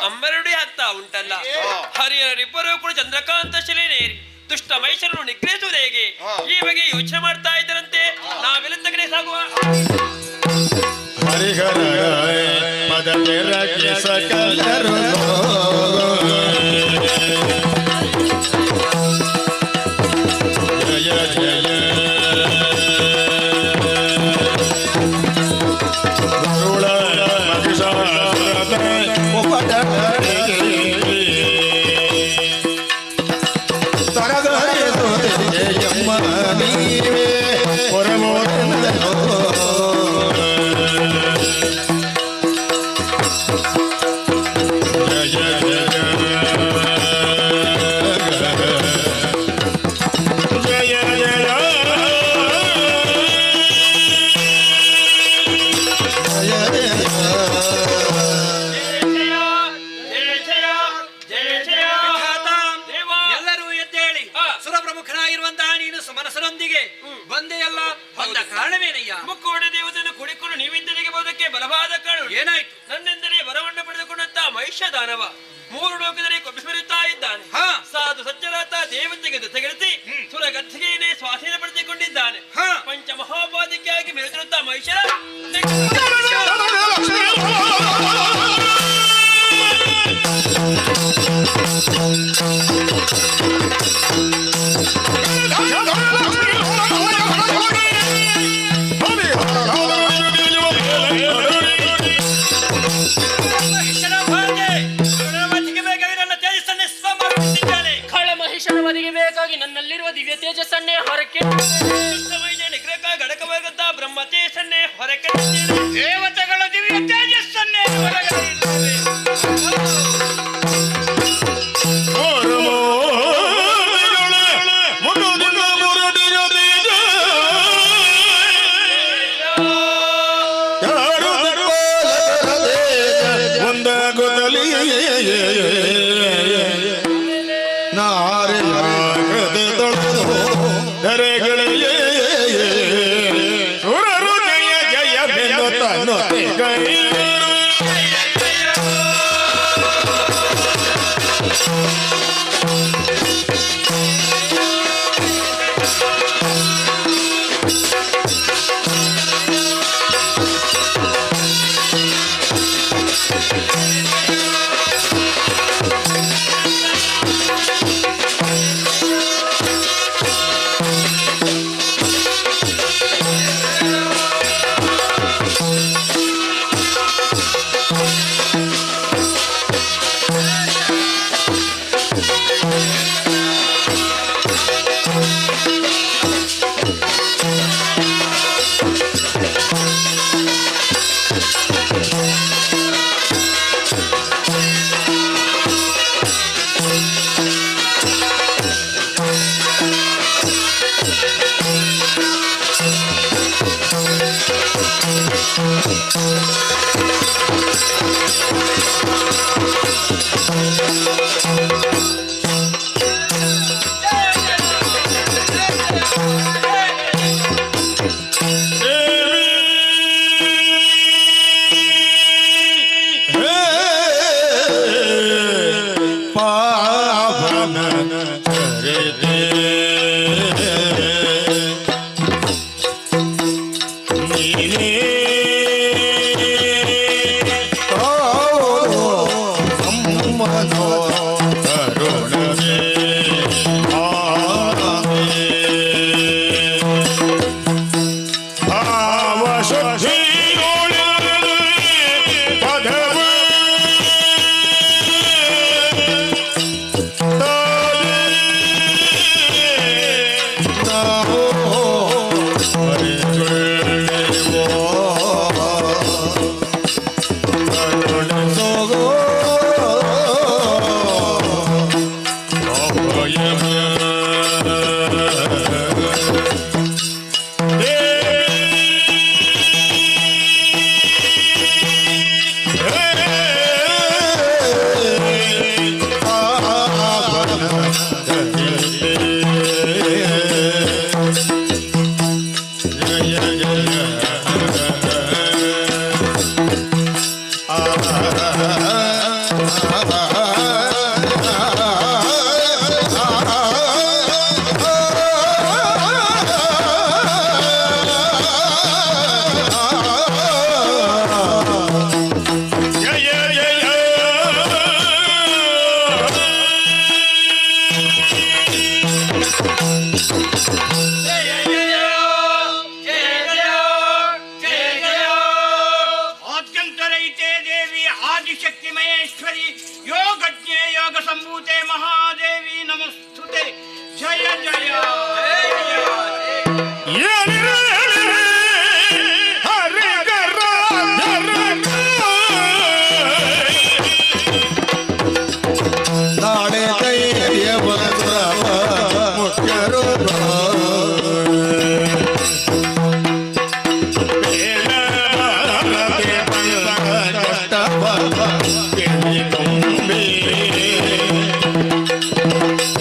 ಅಂಬರಡಿ ಆಗ್ತಾ ಉಂಟಲ್ಲ. ಹರಿಯರಿಬ್ಬರು ಕೂಡ ಚಂದ್ರಕಾಂತ ಶಿಲೆನೇರಿ ದುಷ್ಟ ಮೈಷರನ್ನು ನಿಗ್ರಹಿಸುವುದು ಹೇಗೆ ಈ ಬಗ್ಗೆ ಯೋಚನೆ ಮಾಡ್ತಾ ಇದ್ದರಂತೆ. ನಾವೆಲ್ಲ ತಗಡೆ ಸಾಗುವ. ಹರಿಹರ ಪದ ಸಕಲರು ಜಯ ಜಯ ಗರುಡ ಮಹಿಷಾಸುರದ ತರಗರಿದು ಮಗನಾಗಿರುವಂತಹ ನೀನು ಸುಮನಸರೊಂದಿಗೆ ಬಂದೆಯಲ್ಲ, ಬಂದ ಕಾರಣವೇನಯ್ಯ? ಮುಕ್ಕೋಡ ದೇವತೆಯನ್ನು ಕುಡಿಕೊಂಡು ನೀವಿಂದಲಿಗೆ ಬರೋದಕ್ಕೆ ಬಲವಾದ ಕಾರಣ ಏನಾಯ್ತು? ನನ್ನೆಂದರೆ ವರವನ್ನು ಪಡೆದುಕೊಂಡಂತ ಮಹಿಷ ದಾನವ 3 ಲೋಕದಲ್ಲಿ ಕೊಬ್ಬಿಸುತ್ತಾ ಇದ್ದಾನೆ. ಹಾ. ಸಾಧು ಸಜ್ಜನಾಥ ದೇವತೆಗೆ ಜೊತೆಗೆಳಿಸಿ ಸುರಗದ್ದಿಗೆಯನ್ನೇ ಸ್ವಾಧೀನ ಪಡೆದುಕೊಂಡಿದ್ದಾನೆ. ಪಂಚ ಮಹಾಪಾದಿಕೆಯಾಗಿ ಮೆರೆದಿರುತ್ತ ಮಹಿಷರ ಮಹಿಷನ ವಧಿಗೆ ಬೇಕಾಗಿ ನನ್ನಲ್ಲಿರುವ ದಿವ್ಯ ತೇಜಸ್ಸನ್ನೇ ಹೊರಕ್ಕೆ ನಿಗ್ರಹ ಘಟಕವಾದಂತಹ ಬ್ರಹ್ಮ ತೇಜಸ್ಸನ್ನೇ ಹೊರಕ್ಕೆ ದೇವತೆಗಳ ದಿವ್ಯ ತೇಜಸ್ಸನ್ನೇ ಒಂದಾಗುತ್ತಲೇ ಧರೆಗಳೇ ಸುರರು ಜಯ ಜಯ ಬೆನ್ನುತ್ತಾನೋ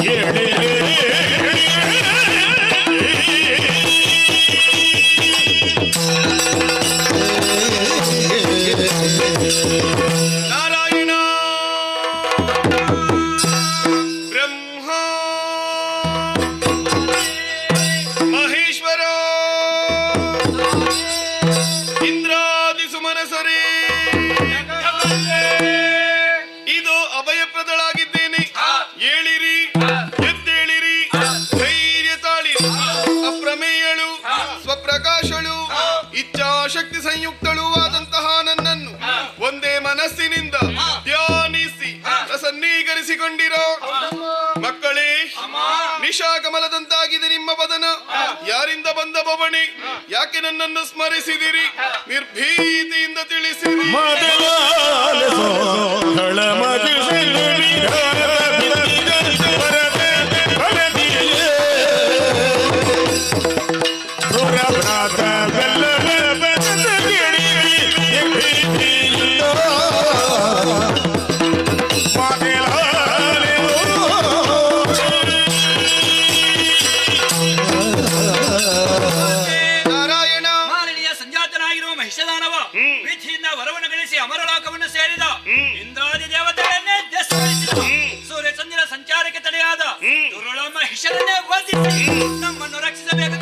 Yeah. ಮೆಚ್ಚಿಕೊಂಡಿರೋ ಮಕ್ಕಳೇ, ನಿಶಾ ಕಮಲದಂತಾಗಿದೆ ನಿಮ್ಮ ಬದನ. ಯಾರಿಂದ ಬಂದ ಬವಣೆ? ಯಾಕೆ ನನ್ನನ್ನು ಸ್ಮರಿಸಿದಿರಿ? ನಿರ್ಭೀತಿಯಿಂದ ತಿಳಿಸಿರಿ. ಅಮರಲೋಕವನ್ನು ಸೇರಿದ ಇಂದ್ರಾದಿ ದೇವತೆಗಳನ್ನೇ ದೆಸೆಗೊಳಿಸಿದ ಸೂರ್ಯಚಂದ್ರನ ಸಂಚಾರಕ್ಕೆ ತಡೆಯಾದ ದುರುಳ ಮಹಿಷರನ್ನೇ ವಧಿಸಿ ನಮ್ಮನ್ನು ರಕ್ಷಿಸಬೇಕು.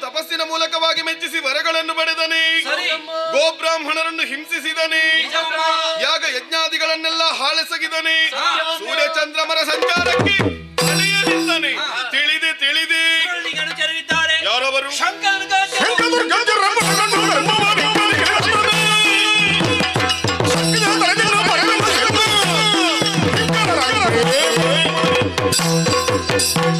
ತಪಸ್ಸಿನ ಮೂಲಕವಾಗಿ ಮೆಚ್ಚಿಸಿ ವರಗಳನ್ನು ಪಡೆದನೆ. ಗೋಬ್ರಾಹ್ಮಣರನ್ನು ಹಿಂಸಿಸಿದನೆ. ಯಾಗ ಯಜ್ಞಾದಿಗಳನ್ನೆಲ್ಲ ಹಾಳೆಸಗಿದನೆ. ಸೂರ್ಯಚಂದ್ರಮರ ಸಂಚಾರಕ್ಕೆ ಅಳೆಯಲಿದ್ದಾನೆ. ತಿಳಿದೆ ತಿಳಿದೆ ಯಾರವರು?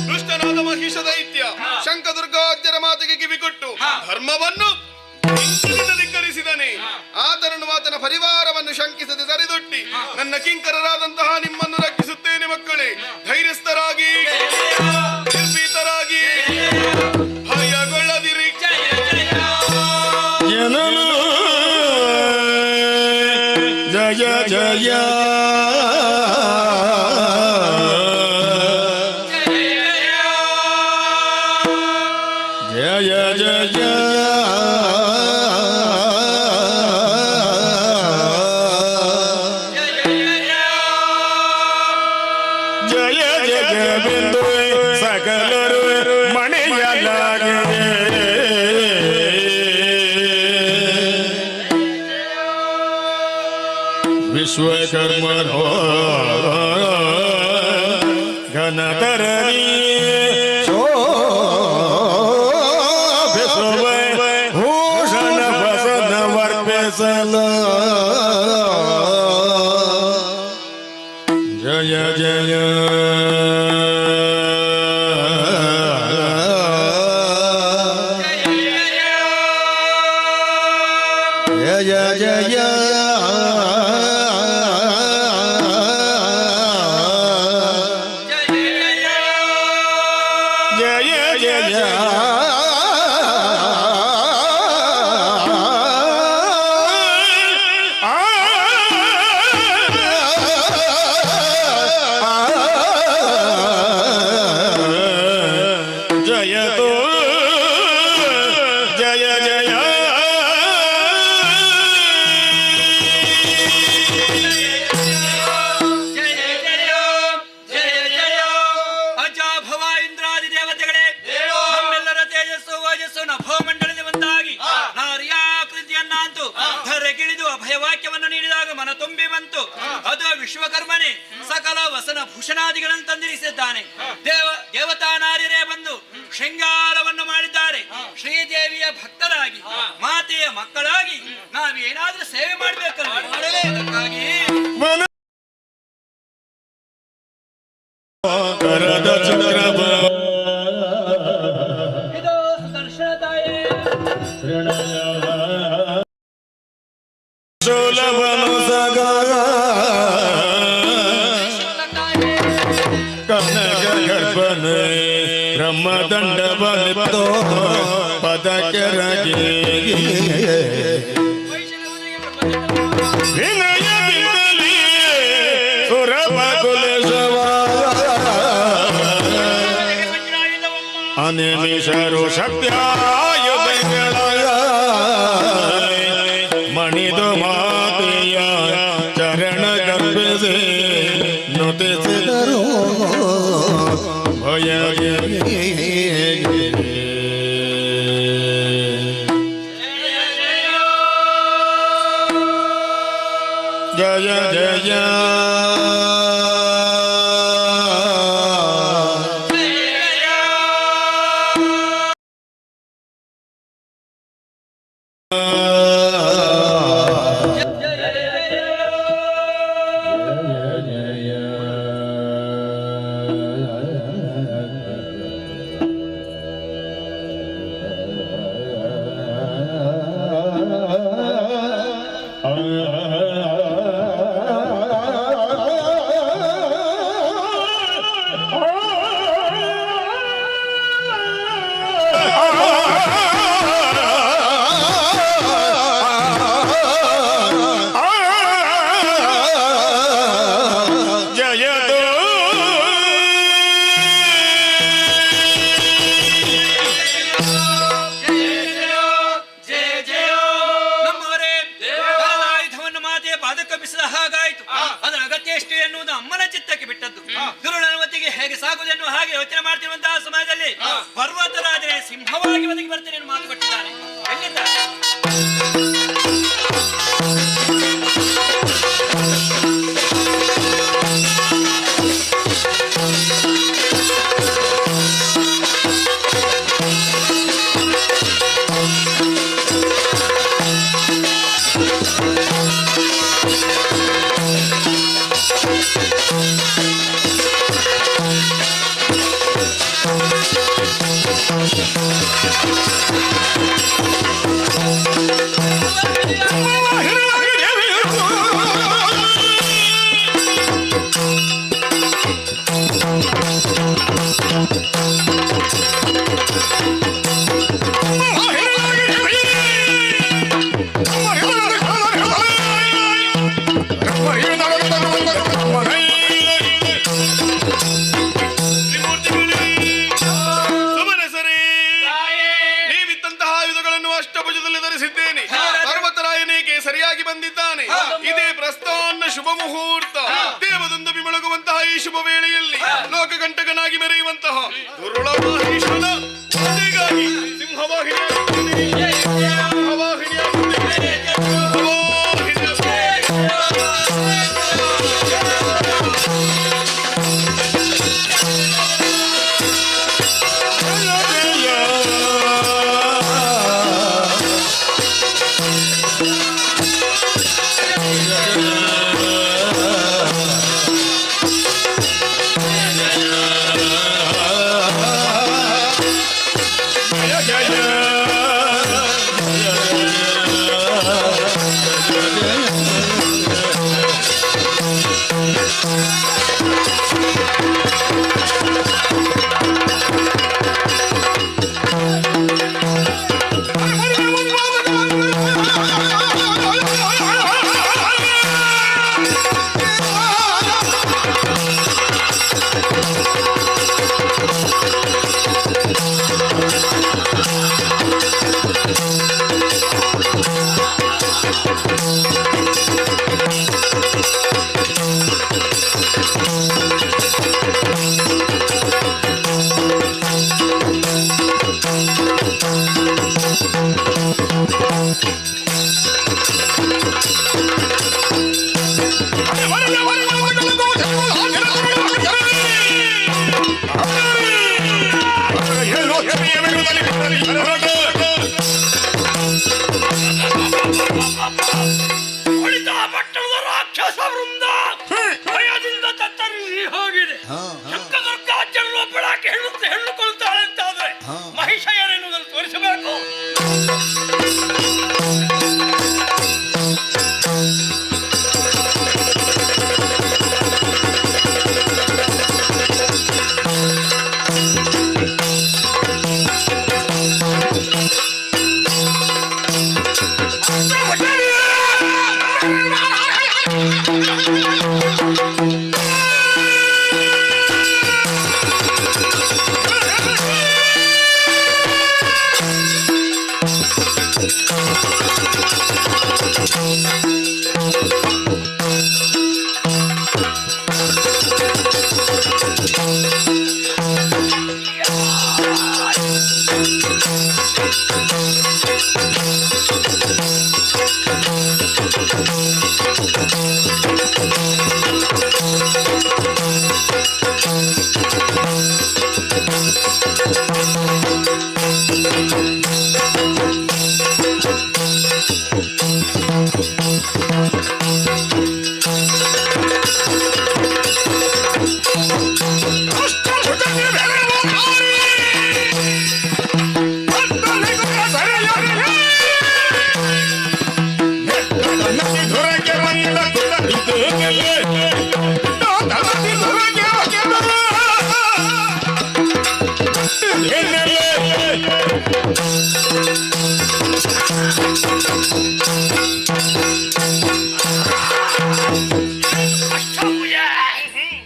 ದುಷ್ಟನಾದ ಮಹಿಷ ದೈತ್ಯ ಶಂಕದುರ್ಗಾದ್ಯರ ಮಾತಿಗೆ ಕಿವಿಕೊಟ್ಟು ಧರ್ಮವನ್ನು ಧಿಕ್ಕರಿಸಿದನೆ. ಆತನನ್ನು ಆತನ ಪರಿವಾರವನ್ನು ಶಂಕಿಸದೆ ಸರಿದೊಡ್ಡಿ ನನ್ನ ಕಿಂಕರರಾದಂತಹ ನಿಮ್ಮನ್ನು ರಕ್ಷಿಸುತ್ತೇನೆ. ಮಕ್ಕಳೇ, ಧೈರ್ಯಸ್ಥರಾಗಿ, ನಿರ್ಭೀತರಾಗಿ, ಭಯಗೊಳ್ಳದಿರಿ. ಜಯ ಜಯ ವಿಶ್ವಕರ್ಮನೋ ಘನತರಣಿ ಭೂಷಣ ವಸನ ವರ್ಪಿಸಲ. ಜಯ ಜಯ ಜಯ ಜಯ ವಿಶ್ವಕರ್ಮನೇ ಸಕಲ ವಸನ ಭೂಷಣಾದಿಗಳನ್ನು ತಂದಿರಿಸಿದ್ದಾನೆ. ದೇವತಾ ನಾರ್ಯರೇ ಬಂದು ಶೃಂಗಾರವನ್ನು ಮಾಡಿದ್ದಾರೆ. ಶ್ರೀದೇವಿಯ ಭಕ್ತರಾಗಿ, ಮಾತೆಯ ಮಕ್ಕಳಾಗಿ ನಾವೇನಾದ್ರೂ ಸೇವೆ ಮಾಡಬೇಕಲ್ಲ. ಅದಕ್ಕಾಗಿ ಇದು ಸುದರ್ಶನ ತಾಯೇ ಕನಕ ಗರ್ಭನ ಬ್ರಹ್ಮದಂಡ ಬಂತೋ ಪದಕರಗೆ ವಿನಯದಿಂದಲೇ ಸುರಬಕುಲೇಶವ ಅನಿಮಿಷರು ಶಕ್ತಿಯಾಯುಧಗಳ ಮಣಿದು ಮಾತೆಯ ಚರಣ ಗರ್ಭಿಸಿ ನುತಿಸಿದರು ಭಯ ಜಯ ಜಯ ನಮ್ಮವರೇ, ಕರದಾಯುಧವನ್ನು ಮಾತೆ ಪಾದಕ್ಕೊಪ್ಪಿಸಿದ ಹಾಗಾಯಿತು. ಅದರ ಅಗತ್ಯ ಎಷ್ಟು ಎನ್ನುವುದು ಅಮ್ಮನ ಚಿತ್ತಕ್ಕೆ ಬಿಟ್ಟದ್ದು. ದುರುಳನ ಹೊತ್ತಿಗೆ ಹೇಗೆ ಸಾಗುವುದೆನ್ನುವ ಹಾಗೆ ಯೋಚನೆ ಮಾಡ್ತಿರುವಂತಹ ಸಮಯದಲ್ಲಿ ಪರ್ವತರಾಜನೇ ಸಿಂಹವಾಗಿ ಒದಗಿ ಬರ್ತೇನೆ ಎಂದು ಮಾತು ಕೊಟ್ಟಿದ್ದಾನೆ. ಎಲ್ಲಿದ್ದಾರೆ? ಸುಮನಸರೇ, ನೀವಿದ್ದಂತಹ ಆಯುಧಗಳನ್ನು ಅಷ್ಟಭುಜದಲ್ಲಿ ಧರಿಸಿದ್ದೇನೆ. ಪರ್ವತರಾಯನಿಗೆ ಸರಿಯಾಗಿ ಬಂದಿದ್ದಾನೆ. ಇದೇ ಪ್ರಸ್ಥಾನ ಶುಭ ಮುಹೂರ್ತ. ದೇವದೊಂದು ಬೆಳಗುವಂತಹ ಈ ಶುಭ ವೇಳೆಯಲ್ಲಿ ಲೋಕಕಂಟಕನಾಗಿ ಮೆರೆಯುವಂತಹ ದುರುಳವಾಹೀಶ್ವರ ಹೀಗಾಗಿ ಪಟ್ಟಣದ ರಾಕ್ಷಸ ವೃಂದ ಭಯದಿಂದ ತತ್ತರಿಸಿ ಹೋಗಿದೆ. ಚಕ್ಕದುರ್ಗಾಚಾರ್ಯರು ಬೆಳಕ್ಕೆ ಹೆಣ್ಣುಕೊಳ್ತಾಳೆ ಅಂತಾದ್ರೆ ಮಹಿಷ ಏನೆನ್ನುವುದನ್ನು ತೋರಿಸಬೇಕು.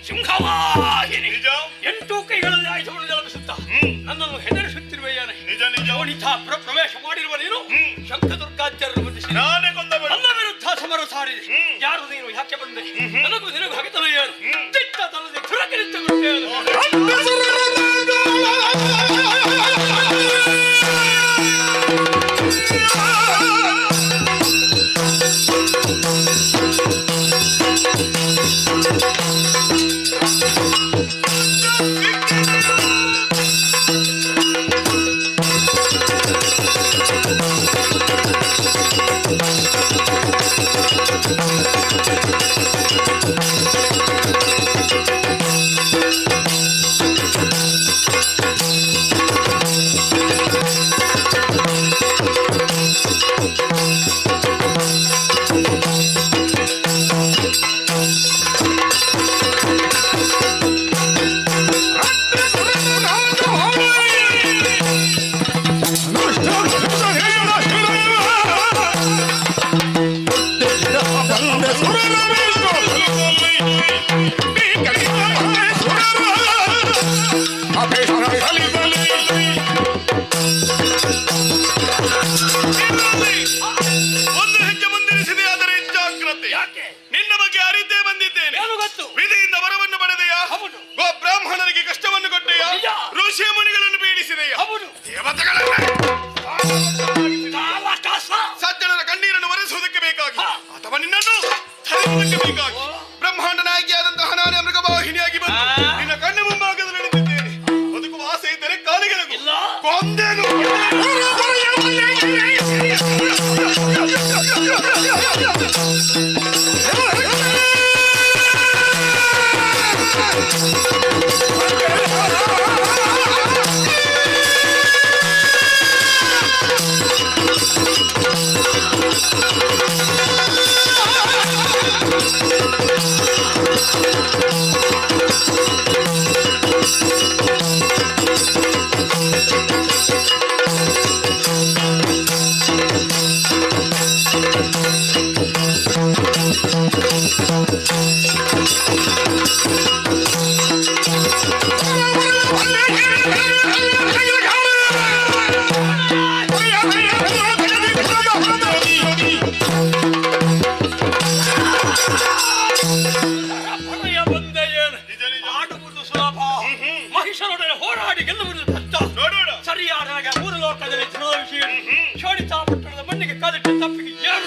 ಸಿಂಹವಾಹಿನಿ 8 ಕೈಗಳಲ್ಲಿ ಆಯುಧವನ್ನು ಜಲಪಿಸುತ್ತ ನನ್ನನ್ನು ಹೆದರಿಸುತ್ತಿರುವೆಯಾನೆ. ನಿಜ ನಿಜ ಪ್ರವೇಶ ಮಾಡಿರುವ ನೀನು ಶಂಖದುರ್ಗಾಚಾರ್ಯರು ಬಂಧಿಸಿ ನನ್ನ ವಿರುದ್ಧ ಸಮರ ಸಾರಿದೆ. ಯಾರು ನೀನು, ಯಾಕೆ ಬಂದೆ? ನನಗೂ ನಿನಗೂ ಹಗೆತನ ಏನು? ದಿಟ್ಟ ತನದೆ ಥುರಕ್ಕೆ ನಿಂತುಕೊಳ್ಳುತ್ತೇನೆ. ಒಂದು ಹೆಜ್ಜೆ ಮುಂದಿರಿಸಿದೆ, ಆದರೆ ಜಾಗ್ರತೆ. ಯಾಕೆ? ನಿನ್ನ ಬಗ್ಗೆ ಅರಿತೇ ಬಂದಿದ್ದೇನೆ. ಏನು ಗೊತ್ತು? ವಿಧಿಯಿಂದ ವರವನ್ನು ಪಡೆದೆಯಾ? ಹೌದು. ಗೋ ಬ್ರಾಹ್ಮಣರಿಗೆ ಕಷ್ಟವನ್ನು ಕೊಟ್ಟೆಯಾ? ನಿಜ. ಋಷಿ ಮುನಿಗಳನ್ನು ಪೀಡಿಸಿದೆಯಾ? ಹೌದು. ದೇವತೆಗಳನ್ನೇ ಕಾಲಾಕಾಶ. ಸಜ್ಜನರ ಕಣ್ಣೀರನ್ನು ಒರೆಸುವುದಕ್ಕೆ ಬೇಕಾಗಿ ಅಥವಾ ನಿನ್ನನ್ನು ತಡೆಯುವುದಕ್ಕೆ ಬೇಕಾಗಿ ಬ್ರಹ್ಮಾಂಡ ನಾಯಕಿಯಾದಂತಹ ನಾನೇ ಮೃಗವಾಹಿನಿಯಾಗಿ ಬಂದು ನಿನ್ನ ಕಣ್ಣು ಮುಂಭಾಗದಲ್ಲಿ ನಿಂತಿದ್ದೇನೆ. ಬದುಕುವ ಆಸೆ ಇದ್ದರೆ ಕಾಲಿಗೆ ಇಲ್ಲ. ಕೊಂದೇನು. ಹೊರೆಯ ಬಂದೆ ಏನು? ಆಡುವುದು ಸುಲಭ, ಮಹಿಷನೊಡನೆ ಹೋರಾಡಿ ಗೆಲ್ಲುವುದು ಕಷ್ಟ. ನೋಡೋಣ. ಸರಿಯಾದ ಹಾಗೆ 3 ಲೋಕದಲ್ಲಿ ತಿಳಿದ ವಿಷಯ. ಶೋಣಿತಾಪಟ್ಟಣದ ಮಣ್ಣಿಗೆ ಕಾಲಿಟ್ಟ ತಪ್ಪಿಗೆ ಏನು?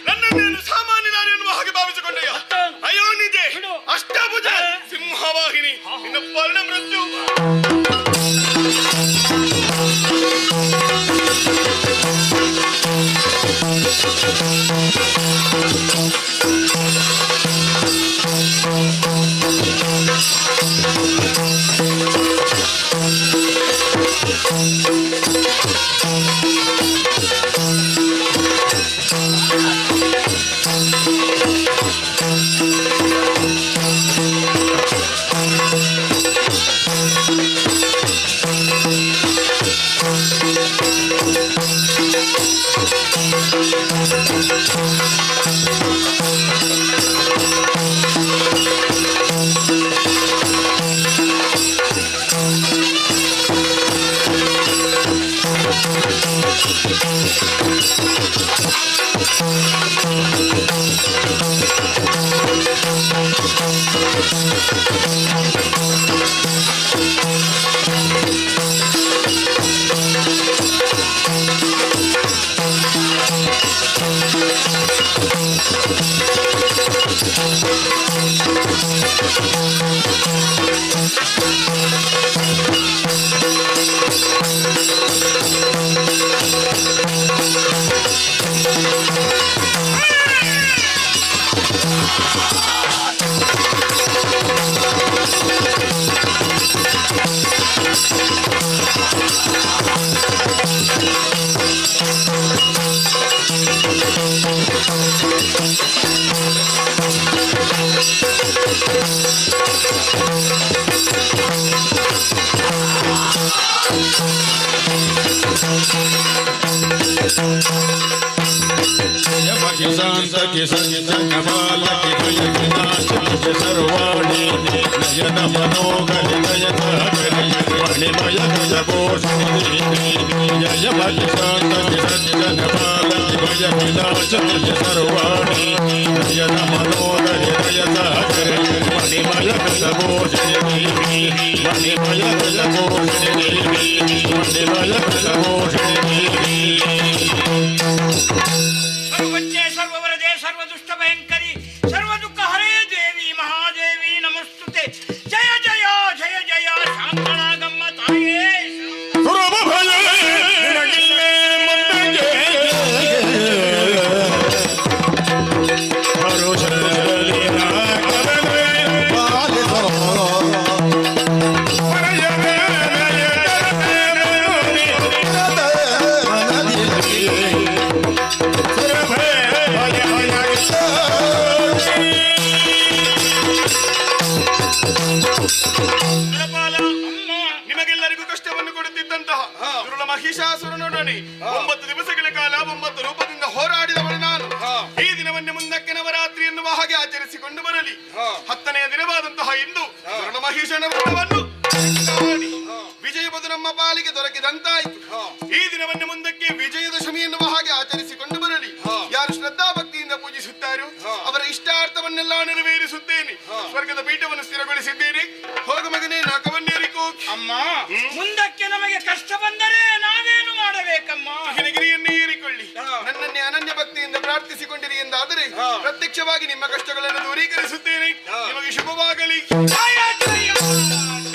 ನನ್ನನ್ನೇನು ಸಾಮಾನ್ಯನಾನು ಎನ್ನುವ ಹಾಗೆ ಭಾವಿಸಿಕೊಂಡೆಯ? ಅಯ್ಯೋ ನಿಜೆ ಅಷ್ಟಭುಜ ಸಿಂಹವಾಹಿನಿ, ನಿನ್ನ ಪರ್ಣ ಮೃತ್ಯು. शांतकी संजनबालकी भयविनाशिनी सर्वाणि नयन मनोगरि नयनगरि मणिमय गजभूषणि जय भज शांतकी संजनबालकी भयविनाशिनी सर्वाणि नयन मनोगरि नयनगरि मणिमय गजभूषणि मणिमय गजभूषणि मणिमय गजभूषणि सर्वज्ञे सर्ववरदे सर्वदुष्ट भयंकरी सर्वदुःख हरे देवी महादेवी नमस्तुते जय जय जय जय शांतनागम्म ताये ಸುರಭ ಭಯ ನಿನಗಿಲ್ಲೇ ಮುಂದೆ ಹರುಷದಲ್ಲಿ ನಾಗವೇ ಪಾಲಿಸೋ ಮರೆಯದೆ ನಿಮಗೆಲ್ಲರಿಗೂ ಕಷ್ಟವನ್ನು ಕೊಡುತ್ತಿದ್ದಂತಹ ದುರುಳ ಮಹಿಷಾಸುರನೊಡನೆ 9 ದಿವಸಗಳ ಕಾಲ 9 ರೂಪದಿಂದ ಹೋರಾಡಿದವಳು ನಾನು. ಈ ದಿನವನ್ನೇ ಮುಂದಕ್ಕೆ ನವರಾತ್ರಿ ಎನ್ನುವ ಹಾಗೆ ಆಚರಿಸಿಕೊಂಡು ಬರಲಿ. 10ನೆಯ ದಿನವಾದಂತಹ ಇಂದು ದುರುಳ ಮಹಿಷನ ವ್ರತವನ್ನು ಮಾಡಿ ವಿಜಯಬದು ನಮ್ಮ ಪಾಲಿಗೆ ದೊರಕಿದಂತಾಯಿತು. ಈ ದಿನವನ್ನೇ ಮುಂದಕ್ಕೆ ವಿಜಯದಶಮಿ ಎನ್ನುವ ಹಾಗೆ ಆಚರಿಸಿಕೊಂಡು ಬರಲಿ. ಯಾರು ಶ್ರದ್ಧಾ ಭಕ್ತಿಯಿಂದ ಪೂಜಿಸುತ್ತಾರೋ ಅವರ ಇಷ್ಟಾರ್ಥವನ್ನೆಲ್ಲ ನೆರವೇರಿಸುತ್ತೇನೆ. ಸ್ವರ್ಗದ ಪೀಠವನ್ನು ಸ್ಥಿರಗೊಳಿಸಿದ್ದೇನೆ. ಹೋಗ ಮಗನೇ ನಾಕವನ್ನೇರಿಕೋ. ಅಮ್ಮ ಮುಂದಕ್ಕೆ ನಮಗೆ ಕಷ್ಟ ಬಂದರೆ ನಾವೇನು ಮಾಡಬೇಕಮ್ಮ? ಹಿನಗಿರಿಯನ್ನೇ ಏರಿಕೊಳ್ಳಿ. ನನ್ನನ್ನೇ ಅನನ್ಯ ಭಕ್ತಿಯಿಂದ ಪ್ರಾರ್ಥಿಸಿಕೊಂಡಿರಿ ಎಂದಾದರೆ ಪ್ರತ್ಯಕ್ಷವಾಗಿ ನಿಮ್ಮ ಕಷ್ಟಗಳನ್ನು ದೂರೀಕರಿಸುತ್ತೇನೆ. ನಿಮಗೆ ಶುಭವಾಗಲಿ. ಜಯ ಜಯ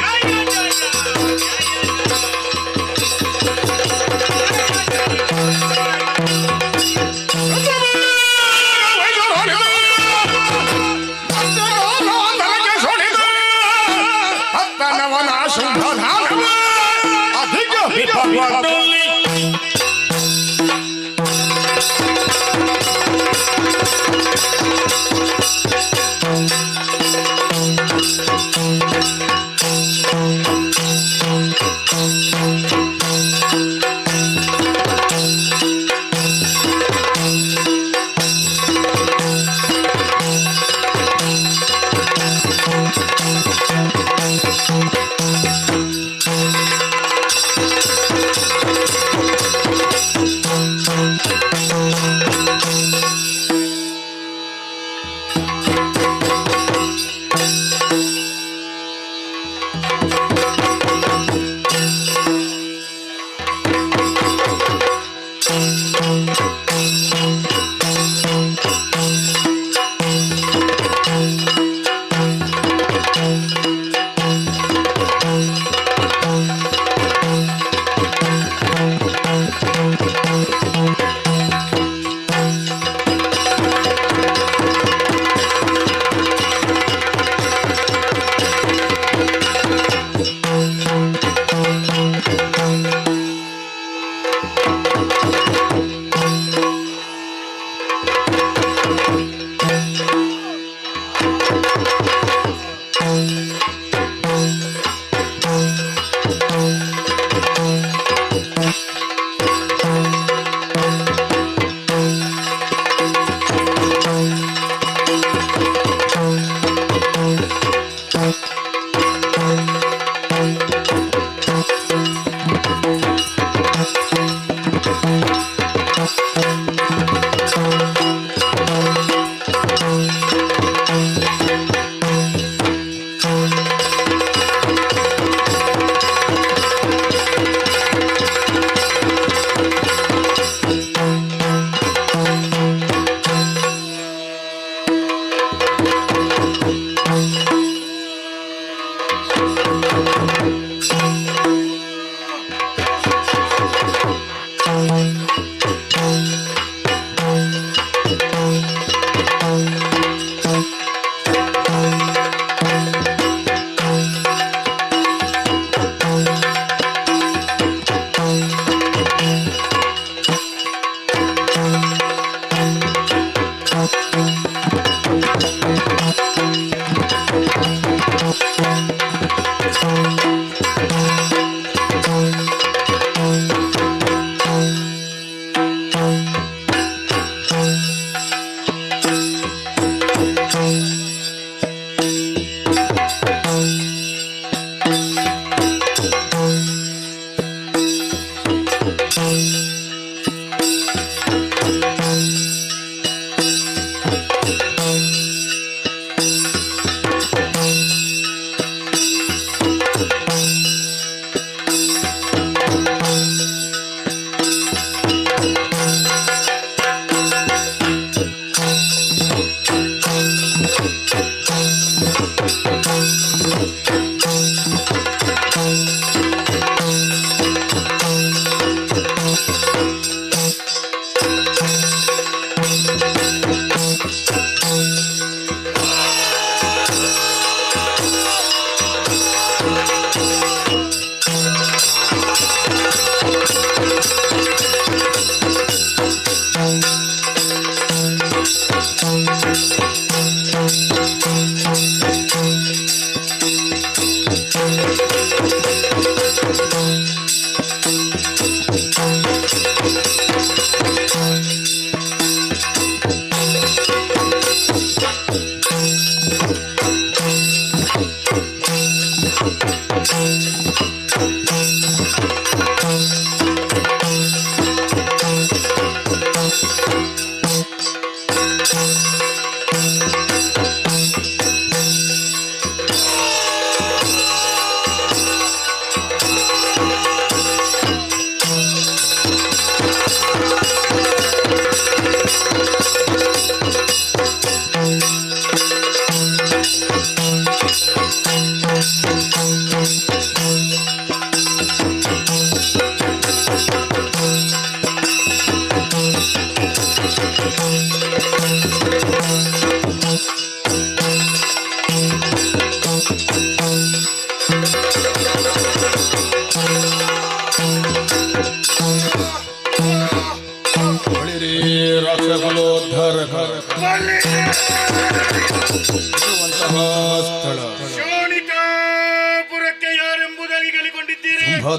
ಜಯ ಜಯ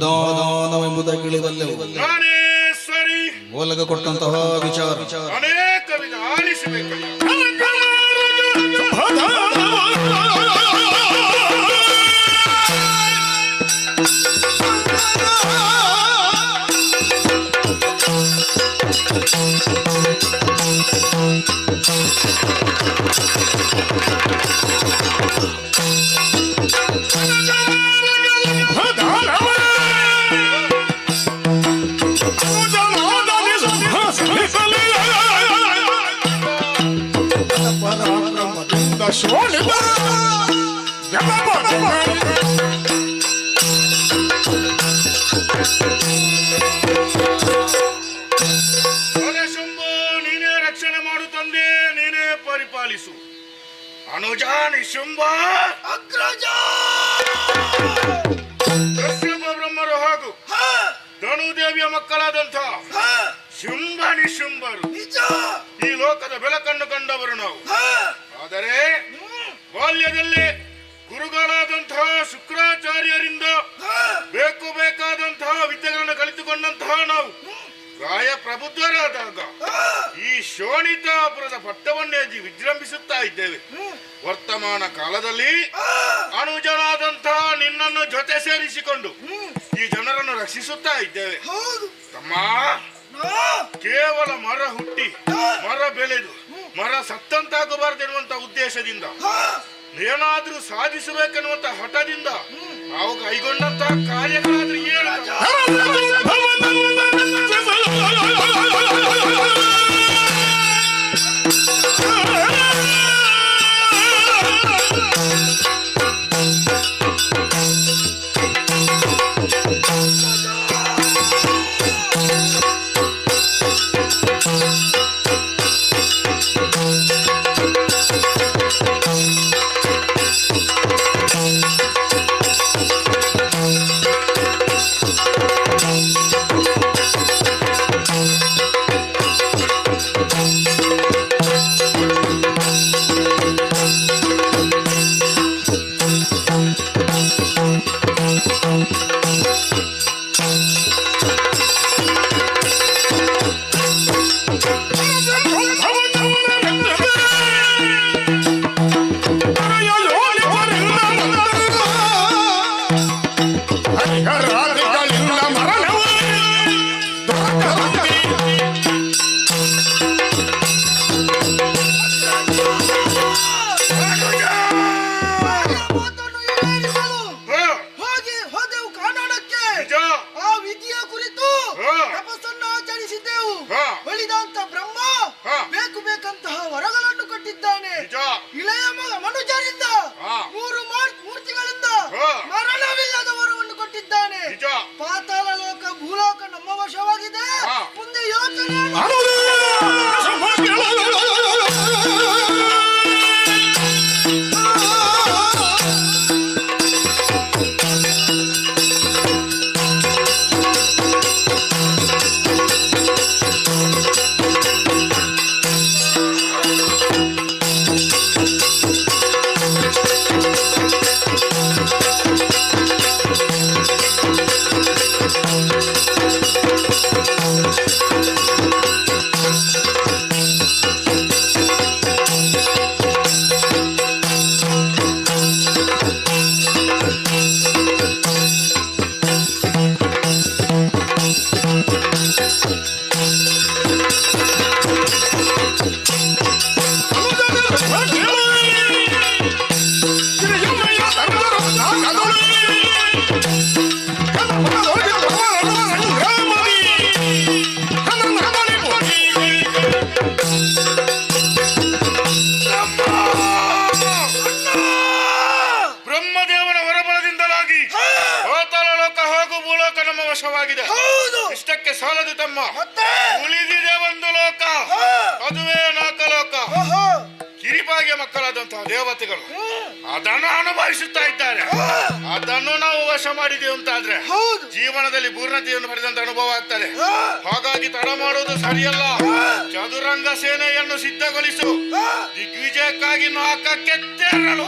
ಕುಂಭದಾನವೆಂಬುದಾಗಿ ತಿಳಿಬಲ್ಲೆವು. ಜ್ಞಾನೇಶ್ವರಿ ಒಲಗ ಕೊಟ್ಟಂತಹ ವಿಚಾರ ಅನೇಕ ವಿಧ ಆಲಿಸಬೇಕಯ್ಯ. ಶಂಭು, ನೀನೇ ರಕ್ಷಣೆ ಮಾಡು ತಂದೆ, ನೀನೇ ಪರಿಪಾಲಿಸು. ಅನುಜಾನಿ ಶುಂಭ ಅಗ್ರಜ ಕಶ್ಯಪ ಬ್ರಹ್ಮರು ಹಾಗೂ ಧನುದೇವಿಯ ಮಕ್ಕಳಾದಂಥ ಶುಂಭ ನಿಶುಂಭರು ಈ ಲೋಕದ ಬೆಳಕನ್ನು ಕಂಡವರು ನಾವು. ಆದರೆ ಬಾಲ್ಯದಲ್ಲಿ ಗುರುಗಳಾದಂತಹ ಶುಕ್ರಾಚಾರ್ಯರಿಂದ ಬೇಕಾದಂತಹ ವಿದ್ಯೆಗಳನ್ನು ಕಲಿತುಕೊಂಡಂತಹ ನಾವು ಪ್ರಾಯ ಪ್ರಬುದ್ಧರಾದಾಗ ಈ ಶೋಣಿತಾಪುರದ ಪಟ್ಟವನ್ನೇ ವಿಜೃಂಭಿಸುತ್ತಾ ಇದ್ದೇವೆ. ವರ್ತಮಾನ ಕಾಲದಲ್ಲಿ ಅನುಜನಾದಂತಹ ನಿನ್ನನ್ನು ಜೊತೆ ಸೇರಿಸಿಕೊಂಡು ಈ ಜನರನ್ನು ರಕ್ಷಿಸುತ್ತಾ ಇದ್ದೇವೆ. ತಮ್ಮ, ಕೇವಲ ಮರ ಹುಟ್ಟಿ ಮರ ಬೆಳೆದು ಮರ ಸತ್ತಂತಾಗಬಾರದೆನ್ನುವಂತ ಉದ್ದೇಶದಿಂದ ಏನಾದ್ರೂ ಸಾಧಿಸಬೇಕೆನ್ನುವಂತ ಹಠದಿಂದ ನಾವು ಕೈಗೊಂಡಂತಹ ಕಾರ್ಯಗಳಾದ್ರೂ ಏನು? ವಶವಾಗಿದೆ. ಇಷ್ಟಕ್ಕೆ ಸಾಲದು ತಮ್ಮ, ಉಳಿದಿದೆ ಒಂದು ಲೋಕ, ಅದುವೇ ನಾಕಲೋಕ. ಕಿರಿಪಾಗಿಯ ಮಕ್ಕಳಾದಂತಹ ದೇವತೆಗಳು ಅದನ್ನು ಅನುಭವಿಸುತ್ತಾ ಇದ್ದಾರೆ. ಅದನ್ನು ನಾವು ವಶ ಮಾಡಿದೆವು ಅಂತಾದ್ರೆ ಜೀವನದಲ್ಲಿ ಪೂರ್ಣತೆಯನ್ನು ಪಡೆದಂತ ಅನುಭವ ಆಗ್ತದೆ. ಹಾಗಾಗಿ ತಡ ಮಾಡುವುದು ಸರಿಯಲ್ಲ. ಚದುರಂಗ ಸೇನೆಯನ್ನು ಸಿದ್ಧಗೊಳಿಸು. ದಿಗ್ವಿಜಯಕ್ಕಾಗಿ ನಾಕಕ್ಕೆ ತೆರಳು.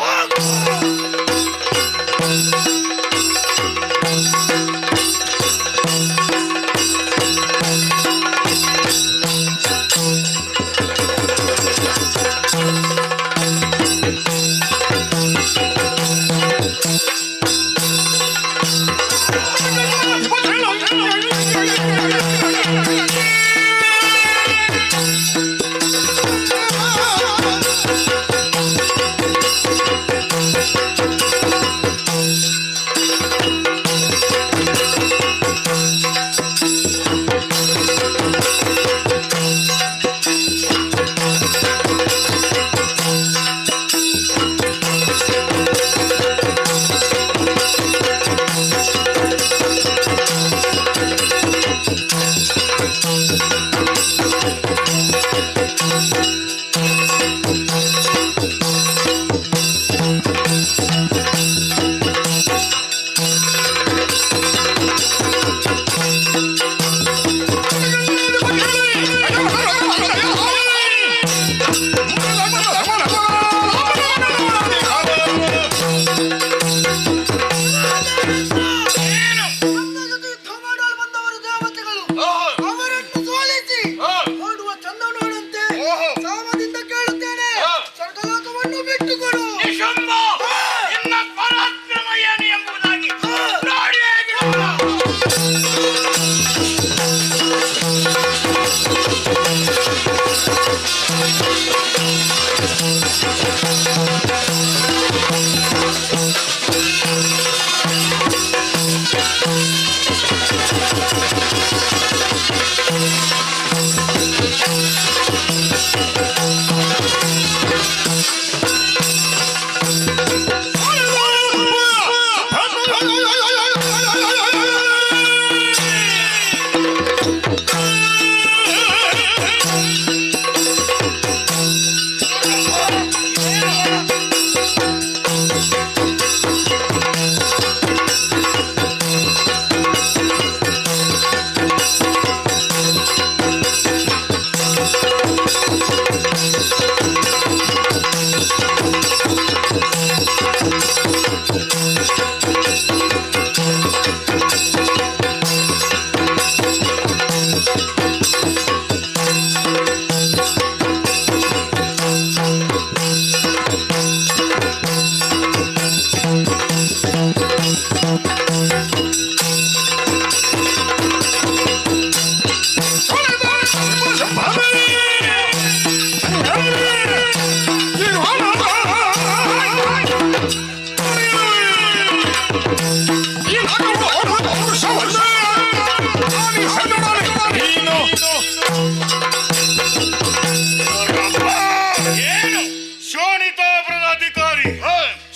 ಶೋಣಿತಾಪುರದ ಅಧಿಕಾರಿ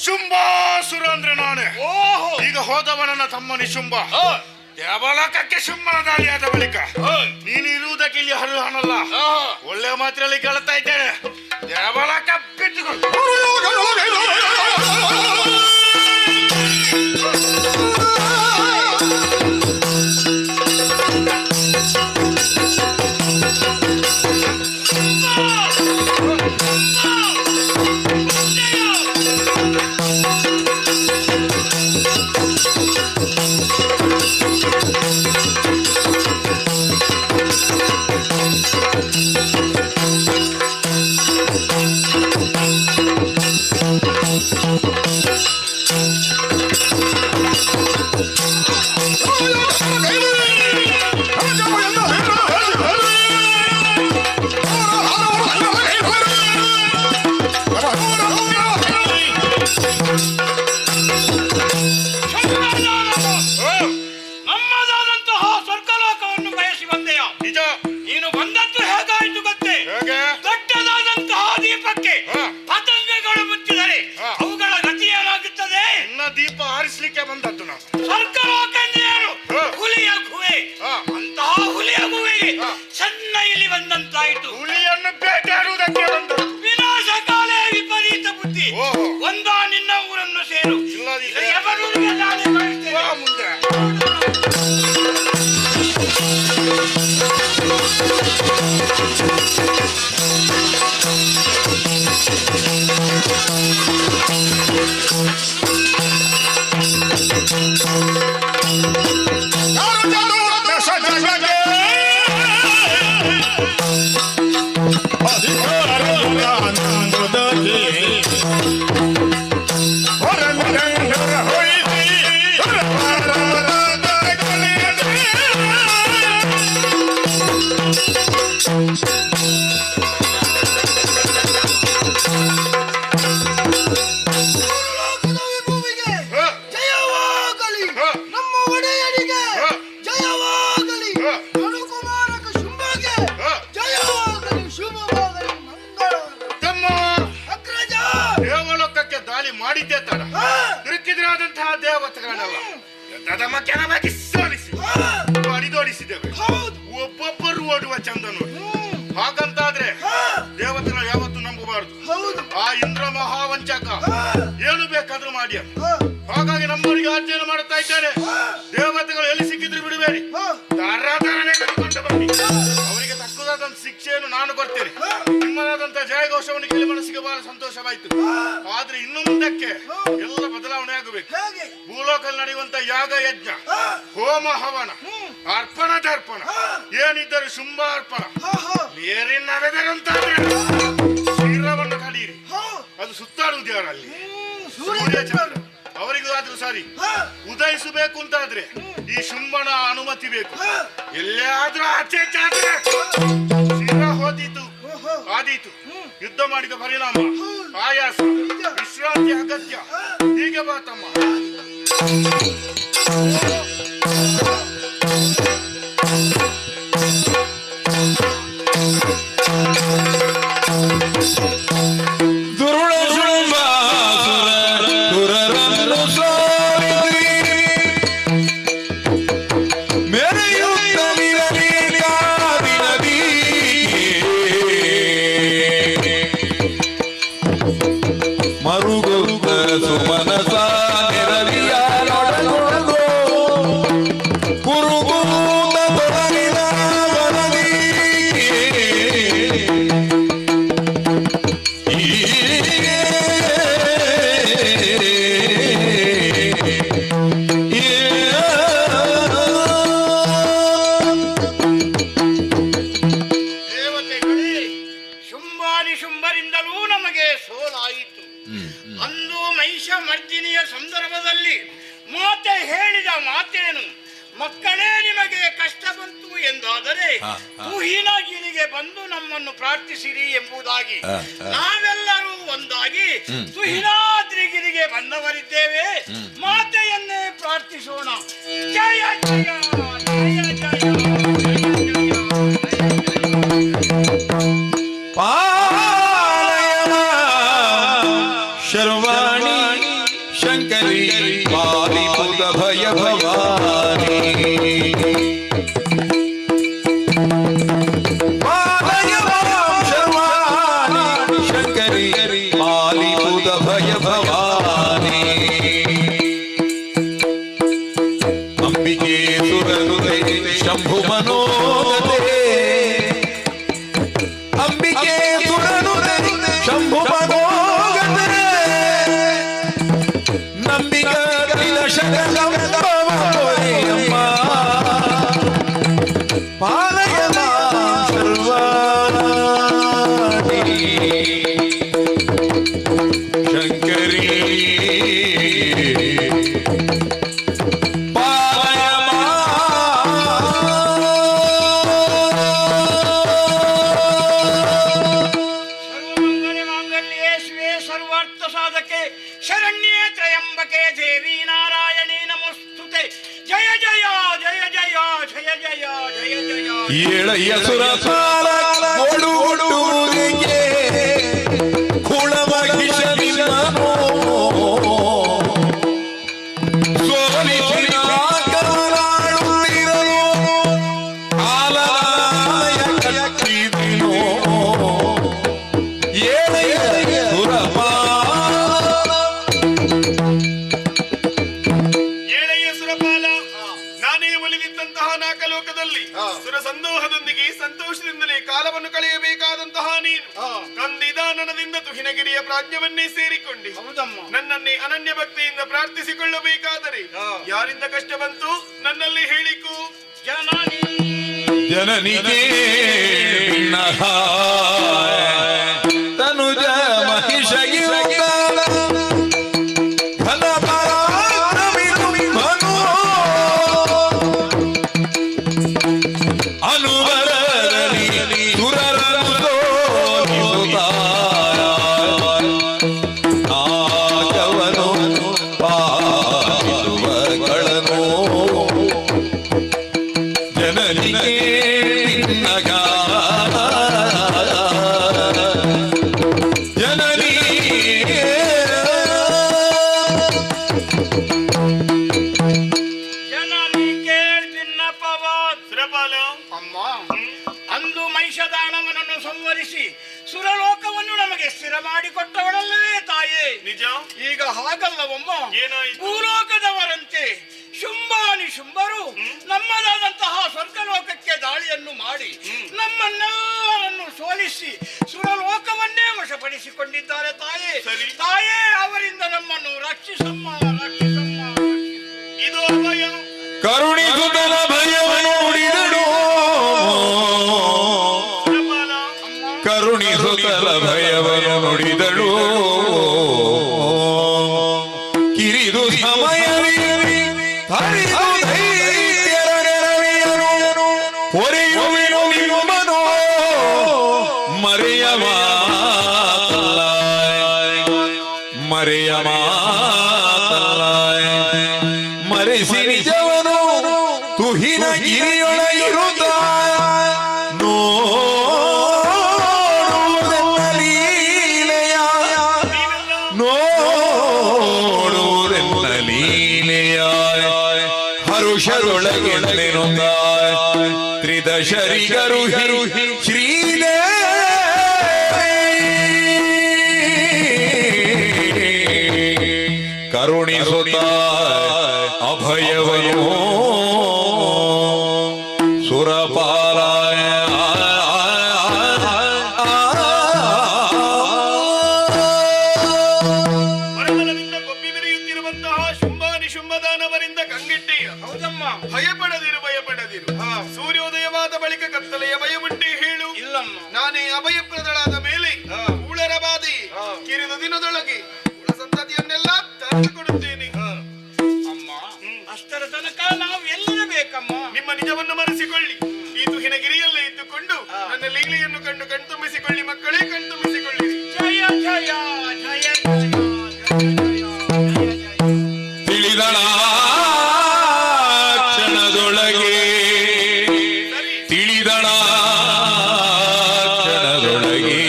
ಶುಂಭಾಸುರ ಅಂದ್ರೆ ನಾನೇ. ಈಗ ಹೋದವನನ್ನ ತಮ್ಮ ನಿಶುಂಭ ದೇವಲೋಕಕ್ಕೆ ಶುಂಭನ ದಾಳಿಯಾದ ಬಳಿಕ ನೀನು ಇರುವುದಕ್ಕೆ ಇಲ್ಲಿ ಹಣಲ್ಲ. ಒಳ್ಳೆ ಮಾತ್ರೆಯಲ್ಲಿ ಕೇಳ್ತಾ ಇದ್ದೇನೆ, ದೇವಲೋಕ ಬಿಟ್ಟುಕೊಂಡು ದೀಪ ಆರಿಸಲಿಕ್ಕೆ ಬಂದದ್ದು ನಾವು. ಹುಲಿಯ ಗುಹೆ ಅಂತಹ ಹುಲಿಯ ಗುಹೆಗೆ ಚೆನ್ನ ಇಲ್ಲಿ ಬಂದಂತಾಯಿತು. ಹುಲಿಯನ್ನು ಬೇಟೆಯಾಡುವುದಕ್ಕೆ ಬಂದದ್ದು. ವಿನಾಶಕಾಲೇ ವಿಪರೀತ ಬುದ್ಧಿ. ಒಂದ ನಿನ್ನ ಊರನ್ನು ಸೇರು, ಎವರೂರಿಗೆ ದಾಳಿ ಕಳಿಸ್ತೇನೆ. ಮುಂದೆ ಮಾಡಿದ್ದೆ ತಡ ದುರುಕಿದ್ರಾದಂತಹ ದೇವತೆಗಳನ್ನೆಲ್ಲ ತಮ್ಮ ಕೆಲವಾಗಿ ಸೋಲಿಸಿ ಅಡಿದೋಡಿಸಿದ್ದೇವೆ. ಒಬ್ಬೊಬ್ಬರು ಓಡುವ ಚಂದ ನೋಡಿ. ಹಾಗಂತಾದ್ರೆ ದೇವತೆಗಳು ಯಾವತ್ತು ನಂಬಬಾರದು. ಆ ಇಂದ್ರ ಮಹಾವಂಚಕ ಏನು ಬೇಕಾದ್ರೂ ಮಾಡಿ. ಹಾಗಾಗಿ ನಮ್ಮವರಿಗೆ ಆಜ್ಞೆಯನ್ನು ಮಾಡುತ್ತಾ ಇದ್ದಾರೆ, ದೇವತೆಗಳು ಎಲ್ಲಿ ಸಿಕ್ಕಿದ್ರು ಬಿಡಬೇಡಿ, ಧಾರಾಧಾರನೆ ಕಟ್ಟಿಕೊಂಡು ಬನ್ನಿ. ಅವರಿಗೆ ತಕ್ಕದಾದಂತ ಶಿಕ್ಷೆಯನ್ನು ನಾನು ಕೊಡ್ತೇನೆ. ನಿಮ್ಮದಾದಂತ ಜಯಘೋಷವನ್ನು ಕೇಳಿ ಮನಸ್ಸಿಗೆ ಬಹಳ ಸಂತೋಷವಾಯಿತು. ಆದ್ರೆ ಇನ್ನು ಮುಂದಕ್ಕೆ ಎಲ್ಲ ಬದಲಾವಣೆ ಆಗಬೇಕು. ಭೂಲೋಕದಲ್ಲಿ ನಡೆಯುವಂತ ಯಾಗ ಯಜ್ಞ, ಹೋಮ ಹವನ, ಅರ್ಪಣ ದರ್ಪಣ ಏನಿದ್ದರೂ ಶುಂಭಾರ್ಪಣ ಬೇರೆ ನಡೆದರಂತಾದ್ರೆ ಶ್ರೀರಾಮನ್ನು ಕಡೀರಿ. ಅದು ಸುತ್ತಾಡುವುದು ಯಾರಲ್ಲಿ? ಸೂರ್ಯ ಚಂದ್ರ. ಅವರಿಗೂ ಆದ್ರೂ ಸಾರಿ ಉದಯಿಸಬೇಕು ಅಂತಾದ್ರೆ ಈ ಶುಂಭನ ಅನುಮತಿ ಬೇಕು. ಎಲ್ಲಾದ್ರೂ ಆಚೆ ಶ್ರೀರಾ ಹೋದೀತು ಆದೀತು. ಯುದ್ಧ ಮಾಡಿದ ಪರಿಣಾಮ ಆಯಾಸ, ವಿಶ್ರಾಂತಿ ಅಗತ್ಯ. ಹೀಗೆ ಬಾ ತಮ್ಮ. ಮಕ್ಕಳೇ ನಿಮಗೆ ಕಷ್ಟ ಬಂತು ಎಂದಾದರೆ ತುಹಿನಗಿರಿಗೆ ಬಂದು ನಮ್ಮನ್ನು ಪ್ರಾರ್ಥಿಸಿರಿ ಎಂಬುದಾಗಿ ನಾವೆಲ್ಲರೂ ಒಂದಾಗಿ ತುಹಿನಾದ್ರಿಗಿರಿಗೆ ಬಂದವರಿದ್ದೇವೆ. ಮಾತೆಯನ್ನೇ ಪ್ರಾರ್ಥಿಸೋಣ. ಜಯ ಜಯ ಜಯ ಜಯ ಶರ್ವಾಣಿ ಶಂಕರಿ ಪಾಲಿಪುತ ಭಯ ಭವಾನಿ ಶರ್ವಾಣಿ ಶಂಕರಿ ಪಾಲಿಪುತ ಭಯ ಭವಾನಿ ಅಂಬಿಕೆ ಸುರನುತೆ ಶಂಭು ಮನೋಗತೆ ಅಂಬಿಕೆ ಸುರನುತೆ ಶಂಭು ಮನೋಗತೆ ನಂಬಿಕ ಶಕಲಂಬವಯಮ್ಮ ಪಾಲಯಮ ಸರ್ವಾಣಿ ಶಂಕರಿ ಶರಣ್ಯೇ ತ್ರಯಂಬಕೆ ದೇವಿ ನಾರಾಯಣಿ ನಮೋಸ್ತುತೆ. ಜಯ ಜಯ ಜಯ ಜಯ ಜಯ ಜಯ ಜಯ ಜಯ ಏಳಯ್ಯ ಸುರಸಾಲ ಓಡುವುದುಗೆ ಕುಳಮಹಿಷನಿನ್ನೋ ಸೋಲಿಸಿನ ಕರುಣಾಳುತ್ತಿರಲು ಆಲಯ ಕಟ್ಟಿದಿನೋ ಏಳಯ್ಯ ಏಳೆಯ ಸುರಪಾಲ, ನಾನೇ ಒಲಿದಿದ್ದಂತಹ ನಾಕಲೋಕದಲ್ಲಿ ಸುರ ಸಂದೋಹದೊಂದಿಗೆ ಸಂತೋಷದಿಂದಲೇ ಕಾಲವನ್ನು ಕಳೆಯಬೇಕಾದಂತಹ ನೀನು ಕಂದಿದಾನನದಿಂದ ತುಹಿನಗಿರಿಯ ಪ್ರಾಜ್ಞವನ್ನೇ ಸೇರಿಕೊಂಡೆ. ನನ್ನನ್ನೇ ಅನನ್ಯ ಭಕ್ತಿಯಿಂದ ಪ್ರಾರ್ಥಿಸಿಕೊಳ್ಳಬೇಕಾದರೆ ಯಾರಿಂದ ಕಷ್ಟ ಬಂತು ನನ್ನಲ್ಲಿ ಹೇಳಿಕು. ಜನನಿಗೆ ತನುಜ ಮಹಿಷಗಿ ಅನುವರಲಿ ಸುರರನು ನಾಗವನು ಪಾಲಿಸುವಗಳನ್ನು ಜನನಿಗೆ ನಗ ಜನನಿಗೆ ಅಂದು ಮಹಿಷದಾನವನನ್ನು ಸಂವರಿಸಿ ಸುರಲೋಕವನ್ನು ನಮಗೆ ಸ್ಥಿರ ಮಾಡಿಕೊಟ್ಟವಳಲ್ಲವೇ ತಾಯೇ. ನಿಜ. ಈಗ ಹಾಗಲ್ಲವಮ್ಮ. ಏನಾಯಿತು? ಭೂಲೋಕದವರಂತೆ ಶುಂಭಾನಿ ಶುಂಭರು ನಮ್ಮದಾದಂತಹ ಸ್ವರ್ಗಲೋಕಕ್ಕೆ ದಾಳಿಯನ್ನು ಮಾಡಿ ನಮ್ಮನ್ನೆಲ್ಲರನ್ನು ಸೋಲಿಸಿ ಸುರಲೋಕವನ್ನೇ ವಶಪಡಿಸಿಕೊಂಡಿದ್ದಾರೆ ತಾಯೇ. ತಾಯೇ, ಅವರಿಂದ ನಮ್ಮನ್ನು ರಕ್ಷಿಸಮ್ಮ ರಕ್ಷಿಸಮ್ಮ. ಇದು ಅಭಯ. ಕರುಣಿಸುತ್ತಲ ಭಯವನ್ನು ನುಡಿದಳು ಕರುಣಿಸುತ್ತಲ ಭಯವನ್ನು ನುಡಿದಳು ಕಿರಿದು ಸಮಯವೇ ಹರಿದು ದೈತ್ಯರ ನೆರವಿಯನು ಹೊರೆಯುವೆನು ನಿಮ್ಮನು ಮರೆಯ ಮರೆಸಿ ನಿಜವನು ತುಹಿನ ಗಿರಿಯೊಳಗಿರುತ್ತ ನೋಡುವುದೆನ್ನ ಲೀಲೆಯ ನೋಡುವುದೆನ್ನ ಲೀಲೆಯ ಹರುಷರೊಳಗೆ ನೆನುತ್ತ ತ್ರಿದಶರಿಗರು ಶ್ರೀದೇ ಕರುಣಿಸುತ್ತ ಅಭಯವನು ಸುರಪಾಲಾಯ ಮರಮರದಿಂದ ಕೊಬ್ಬಿ ಮೆರೆಯುತ್ತಿರುವಂತಹ ಶುಂಭಾನಿ ಶುಂಭದಾನವರಿಂದ ಕಂಗೆಟ್ಟೆಯ. ಹೌದಮ್ಮ. ಭಯಪಡದಿರು ಭಯಪಡದಿರು. ಸೂರ್ಯೋದಯವಾದ ಬಳಿಕ ಕತ್ತಲೆಯ ಭಯವುಂಟೆ ಹೇಳು. ಇಲ್ಲಮ್ಮ. ನಾನೇ ಅಭಯಪ್ರದಳಾದ ಮೇಲೆ ಉಳರ ಬಾಧೆ ಕಿರಿದ ದಿನದೊಳಗೆ ಉಳ ಸಂತತಿಯನ್ನೆಲ್ಲ ತರಿಸಿಕೊಡುತ್ತೇನೆ. ಅಮ್ಮ, ಅಷ್ಟರ ತನಕ ನಾವು ಎಲ್ಲರ ಬೇಕಮ್ಮ. ನಿಜವನ್ನು ಮರೆಸಿಕೊಳ್ಳಿ. ಈ ತುಹಿನಗಿರಿಯಲ್ಲೇ ಇದ್ದುಕೊಂಡು ನನ್ನ ಲೀಲೆಯನ್ನು ಕಂಡು ಕಣ್ತುಂಬಿಸಿಕೊಳ್ಳಿ ಮಕ್ಕಳೇ, ಕಣ್ತುಂಬಿಸಿಕೊಳ್ಳಿ. ಜಯ ಜಯ ಜಯ ತಿಳಿದಳ ಕ್ಷಣದೊಳಗೆ ತಿಳಿದಳ ಕ್ಷಣದೊಳಗೆ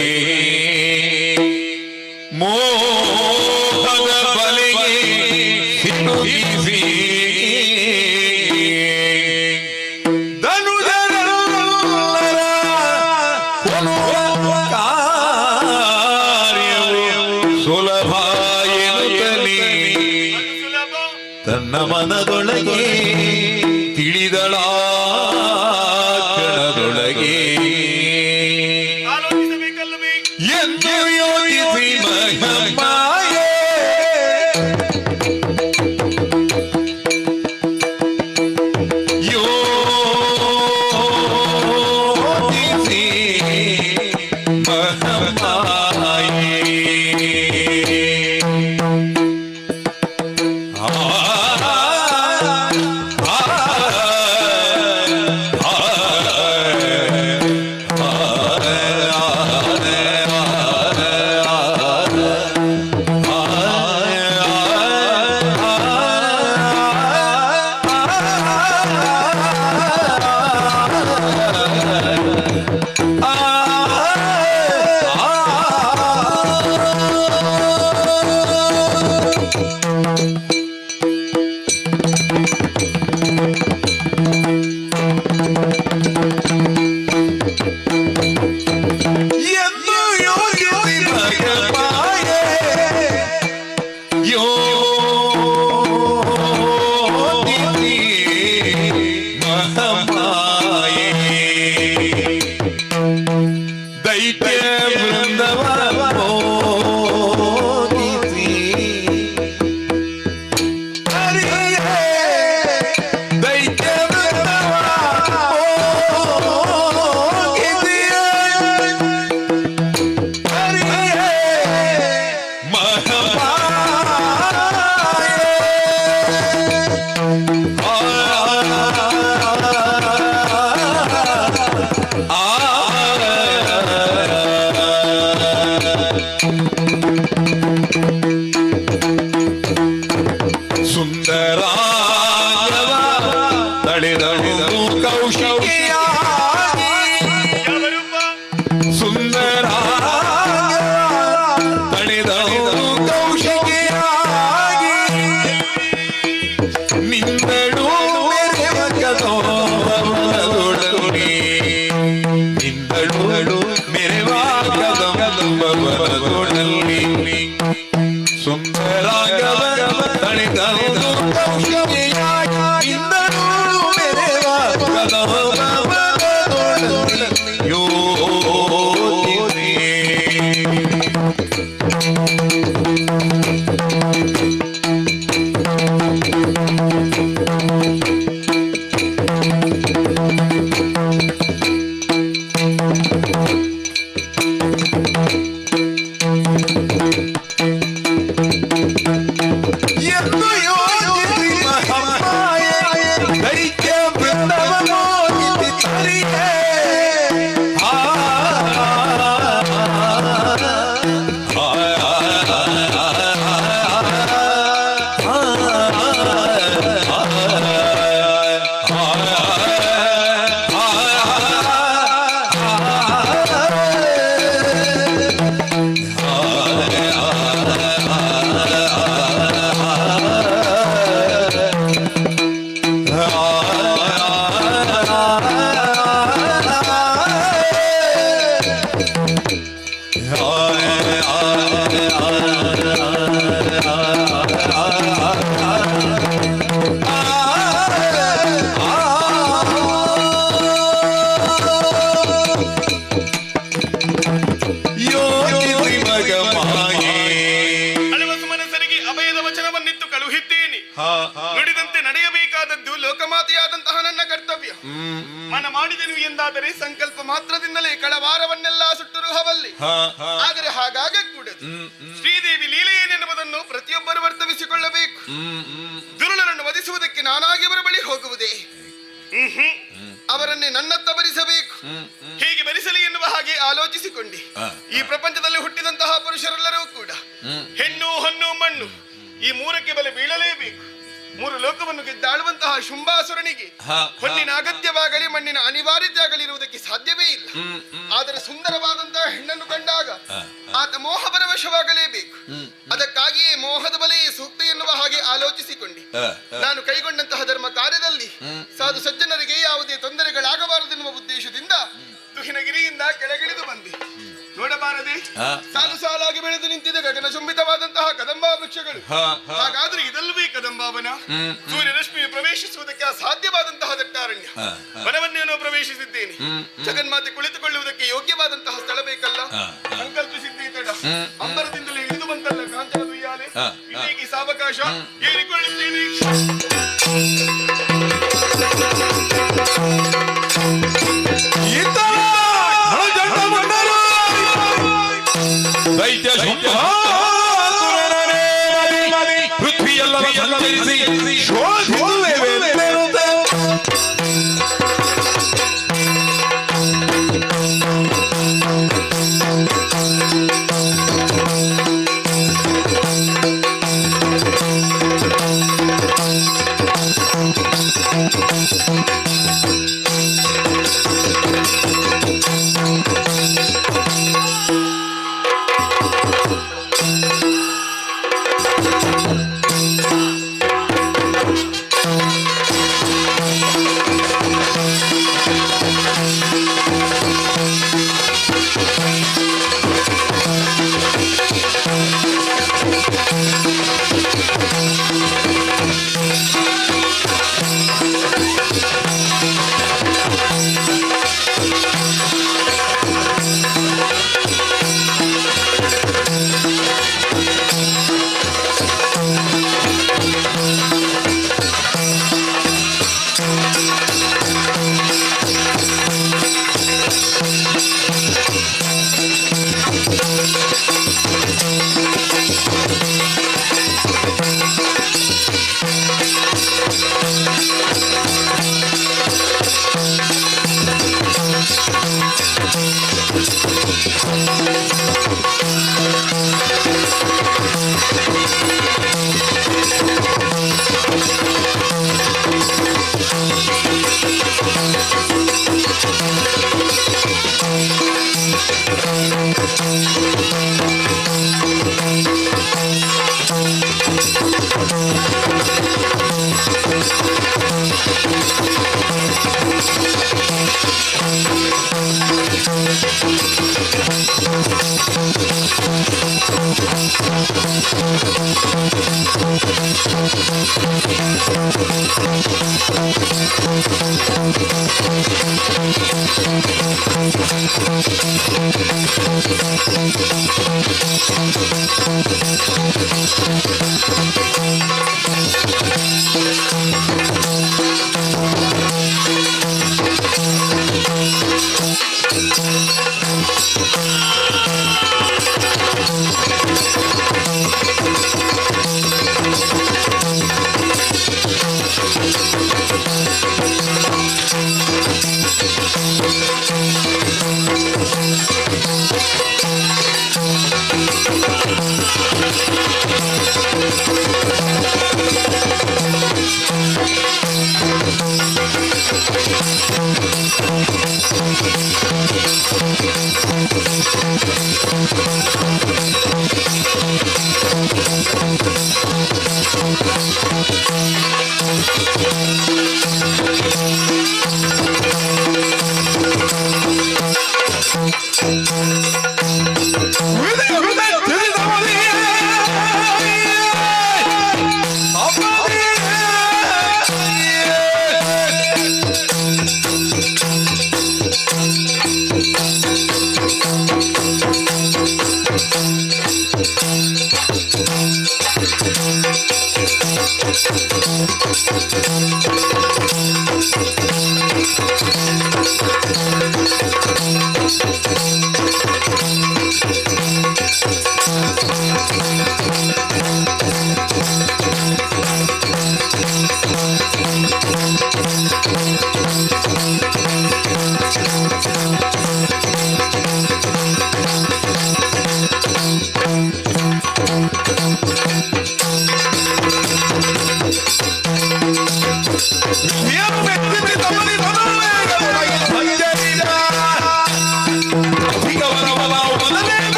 ಮೋಹದ ಬಲೆಗೆ ಸಿಲುಕಿಸಿ ಧನುಜರೆಲ್ಲರ ಕೊಲ್ಲುವ ಕಾರ್ಯವು ಸುಲಭ ಎನ್ನುತ್ತಲೇ ತನ್ನ ಮನದೊಳಗೆ ತಿಳಿದಳ ಕ್ಷಣದೊಳಗೆ ಆಲೋಚಿಸಬೇಕಲ್ಲವೇ? ಎಂದು ಯೋಚಿಸಿ ಮಹಮ್ಮಾಯೆ ಯೋಚಿಸಿ ಎಂದು ಯೋಚಿಸಿ ಮಹಮ್ಮಾಯೆ ಯೋಚಿಸಿ ಮಹಮ್ಮಾಯೆ ದೈತ್ಯ ವೃಂದವ ಮೋಹಿಸಿ ಹರಿಯೇ ದೈತ್ಯ ವೃಂದವ ಮೋಹಿಸಿ ಹರಿಯೇ ಸುಂದರಾಯವ ತಳೆದಳು ಕೌಶಿಕಿಯಾಗಿ ಯಾವ ರೂಪ? ಸುಂದರಾಯ ತಳೆದಳು ಕೌಶಿಕಿಯಾಗಿ ನಿಂದಳು ಮೆರೆವ ಕದೋಬಲದೊಡನೆ ನಿಂದಳು ಮೆರೆವ ಕದೋಬಲದೊಡನೆ ಸುಂದರಾಂಗವ ತಳೆದಳು ಕೌಶಿಕಿಯಾಗಿ ನಿಂದಳು ಮೆರೆವ ಕದೋಬಲದೊಡನೆ ಯೋಚಿಸಿ ಎಂದು ಯೋಚಿಸಿ ಮಹಮ್ಮಾಯೆ ದೈತ್ಯ ವೃಂದವ ಮೋಹಿಸಿ ತರಿಯೇ ನುಡಿದಂತೆ ನಡೆಯಬೇಕಾದದ್ದು ಲೋಕಮಾತೆಯಾದಂತಹ ನನ್ನ ಕರ್ತವ್ಯ. ಮನ ಮಾಡಿದೆನು ಎಂದಾದರೆ ಸಂಕಲ್ಪ ಮಾತ್ರದಿಂದಲೇ ಕಳವಾರವನ್ನೆಲ್ಲ ಸುಟ್ಟರು ಹವಲ್ಲಿ. ಆದರೆ ಹಾಗಾಗಕೂಡದು. ಶ್ರೀದೇವಿ ಲೀಲೆ ಏನೆನ್ನುವುದನ್ನು ಪ್ರತಿಯೊಬ್ಬರು ವರ್ತವಿಸಿಕೊಳ್ಳಬೇಕು. ದುರುಳರನ್ನು ವಧಿಸುವುದಕ್ಕೆ ನಾನಾಗಿ ಅವರ ಬಳಿ ಹೋಗುವುದೇ. ಅವರನ್ನೇ ನನ್ನತ್ತ ಭರಿಸಬೇಕು. ಹೀಗೆ ಭರಿಸಲಿ ಎನ್ನುವ ಹಾಗೆ ಆಲೋಚಿಸಿಕೊಂಡೆ. ಈ ಪ್ರಪಂಚದಲ್ಲಿ ಹುಟ್ಟಿದಂತಹ ಪುರುಷರೆಲ್ಲರೂ ಕೂಡ ಹೆಣ್ಣು ಹೊನ್ನು ಮಣ್ಣು ಈ ಮೂರಕ್ಕೆ ಬಲೆ ಬೀಳಲೇಬೇಕು. ಮೂರು ಲೋಕವನ್ನು ಗೆದ್ದಾಳುವಂತಹ ಶುಂಭಾಸುರನಿಗೆ ಹೊನ್ನಿನ ಅಗತ್ಯವಾಗಲಿ ಮಣ್ಣಿನ ಅನಿವಾರ್ಯತೆ ಆಗಲಿ ಇರುವುದಕ್ಕೆ ಸಾಧ್ಯವೇ ಇಲ್ಲ. ಆದರೆ ಸುಂದರವಾದಂತಹ ಹೆಣ್ಣನ್ನು ಕಂಡಾಗ ಆತ ಮೋಹ ಪರವಶವಾಗಲೇಬೇಕು. ಅದಕ್ಕಾಗಿಯೇ ಮೋಹದ ಬಲೆಯೇ ಸೂಕ್ತ ಎನ್ನುವ ಹಾಗೆ ಆಲೋಚಿಸಿಕೊಂಡೆ. ನಾನು ಕೈಗೊಂಡಂತಹ ಧರ್ಮ ಕಾರ್ಯದಲ್ಲಿ ಸಾಧು ಸಜ್ಜನರಿಗೆ ಯಾವುದೇ ತೊಂದರೆಗಳಾಗಬಾರದೆನ್ನುವ ಉದ್ದೇಶದಿಂದ ತುಹಿನಗಿರಿಯಿಂದ ಕೆಳಗಿಳಿದು ಬಂದೆ. ನೋಡಬಾರದೆ, ಸಾಲು ಸಾಲಾಗಿ ಬೆಳೆದು ನಿಂತಿದೆ ಗಗನ ಚುಂಬಿತವಾದಂತಹ ಕದಂಬಾ ವೃಕ್ಷಗಳು. ಹಾಗಾದ್ರೆ ಇದಲ್ಲವೇ ಕದಂಬಾವನ? ಸೂರ್ಯ ರಶ್ಮಿ ಪ್ರವೇಶಿಸುವುದಕ್ಕೆ ಅಸಾಧ್ಯವಾದಂತಹ ದಟ್ಟಾರಣ್ಯ ವನವನ್ನೇನೋ ಪ್ರವೇಶಿಸಿದ್ದೇನೆ. ಜಗನ್ಮಾತೆ ಕುಳಿತುಕೊಳ್ಳುವುದಕ್ಕೆ ಯೋಗ್ಯವಾದಂತಹ ಸ್ಥಳ ಬೇಕಲ್ಲ. ಸಂಕಲ್ಪಿಸಿದ್ದೇ ತಡ ಅಂಬರದಿಂದಲೇ ಇಳಿದು ಬಂತಲ್ಲ ಕಾಂಚನ ದುಯ್ಯಾಲೆ. ಇಲ್ಲಿಗೆ ಸಾವಕಾಶ ಏರಿಕೊಳ್ಳುತ್ತೇನೆ. ದೈತ್ಯ ಪೃಥ್ವಿಯೆಲ್ಲ ಸಂಚರಿಸಿ ಶೋಧಿಸುವೆವೆಂದೆನುತ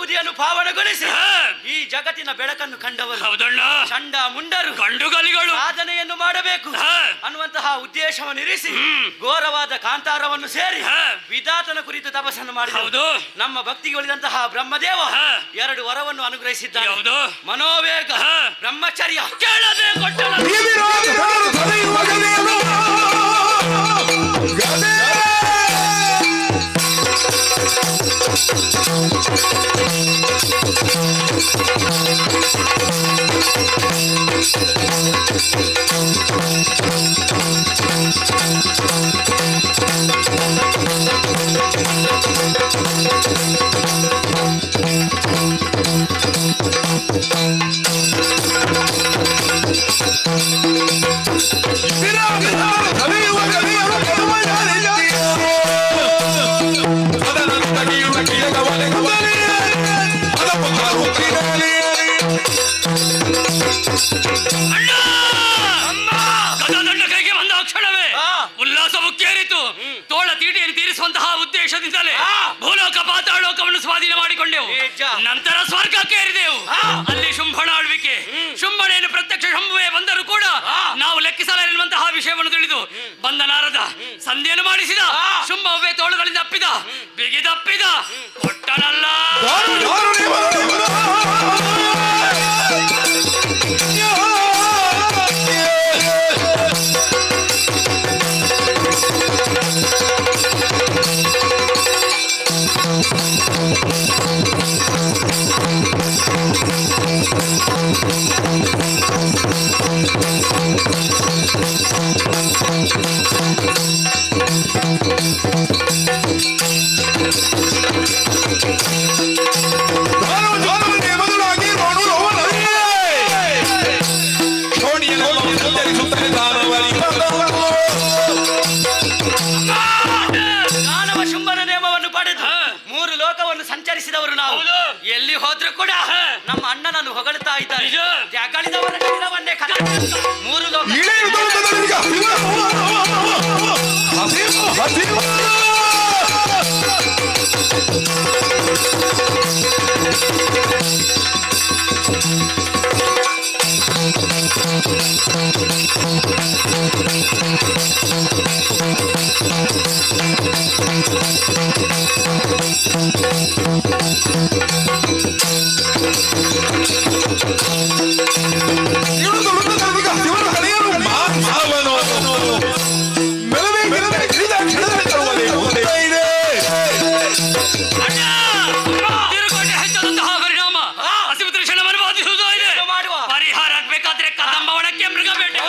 ಬುದಿಯನ್ನು ಪಾವನಗೊಳಿಸಿ ಈ ಜಗತ್ತಿನ ಬೆಳಕನ್ನು ಕಂಡವರು ಹೌದಣ್ಣ. ಚಂಡ ಮುಂಡರು ಗಂಡುಗಲಿಗಳು ಸಾಧನೆಯನ್ನು ಮಾಡಬೇಕು ಅನ್ನುವಂತಹ ಉದ್ದೇಶವನ್ನು ಇರಿಸಿ ಘೋರವಾದ ಕಾಂತಾರವನ್ನು ಸೇರಿ ವಿಧಾತನ ಕುರಿತು ತಪಸ್ಸನ್ನು ಮಾಡಿ ಹೌದು. ನಮ್ಮ ಭಕ್ತಿಗೆ ಉಳಿದಂತಹ ಬ್ರಹ್ಮದೇವ 2 ವರವನ್ನು ಅನುಗ್ರಹಿಸಿದ್ದಾನೆ. ಹೌದು. ಮನೋವೇಗ, ಬ್ರಹ್ಮಚರ್ಯ. ಕೇಳದೆ ಕೊಟ್ಟಲ್ಲ. ಗದಾದಂಡ ಕೈಗೆ ಬಂದ ಕ್ಷಣವೇ ಉಲ್ಲಾಸವು ಕೇರಿತು. ತೋಳ ತೀಟೆಯನ್ನು ತೀರಿಸುವಂತಹ ಉದ್ದೇಶದಿಂದಲೇ ಭೂಲೋಕ ಪಾತಾಳೋಕವನ್ನು ಸ್ವಾಧೀನ ಮಾಡಿಕೊಂಡೆವು. ನಂತರ ಸ್ವರ್ಗಕ್ಕೆ ಏರಿದೆವು. ಅಲ್ಲಿ ಶುಂಭಣ ಆಳ್ವಿಕೆ. ಶುಂಭಣೆಯನ್ನು ಪ್ರತ್ಯಕ್ಷ ಶಂಭುವೇ ಬಂದರೂ ಕೂಡ ನಾವು ಲೆಕ್ಕಿಸಲಾರಿರುವಂತಹ ವಿಷಯವನ್ನು ತಿಳಿದು ಬಂದ ನಾರದ ಸಂಧಿಯನ್ನು ಮಾಡಿಸಿದ. ಶುಂಭವೇ ತೋಳುಗಳಿಂದ ಅಪ್ಪಿದ, ಬಿಗಿದಪ್ಪಿದ, ಕೊಟ್ಟನಲ್ಲ. ಮಾನವ ಶುಂಭನ ನೇಮವನ್ನು ಪಡೆದು 3 ಲೋಕವನ್ನು ಸಂಚರಿಸಿದವರು ನಾವು. ಎಲ್ಲಿ ಹೋದ್ರೂ ಕೂಡ ನಮ್ಮ ಅಣ್ಣನನ್ನು ಹೊಗಳ್ತಾ ಇದ್ದಾರೆ. ಜಗಳಿದವರ ಶರೀರವನ್ನೇ 3 ಲೋಕ ತಿರುಗೋಟೆ ಹೆಚ್ಚಾದಂತಹ ಪರಿಣಾಮ ಹಸಿವು ತೃಷಣವನ್ನು ಬಾಧಿಸುವುದು ಇದೆ. ಪರಿಹಾರ ಆಗ್ಬೇಕಾದ್ರೆ ಕದಂಬವನಕ್ಕೆ ಮೃಗ ಬೇಟೆ.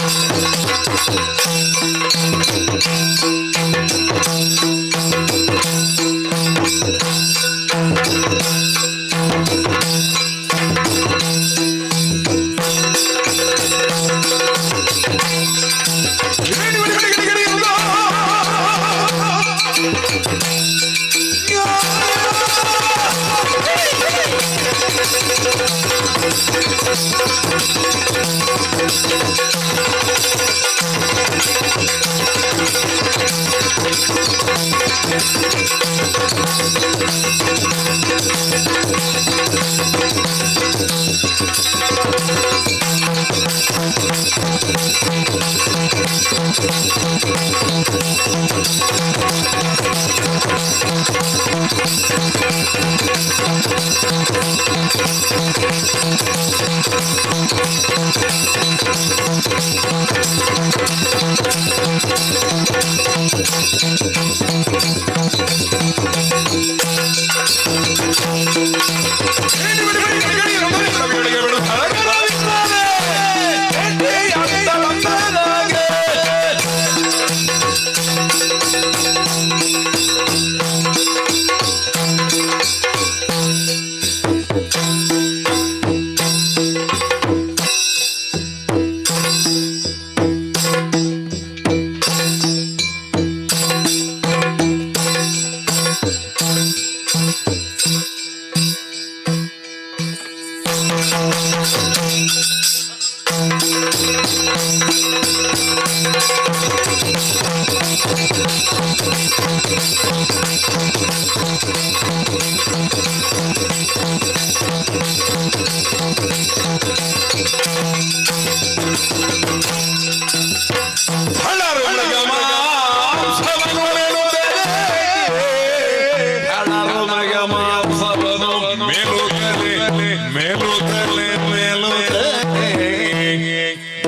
Hey!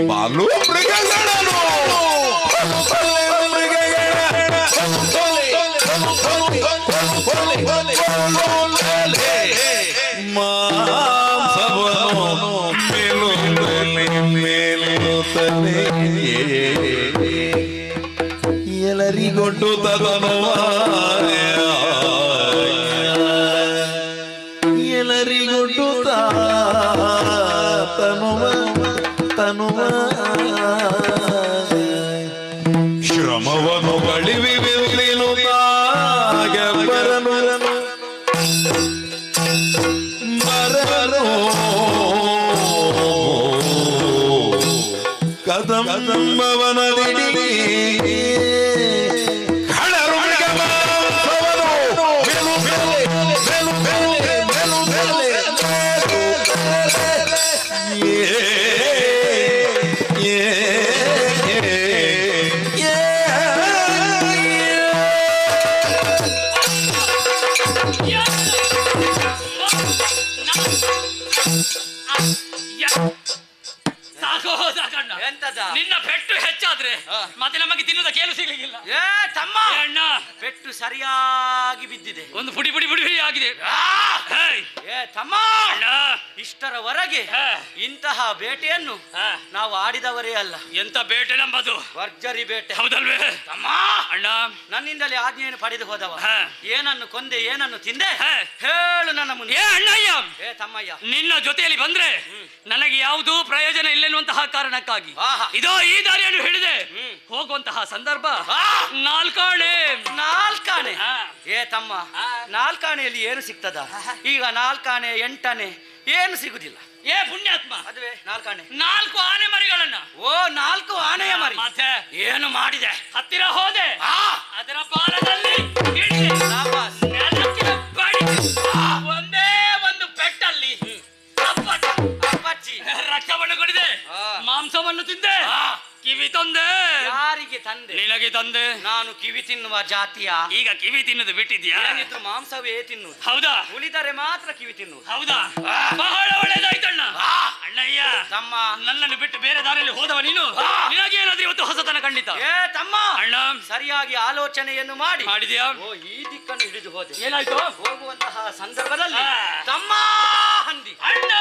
ಬಾಲು ಮೃಗಗಳನ್ನು ಮಾಂಸವನು ಮೇಲುತ್ತಲೇ ಎಲ್ಲರಿಗೊಟ್ಟು ತದನುವ ಎಲ್ಲರಿಗೊಟ್ಟು ತನುವ ಶ್ರಮವನ್ನು ಬಳಿವಿವೆನು ಬರನು ಕದಂಬವನದಿಡಿ ನಿನ್ನ ಪೆಟ್ಟು ಹೆಚ್ಚಾದ್ರೆ ಮತ್ತೆ ನಮಗೆ ತಿನ್ನುವುದಕ್ಕೆ ಏನು ಸಿಗ್ಲಿಕ್ಕಿಲ್ಲ. ಏ ತಮ್ಮ, ಅಣ್ಣ ಪೆಟ್ಟು ಸರಿಯಾಗಿ ಬಿದ್ದಿದೆ, ಒಂದು ಪುಡಿ ಪುಡಿ ಪುಡಿ ಆಗಿದೆ. ಏ ತಮ್ಮ, ಇಷ್ಟರವರೆಗೆ ಇಂತಹ ಬೇಟೆಯನ್ನು ನಾವು ಆಡಿದವರೇ ಅಲ್ಲ. ಎಂತ ಬೇಟೆ ನಮ್ಮದು? ಭರ್ಜರಿ ಬೇಟೆ, ಹೌದಲ್ವೇ ತಮ್ಮ? ಅಣ್ಣ, ನನ್ನಿಂದಲೇ ಆಜ್ಞೆಯನ್ನು ಪಡೆದು ಹೋದವ ಏನನ್ನು ಕೊಂದೆ ಏನನ್ನು ತಿಂದೆ ಹೇಳು ನನ್ನ ಮುಂದೆ. ಏ ಅಣ್ಣಯ್ಯ, ಏ ತಮ್ಮಯ್ಯ, ನಿನ್ನ ಜೊತೆಯಲ್ಲಿ ಬಂದ್ರೆ ನನಗೆ ಯಾವುದೂ ಪ್ರಯೋಜನ ಇಲ್ಲೆನ್ನುವಂತಹ ಕಾರಣಕ್ಕಾಗಿ ಇದೋ ಈ ದಾರಿಯನ್ನು ಹಿಡಿದೆ ಹೋಗುವಂತಹ ಸಂದರ್ಭ ನಾಲ್ಕಾಣೆ. ಏ ತಮ್ಮ, ನಾಲ್ಕಾಣೆಯಲ್ಲಿ ಏನು ಸಿಗ್ತದ? ಈಗ ನಾಲ್ಕಾಣೆ ಎಂಟನೆ ಏನು ಸಿಗುದಿಲ್ಲ. ಏ ಪುಣ್ಯಾತ್ಮ, ಅದುವೇ ನಾಲ್ಕಾಣೆ, 4 ಆನೆ ಮರಿಗಳನ್ನ. ಓ 4 ಆನೆಯ ಮರಿ. ಮತ್ತೆ ಏನು ಮಾಡಿದೆ? ಹತ್ತಿರ ಹೋದೆ, ಅದರ ಬಾಲದಲ್ಲಿ ಒಂದೇ ಒಂದು ಪೆಟ್ಟಲ್ಲಿ ರಕ್ತವನ್ನು ಕೊಡಿದೆ, ಮಾಂಸವನ್ನು ತಿಂದೆ, ಕಿವಿ ತಂದೆ. ಯಾರಿಗೆ ತಂದೆ? ನಿನಗೆ ತಂದೆ. ನಾನು ಕಿವಿ ತಿನ್ನುವ ಜಾತಿಯ? ಈಗ ಕಿವಿ ತಿನ್ನೋದು ಬಿಟ್ಟಿದ್ಯಾ? ಏನಿದ್ರು ಮಾಂಸವೇ ತಿನ್ನುವುದು. ಹೌದಾ? ಉಳಿದರೆ ಮಾತ್ರ ಕಿವಿ ತಿನ್ನುವುದು. ಹೌದಾ? ಬಹಳ ಒಳ್ಳೇದಾಯ್ತಣ್ಣ. ಅಣ್ಣಯ್ಯ, ತಮ್ಮ, ನನ್ನನ್ನು ಬಿಟ್ಟು ಬೇರೆ ದಾರಿಯಲ್ಲಿ ಹೋದವ ನೀನು, ನಿನಗೇನಾದ್ರೂ ಇವತ್ತು ಹೊಸತನ ಖಂಡಿತ. ಏ ತಮ್ಮ, ಅಣ್ಣ, ಸರಿಯಾಗಿ ಆಲೋಚನೆಯನ್ನು ಮಾಡಿದ್ಯಾ? ಓ ಈ ದಿಕ್ಕನ್ನು ಹಿಡಿದು ಹೋದೆ. ಏನಾಯ್ತು? ಹೋಗುವಂತಹ ಸಂದರ್ಭದಲ್ಲಿ ತಮ್ಮ ಹಂದಿ, ಅಣ್ಣ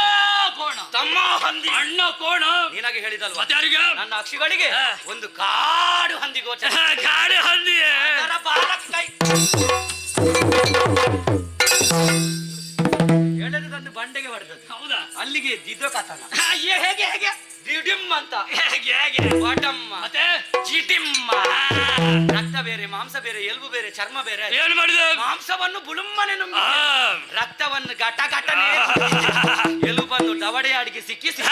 ಕೋಣ, ತಮ್ಮ ಹಂದಿ, ಅಣ್ಣ ಕೋಣ. ನಿನಗೆ ಹೇಳಿದಲ್ವ ಮತ್ತೆ ಯಾರಿಗೆ? ನನ್ನ ಅಕ್ಷಿಗಳಿಗೆ ಒಂದು ಕಾಡು ಹಂದಿ ಗೋಚರ. ಗಾಡಿ ಹಂದಿ. ಅದರ ಬಾಲಕ್ಕೆ ಕೈ ಎಳೆದು ತಂದು ಬಂಡೆಗೆ ಹೊಡೆದದ್ದು. ಹೌದಾ? ಅಲ್ಲಿಗೆ ದಿದ್ದು ಕಥನ. ಹೇಗೆ ಹೇಗೆ ದಿಡಿಮ್ ಅಂತ ಹೇಗೆ ವಾಟಮ್ಮ ಮತ್ತೆ ಜಿಟಿಮ್ಮ. ರಕ್ತ ಬೇರೆ, ಮಾಂಸ ಬೇರೆ, ಎಲುಬು ಬೇರೆ, ಚರ್ಮ ಬೇರೆ. ಏನು ಮಾಡಿದೆ? ಮಾಂಸವನ್ನು ಬುಳುಮ್ಮನೆ ನುಂಗಿ, ರಕ್ತವನ್ನು ಘಟ ಘಟನೆ, ಎಲುಬನ್ನು ದವಡೆ ಅಡಿಗೆ ಸಿಕ್ಕಿಸಿ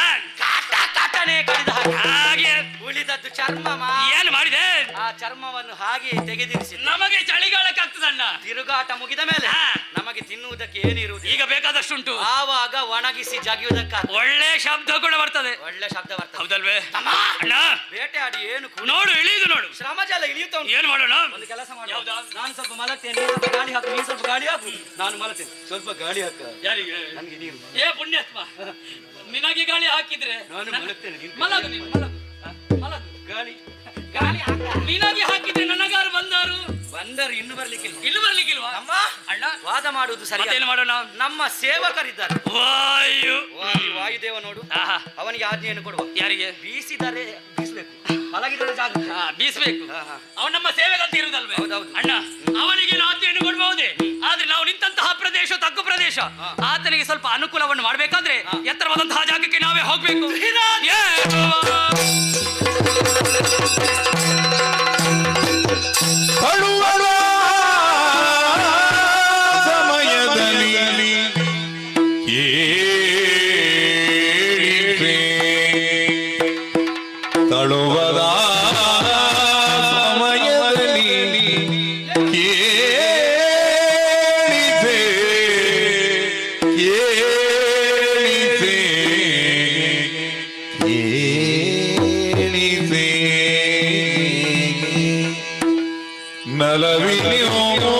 ಕಾಟ ಕಾಟನೆ ಕಡಿದ ಹಾಗೆ ಉಳಿದದ್ದು ಚರ್ಮ. ಏನು ಮಾಡಿದೆ? ಆ ಚರ್ಮವನ್ನು ಹಾಗೆ ತೆಗೆದಿರಿಸಿ ನಮಗೆ ಚಳಿಗಾಲಕ್ಕಾಗ್ತದಣ್ಣ. ತಿರುಗಾಟ ಮುಗಿದ ಮೇಲೆ ನಮಗೆ ತಿನ್ನುವುದಕ್ಕೆ ಏನಿರುವುದು ಈಗ ಬೇಕಾದಷ್ಟುಂಟು. ಆವಾಗ ಒಣಗಿಸಿ ಜಗಿಯುವುದಕ್ಕಾಗ ಒಳ್ಳೆ ಶಬ್ದ ಕೂಡ ಬರ್ತದೆ. ಒಳ್ಳೆ ಶಬ್ದ ಬರ್ತದೆ. ಹೌದಲ್ವೇ ಅಣ್ಣ? ಬೇಟೆಯಾಡಿ ಏನು ನೋಡು ಇಳಿಯುದು ನೋಡು. ಶ್ರಮ ಜಲ ಇಳಿಯುತ್ತ ಉಂಟು. ಏನ್ ಮಾಡೋಣ? ಒಂದು ಕೆಲಸ ಮಾಡಿ, ನಾನು ಸ್ವಲ್ಪ ಮಲಗ್ತೇನೆ, ನೀನು ಸ್ವಲ್ಪ ಗಾಳಿ ಹಾಕು, ನೀನು ಸ್ವಲ್ಪ ಗಾಳಿ ಹಾಕು, ನಾನು ಮಲಗ್ತೇನೆ. ಸ್ವಲ್ಪ ಗಾಳಿ ಹಾಕ. ಯಾರಿಗೆ? ನನಗೆ ನೀರು. ಏ ಪುಣ್ಯಾತ್ಮ, ನಿನಗೆ ಗಾಳಿ ಹಾಕಿದ್ರೆ ನಾನು ಮಲಗ್ತೇನೆ. ಮಲಗು ನೀನು, ಮಲಗು ಮಲಗು. ಗಾಳಿ ಗಾಳಿ ಹಾಕ. ನಿನಗೆ ಹಾಕಿದ್ರೆ ನನಗಾರು ಬಂದಾರು ಬಂದರು ಇನ್ನು ಬರ್ಲಿಕ್ಕಿಲ್ಲ. ಇಲ್ಲಿ ಬರ್ಲಿಕ್ಕಿಲ್ವಾ? ಅಮ್ಮ ಅಣ್ಣ ವಾದ ಮಾಡುವುದು ಸರಿ. ಏನು ಮಾಡೋಣ? ನಮ್ಮ ಸೇವಕರಿದ್ದಾರೆ. ವಾಯು ವಾಯುದೇವ ನೋಡು, ಅವನಿಗೆ ಆಜ್ಞೆಯನ್ನು ಕೊಡುವ. ಯಾರಿಗೆ? ಬೀಸಿದರೆ ಬೀಸಬೇಕು, ಮಲಗಿದರೆ ಜಾಗ ಬೀಸ್ಬೇಕು. ಅವನ ನಮ್ಮ ಸೇವೆಗಂತ ಇರುವುದಲ್ವೇ? ಹೌದೌದು. ಅಣ್ಣ ಅವನಿಗೆ ಆಜ್ಞೆಯನ್ನು ಕೊಡಬಹುದೇ? ಆದ್ರೆ ನಾವು ನಿಂತಹ ಪ್ರದೇಶ ತಗ್ಗು ಪ್ರದೇಶ, ಆತನಿಗೆ ಸ್ವಲ್ಪ ಅನುಕೂಲವನ್ನು ಮಾಡಬೇಕಾದ್ರೆ ಎತ್ತರವಾದಂತಹ ಜಾಗಕ್ಕೆ ನಾವೇ ಹೋಗ್ಬೇಕು. ಕಳುವರ ಸಮಯದಲ್ಲಿ ಏಳಿಸೆ ತಳುವದ ಸಮಯದಲ್ಲಿ ಏಳಿಸೆ ಏಳಿಸೆ ಏಳಿಸೆ ನಲವಿನೋ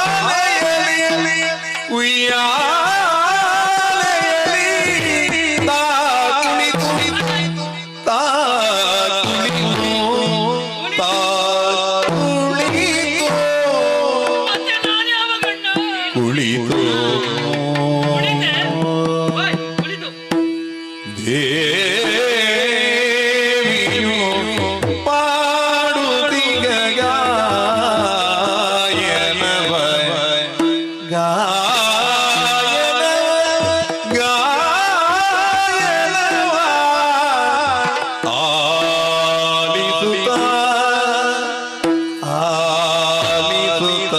ಉಯ್ಯಾಲೆಯಲ್ಲಿ ಉಯ್ಯಾಲೆಯಲ್ಲಿ ತಾ ಕುಳಿತು ತಾ ಕುಳಿತು ತಾ ಕುಳಿತು ಮತ್ತೆ ನಾನು ಯಾವಾಗಣ್ಣ ಕುಳಿತು ಕುಳಿತೆ? ಓಯ್, ಕುಳಿತು ದೇವಿಯು ಪಾಡುತ್ತಿಗ ಗಾಯನವ ಗಾಯನ ಗಾಯನವ ಆಲಿಸುತ್ತ ಆಲಿಸುತ್ತ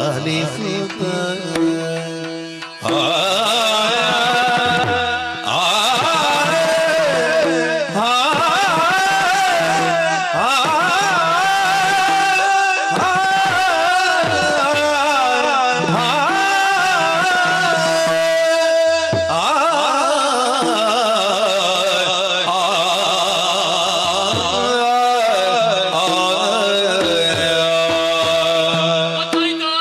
ಆಲಿಸುತ್ತ ಗೊತ್ತಾಯ್ತಾ?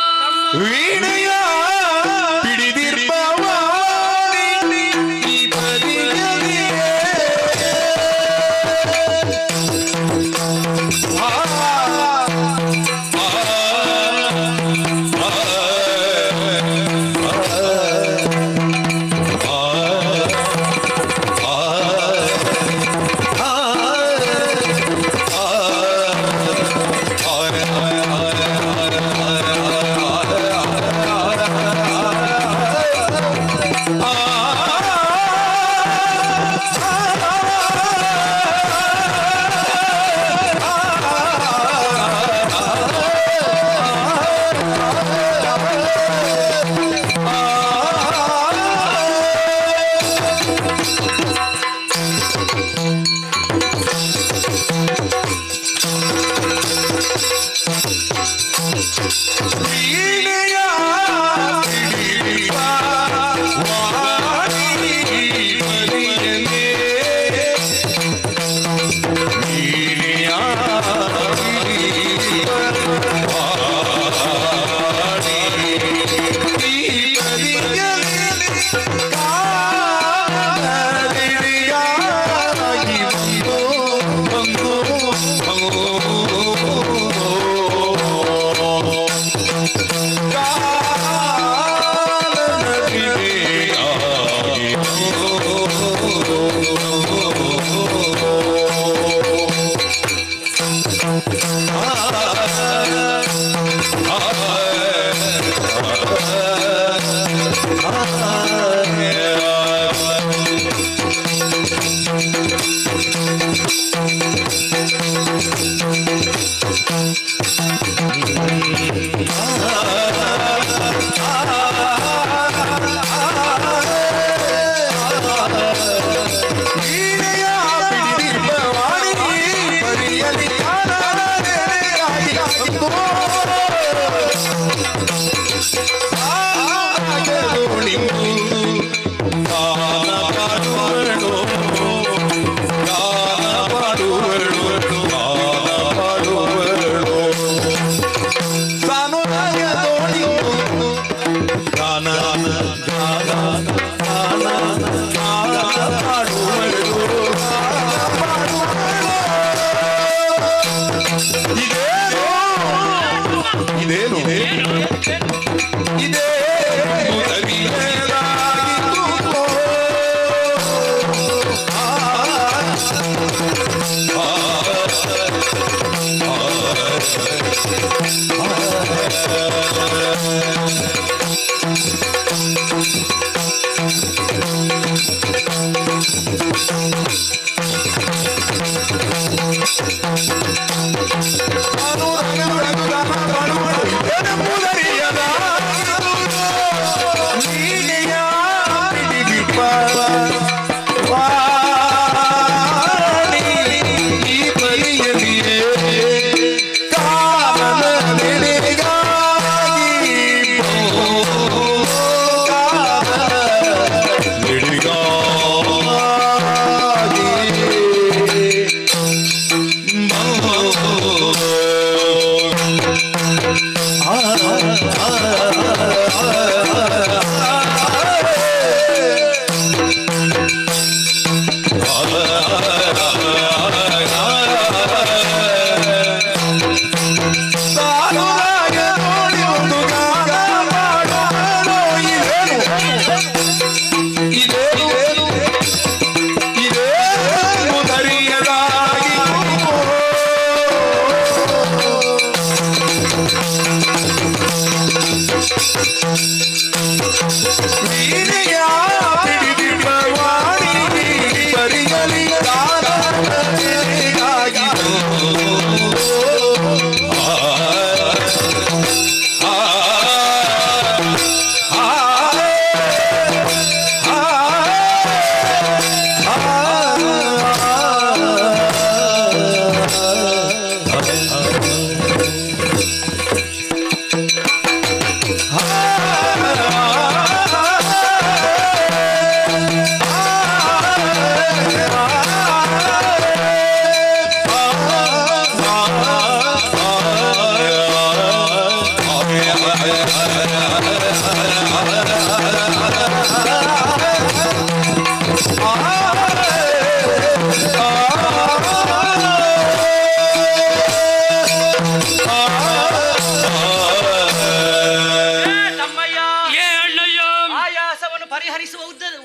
ವೀಣೆಯ ಪಿಡಿದಿರ್ಬವಾಣಿ ಈ ಬದಿಯಲ್ಲಿ ವೀಣೆಯ ಪಿಡಿದಿರ್ಬವಾಣಿ ಈ ಬದಿಯಲ್ಲಿ ವೀಣೆಯ ಪಿಡಿದಿರ್ಬವಾಣಿ ಈ ಬದಿಯಲ್ಲಿ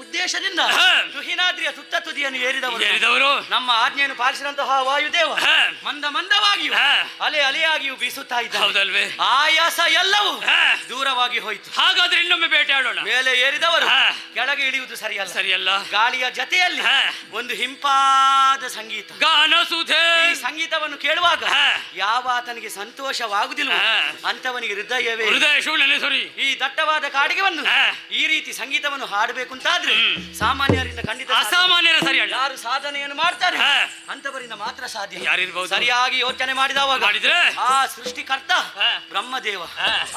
ಉದ್ದೇಶದಿಂದ ತುಹಿನಾದ್ರಿಯ ತುತ್ತ ತುದಿಯನ್ನು ಏರಿದವರು ನಮ್ಮ ಆಜ್ಞೆಯನ್ನು ಪಾಲಿಸಿದಂತಹ ವಾಯುದೇವ ಮಂದ ಮಂದವಾಗಿಯೂ ಅಲೆ ಅಲೆಯಾಗಿಯೂ ಬೀಸುತ್ತಾ ಇದ್ದ. ಹೌದಲ್ವೇ? ಆಯಾಸ ಎಲ್ಲವೂ ದೂರವಾಗಿ ಹೋಯಿತು. ಹಾಗಾದ್ರೆ ಇನ್ನೊಮ್ಮೆ ಬೇಟೆಯಾಡೋಣ. ಮೇಲೆ ಏರಿದವರು ಕೆಳಗೆ ಇಳಿಯುವುದು ಸರಿಯಲ್ಲ. ಗಾಳಿಯ ಜತೆಯಲ್ಲಿ ಒಂದು ಹಿಂಪಾದ ಸಂಗೀತ, ಗಾನ ಸುಧೆ. ಈ ಸಂಗೀತವನ್ನು ಕೇಳುವಾಗ ಯಾವ ಆತನಿಗೆ ಸಂತೋಷವಾಗುವುದಿಲ್ಲ ಅಂತವನಿಗೆ ಹೃದಯ ಶೂನ್ಯನೆ. ಈ ದಟ್ಟವಾದ ಕಾಡಿಗೆ ಬಂದು ಈ ರೀತಿ ಸಂಗೀತವನ್ನು ಹಾಡಬೇಕು ಅಂತಾದ್ರೆ ಸಾಮಾನ್ಯರಿಂದ ಖಂಡಿತ ಅಸಾಮಾನ್ಯರ ಸರಿ. ಯಾರು ಸಾಧನೆಯನ್ನು ಮಾಡ್ತಾರೆ ಅಂತವರಿಂದ ಮಾತ್ರ ಸಾಧ್ಯ. ಯಾರಿರ್ಬಹುದು? ಸರಿಯಾಗಿ ಯೋಚನೆ ಮಾಡಿದವಾಗ ಆ ಸೃಷ್ಟಿಕರ್ತ ಬ್ರಹ್ಮದೇವ,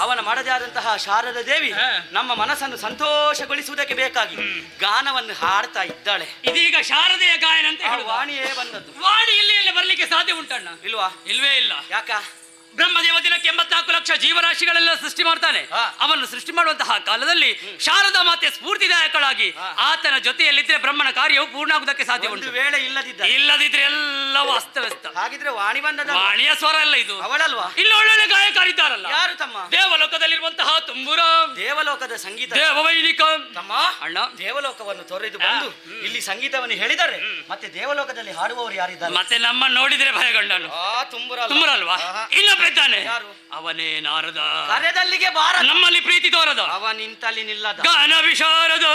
ಅವನ ಮಾಡದೇ ಆದಂತಹ ಶಾರದಾ ದೇವಿ ನಮ್ಮ ಮನಸ್ಸನ್ನು ಸಂತೋಷಗೊಳಿಸುವುದಕ್ಕೆ ಬೇಕಾಗಿ ಗಾನವನ್ನು ಹಾಡ್ತಾ ಇದ್ದಾಳೆ. ಇದೀಗ ಶಾರದೆಯ ಗಾಯನ ಅಂತ ವಾಣಿಯೇ ಬಂದದ್ದು. ವಾಣಿ ಇಲ್ಲಿ ಬರ್ಲಿಕ್ಕೆ ಸಾಧ್ಯ ಉಂಟಣ್ಣ? ಇಲ್ವಾ? ಇಲ್ವೇ ಇಲ್ಲ. ಯಾಕ? ಬ್ರಹ್ಮದೇವ ದಿನಕ್ಕೆ 84 ಲಕ್ಷ ಜೀವರಾಶಿಗಳೆಲ್ಲ ಸೃಷ್ಟಿ ಮಾಡ್ತಾನೆ. ಅವನ್ನು ಸೃಷ್ಟಿ ಮಾಡುವಂತಹ ಕಾಲದಲ್ಲಿ ಶಾರದಾ ಮಾತೆ ಸ್ಫೂರ್ತಿದಾಯಕಳಾಗಿ ಆತನ ಜೊತೆಯಲ್ಲಿದ್ರೆ ಬ್ರಹ್ಮನ ಕಾರ್ಯವು ಪೂರ್ಣ ಆಗುವುದಕ್ಕೆ ಸಾಧ್ಯ ಉಂಟು. ವೇಳೆ ಇಲ್ಲದಿದ್ರೆ ಎಲ್ಲವೂ ಅಸ್ತವ್ಯಸ್ತ. ಹಾಗಿದ್ರೆ ವಾಣಿ ಬಂದದ? ವಾಣಿಯ ಸ್ವರ ಎಲ್ಲ ಇದು ಅವಳಲ್ವಾ? ಇಲ್ಲ, ಒಳ್ಳೊಳ್ಳೆ ಗಾಯಕ ಸಂಗೀತಗಾರಿದ್ದಾರಲ್ಲ, ಯಾರು ತಮ್ಮ? ದೇವಲೋಕದಲ್ಲಿರುವಂತಹ ತುಂಬುರ, ದೇವಲೋಕದ ಸಂಗೀತ ದೇವವೈದಿಕ ತಮ್ಮ. ಅಣ್ಣ, ದೇವಲೋಕವನ್ನು ತೊರೆದು ಬಂದು ಇಲ್ಲಿ ಸಂಗೀತವನ್ನು ಹೇಳಿದರೆ ಮತ್ತೆ ದೇವಲೋಕದಲ್ಲಿ ಹಾಡುವವರು ಯಾರಿದ್ದಾರೆ? ಮತ್ತೆ ನಮ್ಮ ನೋಡಿದ್ರೆ ಭಯಗೊಂಡನು. ತುಂಬುರಲ್ವಾ? ಇನ್ನೊಬ್ಬ ಇದ್ದಾನೆ, ಯಾರು? ಅವನೇ ನಾರದ. ಕರೆದಲ್ಲಿಗೆ ಬಾರ, ನಮ್ಮಲ್ಲಿ ಪ್ರೀತಿ ತೋರದ, ಅವ ನಿಂತಲ್ಲಿ ನಿಲ್ಲದ, ಗಾನ ವಿಶಾರದ.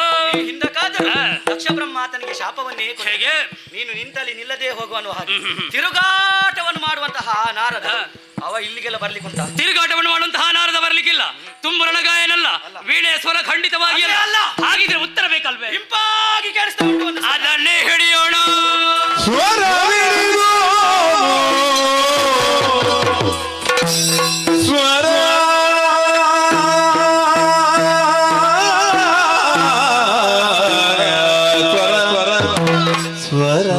ಹಿಂದಕ್ಕಾದರೂ ದಕ್ಷ ಬ್ರಹ್ಮಾತನಿಗೆ ಶಾಪವನ್ನೇ ಹೇಗೆ? ನೀನು ನಿಂತಲ್ಲಿ ನಿಲ್ಲದೆ ಹೋಗುವ ಹಾಗೆ ತಿರುಗಾಟವನ್ನು ಮಾಡುವಂತಹ ನಾರದ ಅವ ಇಲ್ಲಿಗೆಲ್ಲ ಬರ್ಲಿಕ್ಕುಂಟ? ತಿರುಗಾಟವನ್ನು ಮಾಡುವಂತಹ ನಾರದ ಬರ್ಲಿಕ್ಕಿಲ್ಲ. ತುಂಬುರನ ಗಾಯನಲ್ಲ, ವೀಣೆಯ ಸ್ವರ ಖಂಡಿತವಾಗಿ ಅಲ್ಲ. ಹಾಗಿದ್ರೆ ಉತ್ತರ ಬೇಕಲ್ವೇ? ಹಿಂಪಾಗಿ ಕೇಳಿಸ್ತಾ ಉಂಟು. ಅದನ್ನೇ ಹಿಡಿಯೋಣ. ಸ್ವರವಿಡಿದು ಸ್ವರ ಸ್ವರ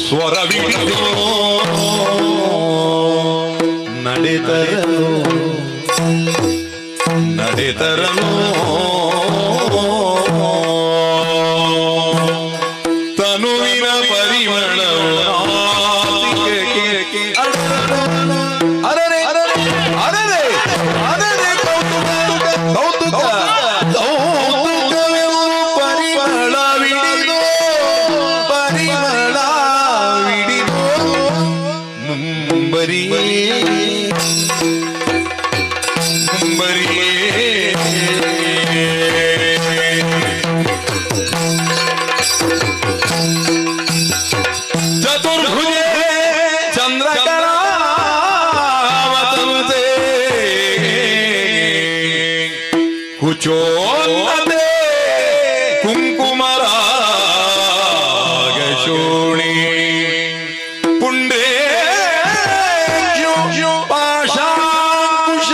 ಸ್ವರವಿಡಿದು ನಡೆತರನು ನಡೆತರನು ತನುವಿನ ಪರಿಮಳವು ಅರರೆ ಅರರೆ ಅರರೆ ಅರರೆ ಕೌತುಕ ಕೌತುಕವೆಂದು ಪರಿಮಳವಿಡಿದು ಪರಿಮಳವಿಡಿದು ಮುಂಬರಿಯೇ ಮುಂಬರಿಯೇ ಚತುರ್ಭುಜೆ ಚಂದ್ರಕಲಾವತಂತೆ ಕುಚೋನ್ನತೆ ಕುಂಕುಮರಾಗಶೋಣಿ ಪುಂಡೇ ಪಾಶಾಂಕುಶ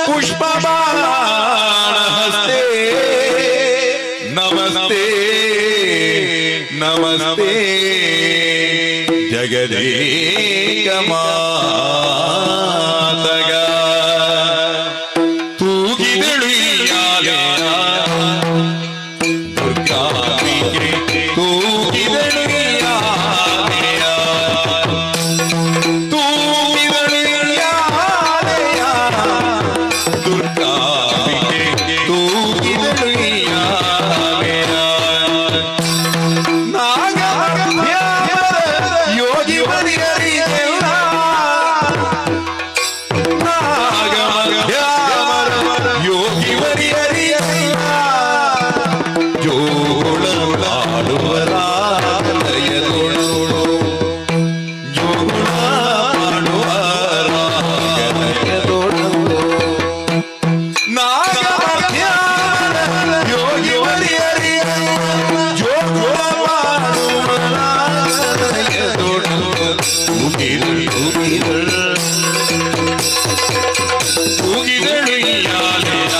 ಪುಷ್ಪಬಾಣಹಸ್ತೆ ನಮಸ್ತೆ ನಮಸ್ತೆ ಜಗದೇಕ ಮಾತಗ ತೂಗಿದಳು ಯಾಲೆಯ ದುರ್ಗಾಂಬಿಕೆ ತೂಗಿದಳು ಯಾಲೆಯ ತೂಗಿದಳು ಯಾಲೆಯ ದುರ್ಗಾಂಬಿಕೆ ತೂಗಿದಳು ಯಾಲೆಯ ಯೋಗಿ ಬರಿಯರಿಗೆಲ್ಲ ಯೋಗಿ ಬರಿಯರಿಗೆಲ್ಲ ಜೋಳಾಡುವರಾಲಯದೋಳು ಜೋಳಾಡುವರಾಲಯದೋಳು ನಾಗಮಧ್ಯ ಯೋಗಿ ಬರಿಯರಿಗೆಲ್ಲ ತೂಗಿದಳು ಯಾಲೆಯ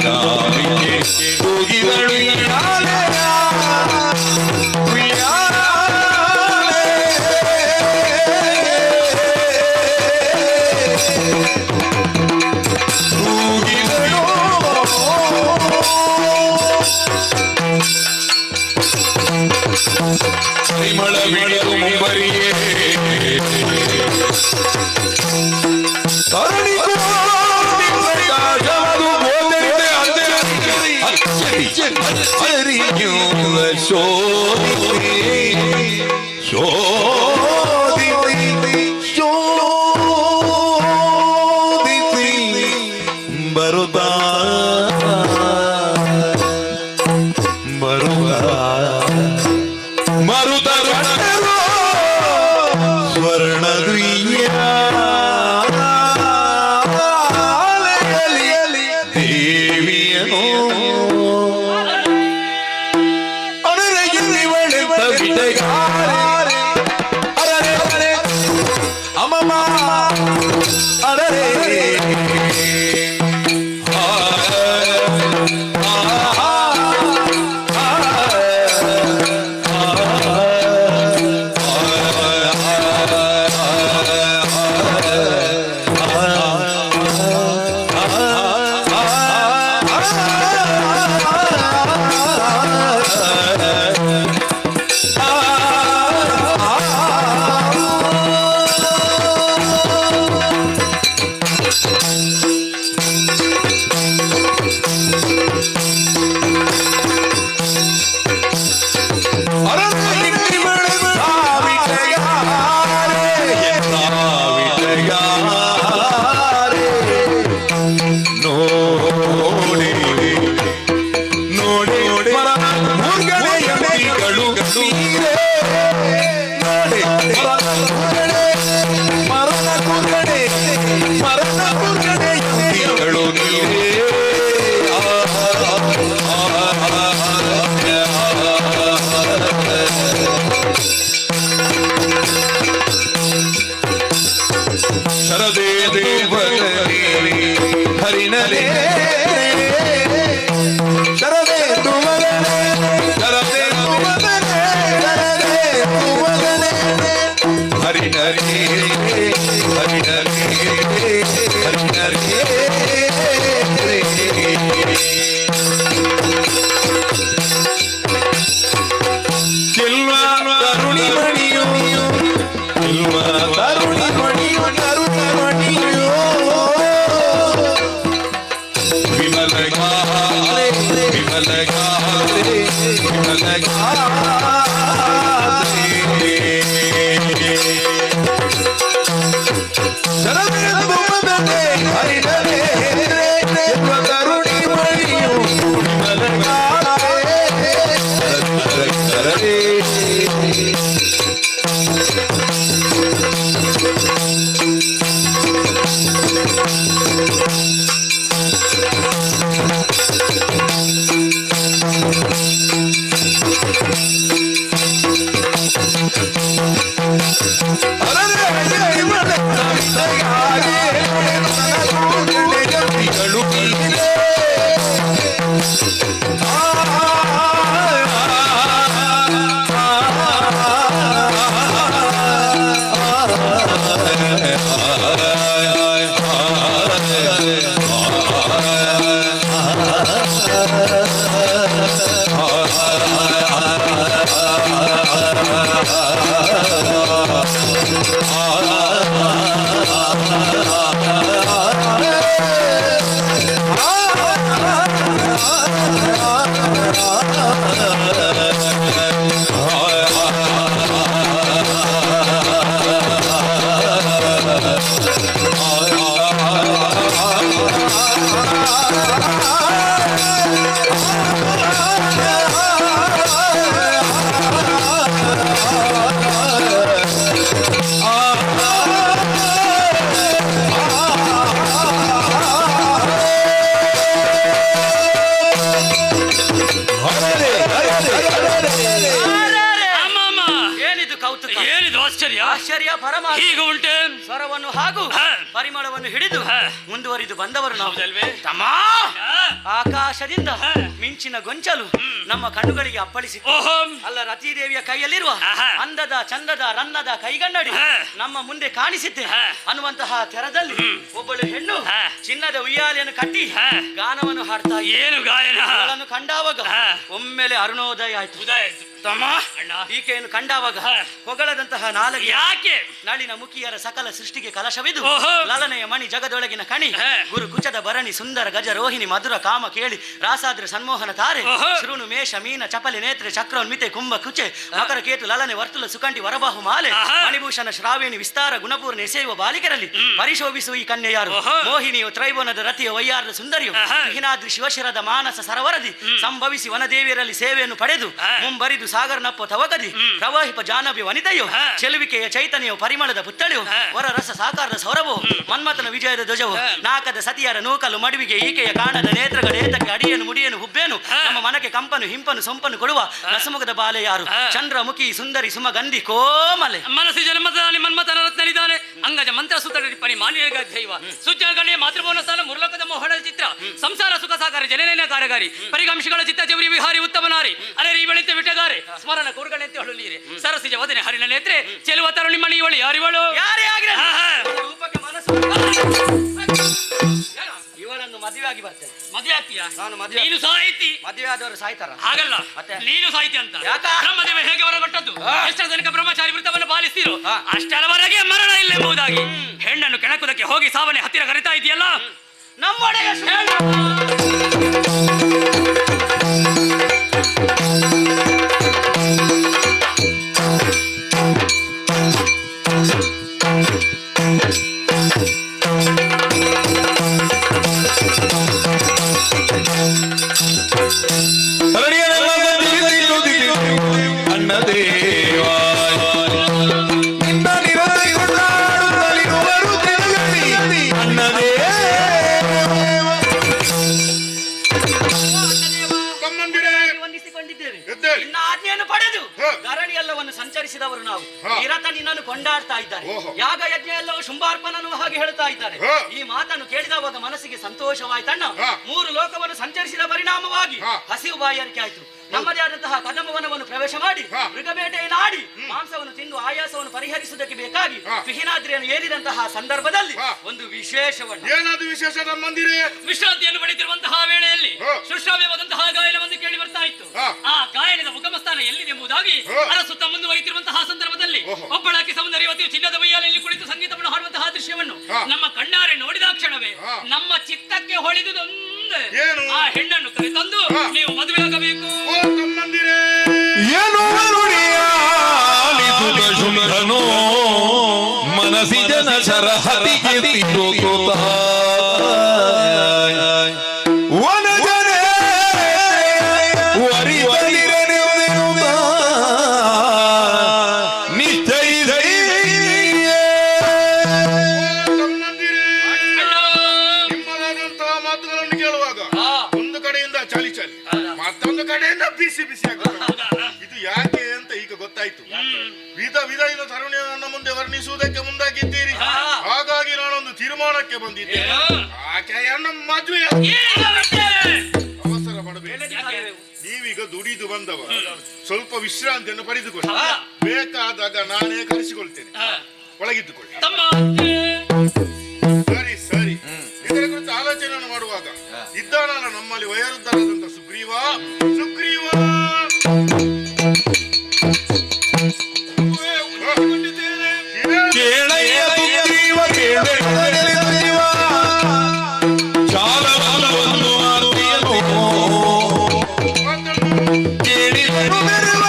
ಕಾವಿಗೆ ತೂಗಿದಳು ಯಾಲೆಯ ತೂಗಿದಳು ಪರಿಮಳವಿಡಿದು ಮುಂಬರಿಯೇ ಕಾಶವದು ಗೋಚರಿತೆ ಅರಿಯುವ ಶೋಧಿಸಿ ಶೋಧಿಸಿ ಶೋಧಿಸಿ ಬರುತ್ತಾ ಬರುತ್ತಾ ಮರುತರು ಸ್ವರ್ಣದ್ವಿಯ ದೇವಿಯನು ಅರರೆಯಲ್ಲಿ ಒಳೆತ ಬಿಟ್ಟಗಾರೆ ಅರರೆ ಅರರೆ ಅಮಮ ಅರರೆ ಹರಿಣನೇ ಶರದೇ ತುಮಗನೇ ಶರದೇ ತುಮಗನೇ ಶರದೇ ತುಮಗನೇ ಹರಿಣನೇ ಹರಿಣನೇ ಹರಿಣನೇ ಚೆಲ್ವ ತರುಣಿ ಮಣಿಯೋ ಚೆಲ್ವ ತರುಣಿ ಮಣಿಯೋ ತರುಣ ಮಣಿಯೋ ವಿಮಲಗಾರೆ ವಿಮಲಗಾರೆ ವಿಮಲಗಾರೆ ಶರದೇ ತುಮಗನೇ ಹರಿಣನೇ ಚೆಲ್ವ ತರುಣಿ ಮಣಿಯೋ ವಿಮಲಗಾರೆ ಶರದೇ ಏನಿದು ಕೌತುಕ, ಏನಿದು ಆಶ್ಚರ್ಯ ಆಶ್ಚರ್ಯ ಪರಮ ಈಗ ಉಂಟೆ ಸ್ವರವನ್ನು ಹಾಗೂ ಪರಿಮಳವನ್ನು ಹಿಡಿದು ಮುಂದುವರಿದು ಬಂದವರು ನಾವು ತಮ್ಮ. ಆಕಾಶದಿಂದ ಮಿಂಚಿನ ಗೊಂಚಲು ನಮ್ಮ ಕಣ್ಣುಗಳಿಗೆ ಅಪ್ಪಳಿಸಿತು. ಅಲ್ಲ, ರತಿದೇವಿಯ ಕೈಯಲ್ಲಿರುವ ಅಂದದ ಚಂದದ ರನ್ನದ ಕೈಗನ್ನಡಿ ನಮ್ಮ ಮುಂದೆ ಕಾಣಿಸಿದ್ದೆ ಅನ್ನುವಂತಹ ತೆರದಲ್ಲಿ ಒಬ್ಬಳು ಹೆಣ್ಣು ಚಿನ್ನದ ಉಯ್ಯಾಲೆಯನ್ನು ಕಟ್ಟಿ ಗಾನವನ್ನು ಹಾಡ್ತಾ ಏನು ಗಾಯನ ಕಂಡಾವಾಗ ಒಮ್ಮೆಲೆ ಅರುಣೋದಯ ಆಯ್ತು. ತಮ್ಮ, ಈಕೆಯನ್ನು ಕಂಡಾವಾಗ ಹೊಗಳದಂತಹ ನಾಲಗೆ ಯಾಕೆ ನಳಿನ ಮುಖಿಯರ ಸಕಲ ಸೃಷ್ಟಿಗೆ ಕಲಶವಿದು ಲಲನೆಯ ಮಣಿ ಜಗದೊಳಗಿನ ಕಣಿ ಗುರು ಕುಚದ ಭರಣಿ ಸುಂದರ ಗಜ ರೋಹಿಣಿ ಮಧುರ ಕಾಮ ಕೇಳಿ ರಾಸಾದ್ರ ಸನ್ಮೋಹನ ತಾರೆ ಶೃಣು ಮೇಷ ಮೀನ ಚಪಲಿ ನೇತ್ರೆ ಚಕ್ರೋನ್ಮಿತೆ ಕುಂಭ ಕುಚೆ ಮಕರ ಕೇತು ಲಲನೆ ವರ್ತುಲ ಸುಕಂಠಿ ವರಬಾಹು ಮಾಲೆ ಮಣಿಭೂಷಣ ಶ್ರಾವೇಣಿ ವಿಸ್ತಾರ ಗುಣಪೂರ್ಣ ಎಸೆಯುವ ಬಾಲಿಕರಲ್ಲಿ ಪರಿಶೋಭಿಸುವ ಈ ಕನ್ಯೆಯಾರು ಮೋಹಿನಿಯು ತ್ರೈವನದ ರತಿಯ ವೈಯಾರದ ಸುಂದರಿಯು ಹಿನಾದ್ರಿ ಶಿವಶಿರದ ಮಾನಸ ಸರವರದಿ ಸಂಭವಿಸಿ ವನದೇವಿಯರಲ್ಲಿ ಸೇವೆಯನ್ನು ಪಡೆದು ಮುಂಬರಿದು ಸಾಗರನಪ್ಪ ತವಕದಿ ಪ್ರವಾಹಿಪ ಜಾನವ್ಯ ವನಿತೆಯು ಚೆಲುವಿಕೆಯ ಚೈತನ್ಯವು ಪರಿಮಳದ ಪುತ್ತಳಿಯು ವರ ರಸ ಸಾಕಾರದ ಸೌರಭವು ಮನ್ಮಥನ ವಿಜಯದ ಧ್ವಜವು ನಾಕದ ಸತಿಯರ ನೂಕಲು ಮಡುವಿಗೆ ಈಕೆಯ ಕಾಣದ ನೇತ್ರಗಳ ಏತಕ್ಕೆ ಅಡಿಯನ್ನು ಮುಡಿಯನ್ನು ಹುಬ್ಬೇನು ನಮ್ಮ ಮನಕ್ಕೆ ಕಂಪನು ಹಿಂಪನು ಸೊಂಪನು ಕೊಡುವ ರಸಮುಖದ ಬಾಲೆ ಯಾರು ಚಂದ್ರಮುಖಿ ಸುಂದರಿ ಸುಮಗಂಧಿ ಕೋಮಲೆ ಮನಸ್ಸು ಜನ್ಮದಲ್ಲಿ ಮನ್ಮಥನ ರತ್ನರಿದ್ದಾನೆ ಅಂಗಜ ಮಂತ್ರ ಸೂತ್ರಡಿ ಪರಿ ಮಾನ್ಯಗ ದೈವ ಸುಜ್ಜನ ಗಣ್ಯ ಮಾತೃಭವನ ಸ್ಥಾನ ಮುರುಲೋಕದ ಮೋಹನದ ಚಿತ್ರ ಸಂಸಾರ ಸುಖ ಸಾಕಾರ ಜನನೇನ ಕಾರ್ಯಗಾರಿ ಪರಿಗಂಶಗಳ ಚಿತ್ತ ಜವರಿ ವಿಹಾರಿ ಉತ್ತಮ ನಾರಿ ಅರೆ ರೀಬಳಿತ ವಿಟಗಾರೆ ಸ್ಮರಣ ಕೂರ್ಗಳೆಂತೆ ಹೊಳಲಿರೆ ಸರಸಿಜ ವದನೆ ಹರಿನ ನೇತ್ರೆ ಚೆಲುವ ತರುಣಿ ಮಣಿ ಇವಳು ಯಾರಿವಳು ಯಾರೇ ಆಗ್ಲಿ ರೂಪಕ್ಕೆ ಮನಸ್ಸು ಇವಳನ್ನು ಮದುವೆ ಆಗಿ ಬರ್ತೇನೆ. ಮದುವೆ ಆಗ್ತೀಯಾ? ನಾನು ಮದುವೆ ನೀನು ಸಾಹಿತಿ ಮದುವೆ ಆದವರು ಸಾಯ್ತಾರ ಹಾಗಲ್ಲ ಮತ್ತೆ ನೀನು ಸಾಹಿತಿ ಅಂತ ಯಾಕ? ಬ್ರಹ್ಮದೇವ ಹೇಗೆ ಹೊರಗೊಟ್ಟದ್ದು ಎಷ್ಟರ ತನಕ ಬ್ರಹ್ಮಚಾರಿ ವೃತ್ತವನ್ನು ಪಾಲಿಸ್ತೀರೋ ಅಷ್ಟರವರೆಗೆ ಮರಣ ಇಲ್ಲೆಂಬುದಾಗಿ ಹೆಣ್ಣನ್ನು ಕೆಣಕುದಕ್ಕೆ ಹೋಗಿ ಸಾವನೆ ಹತ್ತಿರ ಕರಿತಾ ಇದೆಯಲ್ಲ ನಮ್ಮೊಡೆಯ ಮಾರ್ಗವನ್ನು ಸಂಚರಿಸಿದವರು ನಾವು. ನಿರತ ನಿನ್ನನ್ನು ಕೊಂಡಾಡ್ತಾ ಇದ್ದಾರೆ. ಯಾಗ ಯಜ್ಞ ಎಲ್ಲವೂ ಶುಂಭಾರ್ಪಣನು ಹಾಗೆ ಹೇಳ್ತಾ ಇದ್ದಾರೆ. ಈ ಮಾತನ್ನು ಕೇಳಿದವಾಗ ಮನಸ್ಸಿಗೆ ಸಂತೋಷವಾಯ್ತಣ್ಣ. 3 ಲೋಕವನ್ನು ಸಂಚರಿಸಿದ ಪರಿಣಾಮವಾಗಿ ಹಸಿವು ಬಾಯಾರಿಕೆ ಆಯ್ತು. ನಮ್ಮದೇ ಆದಂತಹ ಕದಂಬವನವನ್ನು ಪ್ರವೇಶ ಮಾಡಿ ಮೃಗಬೇಟೆಯನ್ನು ಆಡಿ ಮಾಂಸವನ್ನು ತಿಂದು ಆಯಾಸವನ್ನು ಪರಿಹರಿಸುವುದಕ್ಕೆ ಬೇಕಾಗಿ ಸಿಹಿನಾದ್ರಿಯನ್ನು ಏರಿದಂತಹ ಸಂದರ್ಭದಲ್ಲಿ ಒಂದು ವಿಶೇಷವನ್ನು. ಏನಾದ್ರು ವಿಶೇಷ ನಮ್ಮಂದಿರೇ? ವಿಶ್ರಾಂತಿಯನ್ನು ಪಡೆದಿರುವಂತಹ ವೇಳೆಯಲ್ಲಿ ಸುಶ್ರಾವ್ಯವಾದಂತಹ ಗಾಯನವನ್ನು ಕೇಳಿ ಬರ್ತಾ ಇತ್ತು. ಆ ಗಾಯನದ ಮುಖಮಸ್ಥಾನ ಎಲ್ಲಿದೆಂಬುದಾಗಿ ಅರಸುತ್ತ ಮುಂದುವರಿತಿರುವಂತಹ ಸಂದರ್ಭದಲ್ಲಿ ಒಬ್ಬಳಾಕಿ ಸೌಂದರ್ಯವತಿಯು ಚಿನ್ನದ ಬೈಯಾಲೆಯಲ್ಲಿ ಕುಳಿತು ಸಂಗೀತವನ್ನು ಹಾಡುವಂತಹ ದೃಶ್ಯವನ್ನು ನಮ್ಮ ಕಣ್ಣಾರೆ ನೋಡಿದ ಕ್ಷಣವೇ ನಮ್ಮ ಚಿತ್ತಕ್ಕೆ ಹೊಳೆದುದೊಂದೇ ಆ ಹೆಣ್ಣನ್ನು ಕರೆತಂದು ನೀವು ಮದುವೆಯಾಗಬೇಕು. ಏನು ನುಡಿಯಾಲಿಸುತ್ತ ಶುಂಭನು ಮನಸಿ ಜನ ಸರಹತಿಗೆ ತಿರುಗುತ್ತ ವನಜನೆ ವರಿವಲಿರೆನುವುದೆನುದ ನಿಶ್ಚಯಿಸೈ. ನಿಮ್ಮದಾದಂತಹ ಮಾತುಗಳನ್ನು ಕೇಳುವಾಗ ಒಂದು ಕಡೆಯಿಂದ ಚಳಿ ಚಳಿ, ಮತ್ತೊಂದು ಕಡೆಯಿಂದ ಬಿಸಿ ಬಿಸಿ ಆಗುತ್ತೆ. ಇದು ಯಾಕೆ ಅಂತ ಈಗ ಗೊತ್ತಾಯ್ತು. ವಿಧ ವಿಧದ ತರುಣಿಯನ್ನ ಮುಂದೆ ವರ್ಣಿಸುವುದಕ್ಕೆ ಮುಂದಾಗಿದ್ದೀರಿ. ಹಾಗಾಗಿ ನಾನೊಂದು ತೀರ್ಮಾನಕ್ಕೆ ಬಂದಿದ್ದೇನೆ. ಆಕೆಯನ್ನು ಮದುವೆ ಅವಸರ ಮಾಡಬೇಕು. ನೀವೀಗ ದುಡಿದು ಬಂದವ, ಸ್ವಲ್ಪ ವಿಶ್ರಾಂತಿಯನ್ನು ಪಡೆದುಕೊಳ್ಳಿ. ಬೇಕಾದಾಗ ನಾನೇ ಕರೆಸಿಕೊಳ್ತೇನೆ, ಒಳಗಿದ್ದುಕೊಳ್ಳಿ. ಸರಿ ಸರಿ. ಇದರ ಕುರಿತು ಆಲೋಚನೆಯನ್ನು ಮಾಡುವಾಗ ಇದ್ದಾನಲ್ಲ ನಮ್ಮಲ್ಲಿ ವಯೋವೃದ್ಧರಾದಂತ ಸುಗ್ರೀವ. ಸುಗ್ರೀವ ಕೇಳಯ್ಯ ಸುಗ್ರೀವ ಕೇಳಯ್ಯ ಚಾಲವನ್ನು ಆರ್ತಿಯನು ಕೇಳಿದರು ಮೆರುವ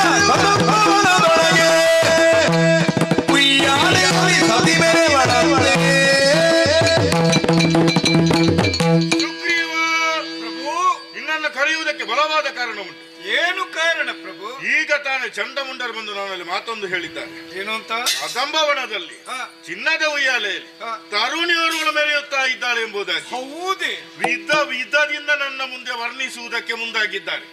ಭವನದೊಳಗೆ ಉಯ್ಯಾಲೆಯಲ್ಲಿ ಸತಿ ಮೆರೆವಳಂತೆ. ಸುಗ್ರೀವ ಪ್ರಭು, ನಿನ್ನನ್ನು ಕರೆಯುವುದಕ್ಕೆ ಬಲವಾದ ಕಾರಣ ಉಂಟು. ಏನು ಕಾರಣ ಪ್ರಭು? ಈಗ ತಾನೇ ಚಂಡಮುಂಡರು ಬಂದು ನನ್ನಲ್ಲಿ ಮಾತೊಂದು ಹೇಳಿದ್ದಾರೆ. ಏನು ಅಂತ? ಕದಂಬವನದಲ್ಲಿ ಚಿನ್ನದ ಉಯ್ಯಾಲೆಯಲ್ಲಿ ತರುಣಿಯರುಗಳು ಮೆರೆಯುತ್ತಾ ಇದ್ದಾಳೆ ಎಂಬುದಾಗಿ. ಹೌದೇ? ವಿಧದಿಂದ ನನ್ನ ಮುಂದೆ ವರ್ಣಿಸುವುದಕ್ಕೆ ಮುಂದಾಗಿದ್ದಾರೆ.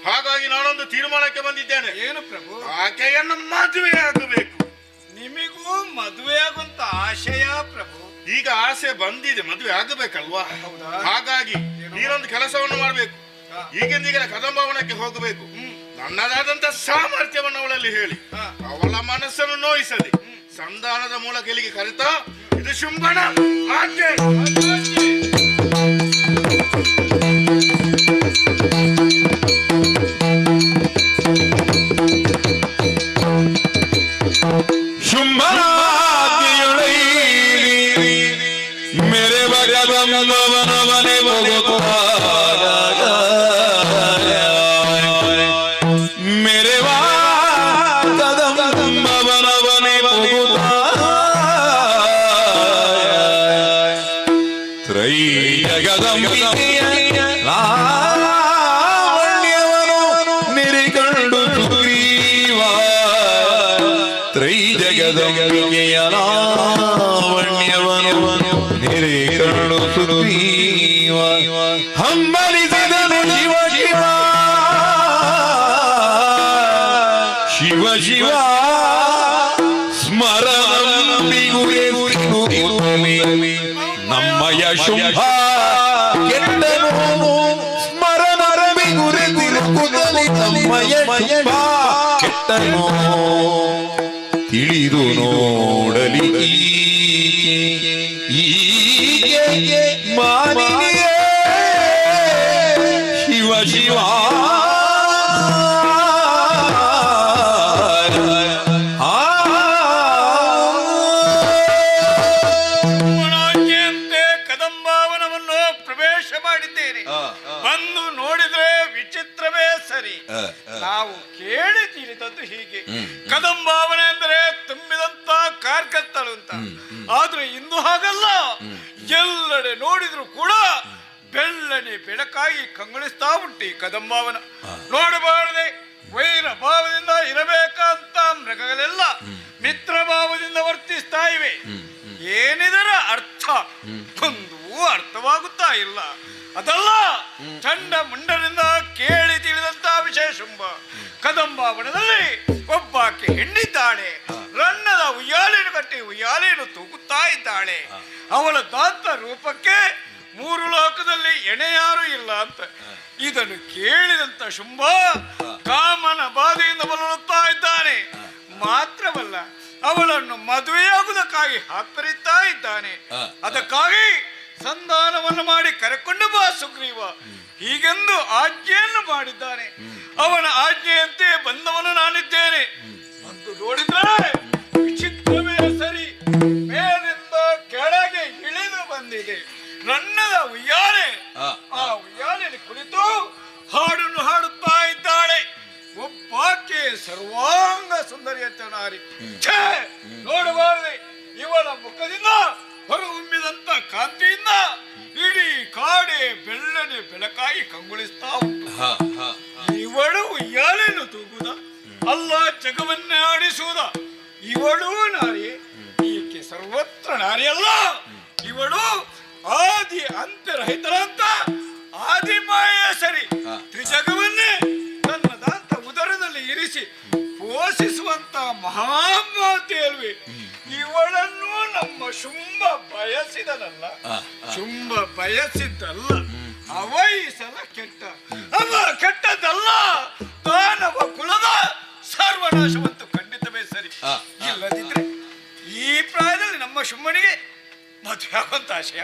ಹಾಗಾಗಿ ನಾನೊಂದು ತೀರ್ಮಾನಕ್ಕೆ ಬಂದಿದ್ದೇನೆ. ಏನು ಪ್ರಭು? ಆಕೆಯನ್ನು ಮದುವೆ ಆಗಬೇಕು. ನಿಮಗೂ ಮದುವೆ ಆಗುವಂತ ಆಶಯ ಪ್ರಭು? ಈಗ ಆಸೆ ಬಂದಿದೆ, ಮದುವೆ ಆಗಬೇಕಲ್ವಾ? ಹಾಗಾಗಿ ನೀನೊಂದು ಕೆಲಸವನ್ನು ಮಾಡಬೇಕು. ಈಗಿಂದೀಗಲೇ ಕದಂಬವನಕ್ಕೆ ಹೋಗಬೇಕು. ನನ್ನದಾದಂತ ಸಾಮರ್ಥ್ಯವನ್ನು ಅವಳಲ್ಲಿ ಹೇಳಿ ಅವಳ ಮನಸ್ಸನ್ನು ನೋಯಿಸದೆ ಸಂಧಾನದ ಮೂಲಕ ಇಲ್ಲಿಗೆ ಕರೆತಾ ಇದು ಶುಂಭನ ಆಜ್ಞೆ. ಶುಂಭನಾಜ್ಞೆಯೊಳೈ ಮೇರೆ ಭಗವಂತವನವನೇ ಹೋಗುತ್ತ ಮೇರೆವಾ ಕದಂಬವನವನೇ ಹೋಗುತ್ತ ತ್ರೈಜಗದಂಬಿಕೆಯ ಲಾವಣ್ಯವನು ನಿರಿಕಂಡು ಸುಗ್ರೀವ ತ್ರೈಜಗದಂಬಿಕೆಯ ಲಾವಣ್ಯವನು ನಿರಿಕಂಡು ಸುಗ್ರೀವ ಹಂಬಲಿಸಿದನು ಶಿವ ಶಿವ ಶಿವ ಸ್ಮರಣಂಬಿಗುರೆ ನಮ್ಮಯ ಶುಂಭ ಕೆಟ್ಟನು ಸ್ಮರಣಂಬಿಗುರೆ ತಿರುಗುತ್ತಲಿ ನಮ್ಮಯ ಶುಂಭ ಕೆಟ್ಟನು ತಿಳಿದು ನೋಡಲಿ ಈಕೆ ಮಾನಿನಿಯೇ ಶಿವ ಶಿವ ಕದಂಬಾವನವನ್ನು ಪ್ರವೇಶ ಮಾಡಿದ್ದೇನೆ. ಬಂದು ನೋಡಿದ್ರೆ ವಿಚಿತ್ರವೇ ಸರಿ. ನಾವು ಕೇಳಿ ತಿಳಿದದ್ದು ಹೀಗೆ, ಕದಂಬಾವನ ಎಂದರೆ ತುಂಬಿದಂತ ಕಾರ್ಕತ್ತಳು ಅಂತ. ಆದ್ರೆ ಇಂದು ಹಾಗಲ್ಲ. ಎಲ್ಲೆಡೆ ನೋಡಿದ್ರು ಕೂಡ ಬೆಳ್ಳನೆ ಬೆಳಕಾಗಿ ಕಂಗೊಳಿಸ್ತಾ ಉಂಟು ಈ ಕದಂಬಾವನ. ನೋಡಬಾರದೆ ವೈರ ಭಾವದಿಂದ ಇರಬೇಕಂತ ಮೃಗಗಳೆಲ್ಲ ಮಿತ್ರ ಭಾವದಿಂದ ವರ್ತಿಸ್ತಾ ಇವೆ. ಏನಿದರ ಅರ್ಥ ಒಂದು ಅರ್ಥವಾಗುತ್ತಾ ಇಲ್ಲ. ಅದಲ್ಲ, ಚಂಡ ಮುಂಡರಿಂದ ಕೇಳಿ ತಿಳಿದಂತ ವಿಷಯ ಶುಂಭ ಕದಂಬಾವನದಲ್ಲಿ ಒಬ್ಬಾಕೆ ಹೆಣ್ಣಿದ್ದಾಳೆ. ರನ್ನದ ಉಯ್ಯಾಲೆಯನ್ನು ಕಟ್ಟಿ ಉಯ್ಯಾಲೆಯನ್ನು ತೂಗುತ್ತಾ ಇದ್ದಾಳೆ. ಅವಳ ದಾಂತ ರೂಪಕ್ಕೆ 3 ಲೋಕದಲ್ಲಿ ಎಣೆಯಾರು ಇಲ್ಲ ಅಂತ. ಇದನ್ನು ಕೇಳಿದಂತ ಶುಂಭ ಕಾಮನ ಬಾಧೆಯಿಂದ ಬಳಲುತ್ತಾ ಇದ್ದಾನೆ. ಮಾತ್ರವಲ್ಲ, ಅವಳನ್ನು ಮದುವೆಯಾಗುವುದಕ್ಕಾಗಿ ಹಾತೊರಿತಾ ಇದ್ದಾನೆ. ಅದಕ್ಕಾಗಿ ಸಂಧಾನವನ್ನು ಮಾಡಿ ಕರೆಕೊಂಡು ಬಾ ಸುಗ್ರೀವ ಹೀಗೆಂದು ಆಜ್ಞೆಯನ್ನು ಮಾಡಿದ್ದಾನೆ. ಅವನ ಆಜ್ಞೆಯಂತೆ ಬಂದವನು ನಾನಿದ್ದೇನೆ. ಅಂದು ನೋಡಿದ್ರೆ ವಿಚಿತ್ರವೇ ಸರಿ, ಮೇಲಿಂದ ಕೆಳಗೆ ಇಳಿದು ಬಂದಿದೆ ನನ್ನದ ಉಯ್ಯಾಲೆ. ಆ ಉಯ್ಯಾಲೆಯಲ್ಲಿ ಕುಳಿತು ಹಾಡನ್ನು ಹಾಡುತ್ತಾ ಇದ್ದಾಳೆ. ಒಬ್ಬಾಕೆ ಸರ್ವಾಂಗ ಸುಂದರಿಯಂತ ನಾರಿ. ಛೇ, ನೋಡಬಾರದೆ ಇವಳ ಮುಖದಿಂದ ಹೊರಹೊಮ್ಮಿದಂತ ಕಾಂತಿಯಿಂದ ಇಡೀ ಕಾಡೆ ಬೆಳ್ಳನೆ ಬೆಳಕಾಗಿ ಕಂಗೊಳಿಸ್ತಾ ಉಂಟು. ಇವಳು ಉಯ್ಯಾಲೆಯನ್ನು ತೂಗುವುದ ಅಲ್ಲ, ಜಗವನ್ನೇ ಆಡಿಸುವುದ? ಇವಳು ನಾರಿ, ಈಕೆ ಸರ್ವತ್ರ ನಾರಿ ಅಲ್ಲ. ಇವಳು ಆದಿ ಅಂತರಹಿತರಂತ ಆದಿಮಾಯೇಶ್ವರಿ, ತ್ರಿಜಗವನ್ನೇ ತನ್ನದಂತ ಉದರದಲ್ಲಿ ಇರಿಸಿ ಪೋಷಿಸುವಂತ ಮಹಾಮಾತೆ ಅಲ್ವೇ. ಇವಳನ್ನು ನಮ್ಮ ಶುಂಭ ಬಯಸಿದನಲ್ಲ, ಶುಂಭ ಬಯಸಿದ್ದಲ್ಲ, ಅವೈಸಲ ಕೆಟ್ಟ. ಅವ ಕೆಟ್ಟದ್ದಲ್ಲ, ದಾನವ ಕುಲದ ಸರ್ವನಾಶವಂತೂ ಖಂಡಿತವೇ ಸರಿ. ಇಲ್ಲದಿದ್ರೆ ಈ ಪ್ರಾಯದಲ್ಲಿ ನಮ್ಮ ಶುಂಭನಿಗೆ ಮದುವೆ ಆಗುವಂತ ಆಶಯ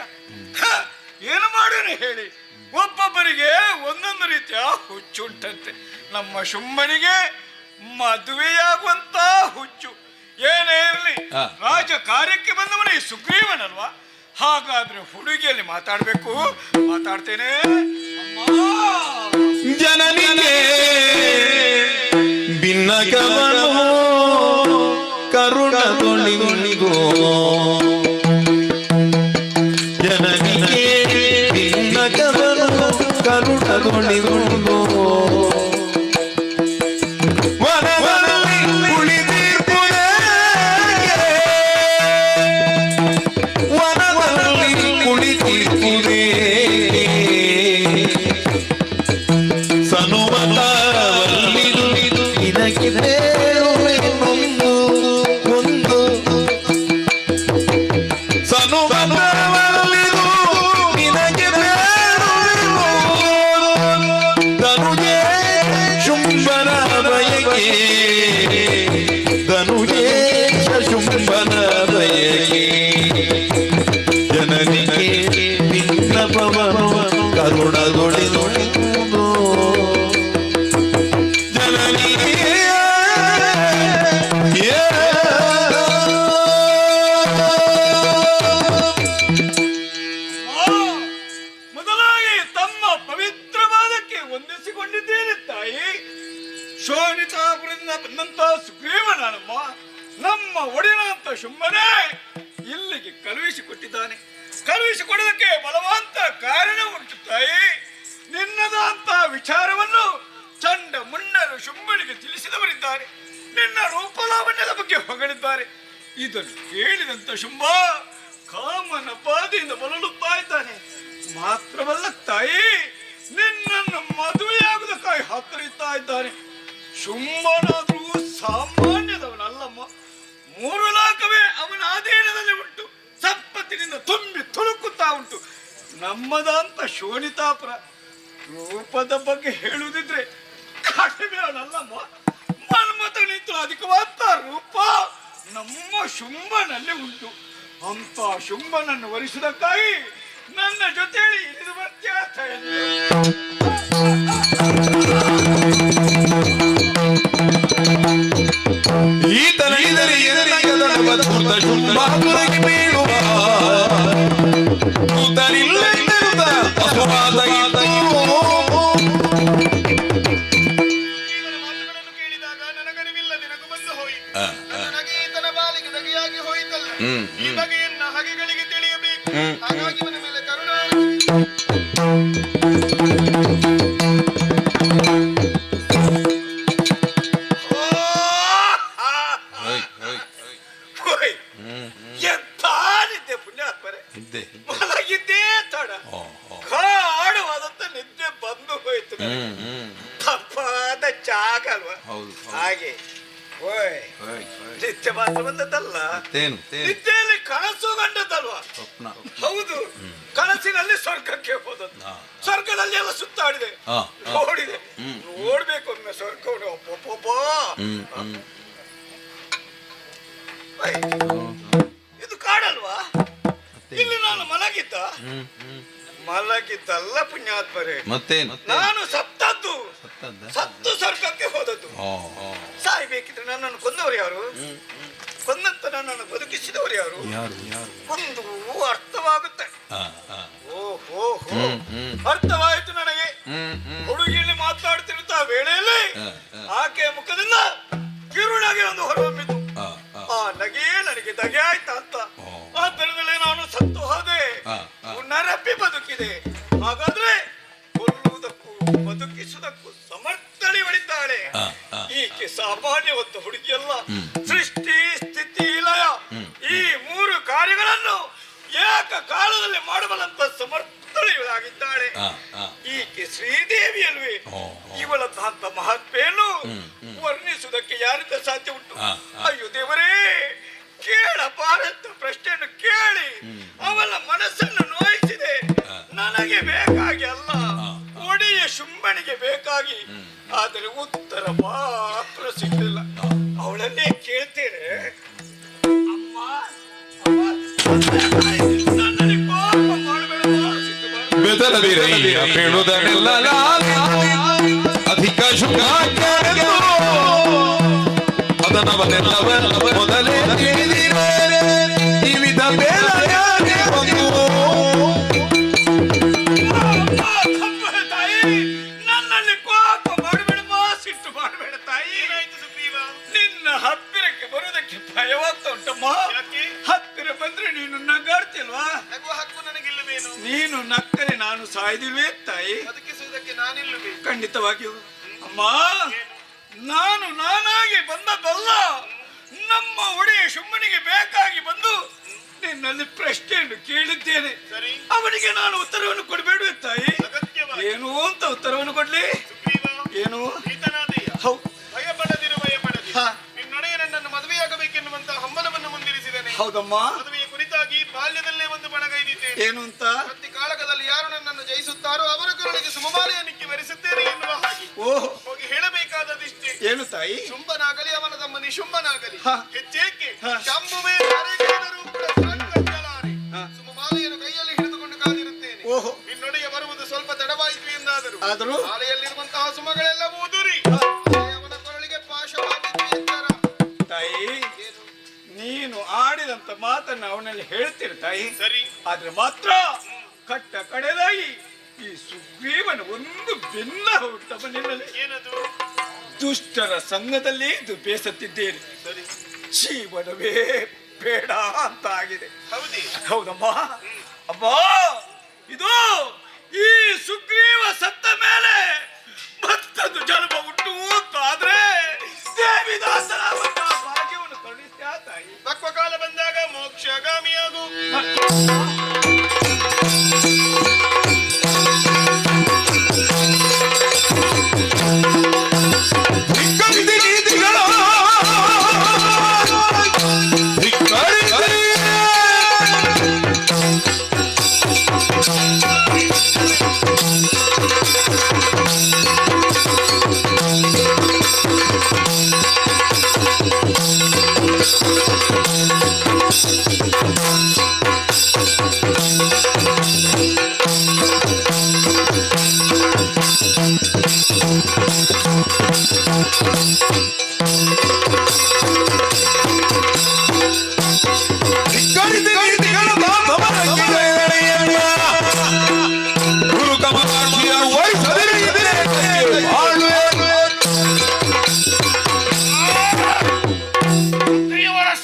ಏನು ಮಾಡೋಣ ಹೇಳಿ? ಒಬ್ಬೊಬ್ಬರಿಗೆ ಒಂದೊಂದು ರೀತಿಯ ಹುಚ್ಚುಂಟಂತೆ. ನಮ್ಮ ಶುಂಭನಿಗೆ ಮದುವೆಯಾಗುವಂತ ಹುಚ್ಚು. ಏನೇ ಇರಲಿ, ರಾಜ ಕಾರ್ಯಕ್ಕೆ ಬಂದವನೇ ಸುಗ್ರೀವನಲ್ವಾ? ಹಾಗಾದ್ರೆ ಹುಡುಗಿಯಲ್ಲಿ ಮಾತಾಡ್ಬೇಕು. ಮಾತಾಡ್ತೇನೆ. ಜನನಿಗೆ ಭಿನ್ನಕವನು ಕರುಣಗೊಳಿಗೋ, ಜನನಿಗೆ ಭಿನ್ನಕವನು ಕರುಣಗೊಳಿಗೋ, ಮೊದಲಾಗಿ ತಮ್ಮ ಪವಿತ್ರವಾದಕ್ಕೆ ಹೊಂದಿಸಿಕೊಂಡಿದ್ದೇನೆ ತಾಯಿ. ಶೋಣಿತಾಪುರದಿಂದ ಬಂದಂತ ಸುಗ್ರೀವನಮ್ಮ ನಮ್ಮ ಒಡೆಯನಂತ ಶುಂಭನೇ ಇಲ್ಲಿಗೆ ಕಳುಹಿಸಿಕೊಟ್ಟಿದ್ದಾನೆ. ಕಳುಹಿಸಿಕೊಡೋದಕ್ಕೆ ಬಲವಂತ ಕಾರಣ ಉಂಟು ತಾಯಿ. ನಿನ್ನದಂತ ವಿಚಾರವನ್ನು ಚಂಡ ಮುನ್ನರು ಶುಂಭನಿಗೆ ತಿಳಿಸಿದವರಿದ್ದಾರೆ. ನಿನ್ನ ರೂಪಲಾವಣ್ಯದ ಬಗ್ಗೆ ಹೊಗಳಿದ್ದಾರೆ. ಇದನ್ನು ಕೇಳಿದಂತ ಶುಂಭ ಕಾಮನ ಬಾಧೆಯಿಂದ ಬಳಲುತ್ತಾ ಇದ್ದಾನೆ. ಮಾತ್ರವಲ್ಲ ತಾಯಿ, ನಿನ್ನನ್ನು ಮದುವೆಯಾಗುವುದಕ್ಕಾಗಿ ಹಾತೊರಿತಾ ಇದ್ದಾನೆ. ಶುಂಭನಾದ್ರೂ ಸಾಮಾನ್ಯದವನಲ್ಲಮ್ಮ. 3 ಲೋಕವೇ ಅವನ ಅಧೀನದಲ್ಲಿ ಉಂಟು. ಸಂಪತ್ತಿನಿಂದ ತುಂಬಿ ತುಳುಕುತ್ತಾ ಉಂಟು. ನಮ್ಮದಂತ ಶೋಣಿತಾಪುರ ರೂಪದ ಬಗ್ಗೆ ಹೇಳುವುದಿದ್ರೆ ಕಡಿಮೆ ಅವನಲ್ಲಮ್ಮ. ಮನ್ಮಥನಿಂತ ಅಧಿಕವಾದ ರೂಪ ನಮ್ಮ ಶುಂಭನಲ್ಲಿ ಉಂಟು. ಅಂತ ಶುಂಭನನ್ನು ವರಿಸುವುದಕ್ಕಾಗಿ ನನ್ನ ಜೊತೆಯಲ್ಲಿ ಇಳಿದು ಬರ್ತ್ಯಾತ ಈತನ ಇದರಿ ಶುಂಭಾತುರಗಿ ಬೀಳುವ ಕೂತಲಿಲ್ಲದಿರುತ್ತ ಅಪವಾದ ಮಾತುಗಳನ್ನು ಕೇಳಿದಾಗ ನನಗರಿವಿಲ್ಲ, ನಿನಗೂ ಬಂದು ಹೋಯಿತು. ನನಗೆ ಈತನ ಬಾಲಿಗೆ ನಗೆಯಾಗಿ ಹೋಯಿತಲ್ಲ. ಈ ಬಗೆಯನ್ನ ಹಗೆಗಳಿಗೆ ತಿಳಿಯಬೇಕು. ಹಾಗಾಗಿ ಇವನ ಮೇಲೆ ಕರುಣ. ಎಂತಾನಿದ್ದೆ ಪುಣ್ಯಾತ್ಮರೆ, ಮಲಗಿದ್ದೇ ತಡ, ಗಾಢವಾದಂತ ನಿದ್ದೆ ಬಂದು ಹೋಯ್ತು. ತಪ್ಪಾದ ಜಾಗ ಅಲ್ವಾ? ಮಾತ್ರ ಬಂದದ್ದಲ್ಲ, ನಿದ್ದೆಯಲ್ಲಿ ಕನಸು ಕಂಡದ್ದಲ್ವಾ? ಹೌದು, ಕನಸಿನಲ್ಲಿ ಸ್ವರ್ಗಕ್ಕೆ ಹೋದದ್ದು, ಸ್ವರ್ಗದಲ್ಲಿ ಎಲ್ಲ ಸುತ್ತಾಡಿದೆ, ನೋಡಿದೆ. ನೋಡ್ಬೇಕು ಒಮ್ಮೆ ಸ್ವರ್ಗವನ್ನು. ಒಬ್ಬೊಬ್ಬ ಇದು ಕಾಡಲ್ವಾ? ಇಲ್ಲಿ ನಾನು ಮಲಗಿದ್ದಲ್ಲ ಪುಣ್ಯಾತ್ಮರೇ, ನಾನು ಸತ್ತದ್ದು, ಸತ್ತು ಸ್ವರ್ಗಕ್ಕೆ ಹೋದದ್ದು. ಸಾಯ್ಬೇಕಿದ್ರೆ ನನ್ನನ್ನು ಕೊಂದವರು ಯಾರು? ಕೊಂದಂತ ನನ್ನನ್ನು ಬದುಕಿಸಿದವರು ಯಾರು? ಒಂದು ಅರ್ಥವಾಗುತ್ತೆ. ಓಹೋ, ಅರ್ಥವಾಯಿತು ನನಗೆ. ಹುಡುಗಿಯಲ್ಲಿ ಮಾತಾಡ್ತಿರುತ್ತ ವೇಳೆಯಲ್ಲಿ ಆಕೆಯ ಮುಖದಿಂದ ಕಿರುನಗೆ ಒಂದು ಹೊರಹೊಮ್ಮಿತು. ಆ ನಗೆ ನನಗೆ ದಗೆ ಆಯ್ತಾ ಅಂತ. ಆದ್ದರಿಂದಲೇ ನಾನು ಸತ್ತು ಹೋದೆ, ನರಪ್ಪಿ ಬದುಕಿದೆ. ಹಾಗಾದ್ರೆ ಕೊಲ್ಲುವುದಕ್ಕೂ ಬದುಕಿಸುವುದಕ್ಕೂ ಸಮರ್ಥನೆ ಹೊಡಿತಾಳೆ ಈಕೆ. ಸಾಮಾನ್ಯವಂತ ಹುಡುಗಿಯಲ್ಲ. ಸೃಷ್ಟಿ, ಸ್ಥಿತಿ, ಲಯ ಈ ಮೂರು ಕಾರ್ಯಗಳನ್ನು ಏಕ ಕಾಲದಲ್ಲಿ ಮಾಡಬಲ್ಲಂತ ಸಮರ್ಥಳೆಯಾಗಿದ್ದಾಳೆ ಈಕೆ. ಶ್ರೀದೇವಿ ಅಲ್ವೇ? ಇವಳಂತಹ ಮಹಾತ್ಮೆಯನ್ನು ವರ್ಣಿಸುವುದಕ್ಕೆ ಯಾರಿಂದ ಸಾಧ್ಯ ಉಂಟು? ಅಯ್ಯೋ ದೇವರೇ, ಕೇಳಬಾರಂತ ಪ್ರಶ್ನೆಯನ್ನು ಕೇಳಿ ಅವಳ ಮನಸ್ಸನ್ನು ನೋಯಿಸಿದೆ. ನನಗೆ ಬೇಕಾಗಿ ಅಲ್ಲ, ಒಡೆಯ ಶುಂಭನಿಗೆ ಬೇಕಾಗಿ. ಆದರೆ ಉತ್ತರ ಮಾತ್ರ ಸಿಗಲಿಲ್ಲ. ಅವಳನ್ನೇ ಕೇಳ್ತೇನೆ, ಅಮ್ಮ ನನ್ನಲ್ಲಿ ಪಾಪ ಮಾಡಬೇಡ, ಅಧಿಕ ಶುಭ ಮೊದಲೇ ಜೀವಿತ ತಾಯಿ, ನನ್ನಲ್ಲಿ ಪಾಪ ಮಾಡಬೇಡ, ಸಿಟ್ಟು ಮಾಡಬೇಡ ತಾಯಿ. ನಿನ್ನ ಹತ್ತಿರಕ್ಕೆ ಬರುವುದಕ್ಕೆ ಭಯವಾಗ್ತಾ ಉಂಟಮ್ಮ. ಹತ್ತಿರ ಬಂದ್ರೆ ನೀನು ನಗಾಡ್ತಿಲ್ವಾ? ಹಕ್ಕು ನನಗಿಲ್ಲವೇನು? ನೀನು ನಕ್ಕರೆ ನಾನು ಸಾಯ್ದಿಲ್ವೇ ತಾಯಿ? ಬದುಕಿಸುವುದಕ್ಕೆ ನಾನಿಲ್ಲವೇ? ಖಂಡಿತವಾಗಿಯೂ ಅಮ್ಮ, ನಾನು ನಾನಾಗಿ ಬಂದದ್ದಲ್ಲ. ನಮ್ಮ ಒಡೆಯ ಶುಂಭನಿಗೆ ಬೇಕಾಗಿ ಬಂದು ನಿನ್ನಲ್ಲಿ ಪ್ರಶ್ನೆಯನ್ನು ಕೇಳಿದ್ದೇನೆ. ಅವನಿಗೆ ನಾನು ಉತ್ತರವನ್ನು ಕೊಡಬೇಡುವೆ ತಾಯಿ? ಏನು ಅಂತ ಉತ್ತರವನ್ನು ಕೊಡ್ಲಿ? ಏನು? ಹೌದು, ನಿನ್ನೊಡೆಯ ನನ್ನನ್ನು ಮದುವೆಯಾಗಬೇಕೆನ್ನುವಂತ ಹಂಬಲವನ್ನು ಮುಂದಿರಿಸಿದ್ದೇನೆ. ಹೌದಮ್ಮ. ಮದುವೆಯ ಕುರಿತಾಗಿ ಬಾಲ್ಯದಲ್ಲೇ ಒಂದು ಬಣಗೈದಿದ್ದೇನೆ. ಏನು ಅಂತ? ಪ್ರತಿ ಕಾಲಕದಲ್ಲಿ ಯಾರು ನನ್ನನ್ನು ಜಯಿಸುತ್ತಾರೋ ಅವರ ಕರುಳಿಗೆ ಸುಮಮಾಲೆಯನ್ನಿಕ್ಕಿ ವರಿಸುತ್ತೇನೆ ಎನ್ನುವ ಹಾಗೆ. ಓಹ್, ಹೋಗಿ ಹೇಳಬೇಕಾದದಿಷ್ಟೇ. ಏನು ತಾಯಿ? ಶುಂಭನಾಗಲಿ ಅವನ ತಮ್ಮ ನಿಶುಂಭನಾಗಲಿ ಹೆಚ್ಚೇಕೆ ಶಂಭುವೇ ಸುಮಮಾಲೆಯನ್ನು ಕೈಯಲ್ಲಿ ಹಿಡಿದುಕೊಂಡು ಕಾದಿರುತ್ತೇನೆ. ಓಹೋ, ನಿನ್ನೊಡೆಯ ಬರುವುದು ಸ್ವಲ್ಪ ತಡವಾಯಿತು ಎಂದಾದರೂ ಆದರೂ ಮಾಲೆಯಲ್ಲಿರುವಂತಹ ಸುಮಗಳೆಲ್ಲವೂ ಉದುರಿ ಅವನ ಕೊರಳಿಗೆ ಪಾಶವಾಗಿತ್ತು ಎಚ್ಚರ. ತಾಯಿ, ನೀನು ಆಡಿದಂತ ಮಾತನ್ನ ಅವನಲ್ಲಿ ಹೇಳ್ತೀರ ತಾಯಿ. ಸರಿ, ಆದ್ರೆ ಮಾತ್ರ ಕಟ್ಟ ಕಡೆದಾಗಿ ಈ ಸುಗ್ರೀವನ ಒಂದು ಭಿನ್ನ ಉಂಟಮ್ಮ ನಿನ್ನಲ್ಲಿ. ಏನದು? ದುಷ್ಟರ ಸಂಘದಲ್ಲಿ ಇದು ಬೇಸತ್ತಿದ್ದೇನೆ. ಸರಿ, ಜೀವನವೇ ಬೇಡ ಅಂತ ಆಗಿದೆ. ಹೌದೇ? ಹೌದಮ್ಮ. ಅಮ್ಮ, ಇದು ಈ ಸುಗ್ರೀವ ಸತ್ತ ಮೇಲೆ ಮತ್ತೊಂದು ಜನ್ಮ ಉಂಟು ಅಂತಾದ್ರೆ ದೇವಿದಾಸನ ಭಾಗ್ಯವನ್ನು ಕರುಣಿಸ್ತಾ ತಾಯಿ. ಪಕ್ವ ಕಾಲ ಬಂದಾಗ ಮೋಕ್ಷಗಾಮಿಯಾಗು.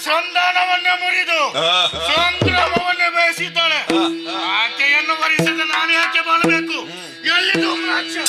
ಸಂಧಾನವನ್ನೇ ಮುರಿದು ಸಂಗ್ರಾಮವನ್ನೇ ಬಯಸಿದ್ದಾಳೆ. ಆಕೆಯನ್ನು ವರಿಸದ ನಾನು ಯಾಕೆ ಮಾಡಬೇಕು? ಎಲ್ಲಿದು ರಾಜ್ಯ?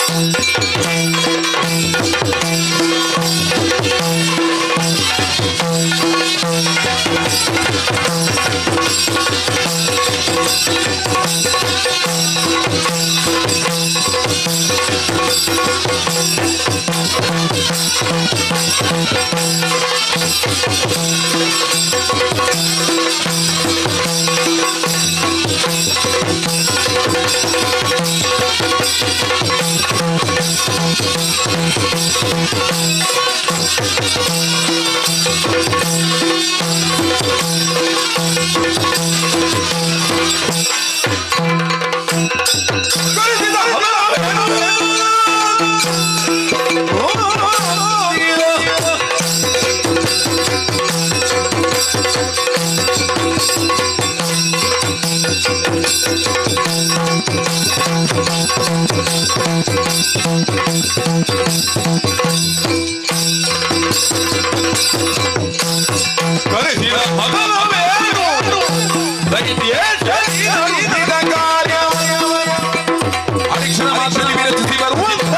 ಅರಿಕ್ಷಣ ಮಾತ್ರದಲ್ಲಿ ವಿರಚಿಸಿ ಬರುವಂತ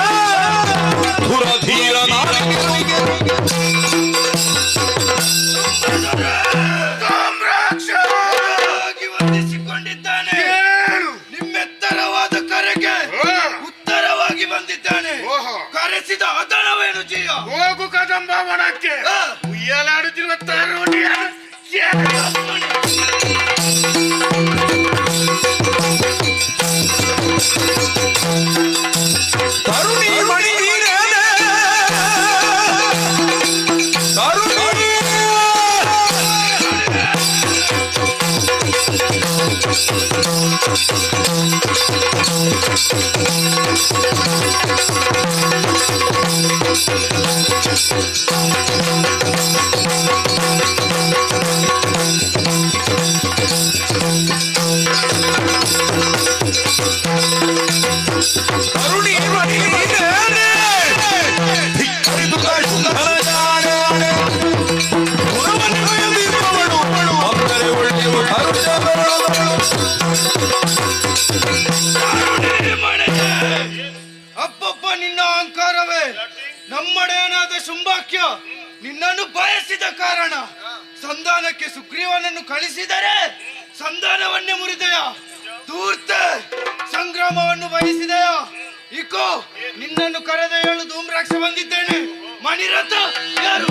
ಧುರಧೀರ ವಂದಿಸಿಕೊಂಡಿದ್ದಾನೆ. ನಿಮ್ಮೆತ್ತರವಾದ ಕರೆಗೆ ಉತ್ತರವಾಗಿ ಬಂದಿದ್ದಾನೆ. ಕರೆಸಿದ ಅದಣವೇನು ಜೀವ? ಹೋಗು ಕದಂಬ ವನಕ್ಕೆ. ಉಯ್ಯಲಾಡುತ್ತಿರುವ ತರುಣಿಯ ತರುಣಿ ಮಣಿ ನೀನೇನೆ ತರುಣಿ ತರುಣಿ ಮಣಿ ನೀನೇನೆ ಧಿಕ್ಕರಿದು ಸುಂದರ ಜಾಣೆ ಗುಣವನ್ನು ಎಂದಿರುವವಳು ಅಂದರೆ ಒಳ್ಳೆಯವು ಅಪ್ಪಪ್ಪ ನಿನ್ನ ಅಹಂಕಾರವೇ ನಮ್ಮಡೆಯನಾದ ಶುಂಭಾಕ್ಯ ನಿನ್ನನ್ನು ಬಯಸಿದ ಕಾರಣ ಸಂಧಾನಕ್ಕೆ ಸುಗ್ರೀವನನ್ನು ಕಳಿಸಿದರೆ ಸಂಧಾನವನ್ನೇ ಮುರಿದೆಯ ಧೂರ್ತ ಸಂಗ್ರಾಮವನ್ನು ಬಯಸಿದೆಯ ಇಕೋ ನಿನ್ನನ್ನು ಕರೆದ ಹೇಳು ಧೂಮ್ರಾಕ್ಷ ಬಂದಿದ್ದೇನೆ ಮಣಿರಥ ಯಾರು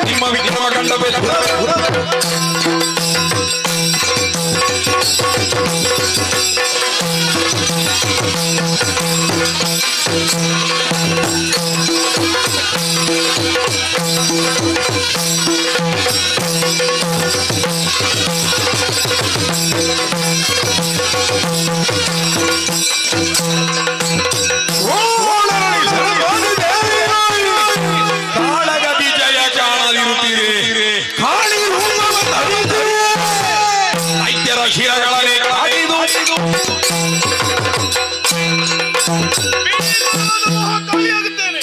ನಿಮ್ಮ ವಿಕ್ರಮ ಕಂಡ ಕಾಳಗದಿ ಜಯ ಕಾಣದಿರುತ್ತೀರಿ ಕಾಳಿ ವೈದ್ಯರ ಶಿರಗಳನ್ನೇ ಕಾಡಿದು ಖಾಲಿಯಾಗುತ್ತೇನೆ.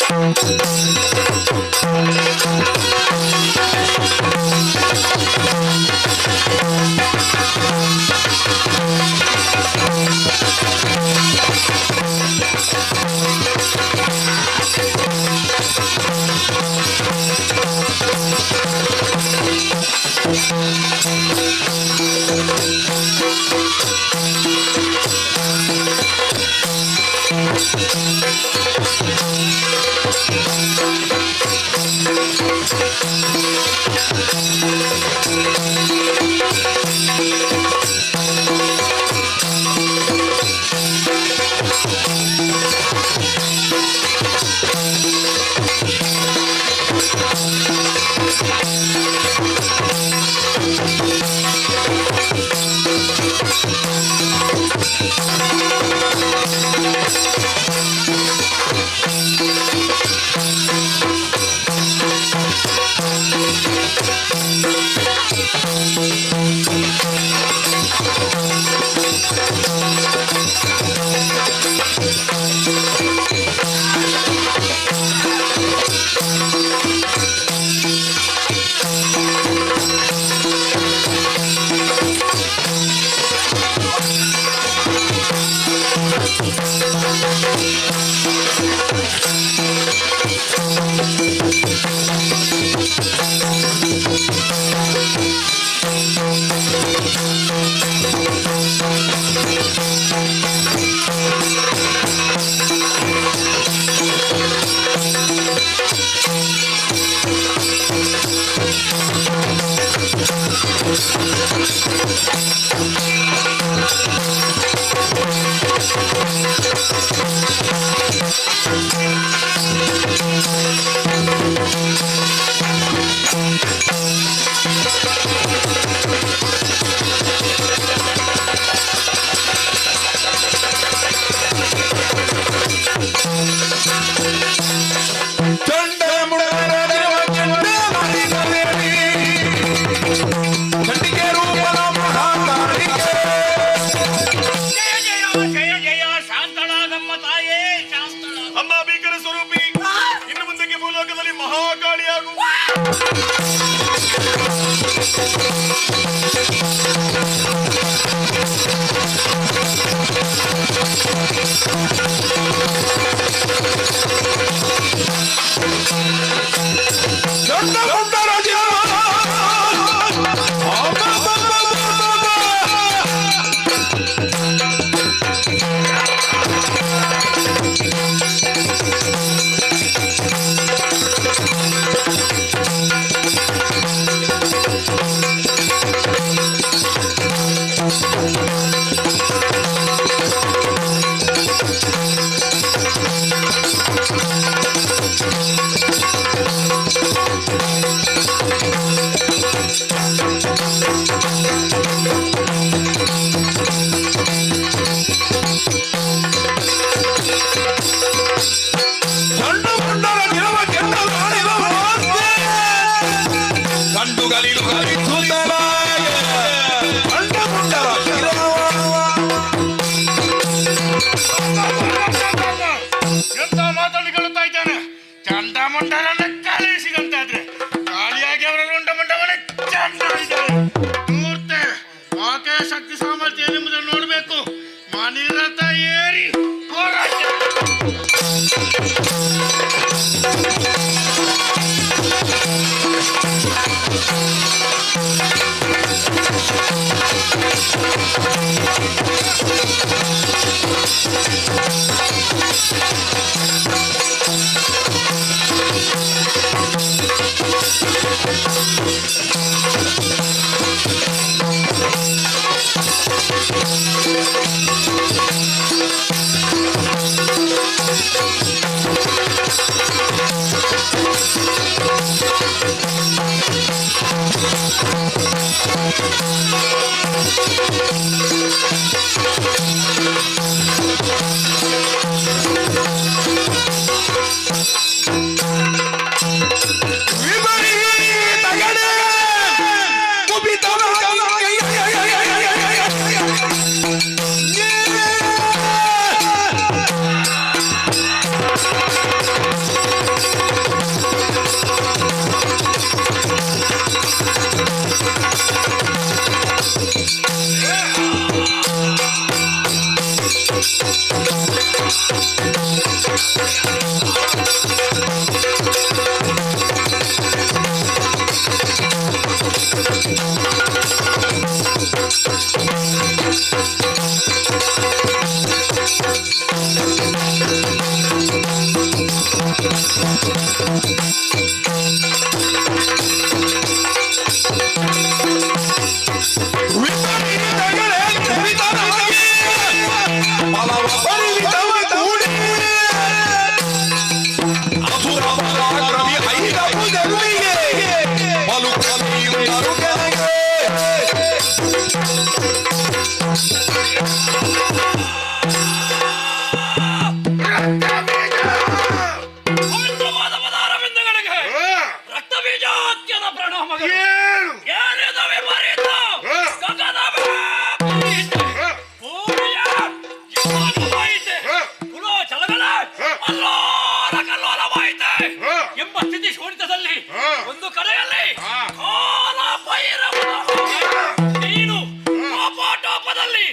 ಎಂತ ಮಾತಾಡಿಕೊಳ್ಳುತ್ತಾ ಇದ್ದಾನೆ. ಚಂಡಮುಂಡರನ್ನ ಕಳಿಸಿದಂತಾದ್ರೆ ಖಾಲಿಯಾಗಿ ಅವರ ಮಂಡಮಂಡವನೇ ಚಂದ ಇದ್ದಾರೆ. ಮೂರ್ತೆ ಆಕೆ ಶಕ್ತಿ ಸಾಮರ್ಥ್ಯ ಏನೆಂಬುದನ್ನು ನೋಡಬೇಕು. ಮನಿರಥ ಏರಿ ಹೋರಾಟ. ಪವಿತ್ರವಾದ ಪದಾರವಿಂದಗಳಿಗೆ ರಕ್ತ ಬೀಜಾಖ್ಯದ ಪ್ರಣಾಮಗಳು. ಏನಿದು ವಿಪರೀತ? ಗಗನವೇ ಕುಸಿಯಿತೆ. ಭೂಮಿಯ ಯುದ್ಧವಾಯಿತೆ. ಕುಲೋಚಲಗಳ ಅಲ್ಲೋಲ ಕಲ್ಲೋಲವಾಯಿತೆ ಎಂಬ ಸ್ಥಿತಿ ಶೋಣಿತದಲ್ಲಿ ಒಂದು ಕಡೆಯಲ್ಲಿ ಕಾಲ ಭೈರವನ ನೀನು ಟೋಪದಲ್ಲಿ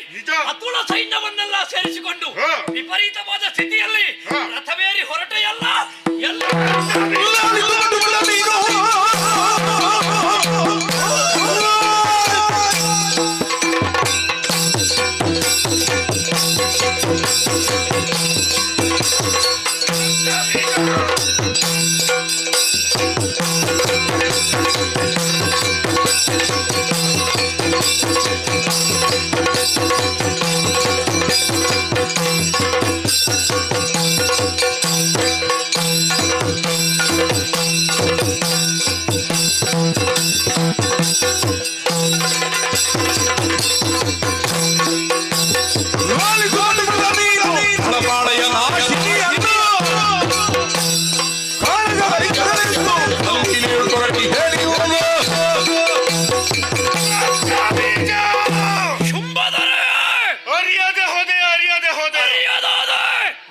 ಅತುಳ ಸೈನ್ಯವನ್ನೆಲ್ಲ ಸೇರಿಸಿಕೊಂಡು ವಿಪರೀತವಾದ ಸ್ಥಿತಿಯಲ್ಲಿ ರಥವೇರಿ ಹೊರಟ ಎಲ್ಲ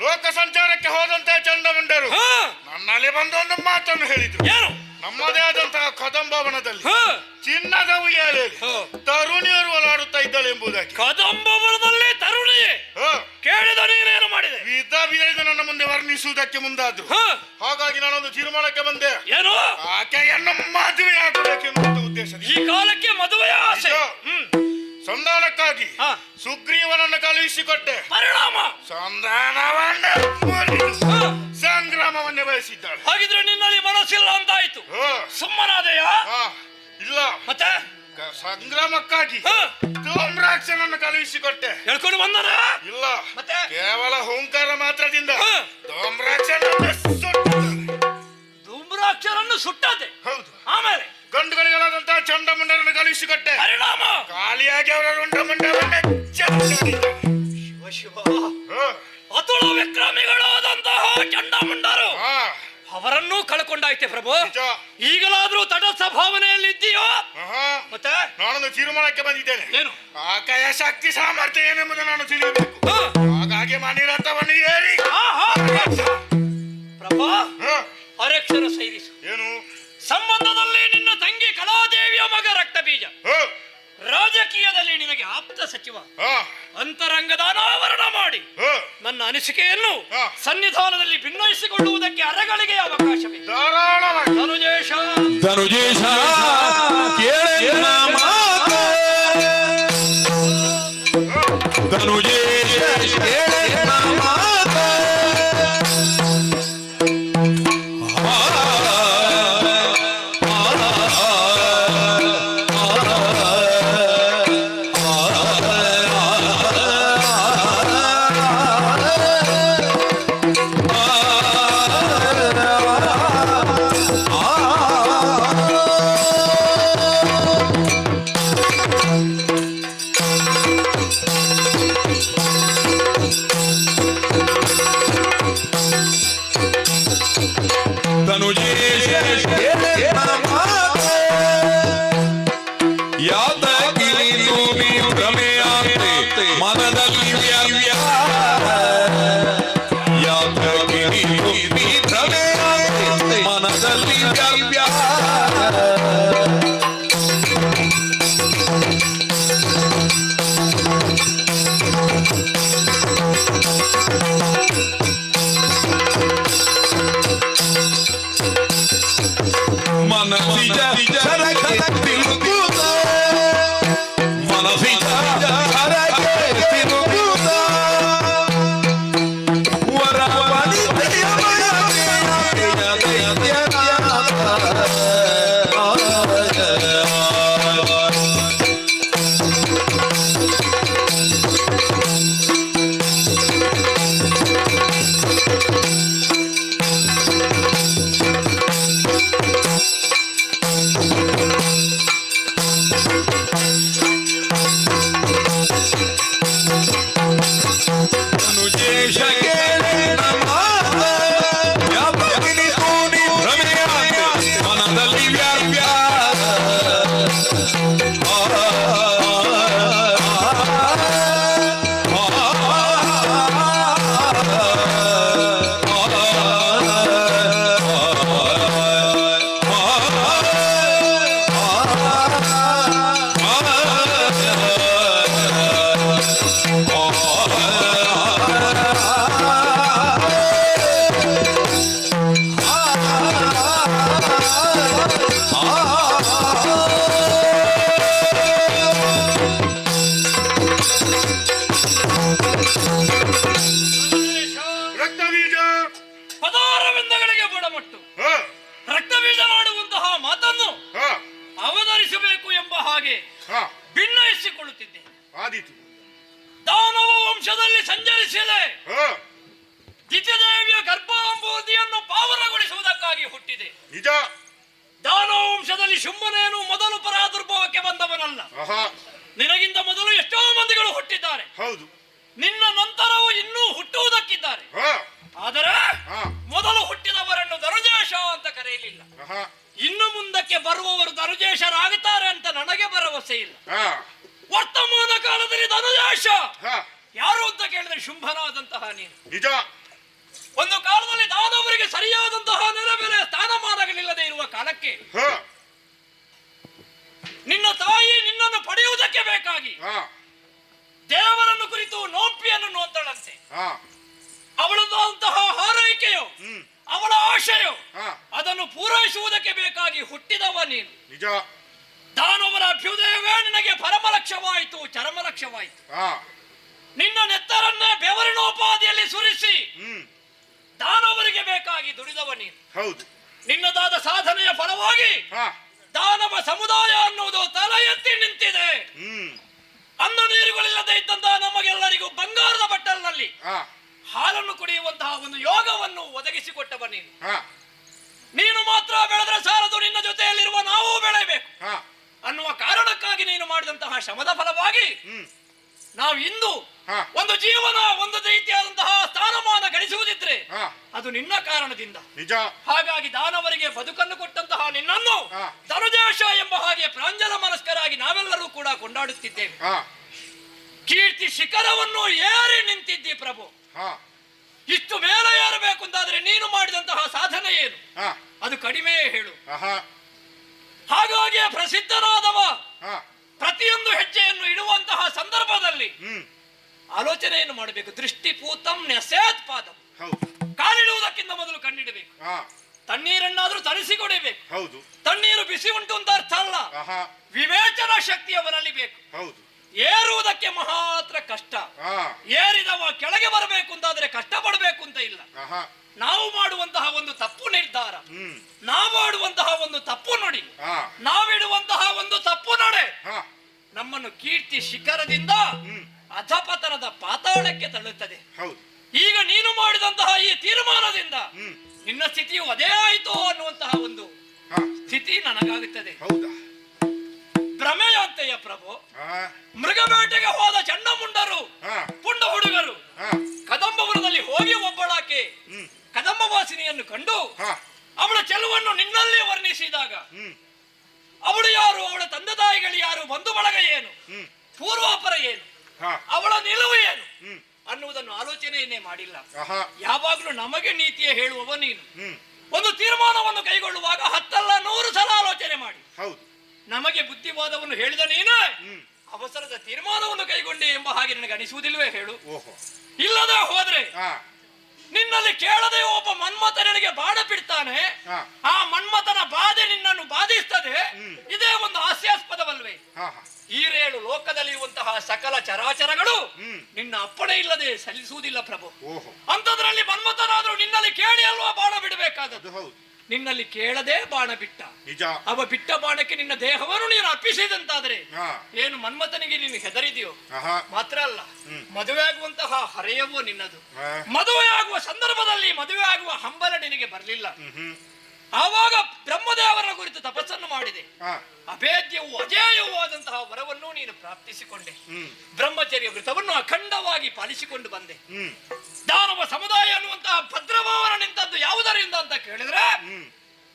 ಲೋಕ ಸಂಚಾರಕ್ಕೆ ಹೋದಂತೆ ಚಂಡಮುಂಡರು ನನ್ನಲ್ಲಿ ಬಂದೊಂದು ಮಾತನ್ನು ಹೇಳಿದ್ರು. ಏನು? ನಮ್ಮದೇ ಆದಂತಹ ಕದಂಬವನದಲ್ಲಿ ಚಿನ್ನದ ಉಯ್ಯಾಲೆಯಲ್ಲಿ ತರುಣಿಯರು ಓಲಾಡುತ್ತಾ ಇದ್ದಾಳೆ ಎಂಬುದಾಗಿ. ಕದಂಬವನದಲ್ಲಿ ತರುಣಿಯೇ? ಕೇಳಿದ ನೀನೇನು ಮಾಡಿದೆ? ವಿಧ ವಿಧ ನನ್ನ ಮುಂದೆ ವರ್ಣಿಸುವುದಕ್ಕೆ ಮುಂದಾದ್ರು. ಹಾಗಾಗಿ ನಾನೊಂದು ತೀರ್ಮಾನಕ್ಕೆ ಬಂದೆ. ಏನು? ಆಕೆಯನ್ನು ಮದುವೆ ಆಗಬೇಕೆನ್ನುವಂತ ಉದ್ದೇಶ. ಈ ಕಾಲಕ್ಕೆ ಮದುವೆಯ ಆಸೆ. ಸಂಧಾನಕ್ಕಾಗಿ ಸುಗ್ರೀವನನ್ನು ಕಳುಹಿಸಿಕೊಟ್ಟೆ. ಪರಿಣಾಮ ಸಂಧಾನವನ್ನೇ ಸಂಗ್ರಾಮವನ್ನೇ ಬಯಸಿದ್ದಾಳೆ. ಹಾಗಿದ್ರೆ ನಿನ್ನಲ್ಲಿ ಮನಸ್ಸಿಲ್ಲ ಅಂತಾಯ್ತು. ಸುಮ್ಮನಾದೆಯ? ಇಲ್ಲ. ಮತ್ತೆ ಸಂಗ್ರಾಮಕ್ಕಾಗಿ ಧೂಮ್ರಾಕ್ಷನನ್ನು ಕಳುಹಿಸಿಕೊಟ್ಟೆ. ಹೇಳ್ಕೊಂಡು ಬಂದನ? ಇಲ್ಲ. ಮತ್ತೆ ಕೇವಲ ಹುಂಕಾರ ಮಾತ್ರದಿಂದ ಧೂಮ್ರಾಕ್ಷರನ್ನು ಸುಟ್ಟದೆ. ಹೌದು. ಆಮೇಲೆ ಗಂಡುಗಳಿಗಳಾದಂತಹ ಚಂಡಮುಂಡರನ್ನು ಕಳುಹಿಸಿಕೊಟ್ಟೆ. ಪರಿಣಾಮ ಖಾಲಿಯಾಗಿ ಅವರ ರುಂಡಮುಂಡವನ್ನೇ ಚೆಂಡಾಡಿದ್ದಾರೆ. ಅತುಳ ವಿಕ್ರಮಿಗಳಾದಂತಹ ಚಂಡಮುಂಡರು ಅವರನ್ನೂ ಕಳ್ಕೊಂಡಾಯ್ತೆ ಪ್ರಭು. ಈಗಲಾದ್ರೂ ತಟಸ್ಥ ಭಾವನೆಯಲ್ಲಿ ಇದ್ದೀಯೋ? ಮತ್ತೆ ನಾನೊಂದು ತೀರ್ಮಾನಕ್ಕೆ ಬಂದಿದ್ದೇನೆ. ಏನು? ಆಕೆಯ ಶಕ್ತಿ ಸಾಮರ್ಥ್ಯ ಏನೆಂಬುದು ನಾನು ತಿಳಿಯಬೇಕು. ಹಾಗಾಗಿ ಮಣಿರಥವನ್ನು ಏರಿ ಪ್ರಭು ಅರಕ್ಷರ ಸೈರಿಸು. ಏನು ಸಂಬಂಧದಲ್ಲಿ ನಿನ್ನ ತಂಗಿ ಕಲಾದೇವಿಯ ಮಗ ರಕ್ತ ಬೀಜ, ರಾಜಕೀಯದಲ್ಲಿ ನಿನಗೆ ಆಪ್ತ ಸಚಿವ, ಅಂತರಂಗದ ಅನಾವರಣ ಮಾಡಿ ನನ್ನ ಅನಿಸಿಕೆಯನ್ನು ಸನ್ನಿಧಾನದಲ್ಲಿ ಭಿನ್ನಯಿಸಿಕೊಳ್ಳುವುದಕ್ಕೆ ಅರಗಳಿಗೆ ಅವಕಾಶವಿದೆ. ಧನುಜೇಶ ಧನುಜೇಶ ಕೇಳೆನ್ನ ಮಾತು. ಧನುಜೇಶ ಕೇಳೆನ್ನ ಮಾತು. ಶಿರವಿಂದಗಳಿಗೆ ಬುಡಮಟ್ಟು ರಕ್ತಬೀಜ ಮಾಡುವಂತಹ ಮಾತನ್ನು ಅವತರಿಸಬೇಕು ಎಂಬ ಹಾಗೆ ಭಿನ್ನಯಿಸಿಕೊಳ್ಳುತ್ತಿದ್ದೆ. ಆದೀತು. ದಾನವ ವಂಶದಲ್ಲಿ ಸಂಚರಿಸಿದೆ. ದಿತಿದೇವಿಯ ಗರ್ಭಾಂಬೂದಿಯನ್ನು ಪಾವನಗೊಳಿಸುವುದಕ್ಕಾಗಿ ಹುಟ್ಟಿದೆ. ನಿಜ. ದಾನವ ವಂಶದಲ್ಲಿ ಶುಂಭನೇನು ಮೊದಲು ಪರಾದುರ್ಭವಕ್ಕೆ ಬಂದವನಲ್ಲ. ನಿನಗಿಂತ ಮೊದಲು ಎಷ್ಟೋ ಮಂದಿಗಳು ಹುಟ್ಟಿದ್ದಾರೆ. ಹೌದು. ನಿನ್ನ ನಂತರವೂ ಇನ್ನೂ ಹುಟ್ಟುವುದಕ್ಕಿದ್ದಾರೆ. ಆದರೆ ಮೊದಲು ಹುಟ್ಟಿದವರನ್ನು ಧನುಜೇಶ ಅಂತ ಕರೆಯಲಿಲ್ಲ. ಇನ್ನು ಮುಂದಕ್ಕೆ ಬರುವವರು ಧನುಜೇಶರಾಗುತ್ತಾರೆ ಅಂತ ನನಗೆ ಭರವಸೆ ಇಲ್ಲ. ವರ್ತಮಾನ ಕಾಲದಲ್ಲಿ ಧನುಜೇಶ ಯಾರು ಅಂತ ಕೇಳಿದ್ರೆ ಶುಂಭನಾದಂತಹ ನೀನು. ನಿಜ. ಒಂದು ಕಾಲದಲ್ಲಿ ದಾನವರಿಗೆ ಸರಿಯಾದಂತಹ ನೆಲೆಬೆಲೆ ಸ್ಥಾನಮಾನಗಳಿಲ್ಲದೆ ಇರುವ ಕಾಲಕ್ಕೆ ನಿನ್ನ ತಾಯಿ ನಿನ್ನನ್ನು ಪಡೆಯುವುದಕ್ಕೆ ಬೇಕಾಗಿ ದೇವರನ್ನು ಕುರಿತು ನೋಂಪಿಯನ್ನು ನೋಂತಳಂತೆ. ಅವಳದಂತಹ ಹಾರೈಕೆಯೋ ಅವಳ ಆಶೆಯೋ ಅದನ್ನು ಪೂರೈಸುವುದಕ್ಕೆ ಬೇಕಾಗಿ ಹುಟ್ಟಿದವ ನೀನು. ನಿಜ. ದಾನವರ ಅಭ್ಯುದಯವೇ ನಿನಗೆ ಪರಮಲಕ್ಷ್ಯವಾಯಿತು, ಚರಮಲಕ್ಷ್ಯವಾಯಿತು. ನಿನ್ನ ನೆತ್ತರನ್ನೇ ಬೆವರಿನೋಪಾದಿಯಲ್ಲಿ ಸುರಿಸಿ ದಾನವರಿಗೆ ಬೇಕಾಗಿ ದುಡಿದವ ನೀನು. ಹೌದು. ನಿನ್ನದಾದ ಸಾಧನೆಯ ಫಲವಾಗಿ ದಾನವ ಸಮುದಾಯ ಅನ್ನುವುದು ತಲೆ ಎತ್ತಿ ನಿಂತಿದೆ. ಅನ್ನ ನೀರುಗಳಿಲ್ಲದೆ ಇದ್ದಂತಹ ನಮಗೆಲ್ಲರಿಗೂ ಬಂಗಾರದ ಬಟ್ಟಲಿನಲ್ಲಿ ಹಾಲನ್ನು ಕುಡಿಯುವಂತಹ ಒಂದು ಯೋಗವನ್ನು ಒದಗಿಸಿಕೊಟ್ಟವ ನೀನು. ನೀನು ಮಾತ್ರ ಬೆಳೆದ್ರೆ ಸಾರದು, ನಿನ್ನ ಜೊತೆಯಲ್ಲಿರುವ ನಾವು ಬೆಳೆಯಬೇಕು ಅನ್ನುವ ಕಾರಣಕ್ಕಾಗಿ ನೀನು ಮಾಡಿದಂತಹ ಶ್ರಮದ ಫಲವಾಗಿ ನಾವು ಇಂದು ಒಂದು ಜೀವನ ಒಂದು ರೀತಿಯಾದಂತಹ ಸ್ಥಾನಮಾನ ಗಳಿಸುವುದಿದ್ರೆ ಅದು ನಿನ್ನ ಕಾರಣದಿಂದ. ನಿಜ. ಹಾಗಾಗಿ ದಾನವರಿಗೆ ಬದುಕನ್ನು ಕೊಟ್ಟಂತಹ ನಿನ್ನನ್ನು ಧನುಜೇಶ ಎಂಬ ಹಾಗೆ ಪ್ರಾಂಜಲ ಮನಸ್ಕರಾಗಿ ನಾವೆಲ್ಲರೂ ಕೂಡ ಕೊಂಡಾಡುತ್ತಿದ್ದೇವೆ. ಕೀರ್ತಿ ಶಿಖರವನ್ನು ಏರಿ ನಿಂತಿದ್ದಿ ಪ್ರಭು. ಇಷ್ಟು ಮೇಲೆ ಏರಬೇಕು ಅಂತಾದ್ರೆ ನೀನು ಮಾಡಿದಂತಹ ಸಾಧನೆ ಏನು? ಅದು ಕಡಿಮೆ ಹೇಳು. ಹಾಗಾಗಿ ಪ್ರಸಿದ್ಧನಾದವ ಪ್ರತಿಯೊಂದು ಹೆಜ್ಜೆಯನ್ನು ಇಡುವಂತಹ ಸಂದರ್ಭದಲ್ಲಿ ಆಲೋಚನೆಯನ್ನು ಮಾಡಬೇಕು. ದೃಷ್ಟಿಪೂತಂ ನ್ಯಸೇತ್ ಪಾದಂ. ಕಾಲಿಡುವುದಕ್ಕಿಂತ ಮೊದಲು ಕಣ್ಣಿಡಬೇಕು. ತಣ್ಣೀರನ್ನಾದ್ರೂ ತರಿಸಿಕೊಡಬೇಕು. ಹೌದು. ತಣ್ಣೀರು ಬಿಸಿ ಉಂಟು ಅಂತ ಅರ್ಥ ಅಲ್ಲ. ವಿವೇಚನಾ ಶಕ್ತಿ ಅವನಲ್ಲಿ ಬೇಕು. ಹೌದು. ಏರುವುದಕ್ಕೆ ಮಾತ್ರ ಕಷ್ಟ. ಏರಿದವ ಕೆಳಗೆ ಬರಬೇಕು ಅಂತಾದ್ರೆ ಕಷ್ಟ ಪಡಬೇಕು ಅಂತ ಇಲ್ಲ. ನಾವು ಮಾಡುವಂತಹ ಒಂದು ತಪ್ಪು ನಿರ್ಧಾರ, ನಾವು ಮಾಡುವಂತಹ ಒಂದು ತಪ್ಪು ನುಡಿ, ನಾವಿಡುವಂತಹ ಒಂದು ತಪ್ಪು ನಡೆ ನಮ್ಮನ್ನು ಕೀರ್ತಿ ಶಿಖರದಿಂದ ಅಧಪತನದ ಪಾತಾಳಕ್ಕೆ ತಳ್ಳುತ್ತದೆ. ಈಗ ನೀನು ಮಾಡಿದಂತಹ ಈ ತೀರ್ಮಾನದಿಂದ ನಿನ್ನ ಸ್ಥಿತಿಯು ಅದೇ ಆಯಿತು ಅನ್ನುವಂತಹ ಒಂದು ಸ್ಥಿತಿ ನನಗಾಗುತ್ತದೆ. ಭ್ರಮೆಯಂತೆಯ ಪ್ರಭು. ಮೃಗಬೇಟೆಗೆ ಹೋದ ಚಂಡ ಮುಂಡರು ಪುಂಡ ಹುಡುಗರು ಕದಂಬವನದಲ್ಲಿ ಹೋಗಿ ಒಬ್ಬಳಾಕೆ ಕದಂಬ ವಾಸಿನಿಯನ್ನು ಕಂಡು ಅವಳ ಚೆಲುವನ್ನು ನಿನ್ನಲ್ಲಿ ವರ್ಣಿಸಿದಾಗ ಅವಳು ಯಾರು, ಅವಳ ತಂದೆ ತಾಯಿಗಳು ಯಾರು, ಬಂಧು ಬಳಗ ಏನು, ಪೂರ್ವಾಪರ ಏನು, ಅವಳ ನಿಲುವು ಏನು ಅನ್ನುವುದನ್ನು ಆಲೋಚನೆಯನ್ನೇ ಮಾಡಿಲ್ಲ. ಯಾವಾಗ್ಲೂ ನಮಗೆ ನೀತಿಯ ಹೇಳುವವ ನೀನು. ಒಂದು ತೀರ್ಮಾನವನ್ನು ಕೈಗೊಳ್ಳುವಾಗ 10 ಅಲ್ಲ 100 ಸಲ ಆಲೋಚನೆ ಮಾಡಿ ನಮಗೆ ಬುದ್ಧಿವಾದವನ್ನು ಹೇಳಿದ ನೀನು ಅವಸರದ ತೀರ್ಮಾನವನ್ನು ಕೈಗೊಂಡೆ ಎಂಬ ಹಾಗೆ ನನಗೆ ಅನಿಸುವುದಿಲ್ವೇ ಹೇಳು? ಇಲ್ಲದೆ ಹೋದ್ರೆ ನಿನ್ನಲ್ಲಿ ಕೇಳದೆ ಒಬ್ಬ ಮನ್ಮಥನಿಗೆ ಬಾಣ ಬಿಡ್ತಾನೆ. ಆ ಮನ್ಮಥನ ಬಾಧೆ ನಿನ್ನನ್ನು ಬಾಧಿಸ್ತದೆ. ಇದೇ ಒಂದು ಹಾಸ್ಯಾಸ್ಪದವಲ್ವೇ? ಈರೇಳು ಲೋಕದಲ್ಲಿರುವಂತಹ ಸಕಲ ಚರಾಚರಗಳು ನಿನ್ನ ಅಪ್ಪಣೆ ಇಲ್ಲದೆ ಸಲ್ಲಿಸುವುದಿಲ್ಲ ಪ್ರಭು. ಅಂತದ್ರಲ್ಲಿ ಮನ್ಮಥನಾದ್ರೂ ನಿನ್ನಲ್ಲಿ ಕೇಳಿ ಅಲ್ವಾ ಬಾಣ ಬಿಡಬೇಕಾದದ್ದು. ನಿನ್ನಲ್ಲಿ ಕೇಳದೆ ಬಾಣ ಬಿಟ್ಟ. ಅವ ಬಿಟ್ಟ ಬಾಣಕ್ಕೆ ನಿನ್ನ ದೇಹವನ್ನು ನೀನು ಅರ್ಪಿಸಿದಂತಾದ್ರೆ ಏನು ಮನ್ಮಥನಿಗೆ ನೀನು ಹೆದರಿದೆಯೋ? ಮಾತ್ರ ಅಲ್ಲ, ಮದುವೆ ಆಗುವಂತಹ ಹರೆಯವೋ ನಿನ್ನದು. ಮದುವೆ ಆಗುವ ಸಂದರ್ಭದಲ್ಲಿ ಮದುವೆ ಆಗುವ ಹಂಬಲ ನಿನಗೆ ಬರಲಿಲ್ಲ. ಆವಾಗ ಬ್ರಹ್ಮದೇವರ ಕುರಿತು ತಪಸ್ಸನ್ನು ಮಾಡಿದೆ. ಅಭೇದ್ಯವೂ ಅಜೇಯವೂ ಆದಂತಹ ವರವನ್ನು ನೀನು ಪ್ರಾಪ್ತಿಸಿಕೊಂಡೆ. ಬ್ರಹ್ಮಚರ್ಯ ವೃತವನ್ನು ಅಖಂಡವಾಗಿ ಪಾಲಿಸಿಕೊಂಡು ಬಂದೆ. ದಾನವ ಸಮುದಾಯ ಅನ್ನುವಂತಹ ಭದ್ರಭಾವನ ನಿಂತದ್ದು ಯಾವುದರಿಂದ ಅಂತ ಕೇಳಿದ್ರೆ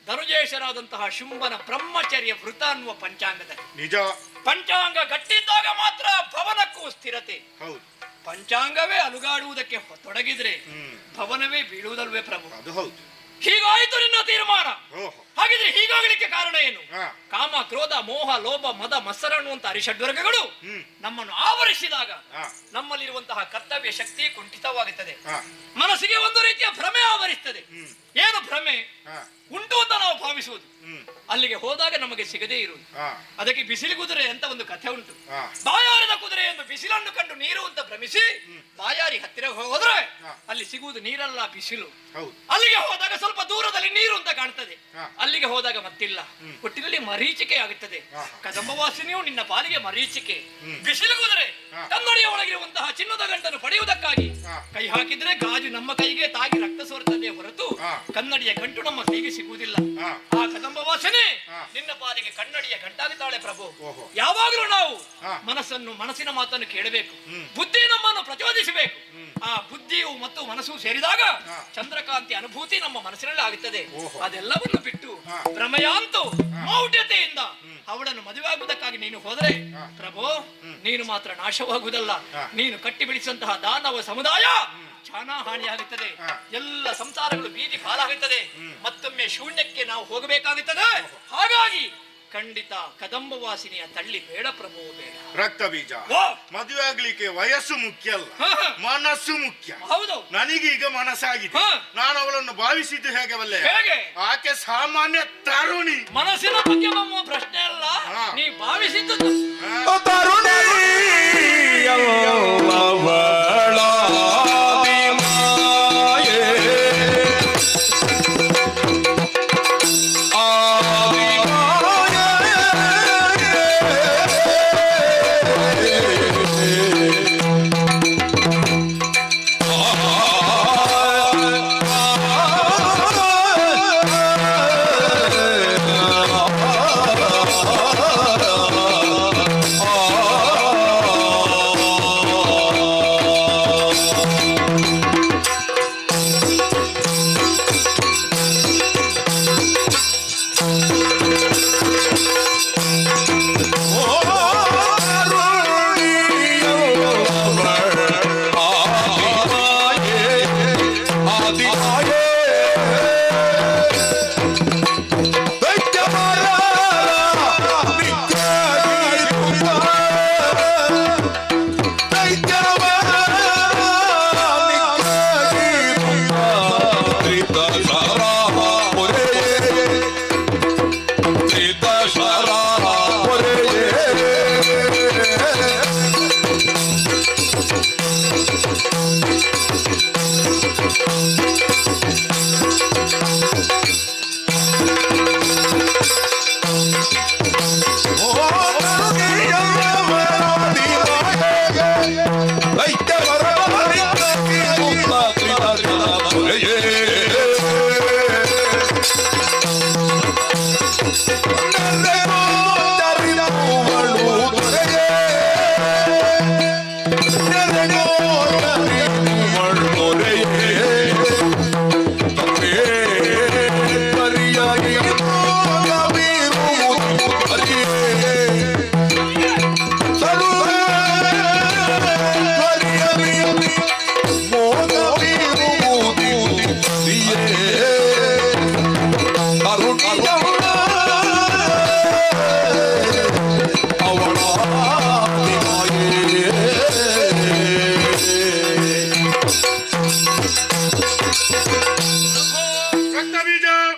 ಧನುಜೇಶರಾದಂತಹ ಶುಂಭನ ಬ್ರಹ್ಮಚರ್ಯ ವೃತ ಅನ್ನುವ ಪಂಚಾಂಗದಲ್ಲಿ. ನಿಜ. ಪಂಚಾಂಗ ಗಟ್ಟಿದ್ದಾಗ ಮಾತ್ರ ಭವನಕ್ಕೂ ಸ್ಥಿರತೆ. ಪಂಚಾಂಗವೇ ಅಲುಗಾಡುವುದಕ್ಕೆ ತೊಡಗಿದ್ರೆ ಭವನವೇ ಬೀಳುವುದಲ್ವೇ ಪ್ರಭು? ಅದು ಹೌದು. ಹೀಗಾಯ್ತು ನಿನ್ನ ತೀರ್ಮಾನ. ಹಾಗಿದ್ರೆ ಹೀಗಾಗಲಿಕ್ಕೆ ಕಾರಣ ಏನು? ಕಾಮ, ಕ್ರೋಧ, ಮೋಹ, ಲೋಭ, ಮದ, ಮತ್ಸರ ಅನ್ನುವಂತಹ ಅರಿಷಡ್ವರ್ಗಗಳು ನಮ್ಮನ್ನು ಆವರಿಸಿದಾಗ ನಮ್ಮಲ್ಲಿರುವಂತಹ ಕರ್ತವ್ಯ ಶಕ್ತಿ ಕುಂಠಿತವಾಗುತ್ತದೆ. ಮನಸ್ಸಿಗೆ ಒಂದು ರೀತಿಯ ಭ್ರಮೆ ಆವರಿಸ್ತದೆ. ಏನು ಭ್ರಮೆ? ಉಂಟು ಅಂತ ನಾವು ಭಾವಿಸುವುದು. ಅಲ್ಲಿಗೆ ಹೋದಾಗ ನಮಗೆ ಸಿಗದೇ ಇರುವುದು. ಅದಕ್ಕೆ ಬಿಸಿಲು ಕುದುರೆ ಅಂತ ಒಂದು ಕಥೆ ಉಂಟು. ಬಾಯಾರಿದ ಕುದುರೆ ಎಂದು ಬಿಸಿಲನ್ನು ಕಂಡು ನೀರು ಅಂತ ಭ್ರಮಿಸಿ ಬಾಯಾರಿ ಹತ್ತಿರ ಹೋದ್ರೆ ಅಲ್ಲಿ ಸಿಗುವುದು ನೀರಲ್ಲ, ಬಿಸಿಲು. ಅಲ್ಲಿಗೆ ಹೋದಾಗ ಸ್ವಲ್ಪ ದೂರದಲ್ಲಿ ನೀರು ಅಂತ ಕಾಣ್ತದೆ, ಹಾ. ಅಲ್ಲಿಗೆ ಹೋದಾಗ ಮತ್ತಿಲ್ಲ. ಒಟ್ಟಿನಲ್ಲಿ ಮರೀಚಿಕೆ ಆಗುತ್ತದೆ. ಕದಂಬವಾಸಿನಿಯು ನಿನ್ನ ಪಾಲಿಗೆ ಮರೀಚಿಕೆ. ಬಿಸಿಲುಗುದರೆ ಕನ್ನಡಿಯ ಒಳಗಿರುವಂತಹ ಚಿನ್ನದ ಗಂಟನ್ನು ಪಡೆಯುವುದಕ್ಕಾಗಿ ಕೈ ಹಾಕಿದ್ರೆ ಗಾಜು ನಮ್ಮ ಕೈಗೆ ತಾಗಿ ರಕ್ತ ಸೋರುತ್ತದೆ ಹೊರತು ಕನ್ನಡಿಯ ಗಂಟು ನಮ್ಮ ಕೈಗೆ ಸಿಗುವುದಿಲ್ಲ. ಆ ಕದಂಬವಾಸನೆ ನಿನ್ನ ಪಾಲಿಗೆ ಕನ್ನಡಿಯ ಗಂಟಾಗುತ್ತಾಳೆ ಪ್ರಭು. ಯಾವಾಗಲೂ ನಾವು ಮನಸ್ಸಿನ ಮಾತನ್ನು ಕೇಳಬೇಕು, ಬುದ್ಧಿ ನಮ್ಮನ್ನು ಪ್ರಚೋದಿಸಬೇಕು. ಆ ಬುದ್ಧಿಯು ಮತ್ತು ಮನಸ್ಸು ಸೇರಿದಾಗ ಚಂದ್ರಕಾಂತಿ ಅನುಭೂತಿ ನಮ್ಮ ಮನಸ್ಸಿನಲ್ಲಿ ಆಗುತ್ತದೆ. ಅದೆಲ್ಲವನ್ನು ಬಿಟ್ಟು ಭ್ರಮಯಾಂತು ಮೌಢ್ಯತೆಯಿಂದ ಅವಳನ್ನು ಮದುವೆಯಾಗುವುದಕ್ಕಾಗಿ ನೀನು ಹೋದರೆ ಪ್ರಭು, ನೀನು ಮಾತ್ರ ನಾಶವಾಗುವುದಲ್ಲ, ನೀನು ಕಟ್ಟಿ ಬೆಳೆಸಿದಂತಹ ದಾನವ ಸಮುದಾಯ ಹಾನಿಯಾಗುತ್ತದೆ. ಎಲ್ಲ ಸಂಸಾರಗಳು ಬೀದಿ ಪಾಲಾಗುತ್ತದೆ. ಮತ್ತೊಮ್ಮೆ ಶೂನ್ಯಕ್ಕೆ ನಾವು ಹೋಗಬೇಕಾಗುತ್ತದೆ. ಹಾಗಾಗಿ ಖಂಡಿತ ಕದಂಬವಾಸಿನಿಯ ತಳ್ಳಿ ಬೇಡ ಪ್ರಭು, ಬೇಡ. ರಕ್ತ ಬೀಜ ಮದುವೆ ಆಗ್ಲಿಕ್ಕೆ ವಯಸ್ಸು ಮುಖ್ಯ ಅಲ್ಲ, ಮನಸ್ಸು ಮುಖ್ಯ. ಹೌದು, ನನಗೀಗ ಮನಸ್ಸಾಗಿದೆ. ನಾನು ಅವಳನ್ನು ಭಾವಿಸಿದ್ದು ಹೇಗೆ ಬಲ್ಲೆ? ಹೇಗೆ? ಆಕೆ ಸಾಮಾನ್ಯ ತರುಣಿ. ಮನಸ್ಸಿನ ಬಗ್ಗೆ ನಮ್ಮ ಪ್ರಶ್ನೆ ಅಲ್ಲ, ನೀ ಭಾವಿಸಿದ್ದು ತರುಣಿ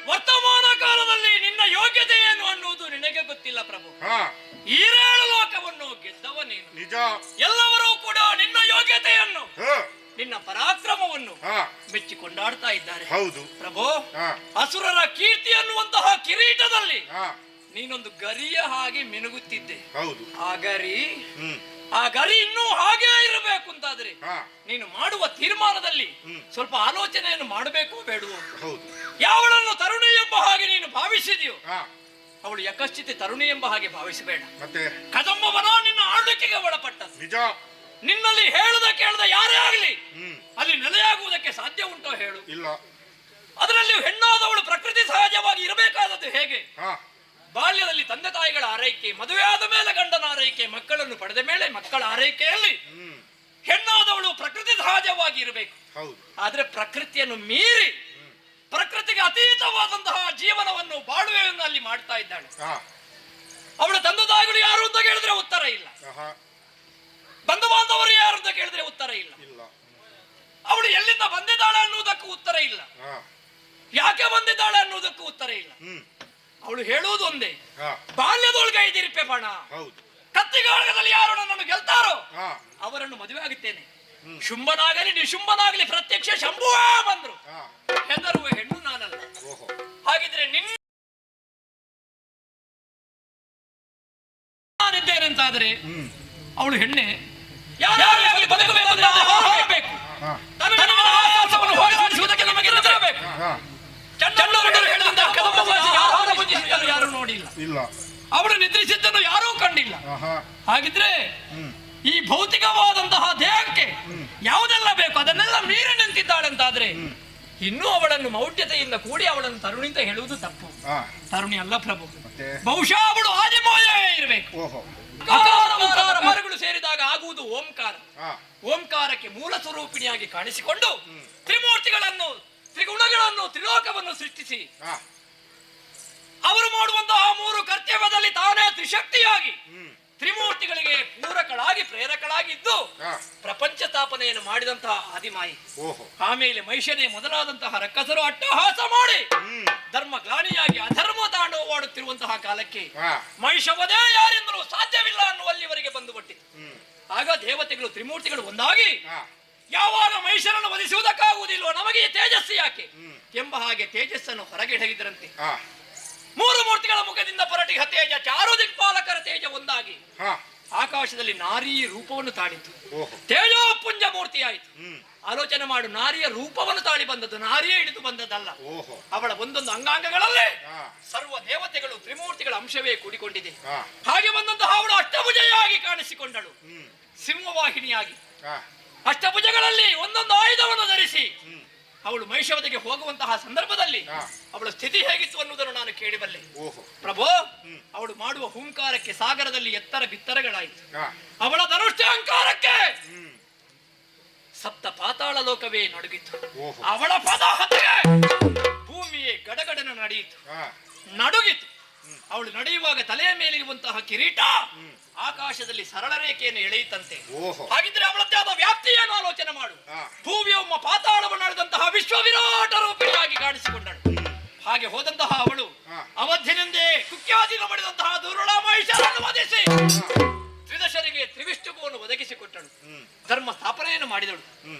ವರ್ತಮಾನ ಕಾಲದಲ್ಲಿ ನಿನ್ನ ಯೋಗ್ಯತೆ ಏನು ಅನ್ನುವುದು ನಿನಗೆ ಗೊತ್ತಿಲ್ಲ ಪ್ರಭು. ಈರೇಳು ಲೋಕವನ್ನು ಗೆದ್ದವ ನೀನು. ನಿಜ. ಎಲ್ಲವರೂ ಕೂಡ ನಿನ್ನ ಯೋಗ್ಯತೆಯನ್ನು, ನಿನ್ನ ಪರಾಕ್ರಮವನ್ನು ಮೆಚ್ಚಿ ಕೊಂಡಾಡ್ತಾ ಇದ್ದಾರೆ. ಹೌದು ಪ್ರಭು, ಅಸುರರ ಕೀರ್ತಿ ಅನ್ನುವಂತಹ ಕಿರೀಟದಲ್ಲಿ ನೀನೊಂದು ಗರಿಯ ಹಾಗೆ ಮಿನುಗುತ್ತಿದ್ದೆ. ಹೌದು. ಆ ಗರಿ ಇನ್ನೂ ಹಾಗೇ ಇರಬೇಕು ಅಂತಾದ್ರೆ ನೀನು ಮಾಡುವ ತೀರ್ಮಾನದಲ್ಲಿ ಸ್ವಲ್ಪ ಆಲೋಚನೆಯನ್ನು ಮಾಡಬೇಕು ಬೇಡವೋ? ಯಾವಳನ್ನು ತರುಣಿ ಎಂಬ ಹಾಗೆ ನೀನು ಭಾವಿಸಿದೆಯೋ ಅವಳು ಯಕಶ್ಚಿತ ತರುಣಿ ಎಂಬ ಹಾಗೆ ಭಾವಿಸಬೇಡ. ಕದಂಬವನ ನಿನ್ನ ಆಳ್ವಿಕೆಗೆ ಒಳಪಟ್ಟದ್ದು. ನಿಜ. ನಿನ್ನಲ್ಲಿ ಹೇಳದ ಕೇಳದ ಯಾರೇ ಆಗಲಿ ಅಲ್ಲಿ ನೆಲೆಯಾಗುವುದಕ್ಕೆ ಸಾಧ್ಯ ಉಂಟೋ ಹೇಳು? ಇಲ್ಲ. ಅದರಲ್ಲಿ ಹೆಣ್ಣಾದವಳು ಪ್ರಕೃತಿ ಸಹಜವಾಗಿ ಇರಬೇಕಾದದ್ದು ಹೇಗೆ? ಬಾಲ್ಯದಲ್ಲಿ ತಂದೆ ತಾಯಿಗಳ ಆರೈಕೆ, ಮದುವೆಯಾದ ಮೇಲೆ ಗಂಡನ ಆರೈಕೆ, ಮಕ್ಕಳನ್ನು ಪಡೆದ ಮೇಲೆ ಮಕ್ಕಳ ಆರೈಕೆಯಲ್ಲಿ ಹೆಣ್ಣಾದವಳು ಪ್ರಕೃತಿ ಸಹಜವಾಗಿ ಇರಬೇಕು. ಆದ್ರೆ ಪ್ರಕೃತಿಯನ್ನು ಮೀರಿ ಪ್ರಕೃತಿಗೆ ಅತೀತವಾದಂತಹ ಜೀವನವನ್ನು ಬಾಳುವೆಯನ್ನು ಅಲ್ಲಿ ಮಾಡ್ತಾ ಇದ್ದಾಳೆ. ಅವಳ ತಂದೆ ತಾಯಿಗಳು ಯಾರು ಅಂತ ಕೇಳಿದ್ರೆ ಉತ್ತರ ಇಲ್ಲ, ಬಂಧು ಬಾಂಧವರು ಯಾರು ಅಂತ ಕೇಳಿದ್ರೆ ಉತ್ತರ ಇಲ್ಲ, ಅವಳು ಎಲ್ಲಿಂದ ಬಂದಿದ್ದಾಳೆ ಅನ್ನುವುದಕ್ಕೂ ಉತ್ತರ ಇಲ್ಲ, ಯಾಕೆ ಬಂದಿದ್ದಾಳೆ ಅನ್ನುವುದಕ್ಕೂ ಉತ್ತರ ಇಲ್ಲ. ಅವಳು ಹೇಳುವುದು ಒಂದೇ, ಬಾಲ್ಯದೊಳಗೆ ಐದಿರಿಪೆ ಬಣ, ಕತ್ತಿಗಾಳಗದಲ್ಲಿ ಯಾರು ನನ್ನನ್ನು ಗೆಲ್ತಾರೋ ಅವರನ್ನು ಮದುವೆ ಆಗುತ್ತೇನೆ, ಶುಂಭನಾಗಲಿ ನಿಶುಂಭನಾಗಲಿ ಪ್ರತ್ಯಕ್ಷ ಶಂಭುವೇ ಬಂದ್ರು. ಹಾ. ಹೆದರುವ ಹೆಣ್ಣು ನಾನಲ್ಲ. ಓಹೋ. ಹಾಗಿದ್ರೆ ನಿನ್ನ ನಾನಿದ್ದೇನೆ ಅಂತಾದ್ರೆ ಅವಳು ಹೆಣ್ಣೆ ಯಾರು ಬದುಕಬೇಕು, ಹೋಗಬೇಕು. ಹಾ. ತನ್ನ ಆಕಾಶವನ್ನು ಹೋಲಿಸುವುದಕ್ಕೆ ನಮಗೆ ನಿದ್ರಬೇಕು. ಹಾ. ಚಂಡಮಂಡರು ಹೇಳಿದಂತ ಕದಂಬವಾಸಿ ಆಹಾರ ಭುಜಿಸಿದ್ದನ್ನು ಯಾರು ನೋಡಿಲ್ಲ, ಇಲ್ಲ. ಅವಳು ನಿದ್ರಿಸಿದ್ದನ್ನು ಯಾರೂ ಕಂಡಿಲ್ಲ. ಆಹಾ. ಹಾಗಿದ್ರೆ ಹ್ಮ್. ಈ ಭೌತಿಕವಾದಂತಹ ದೇಹಕ್ಕೆ ಯಾವುದೆಲ್ಲ ಬೇಕು ಅದನ್ನೆಲ್ಲ ಮೀರಿ ನಿಂತಿದ್ದಾಳೆ ಅಂತಾದ್ರೆ ಇನ್ನೂ ಅವಳನ್ನು ಮೌಢ್ಯತೆಯಿಂದ ಕೂಡಿ ಅವಳನ್ನು ತರುಣಿ ಅಂತ ಹೇಳುವುದು ತಪ್ಪು. ಹಾ. ತರುಣಿ ಅಲ್ಲ ಪ್ರಭು, ಮತ್ತೆ? ಬಹುಶಃ ಅವಳು ಆದಿಮೋಯೇ ಇರಬೇಕು. ಓಹೋ. ಅಕಾರ ಉಕಾರ ಮರಗಳು ಸೇರಿದಾಗ ಆಗುವುದು ಓಂಕಾರ. ಹಾ. ಓಂಕಾರಕ್ಕೆ ಮೂಲ ಸ್ವರೂಪಿಣಿಯಾಗಿ ಕಾಣಿಸಿಕೊಂಡು ತ್ರಿಮೂರ್ತಿಗಳನ್ನು, ತ್ರಿಗುಣಗಳನ್ನು, ತ್ರಿಲೋಕವನ್ನು ಸೃಷ್ಟಿಸಿ ಹಾ. ಅವರು ಮಾಡುವಂತಹ ಮೂರು ಕರ್ತವ್ಯದಲ್ಲಿ ತಾನೇ ತ್ರಿಶಕ್ತಿಯಾಗಿ ತ್ರಿಮೂರ್ತಿಗಳಿಗೆ ಪೂರಕಳಾಗಿ ಪ್ರೇರಕಳಾಗಿದ್ದು ಹಾ. ಪ್ರಪಂಚ ಸ್ಥಾಪನೆಯನ್ನು ಮಾಡಿದಂತಹ ಆದಿಮಾಯಿ. ಓಹೋ. ಆಮೇಲೆ ಮಹಿಷನೇ ಮೊದಲಾದಂತಹ ರಕ್ಕಸರು ಅಟ್ಟಹಾಸ ಮಾಡಿ ಧರ್ಮ ಗ್ಲಾನಿಯಾಗಿ ಅಧರ್ಮ ತಾಂಡವವಾಡುತ್ತಿರುವಂತಹ ಕಾಲಕ್ಕೆ ಹಾ. ಮಹಿಷವದೇ ಯಾರಿಂದಲೂ ಸಾಧ್ಯವಿಲ್ಲ ಅನ್ನುವಲ್ಲಿವರೆಗೆ ಬಂದು ಬಿಟ್ಟಿತು. ಆಗ ದೇವತೆಗಳು ತ್ರಿಮೂರ್ತಿಗಳು ಒಂದಾಗಿ ಹಾ. ಯಾವಾಗ ಮಹಿಷರನ್ನು ವಧಿಸುವುದಕ್ಕಾಗುವುದಿಲ್ಲೋ ನಮಗೆ ಈ ತೇಜಸ್ಸು ಯಾಕೆ ಎಂಬ ಹಾಗೆ ತೇಜಸ್ಸನ್ನು ಹೊರಗಿಡಗಿದ್ರಂತೆ. ಹಾ. ಮೂರು ಮೂರ್ತಿಗಳ ಮುಖದಿಂದ ಪರಟಿಹ ತೇಜ, ಚಾರು ದಿಕ್ಪಾಲಕರ ತೇಜ ಒಂದಾಗಿ ಹಾ. ಆಕಾಶದಲ್ಲಿ ನಾರಿ ರೂಪವನ್ನು ತಾಳಿತು. ಓಹೋ. ತೇಜೋಪುಂಜ ಮೂರ್ತಿ ಆಯಿತು. ಆಲೋಚನೆ ಮಾಡು, ನಾರಿಯ ರೂಪವನ್ನು ತಾಳಿ ಬಂದದ್ದು, ನಾರಿಯೇ ಹಿಡಿದು ಬಂದದ್ದಲ್ಲ. ಓಹೋ. ಅವಳ ಒಂದೊಂದು ಅಂಗಾಂಗಗಳಲ್ಲೇ ಹಾ. ಸರ್ವ ದೇವತೆಗಳು ತ್ರಿಮೂರ್ತಿಗಳ ಅಂಶವೇ ಕೂಡಿಕೊಂಡಿದೆ. ಹಾ. ಹಾಗೆ ಬಂದಂತಹ ಅವಳು ಅಷ್ಟಭುಜೆಯಾಗಿ ಕಾಣಿಸಿಕೊಂಡಳು, ಸಿಂಹವಾಹಿನಿಯಾಗಿ. ಹಾ. ಅಷ್ಟಭುಜಗಳಲ್ಲಿ ಒಂದೊಂದು ಆಯುಧವನ್ನು ಧರಿಸಿ ಅವಳು ಮಹಿಷವದೆಗೆ ಹೋಗುವಂತಹ ಸಂದರ್ಭದಲ್ಲಿ ಹಾ. ಅವಳ ಸ್ಥಿತಿ ಹೇಗಿತ್ತು ಅನ್ನುವುದನ್ನು ನಾನು ಕೇಳಿಬಲ್ಲೆ. ಓಹೋ. ಪ್ರಭು, ಅವಳು ಮಾಡುವ ಹುಂಕಾರಕ್ಕೆ ಸಾಗರದಲ್ಲಿ ಎತ್ತರ ಬಿತ್ತರಗಳಾಯಿತು. ಹಾ. ಅವಳ ಧನುಷ್ಠಾಂಕಾರಕ್ಕೆ ಸಪ್ತ ಪಾತಾಳ ಲೋಕವೇ ನಡುಗಿತು. ಓಹೋ. ಅವಳ ಪದ ಹತ್ಯೆ ಭೂಮಿಯೇ ಗಡಗಡನ ನಡೆಯಿತು, ಹಾ. ನಡುಗಿತು. ಅವಳು ನಡೆಯುವಾಗ ತಲೆಯ ಮೇಲಿರುವಂತಹ ಕಿರೀಟ ಆಕಾಶದಲ್ಲಿ ಸರಳ ರೇಖೆಯನ್ನು ಎಳೆಯಿತಂತೆ. ಓಹೋ. ಹಾಗಿದ್ರೆ ಅವಳದ್ದೇ ಆದ ವ್ಯಾಪ್ತಿಯನ್ನು ಆಲೋಚನೆ ಮಾಡು. ಹಾ. ಭೂಮಿಯೊಮ್ಮ ಪಾತಾಳವನ್ನು ನಡೆದಂತಹ ವಿಶ್ವ ವಿರಾಟ ರೂಪಿಣಿಯಾಗಿ ಕಾಣಿಸಿಕೊಂಡಳು. ಹಾಗೆ ಹೋದಂತಹ ಅವಳು ಹಾ. ಅವಧ್ಯನೆಂದೇ ಕುಖ್ಯಾತಿನ ಮಾಡಿದಂತಹ ದುರುಳ ಮಹಿಷರನ್ನು ವಧಿಸಿ ತ್ರಿದಶರಿಗೆ ತ್ರಿವಿಷ್ಣುವನ್ನು ಒದಗಿಸಿಕೊಟ್ಟಳು. ಧರ್ಮ ಸ್ಥಾಪನೆಯನ್ನು ಮಾಡಿದಳು.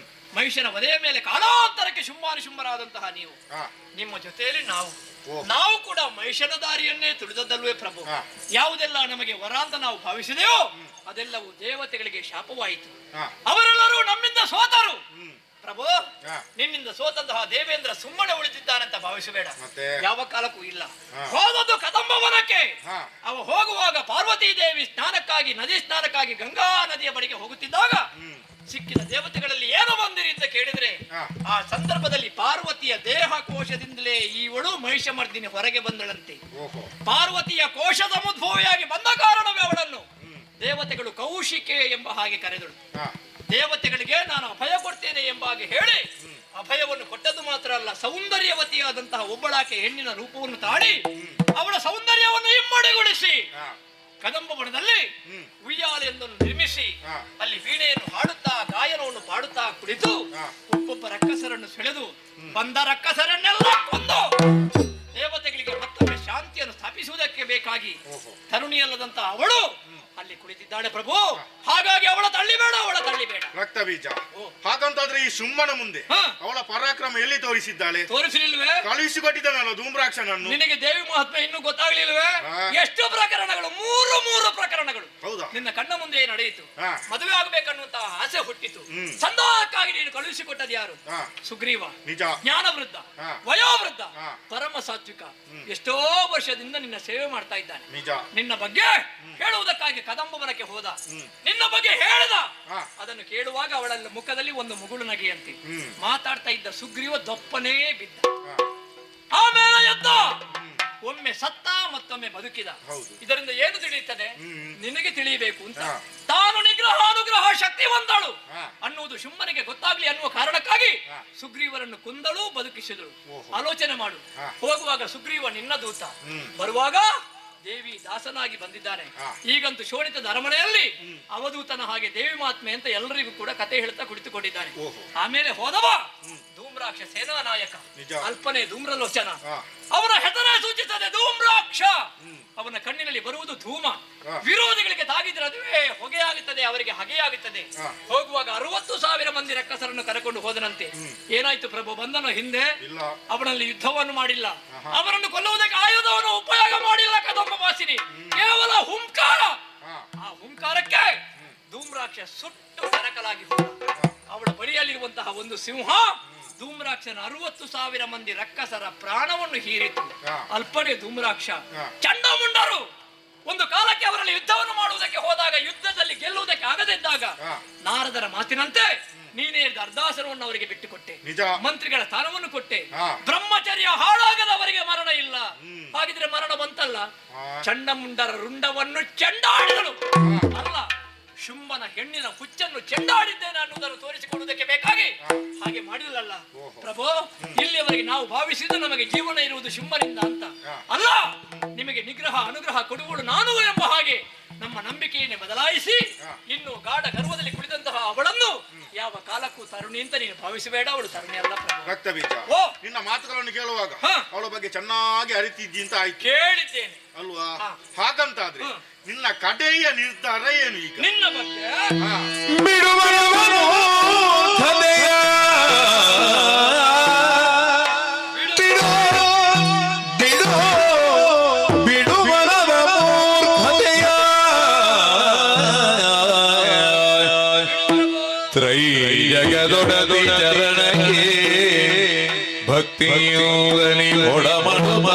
ಮಹಿಷನ ವಧೆಯ ಮೇಲೆ ಕಾಲಾಂತರಕ್ಕೆ ಶುಂಭಾನುಶುಂಭರಾದಂತಹ ನೀವು, ಹಾ. ನಿಮ್ಮ ಜೊತೆಯಲ್ಲಿ ನಾವು ಓಹೋ. ನಾವು ಕೂಡ ಮಹಿಷನ ದಾರಿಯನ್ನೇ ತುಳಿದದ್ದಲ್ವೇ ಪ್ರಭು? ಹಾ. ಯಾವುದೆಲ್ಲ ನಮಗೆ ವರ ಅಂತ ನಾವು ಭಾವಿಸಿದೆಯೋ ಅದೆಲ್ಲವೂ ದೇವತೆಗಳಿಗೆ ಶಾಪವಾಯಿತು. ಹಾ. ಅವರೆಲ್ಲರೂ ನಮ್ಮಿಂದ ಸೋತರು. ಪ್ರಭು, ಹಾ. ನಿನ್ನಿಂದ ಸೋತಂತಹ ದೇವೇಂದ್ರ ಸುಮ್ಮನೆ ಉಳಿದಿದ್ದಾನಂತ ಭಾವಿಸಬೇಡ. ಮತ್ತೆ? ಯಾವ ಕಾಲಕ್ಕೂ ಇಲ್ಲ. ಹಾ. ಹೋದದ್ದು ಕದಂಬವನಕ್ಕೆ. ಹಾ. ಅವ ಹೋಗುವಾಗ ಪಾರ್ವತೀ ದೇವಿ ಸ್ನಾನಕ್ಕಾಗಿ, ನದಿ ಸ್ನಾನಕ್ಕಾಗಿ ಗಂಗಾ ನದಿಯ ಬಳಿಗೆ ಹೋಗುತ್ತಿದ್ದಾಗ ಸಿಕ್ಕಿದ ದೇವತೆಗಳಲ್ಲಿ ಏನು ಬಂದಿರಿ ಅಂತ ಕೇಳಿದ್ರೆ ಹಾ. ಆ ಸಂದರ್ಭದಲ್ಲಿ ಪಾರ್ವತಿಯ ದೇಹ ಕೋಶದಿಂದಲೇ ಇವಳು ಮಹಿಷಮರ್ದಿನಿ ಹೊರಗೆ ಬಂದಳಂತೆ. ಓಹೋ. ಪಾರ್ವತಿಯ ಕೋಶದ ಮುದ್ಭವಿಯಾಗಿ ಬಂದ ಕಾರಣವೇ ಅವಳನ್ನು ದೇವತೆಗಳು ಕೌಶಿಕೆ ಎಂಬ ಹಾಗೆ ಕರೆದಳು. ಹಾ. ದೇವತೆಗಳಿಗೆ ನಾನು ಅಭಯ ಕೊಡ್ತೇನೆ ಎಂಬ ಹಾಗೆ ಹೇಳಿ ಅಭಯವನ್ನು ಕೊಟ್ಟದ್ದು ಮಾತ್ರ ಅಲ್ಲ, ಸೌಂದರ್ಯವತಿಯಾದಂತಹ ಒಬ್ಬಳಾಕೆ ಹೆಣ್ಣಿನ ರೂಪವನ್ನು ತಾಳಿ ಅವಳ ಸೌಂದರ್ಯವನ್ನು ಇಮ್ಮಡಿಗೊಳಿಸಿ ಹಾ. ಕದಂಬ ಬಣದಲ್ಲಿ ಉಯ್ಯಾಲೆಯೊಂದನ್ನು ನಿರ್ಮಿಸಿ ಹಾ. ಅಲ್ಲಿ ವೀಣೆಯನ್ನು ಹಾಡುತ್ತಾ ಗಾಯನವನ್ನು ಪಾಡುತ್ತಾ ಕುಳಿತು ಹಾ. ಒಬ್ಬೊಬ್ಬ ರಕ್ಕಸರನ್ನು ಸೆಳೆದು ಬಂದ ರಕ್ಕಸರನ್ನೆಲ್ಲ ಕೊಂದು ದೇವತೆಗಳಿಗೆ ಮತ್ತೊಮ್ಮೆ ಶಾಂತಿಯನ್ನು ಸ್ಥಾಪಿಸುವುದಕ್ಕೆ ಬೇಕಾಗಿ ಓಹೋ. ತರುಣಿಯಲ್ಲದಂತ ಅವಳು ಅಲ್ಲಿ ಕುಳಿತಿದ್ದಾಳೆ ಪ್ರಭು. ಹಾಗಾಗಿ ಅವಳ ತಳ್ಳಿಬೇಡ, ಅವಳ ತಳ್ಳಿಬೇಡ. ರಕ್ತ ಬೀಜ. ಓ. ಹಾಗಂತಾದ್ರೆ ಈ ಸುಮ್ಮನ ಮುಂದೆ ಹಾ. ಅವಳ ಪರಾಕ್ರಮ ಎಲ್ಲಿ ತೋರಿಸಿದ್ದಾಳೆ? ತೋರಿಸಲಿಲ್ವೇ? ಕಳುಹಿಸಿಕೊಟ್ಟಿದ್ದಾನಲ್ಲ ಧೂಮ್ರಾಕ್ಷನನ್ನು. ನಿನಗೆ ದೇವಿ ಮಹಾತ್ಮೆ ಇನ್ನೂ ಗೊತ್ತಾಗ್ಲಿಲ್ವೇ? ಹಾ. ಎಷ್ಟು ಪ್ರಕರಣಗಳು, ಮೂರು ಪ್ರಕರಣಗಳು ಹೌದಾ? ನಿನ್ನ ಕಣ್ಣ ಮುಂದೆ ನಡೆಯಿತು. ಹಾ. ಮದುವೆ ಆಗಬೇಕನ್ನುವಂತಹ ಆಸೆ ಹುಟ್ಟಿತು. ಹ್ಮ್. ಸಂದಾಯಕ್ಕಾಗಿ ನೀನು ಕಳುಹಿಸಿಕೊಟ್ಟದ್ದು ಯಾರು? ಹಾ. ಸುಗ್ರೀವ. ನಿಜ. ಜ್ಞಾನವೃದ್ಧ, ಹಾ. ವಯೋವೃದ್ಧ, ಹಾ. ಪರಮ ಸಾತ್ವಿಕ. ಎಷ್ಟೋ ವರ್ಷದಿಂದ ನಿನ್ನ ಸೇವೆ ಮಾಡ್ತಾ ಇದ್ದಾನೆ. ನಿಜ. ನಿನ್ನ ಬಗ್ಗೆ ಹೇಳುವುದಕ್ಕಾಗಿ ಕದಂಬವನಕ್ಕೆ ಹೋದ. ನಿನ್ನ ಬಗ್ಗೆ ಹೇಳಿದ. ಹಾ. ಅದನ್ನು ಕೇಳುವಾಗ ಅವಳ ಮುಖದಲ್ಲಿ ಒಂದು ಮುಗುಳು ನಗೆಯಂತೆ. ಹ್ಮ್. ಮಾತಾಡ್ತಾ ಇದ್ದ ಸುಗ್ರೀವ ದೊಪ್ಪನೇ ಬಿದ್ದ. ಹಾ. ಆಮೇಲೆ ಎದ್ದ. ಒಮ್ಮೆ ಸತ್ತ, ಮತ್ತೊಮ್ಮೆ ಬದುಕಿದ. ಹೌದು. ಇದರಿಂದ ಏನು ತಿಳಿಯುತ್ತದೆ? ನಿನಗೆ ತಿಳಿಯಬೇಕು ಅಂತ ಹಾ. ತಾನು ನಿಗ್ರಹ ಅನುಗ್ರಹ ಶಕ್ತಿವಂತಳು ಹಾ. ಅನ್ನುವುದು ಶುಂಭನಿಗೆ ಗೊತ್ತಾಗ್ಲಿ ಅನ್ನುವ ಕಾರಣಕ್ಕಾಗಿ ಹಾ. ಸುಗ್ರೀವರನ್ನು ಕೊಂದಳು, ಬದುಕಿಸಿದಳು. ಓಹೋ. ಆಲೋಚನೆ ಮಾಡು. ಹಾ. ಹೋಗುವಾಗ ಸುಗ್ರೀವ ನಿನ್ನ ದೂತ, ಬರುವಾಗ ದೇವಿ ದಾಸನಾಗಿ ಬಂದಿದ್ದಾನೆ. ಹಾ. ಈಗಂತೂ ಶೋಣಿತದ ಅರಮನೆಯಲ್ಲಿ ಅವಧೂತನ ಹಾಗೆ ದೇವಿ ಮಹಾತ್ಮೆ ಅಂತ ಎಲ್ಲರಿಗೂ ಕೂಡ ಕತೆ ಹೇಳ್ತಾ ಕುಳಿತುಕೊಂಡಿದ್ದಾನೆ. ಓಹೋ. ಆಮೇಲೆ ಹೋದವ ಧೂಮ್ರಾಕ್ಷ ಸೇನಾ ನಾಯಕ, ನಿಜ. ಅಲ್ಪನೆ ಧೂಮ್ರಲೋಚನ. ಹಾ. ಅವನ ಹೆಸರೇ ಸೂಚಿಸುತ್ತದೆ ಧೂಮ್ರಾಕ್ಷ. ಅವನ ಕಣ್ಣಿನಲ್ಲಿ ಬರುವುದು ಧೂಮ. ವಿರೋಧಿಗಳಿಗೆ ತಾಗಿದ್ರೆ ಅದುವೇ ಹೊಗೆಯಾಗುತ್ತದೆ, ಅವರಿಗೆ ಹಗೆಯಾಗುತ್ತದೆ. ಹೋಗುವಾಗ 60,000 ಮಂದಿ ರಕ್ಕಸರನ್ನು ಕರೆಕೊಂಡು ಹೋದನಂತೆ. ಏನಾಯ್ತು ಪ್ರಭು? ಬಂದನು ಹಿಂದೆ, ಅವನಲ್ಲಿ ಯುದ್ಧವನ್ನು ಮಾಡಿಲ್ಲ, ಅವರನ್ನು ಕೊಲ್ಲುವುದಕ್ಕೆ ಆಯುಧವನ್ನು ಉಪಯೋಗ ಮಾಡಿಲ್ಲ. ಕದಂಬ ವಾಸಿನಿ ಕೇವಲ ಹುಂಕಾರ. ಆ ಹುಂಕಾರಕ್ಕೆ ಧೂಮ್ರಾಕ್ಷ ಸುಟ್ಟು ಕರಕಲಾಗಿ ಹೋದ. ಅವಳ ಬಳಿಯಲ್ಲಿರುವಂತಹ ಒಂದು ಸಿಂಹ ಧೂಮ್ರಾಕ್ಷನ 60,000 ಮಂದಿ ರಕ್ಕಸರ ಪ್ರಾಣವನ್ನು ಹೀರಿತು. ಅಲ್ಪನೇ ಧೂಮ್ರಾಕ್ಷ. ಚಂಡಮುಂಡರು ಒಂದು ಕಾಲಕ್ಕೆ ಅವರಲ್ಲಿ ಯುದ್ಧವನ್ನು ಮಾಡುವುದಕ್ಕೆ ಹೋದಾಗ ಯುದ್ಧದಲ್ಲಿ ಗೆಲ್ಲುವುದಕ್ಕೆ ಆಗದಿದ್ದಾಗ ನಾರದರ ಮಾತಿನಂತೆ ನೀನೇ ಅರ್ಧಾಸನವನ್ನು ಅವರಿಗೆ ಬಿಟ್ಟುಕೊಟ್ಟೆ, ಮಂತ್ರಿಗಳ ಸ್ಥಾನವನ್ನು ಕೊಟ್ಟೆ. ಬ್ರಹ್ಮಚರ್ಯ ಹಾಳಾಗದವರಿಗೆ ಮರಣ ಇಲ್ಲ. ಹಾಗಿದ್ರೆ ಮರಣ ಬಂತಲ್ಲ. ಚಂಡಮುಂಡರ ರುಂಡವನ್ನು ಚೆಂಡಾಡಿದಳು ಅಲ್ಲ, ಶುಂಭನ ಹೆಣ್ಣಿನ ಹುಚ್ಚನ್ನು ಚೆಂಡಾಡಿದ್ದೇನೆ ಅನ್ನುವುದನ್ನು ತೋರಿಸಿಕೊಳ್ಳುವುದಕ್ಕೆ ಬೇಕಾಗಿ ಹಾಗೆ ಮಾಡಿಲ್ಲಲ್ಲ ಪ್ರಭು. ಇಲ್ಲಿಯವರೆಗೆ ನಾವು ಭಾವಿಸಿದ್ದು ನಮಗೆ ಜೀವನ ಇರುವುದು ಶುಂಭನಿಂದ ಅಂತ ಅಲ್ಲ, ನಿಮಗೆ ನಿಗ್ರಹ ಅನುಗ್ರಹ ಕೊಡುವಳು ನಾನು ಎಂಬ ಹಾಗೆ ನಮ್ಮ ನಂಬಿಕೆಯನ್ನೇ ಬದಲಾಯಿಸಿ ಇನ್ನು ಗಾಢ ಗರ್ವದಲ್ಲಿ ಕುಳಿತಂತಹ ಅವಳನ್ನು ಯಾವ ಕಾಲಕ್ಕೂ ತರುಣಿ ಅಂತ ನೀನು ಭಾವಿಸಬೇಡ. ಅವಳು ತರುಣಿ ಅಲ್ಲ ಪ್ರಭು. ರಕ್ತಬೀಜ, ನಿನ್ನ ಮಾತುಗಳನ್ನು ಕೇಳುವಾಗ ಅವಳ ಬಗ್ಗೆ ಚೆನ್ನಾಗಿ ಅರಿತಿದ್ದಿ ಅಂತ ಆಯ್ತು. ಕೇಳಿದ್ದೇನೆ ಅಲ್ವಾ? ಹಾಗಂತಾದ್ರೆ ನಿನ್ನ ಕಡೆಯ ನಿರ್ಧಾರ ಏನು ಈಗ? ನಿನ್ನ ಬಗ್ಗೆ ಜಗದೊಡದಿ ಚರಣಕ್ಕೆ ಭಕ್ತಿಯೋಗನಿ ಒಡಮಡುಮ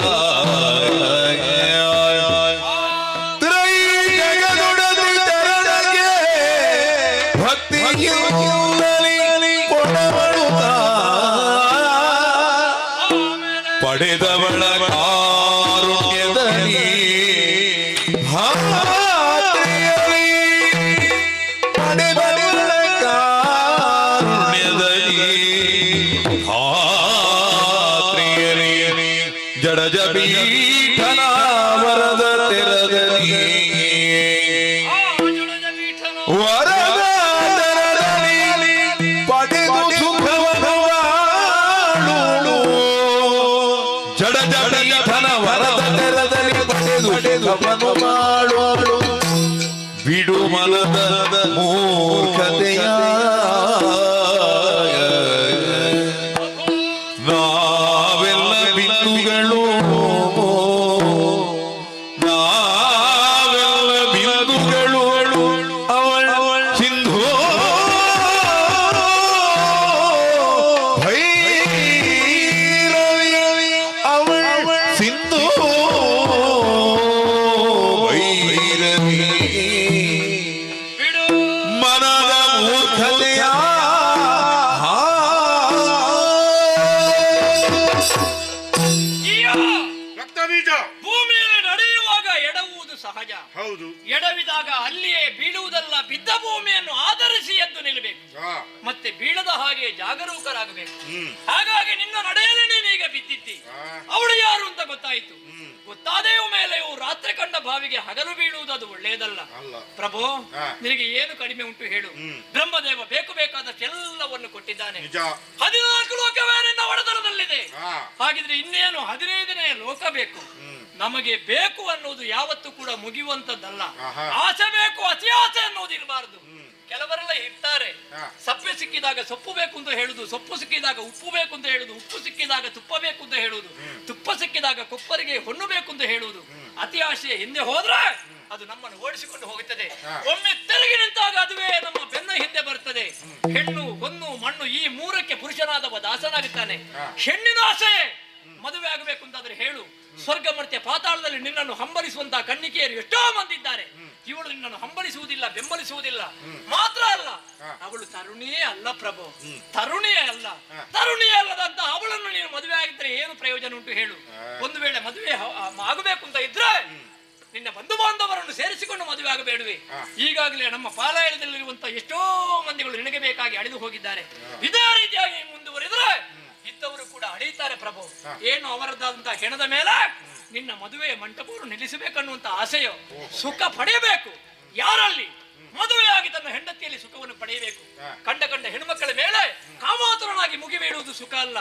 ಜಗದೊಡದಿ ಚರಣಕ್ಕೆ ಭಕ್ತಿಯೋಗನಿ ಒಡಮಡುತ್ತ ಪಡೆದವಳ ಕಾರುಣ್ಯದಲ್ಲಿ ಜಡಜಬೀಠನ ವರದ ತೆರದಲ್ಲಿ ವರದ ತೆರದಲ್ಲಿ ಪಡೆದು ಸುಖವನ್ನು ಮಾಡು. ಜಡಜಬೀಠನ ವರದ ತೆರದಲ್ಲಿ ಪಡೆದು ಸುಖವನ್ನು ಮಾಡು. ಬಿಡು ಮನದ ಮೂರ್ಖತೆಯ ನಾವೆಲ್ಲ ಬಿಂದುಗಳು, ನಾವೆಲ್ಲ ಬಿಂದುಗಳು. ಅವಳ ಸಿಂಧು ಭೈರವಿ, ಅವಳ ಸಿಂಧು ಭೈರವಿ ಮನದ ಮೂರ್ಖತೆಯ ಭೂಮಿಯಲ್ಲಿ ನಡೆಯುವಾಗ ಎಡವುವುದು ಸಹಜ. ಹೌದು. ಎಡವಿದಾಗ ಅಲ್ಲಿಯೇ ಬೀಳುವುದಲ್ಲ, ಬಿದ್ದ ಭೂಮಿಯನ್ನು ಆಧರಿಸಿ ಎದ್ದು ನಿಲ್ಲಬೇಕು. ಮತ್ತೆ ಬೀಳದ ಹಾಗೆ ಜಾಗರೂಕರಾಗಬೇಕು. ಹಾಗಾಗಿ ನಿನ್ನ ನಡೆಯಲು ನೀನೀಗ ಬಿದ್ದಿದ್ದಿ. ಅವಳು ಯಾರು ಅಂತ ಗೊತ್ತಾಯಿತು. ಗೊತ್ತಾದೆಯೂ ಮೇಲೆಯೂ ರಾತ್ರಿ ಕಂಡ ಬಾವಿಗೆ ಹಗಲು ಬೀಳುವುದು ಅದು ಒಳ್ಳೆಯದಲ್ಲ ಪ್ರಭು. ನಿನಗೆ ಏನು ಕಡಿಮೆ ಉಂಟು ಹೇಳು? ಬ್ರಹ್ಮದೇವ ಬೇಕು ಬೇಕಾದಷ್ಟೆಲ್ಲವನ್ನು ಕೊಟ್ಟಿದ್ದಾನೆ. 14 ಲೋಕವೇ ನಿನ್ನ ಒಡೆತನದಲ್ಲಿದೆ. ಹಾಗಿದ್ರೆ ಇನ್ನೇನು 15ನೇ ಲೋಕ ಬೇಕು. ನಮಗೆ ಬೇಕು ಅನ್ನೋದು ಯಾವತ್ತೂ ಕೂಡ ಮುಗಿಯುವಂತದ್ದಲ್ಲ. ಆಸೆ ಬೇಕು, ಅತಿ ಆಸೆ ಅನ್ನೋದು ಇರಬಾರದು. ಕೆಲವರೆಲ್ಲ ಇರ್ತಾರೆ, ಸಪ್ಪೆ ಸಿಕ್ಕಿದಾಗ ಸೊಪ್ಪು ಬೇಕು ಅಂತ ಹೇಳುದು, ಸೊಪ್ಪು ಸಿಕ್ಕಿದಾಗ ಉಪ್ಪು ಬೇಕು ಅಂತ ಹೇಳುದು, ಉಪ್ಪು ಸಿಕ್ಕಿದಾಗ ತುಪ್ಪ ಬೇಕು ಅಂತ ಹೇಳುದು, ತುಪ್ಪ ಸಿಕ್ಕಿದಾಗ ಕೊಪ್ಪರಿಗೆ ಹೊನ್ನು ಬೇಕು ಅಂತ ಹೇಳುವುದು. ಅತಿ ಆಸೆಯ ಹಿಂದೆ ಹೋದ್ರೆ ಅದು ನಮ್ಮನ್ನು ಓಡಿಸಿಕೊಂಡು ಹೋಗುತ್ತದೆ. ಒಮ್ಮೆ ತಿರುಗಿ ನಿಂತಾಗ ಅದುವೇ ನಮ್ಮ ಬೆನ್ನ ಹಿಂದೆ ಬರುತ್ತದೆ. ಹೆಣ್ಣು, ಹೊನ್ನು, ಮಣ್ಣು ಈ ಮೂರಕ್ಕೆ ಪುರುಷನಾದವ ದಾಸನಾಗುತ್ತಾನೆ. ಹೆಣ್ಣಿನ ಆಸೆ ಮದುವೆ ಆಗಬೇಕು ಅಂತಾದ್ರೆ ಹೇಳು. ಸ್ವರ್ಗ ಮರ್ತ್ಯ ಪಾತಾಳದಲ್ಲಿ ನಿನ್ನನ್ನು ಹಂಬಲಿಸುವಂತಹ ಕನ್ನಿಕೆಯರು ಎಷ್ಟೋ ಮಂದಿ ಇದ್ದಾರೆ. ಇವಳು ನಿನ್ನನ್ನು ಹಂಬಲಿಸುವುದಿಲ್ಲ, ಬೆಂಬಲಿಸುವುದಿಲ್ಲ. ಮಾತ್ರ ಅಲ್ಲ, ಅವಳು ತರುಣಿಯೇ ಅಲ್ಲ ಪ್ರಭು. ತರುಣಿಯೇ ಅಲ್ಲ. ತರುಣಿಯೇ ಅಲ್ಲದಂತ ಅವಳನ್ನು ನೀನು ಮದುವೆ ಆಗಿದ್ರೆ ಏನು ಪ್ರಯೋಜನ ಉಂಟು ಹೇಳು? ಒಂದು ವೇಳೆ ಮದುವೆ ಆಗಬೇಕು ಅಂತ ಇದ್ರೆ ನಿನ್ನ ಬಂಧು ಬಾಂಧವರನ್ನು ಸೇರಿಸಿಕೊಂಡು ಮದುವೆ ಆಗಬೇಡುವೆ. ಈಗಾಗಲೇ ನಮ್ಮ ಪಾಲಾಯದಲ್ಲಿರುವಂತಹ ಎಷ್ಟೋ ಮಂದಿಗಳು ನಿನಗೆ ಬೇಕಾಗಿ ಅಳಿದು ಹೋಗಿದ್ದಾರೆ. ಇದೇ ರೀತಿಯಾಗಿ ಮುಂದುವರಿದ್ರೆ ಇದ್ದವರು ಕೂಡ ಅಳೆಯುತ್ತಾರೆ ಪ್ರಭು. ಏನು ಅವರದ್ದಾದಂತಹ ಹೆಣದ ಮೇಲೆ ನಿನ್ನ ಮದುವೆ ಮಂಟಪವನ್ನು ನಿಲ್ಲಿಸಬೇಕನ್ನುವಂತ ಆಸೆಯೋ, ಸುಖ ಪಡೆಯಬೇಕು. ಯಾರಲ್ಲಿ ಮದುವೆಯಾಗಿ ತನ್ನ ಹೆಂಡತಿಯಲ್ಲಿ ಸುಖವನ್ನು ಪಡೆಯಬೇಕು. ಕಂಡ ಹೆಣ್ಣುಮಕ್ಕಳ ಮೇಲೆ ಕಾಮಾತುರನಾಗಿ ಮುಗಿಬೇಡುವುದು ಸುಖ ಅಲ್ಲ.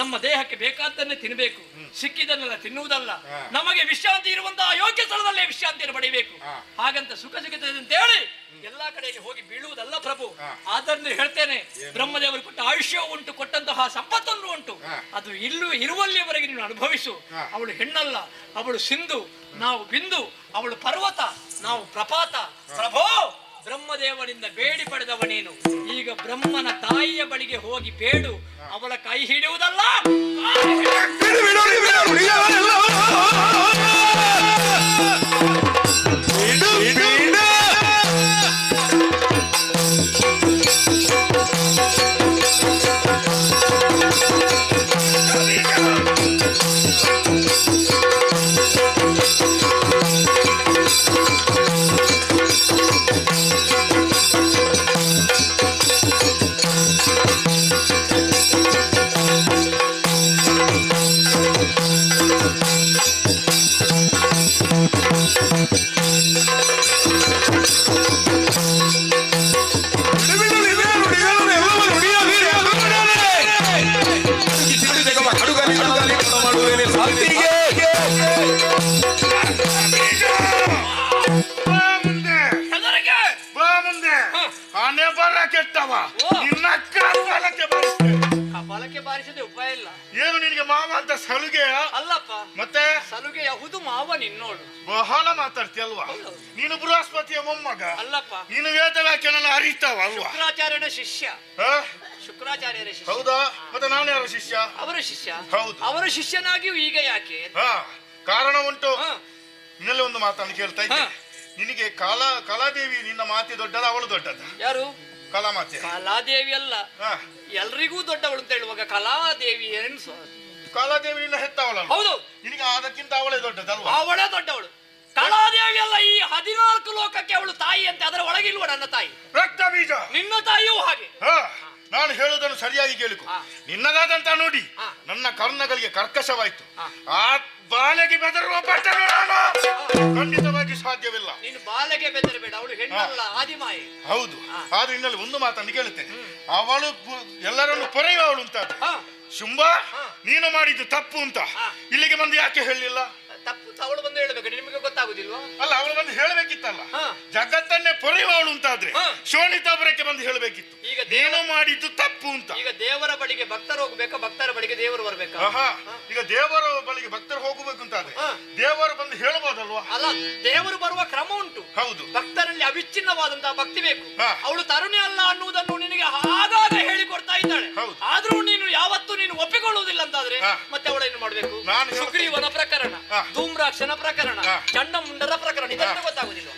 ನಮ್ಮ ದೇಹಕ್ಕೆ ಬೇಕಾದ್ದನ್ನೇ ತಿನ್ನಬೇಕು, ಸಿಕ್ಕಿದನ್ನೆಲ್ಲ ತಿನ್ನುವುದಲ್ಲ. ನಮಗೆ ವಿಶ್ರಾಂತಿ ಇರುವಂತಹ ಯೋಗ್ಯ ಸ್ಥಳದಲ್ಲೇ ವಿಶ್ರಾಂತಿಯನ್ನು ಪಡೆಯಬೇಕು. ಹಾಗಂತ ಸುಖ ಸಿಗುತ್ತದೆ ಅಂತ ಹೇಳಿ ಎಲ್ಲಾ ಕಡೆಯಲ್ಲಿ ಹೋಗಿ ಬೀಳುವುದಲ್ಲ ಪ್ರಭು. ಅದನ್ನು ಹೇಳ್ತೇನೆ, ಬ್ರಹ್ಮದೇವರು ಕೊಟ್ಟ ಆಯುಷ್ಯ ಉಂಟು, ಕೊಟ್ಟಂತಹ ಸಂಪತ್ತನ್ನು ಉಂಟು, ಅದು ಇರುವಲ್ಲಿಯವರೆಗೆ ನೀನು ಅನುಭವಿಸು. ಅವಳು ಹೆಣ್ಣಲ್ಲ, ಅವಳು ಸಿಂಧು, ನಾವು ಬಿಂದು. ಅವಳು ಪರ್ವತ, ನಾವು ಪ್ರಪಾತ. ಪ್ರಭೋ, ಬ್ರಹ್ಮದೇವನಿಂದ ಬೇಡಿ ಪಡೆದವನೇನು, ಈಗ ಬ್ರಹ್ಮನ ತಾಯಿಯ ಬಳಿಗೆ ಹೋಗಿ ಬೇಡು. ಅವಳ ಕೈ ಹಿಡಿಯುವುದಲ್ಲ, ಕಪಾಲಕ್ಕೆ ಬಾರಿಸದೆ ಉಪಾಯ ಇಲ್ಲ. ಏನು ನಿನಗೆ ಮಾವ ಅಂತ ಸಲುಗೆಯ? ಅಲ್ಲಪ್ಪ, ಮತ್ತೆ ಸಲುಗೆ ಯಾವುದು ಮಾವ ನಿನ್ನೋಳು. ಬಹಳ ಮಾತಾಡ್ತೀಯಲ್ವಾ? ನೀನು ಬೃಹಸ್ಪತಿಯ ಮೊಮ್ಮಗ. ಅಲ್ಲಪ್ಪ, ನೀನು ವೇದ ವ್ಯಾಖ್ಯಾನ ಅರಿತಾವ ಅಲ್ವಾ? ಶುಕ್ರಾಚಾರ್ಯನ ಶಿಷ್ಯ. ಹ? ಶುಕ್ರಾಚಾರ್ಯರ ಶಿಷ್ಯ. ಹೌದಾ? ಮತ್ತೆ ನಾನು ಯಾರ ಶಿಷ್ಯ? ಅವರ ಶಿಷ್ಯ. ಹೌದು. ಅವರ ಶಿಷ್ಯನಾಗಿಯೂ ಈಗ ಯಾಕೆ? ಕಾರಣ ಉಂಟು. ಇನ್ನೆಲ್ಲ ಒಂದು ಮಾತನ್ನು ಕೇಳ್ತಾ ಇದ್ದೆ. ನಿನಗೆ ಕಲಾದೇವಿ ನಿನ್ನ ಮಾತೆ ದೊಡ್ಡದ, ಅವಳು ದೊಡ್ಡದ? ಯಾರು? ಕಲಾಮಾತೆ. ಕಲಾದೇವಿ ಅಲ್ಲ, ಎಲ್ರಿಗೂ ದೊಡ್ಡವಳು ಅಂತ ಹೇಳುವಾಗ ಕಲಾದೇವಿ ಎನ್ಸು. ಕಲಾದೇವಿ ನಿನ್ನ ಹೆತ್ತವಳಲ್ಲ? ಹೌದು. ನಿನಗೆ ಅದಕ್ಕಿಂತ ಅವಳೇ ದೊಡ್ಡದಲ್ವಾ? ಅವಳೇ ದೊಡ್ಡವಳು. ಕಲಾದೇವಿ ಅಲ್ಲ, ಈ 14 ಲೋಕಕ್ಕೆ ಅವಳು ತಾಯಿ ಅಂತ. ಅದರ ಒಳಗಿಲ್ವ ನನ್ನ ತಾಯಿ? ರಕ್ತ ಬೀಜ. ನಿನ್ನ ತಾಯಿಯೂ ಹಾಗೆ. ನಾನು ಹೇಳುವುದನ್ನು ಸರಿಯಾಗಿ ಕೇಳಿಕೊ. ನಿನ್ನದಾದಂತ ನೋಡಿ ನನ್ನ ಕರ್ಣಗಳಿಗೆ ಕರ್ಕಶವಾಯ್ತು. ಆ ಬಾಲೆಗೆ ಬೆದರುವ ಪಟ್ಟರು ನಾನು ಖಂಡಿತವಾಗಿ ಸಾಧ್ಯವಿಲ್ಲ. ನೀನು ಬಾಲೆಗೆ ಬೆದರಬೇಡ, ಅವಳು ಹೆಣ್ಣಲ್ಲ, ಆದಿಮಾಯೆ. ಹೌದು. ಆದ್ರೆ ಇನ್ನಲ್ಲಿ ಒಂದು ಮಾತನ್ನು ಕೇಳುತ್ತೇನೆ. ಅವಳು ಎಲ್ಲರನ್ನು ಪೊರೆಯುವವಳು ಅಂತ. ಶುಂಭ, ನೀನು ಮಾಡಿದ್ದು ತಪ್ಪು ಅಂತ ಇಲ್ಲಿಗೆ ಬಂದು ಯಾಕೆ ಹೇಳಲಿಲ್ಲ? ತಪ್ಪು ಅವಳು ಬಂದು ಹೇಳಬೇಕು, ನಿಮಗೆ ಗೊತ್ತಾಗುದಿಲ್ವಾ? ಅಲ್ಲ, ಅವಳು ಬಂದು ಹೇಳಬೇಕಿತ್ತಲ್ಲ. ಜಗತ್ತನ್ನೇ ಪೊರೆಯುವವಳು ಅಂತಾದ್ರೆ ಶೋಣಿತಾಪುರಕ್ಕೆ ಬಂದು ಹೇಳಬೇಕಿತ್ತು, ಈಗ ನೀನು ಮಾಡಿದ್ದು ತಪ್ಪು ಅಂತ. ಈಗ ದೇವರ ಬಳಿಗೆ ಭಕ್ತರು ಹೋಗ್ಬೇಕಾ, ಭಕ್ತರ ಬಳಿಗೆ ದೇವರು ಬರ್ಬೇಕಾ? ಈಗ ದೇವರ ಬಳಿಗೆ ಭಕ್ತರು ಹೋಗಬೇಕು ಅಂತಾದ್ರೆ ದೇವರು ಬಂದು ಹೇಳಬಹುದಲ್ವಾ? ಅಲ್ಲ, ದೇವರು ಬರುವ ಕ್ರಮ ಉಂಟು. ಹೌದು. ಭಕ್ತರಲ್ಲಿ ಅವಿಚ್ಛಿನ್ನವಾದಂತಹ ಭಕ್ತಿ ಬೇಕು. ಅವಳು ತರುಣಿ ಅಲ್ಲ ಅನ್ನುವುದನ್ನು ನಿನಗೆ ಆಗಾಗ ಹೇಳಿಕೊಡ್ತಾ ಇದ್ದಾಳೆ. ಆದ್ರೂ ನೀನು ಯಾವತ್ತೂ ನೀನು ಒಪ್ಪಿಕೊಳ್ಳುವುದಿಲ್ಲ ಅಂತಾದ್ರೆ ಮತ್ತೆ ಅವಳೇನು ಮಾಡ್ಬೇಕು? ಸುಗ್ರೀವನ ಪ್ರಕರಣ, ಧೂಮ್ರಾಕ್ಷನ ಪ್ರಕರಣ, ಚಂಡಮುಂಡರ ಪ್ರಕರಣ, ಇದನ್ನು ಗೊತ್ತಾಗುದಿಲ್ಲ.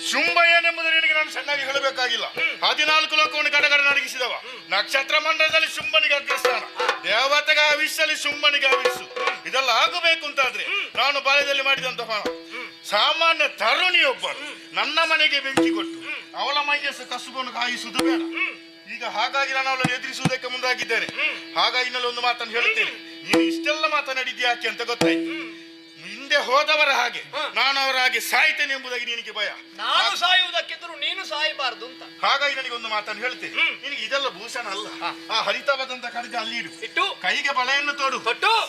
ಶುಂಭ ಏನೆಂಬುದು ನಿನಗೆ ನಾನು ಚೆನ್ನಾಗಿ ಹೇಳಬೇಕಾಗಿಲ್ಲ. 14 ಲೋಕವನ್ನು ಗಡಗಡ ನಡಗಿಸಿದವ. ನಕ್ಷತ್ರ ಮಂಡಲದಲ್ಲಿ ಶುಂಭನಿಗೆ ಅಗ್ರಸ್ಥಾನ, ದೇವತೆಗೆ ಆವಿಷಲ್ಲಿ ಶುಂಭನಿಗೆ ಆವಿಷು. ಇದೆಲ್ಲ ಆಗಬೇಕು ಅಂತಾದ್ರೆ ನಾನು ಬಾಲ್ಯದಲ್ಲಿ ಮಾಡಿದಂತಹ ಸಾಮಾನ್ಯ ತರುಣಿಯೊಬ್ಬರು ನನ್ನ ಮನೆಗೆ ಬೆಂಕಿ ಕೊಟ್ಟು ಅವಳ ಮೈಗೆ ಕಸುಬನ್ನು ಕಾಯಿಸುವುದು ಬೇಡ. ಈಗ ಹಾಗಾಗಿ ನಾನು ಅವಳನ್ನು ಎದುರಿಸುವುದಕ್ಕೆ ಮುಂದಾಗಿದ್ದೇನೆ. ಹಾಗಾಗಿ ಇನ್ನೊಂದು ಒಂದು ಮಾತನ್ನು ಹೇಳುತ್ತೇನೆ. ನೀನು ಇಷ್ಟೆಲ್ಲ ಮಾತನಾಡಿದ್ಯಾ ಯಾಕೆ ಅಂತ ಗೊತ್ತಾಯ್ತು. ಹಿಂದೆ ಹೋದವರ ಹಾಗೆ ನಾನು ಅವರ ಹಾಗೆ ಸಾಯ್ತೇನೆ ಎಂಬುದಾಗಿ ನಿನಗೆ ಭಯ. ನಾನು ಸಾಯುವುದಕ್ಕಿದ್ರು ನೀನು ಸಾಯಬಾರದು ಅಂತ. ಹಾಗಾಗಿ ನನಗೆ ಒಂದು ಮಾತನ್ನು ಹೇಳ್ತೇನೆ. ನಿನಗೆ ಇದೆಲ್ಲ ಭೂಷಣ ಅಲ್ಲ. ಆ ಹರಿತವಾದಂತ ಖಡ್ಗ ಅಲ್ಲಿ ಇಟ್ಟು ಕೈಗೆ ಬಳೆಯನ್ನು ತೋಡು,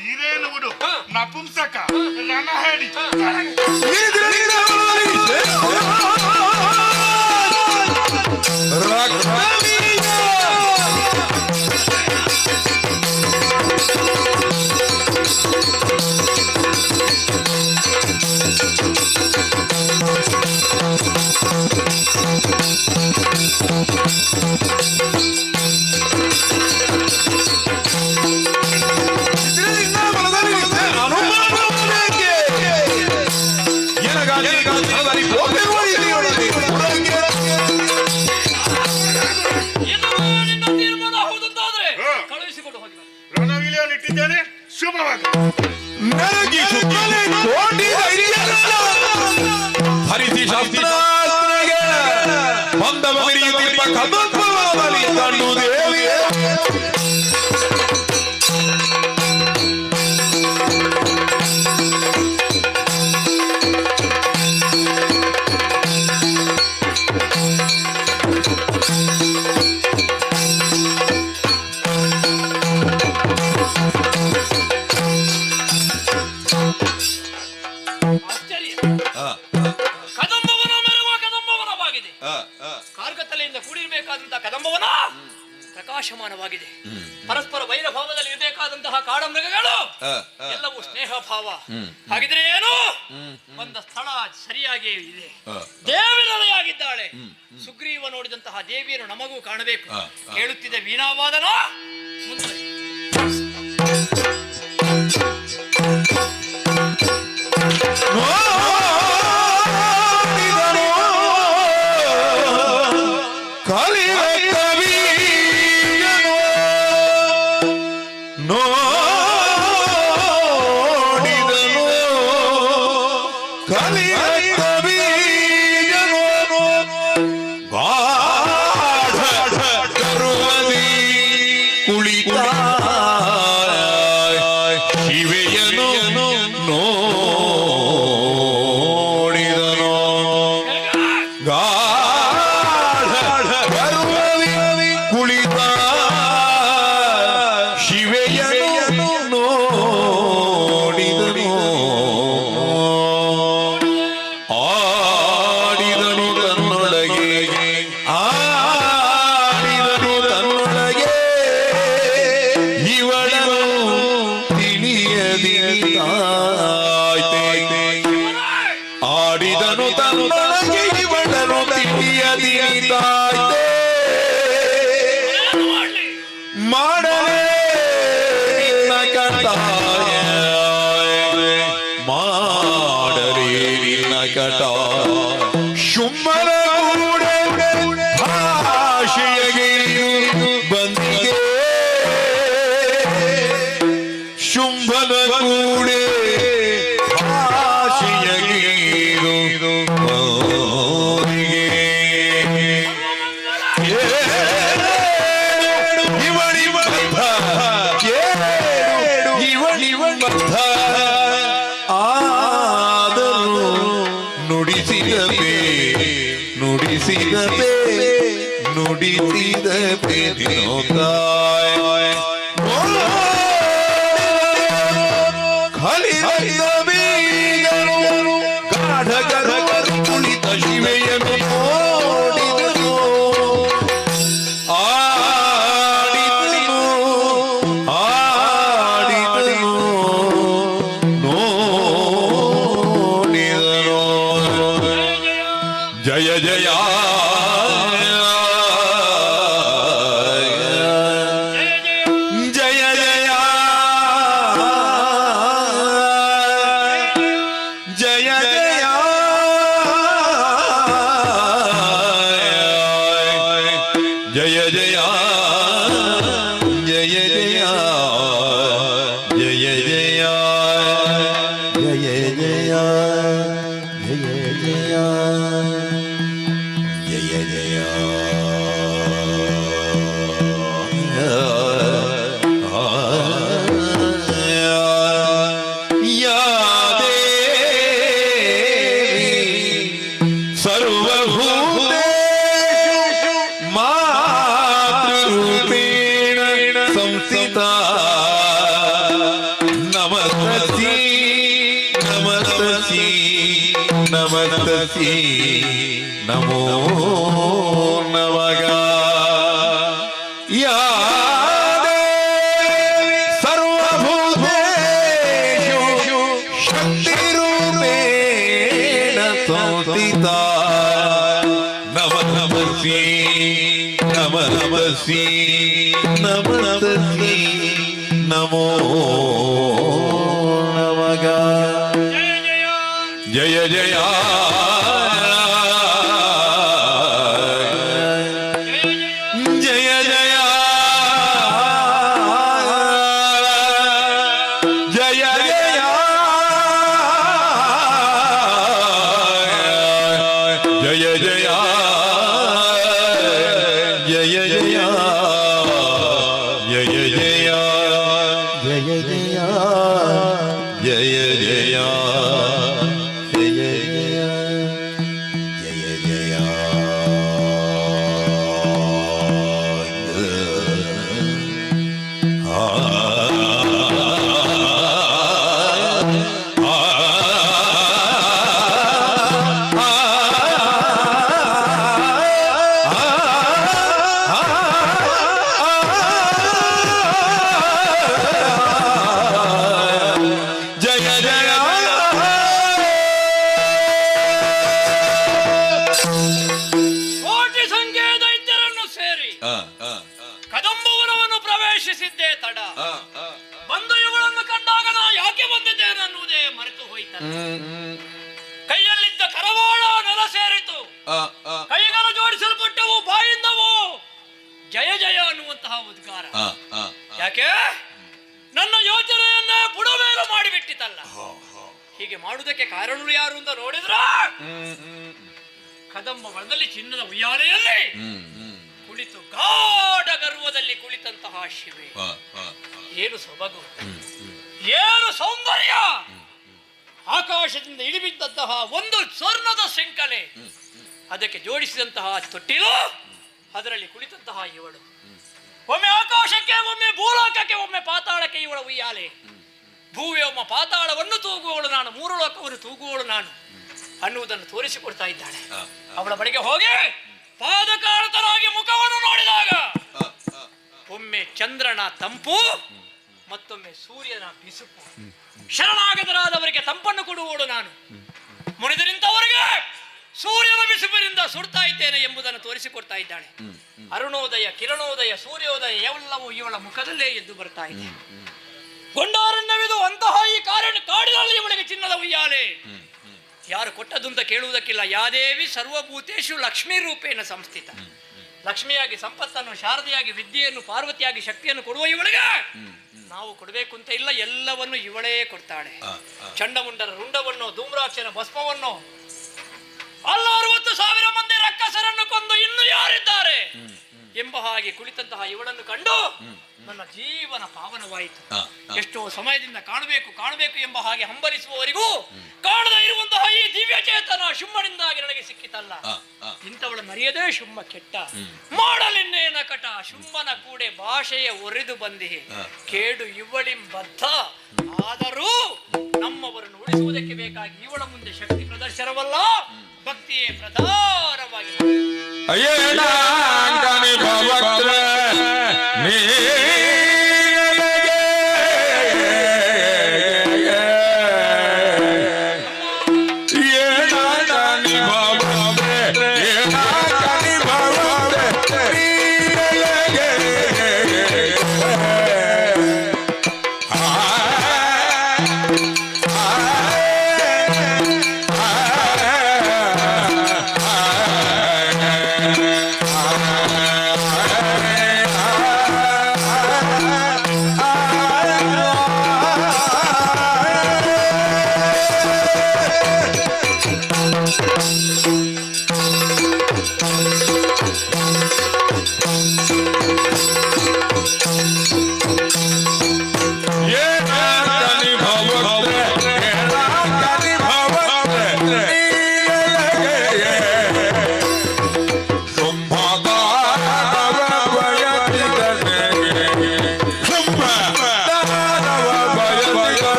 ಸೀರೆಯನ್ನು ಉಡು, ನಪುಂಸಕ ರಣಹೇಡಿ ರಣವಿಲಿಯನ್ನಿಟ್ಟಿದ್ದೇನೆ. ಶುಭವಾಗಿ ಹರಿತಿ ಶಾಸ್ತ್ರ ಬಂದವ ಕಂಡು ದೇವಿಯೇ ಪ್ರಕಾಶಮಾನವಾಗಿದೆ. ಪರಸ್ಪರ ವೈರಭಾವದಲ್ಲಿ ಇರಬೇಕಾದಂತಹ ಕಾಡಮೃಗಗಳು ಎಲ್ಲವೂ ಸ್ನೇಹ ಭಾವ. ಹಾಗಿದ್ರೆ ಏನು ಬಂದ ಸ್ಥಳ ಸರಿಯಾಗಿ ಇದೆ. ದೇವಿನಲೆಯಾಗಿದ್ದಾಳೆ. ಸುಗ್ರೀವ ನೋಡಿದಂತಹ ದೇವಿಯನ್ನು ನಮಗೂ ಕಾಣಬೇಕು. ಕೇಳುತ್ತಿದೆ ವೀಣಾವಾದನ. ಮುಂದೆ ಆಡಿದನು ತನ್ನೊಳಗೆ ಇವಳನು ತಿಳಿಯದಿದ್ದಾಯ್ತೆ ಮಾಡಲೇ ನಿನ್ನ ಕಟಾಯ ಮಾಡಲೇ ನಿನ್ನ ಕಟಾಯ ಶುಂಭನ ಕೂಡ ಭಾಷೆಯಗೆ ಬಂದಿಗೆ ಶುಂಭನ ಕೂಡ ಆದರೂ ನುಡಿಸಿದಪೇ ಖಲಿದ ಬೀಗರು ಗಾಢಗರು ಕುಳಿತ ಶಿವೆಯನ್ನು ನೋಡಿದನು ಆಡಿದನು ನೋಡಿದನು ಜಯ ಜಯ ನಮಸ್ತಸಿ ನಮೋ ನಮಗ ಯಾದೇ ಸರ್ವಭೂತೇಷು ಶಕ್ತಿರೂಪೇಣ ಸಂಸ್ಥಿತಾ ನಮಸ್ತಸಿ ನಮಸ್ತಸಿ ನಮಸ್ತಸಿ ನಮೋ ನಮಗ ಜಯ ಜಯ ಜಯ ಜಯ ಜಯ ಜಯ ಜಯ ಜಯ ಜಯ ಜಯ ಜಯ ಜಯ ಜಯ ಜಯ ಜಯ ಪ್ರವೇಶಿಸಿದ್ದೇ ತಡ. ಬಂದು ಇವುಗಳನ್ನು ಕಂಡಾಗ ನಾ ಯಾಕೆ ಬಂದಿದ್ದೇನೆ ಅನ್ನುವುದೇ ಮರೆತು ಹೋಯಿತ. ಕೈಯಲ್ಲಿದ್ದ ಕರವಾಳ ನೆಲ ಸೇರಿತು, ಕೈಗಳು ಜೋಡಿಸಲ್ಪಟ್ಟವು, ಬಾಯಿಂದವು ಜಯ ಜಯ ಅನ್ನುವಂತಹ ಉದ್ಗಾರ. ಯಾಕೆ? ನನ್ನ ಯೋಚನೆಯನ್ನೇ ಬುಡಮೇಲು ಮಾಡಿಬಿಟ್ಟಿತಲ್ಲ. ಹೀಗೆ ಮಾಡುವುದಕ್ಕೆ ಕಾರಣರು ಯಾರು ಅಂತ ನೋಡಿದ್ರ, ಕದಂಬ ವನದಲ್ಲಿ ಚಿನ್ನದ ಉಯ್ಯಾಲೆಯಲ್ಲಿ ಕುಳಿತು ಗಾಢ ಗರ್ವದಲ್ಲಿ ಕುಳಿತಂತಹ ಶಿವೆ. ಏನು ಸೊಬಗು, ಏನು ಸೌಂದರ್ಯ! ಆಕಾಶದಿಂದ ಇಳಿಬಿದ್ದಂತಹ ಒಂದು ಸ್ವರ್ಣದ ಶೃಂಖಲೆ, ಅದಕ್ಕೆ ಜೋಡಿಸಿದಂತಹ ತೊಟ್ಟಿಲು, ಅದರಲ್ಲಿ ಕುಳಿತಂತಹ ಇವಳು. ಒಮ್ಮೆ ಆಕಾಶಕ್ಕೆ, ಒಮ್ಮೆ ಭೂಲೋಕಕ್ಕೆ, ಒಮ್ಮೆ ಪಾತಾಳಕ್ಕೆ ಇವಳ ಉಯ್ಯಾಲೆ. ಭೂವ್ಯೋಮ ಪಾತಾಳವನ್ನು ತೂಗುವವಳು ನಾನು, ಮೂರು ಲೋಕವನ್ನು ತೂಗುವವಳು ನಾನು ಅನ್ನುವುದನ್ನು ತೋರಿಸಿಕೊಡ್ತಾ ಇದ್ದಾಳೆ. ಅವಳ ಬಳಿಗೆ ಹೋಗಿ ಪಾದಕಾಳತನಾಗಿ ಮುಖವನ್ನು ನೋಡಿದಾಗ ಒಮ್ಮೆ ಚಂದ್ರನ ತಂಪು, ಮತ್ತೊಮ್ಮೆ ಸೂರ್ಯನ ಬಿಸುಪು. ಶರಣಾಗತರಾದವರಿಗೆ ತಂಪನ್ನು ಕೊಡುವವಳು ನಾನು, ಮುನಿದು ನಿಂತವರಿಗೆ ಸೂರ್ಯನ ಬಿಸುಪಿನಿಂದ ಸುಡ್ತಾ ಇದ್ದೇನೆ ಎಂಬುದನ್ನು ತೋರಿಸಿಕೊಡ್ತಾ ಇದ್ದಾಳೆ. ಅರುಣೋದಯ, ಕಿರಣೋದಯ, ಸೂರ್ಯೋದಯ ಎಲ್ಲವೂ ಇವಳ ಮುಖದಲ್ಲೇ ಎದ್ದು ಬರ್ತಾ ಇದೆ. ಗೊಂಡಾರಣ್ಯವಿದು ಅಂತಹ ಈ ಕಾಡಿನಲ್ಲಿ ಇವಳಿಗೆ ಚಿನ್ನದ ಉಯ್ಯಾಲೆ. ಯಾರು ಕೊಟ್ಟದ್ದು ಅಂತ ಕೇಳುವುದಕ್ಕಿಲ್ಲ. ಯಾದೇವಿ ಸರ್ವಭೂತೇಶು ಲಕ್ಷ್ಮೀ ರೂಪೇಣ ಸಂಸ್ಥಿತ. ಲಕ್ಷ್ಮಿಯಾಗಿ ಸಂಪತ್ತನ್ನು, ಶಾರದೆಯಾಗಿ ವಿದ್ಯೆಯನ್ನು, ಪಾರ್ವತಿಯಾಗಿ ಶಕ್ತಿಯನ್ನು ಕೊಡುವ ಇವಳಿಗೆ ನಾವು ಕೊಡಬೇಕು ಅಂತ ಇಲ್ಲ, ಎಲ್ಲವನ್ನು ಇವಳೇ ಕೊಡ್ತಾಳೆ. ಚಂಡಮುಂಡರ ರುಂಡವನ್ನು, ಧೂಮ್ರಾಕ್ಷನ ಭಸ್ಮವನ್ನು, ಅಲ್ಲ 60,000 ಮಂದಿ ರಕ್ಕಸರನ್ನು ಕೊಂದು ಇನ್ನು ಯಾರಿದ್ದಾರೆ ಎಂಬ ಹಾಗೆ ಕುಳಿತಂತಹ ಇವಳನ್ನು ಕಂಡು ನನ್ನ ಜೀವನ ಪಾವನವಾಯಿತು. ಎಷ್ಟೋ ಸಮಯದಿಂದ ಕಾಣಬೇಕು ಕಾಣಬೇಕು ಎಂಬ ಹಾಗೆ ಹಂಬಲಿಸುವವರಿಗೂ ಕಾಣದೇ ಇರುವಂತಹ ಈ ದಿವ್ಯ ಚೇತನ ಶುಂಭನಿಂದಾಗಿ ನನಗೆ ಸಿಕ್ಕಿತಲ್ಲ. ಇಂಥವಳನ್ನು ಅರಿಯದೇ ಶುಂಭ ಕೆಟ್ಟ, ಮಾಡಲಿನ್ನೇನ ಕಟ, ಶುಂಭನ ಕೂಡೆ ಭಾಷೆಯ ಒರೆದು ಬಂದಿಹೆ, ಕೇಡು ಇವಳಿಂಬದ್ಧ. ಆದರೂ ನಮ್ಮವರನ್ನು ಉಳಿಸುವುದಕ್ಕೆ ಬೇಕಾಗಿ ಇವಳ ಮುಂದೆ ಶಕ್ತಿ ಪ್ರದರ್ಶನವಲ್ಲ, ಭಕ್ತಿಯೇ ಪ್ರಧಾನವಾಗಿ.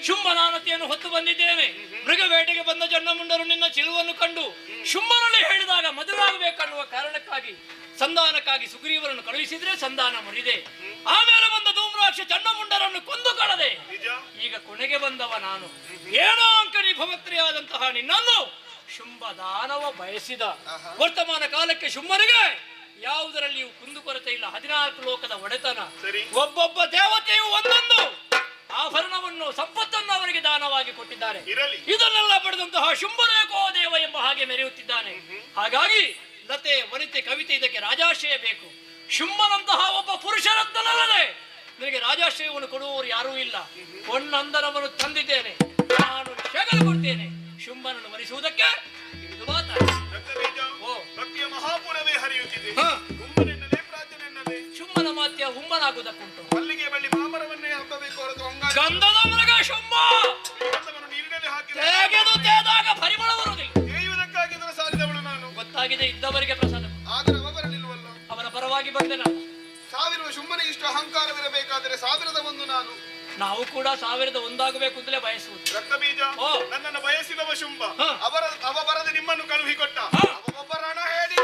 ಶುಂಭನಾನತಿಯನ್ನು ಹೊತ್ತು ಬಂದಿದ್ದೇನೆ. ಮೃಗವೇಟೆಗೆ ಬಂದ ಚಂಡಮುಂಡರು ನಿನ್ನ ಚಿಲುವನ್ನು ಕಂಡು ಶುಂಭನಲ್ಲಿ ಹೇಳಿದಾಗ ಮದುವೆಯಾಗಬೇಕನ್ನುವ ಕಾರಣಕ್ಕಾಗಿ ಸಂಧಾನಕ್ಕಾಗಿ ಸುಗ್ರೀವರನ್ನು ಕಳುಹಿಸಿದ್ರೆ ಸಂಧಾನ ಮುರಿದೆ. ಆಮೇಲೆ ಬಂದ ಧೂಮ್ರಾಕ್ಷ ಚನ್ನಮುಂಡರನ್ನು ಕೊಂದು ಕಳದೆ. ಈಗ ಕೊನೆಗೆ ಬಂದವ ನಾನು. ಏನೋ ಅಂಕನಿ ಭವಕ್ರಿಯಾದಂತಹ ನಿನ್ನನ್ನು ಶುಂಭ ದಾನವ ಬಯಸಿದ. ವರ್ತಮಾನ ಕಾಲಕ್ಕೆ ಶುಂಭನಿಗೆ ಯಾವುದರಲ್ಲಿಯೂ ಕುಂದುಕೊರತೆ ಇಲ್ಲ. 14 ಲೋಕದ ಒಡೆತನ. ಒಬ್ಬೊಬ್ಬ ದೇವತೆಯು ಒಂದೊಂದು ಆಭರಣವನ್ನು ಸಂಪತ್ತನ್ನು ಅವರಿಗೆ ದಾನವಾಗಿ ಕೊಟ್ಟಿದ್ದಾರೆ. ಇದನ್ನೆಲ್ಲ ಪಡೆದಂತಹ ಶುಂಭನೇಕೋ ದೇವ ಎಂಬ ಹಾಗೆ ಮೆರೆಯುತ್ತಿದ್ದಾನೆ. ಹಾಗಾಗಿ ಲತೆ ವನಿತೆ ಕವಿತೆ ಇದಕ್ಕೆ ರಾಜಾಶ್ರಯ ಬೇಕು. ಶುಂಭನಂತಹ ಒಬ್ಬ ಪುರುಷರತ್ನಲ್ಲದೆ ನಿನಗೆ ರಾಜಾಶ್ರಯವನ್ನು ಕೊಡುವವರು ಯಾರೂ ಇಲ್ಲ. ಹೊನ್ನಂದರವನ್ನು ತಂದಿದ್ದೇನೆ, ನಾನು ಶಗಲು ಕೊಡ್ತೇನೆ. ಶುಂಭನನ್ನು ಮರಿಸುವುದಕ್ಕೆ ಇದು ಮಾತಾಡ. ಭಕ್ತಿಯ ಮಹಾಪುರವೇ ಹರಿಯುತ್ತಿದೆ. ಶುಂಭನ ಮಾತ್ಯ ಹುಮ್ಮನಾಗುವುದಕ್ಕುಂಟು. ಅಲ್ಲಿಗೆ ಬಳ್ಳಿ ಮಾಮರವನ್ನೇ ಹಬ್ಬಬೇಕು ಹೊರತು ಗಂಧದ ಮೃಗ ಶುಂಭ ನೀರಿನಲ್ಲಿ ಹಾಕಿ ತೆಗೆದು ತೇದಾಗ ಪರಿಮಳ ಬರುವುದಿಲ್ಲ. ದೇಯುವುದಕ್ಕಾಗಿ ಇದರ ಸಾರಿದವಳು ನಾನು. ಗೊತ್ತಾಗಿದೆ, ಇದ್ದವರಿಗೆ ಪ್ರಸಾದ. ಆದರೆ ಅವ ಬರಲಿಲ್ವಲ್ಲ. ಅವರ ಪರವಾಗಿ ಬಂದೆ ನಾನು. 1000 ಶುಂಭನಿಗೆ ಇಷ್ಟು ಅಹಂಕಾರವಿರಬೇಕಾದರೆ 1001 ನಾನು. ನಾವು ಕೂಡ 1001 ಆಗಬೇಕು ಅಂತಲೇ ಬಯಸುವುದು. ರಕ್ತ ಬೀಜ ನನ್ನನ್ನು ಬಯಸಿದವ ಶುಂಭ. ಅವ ಬರದೆ ನಿಮ್ಮನ್ನು ಕಳುಹಿಕೊಟ್ಟ. ಒಬ್ಬ ರಣ ಹೇಳಿ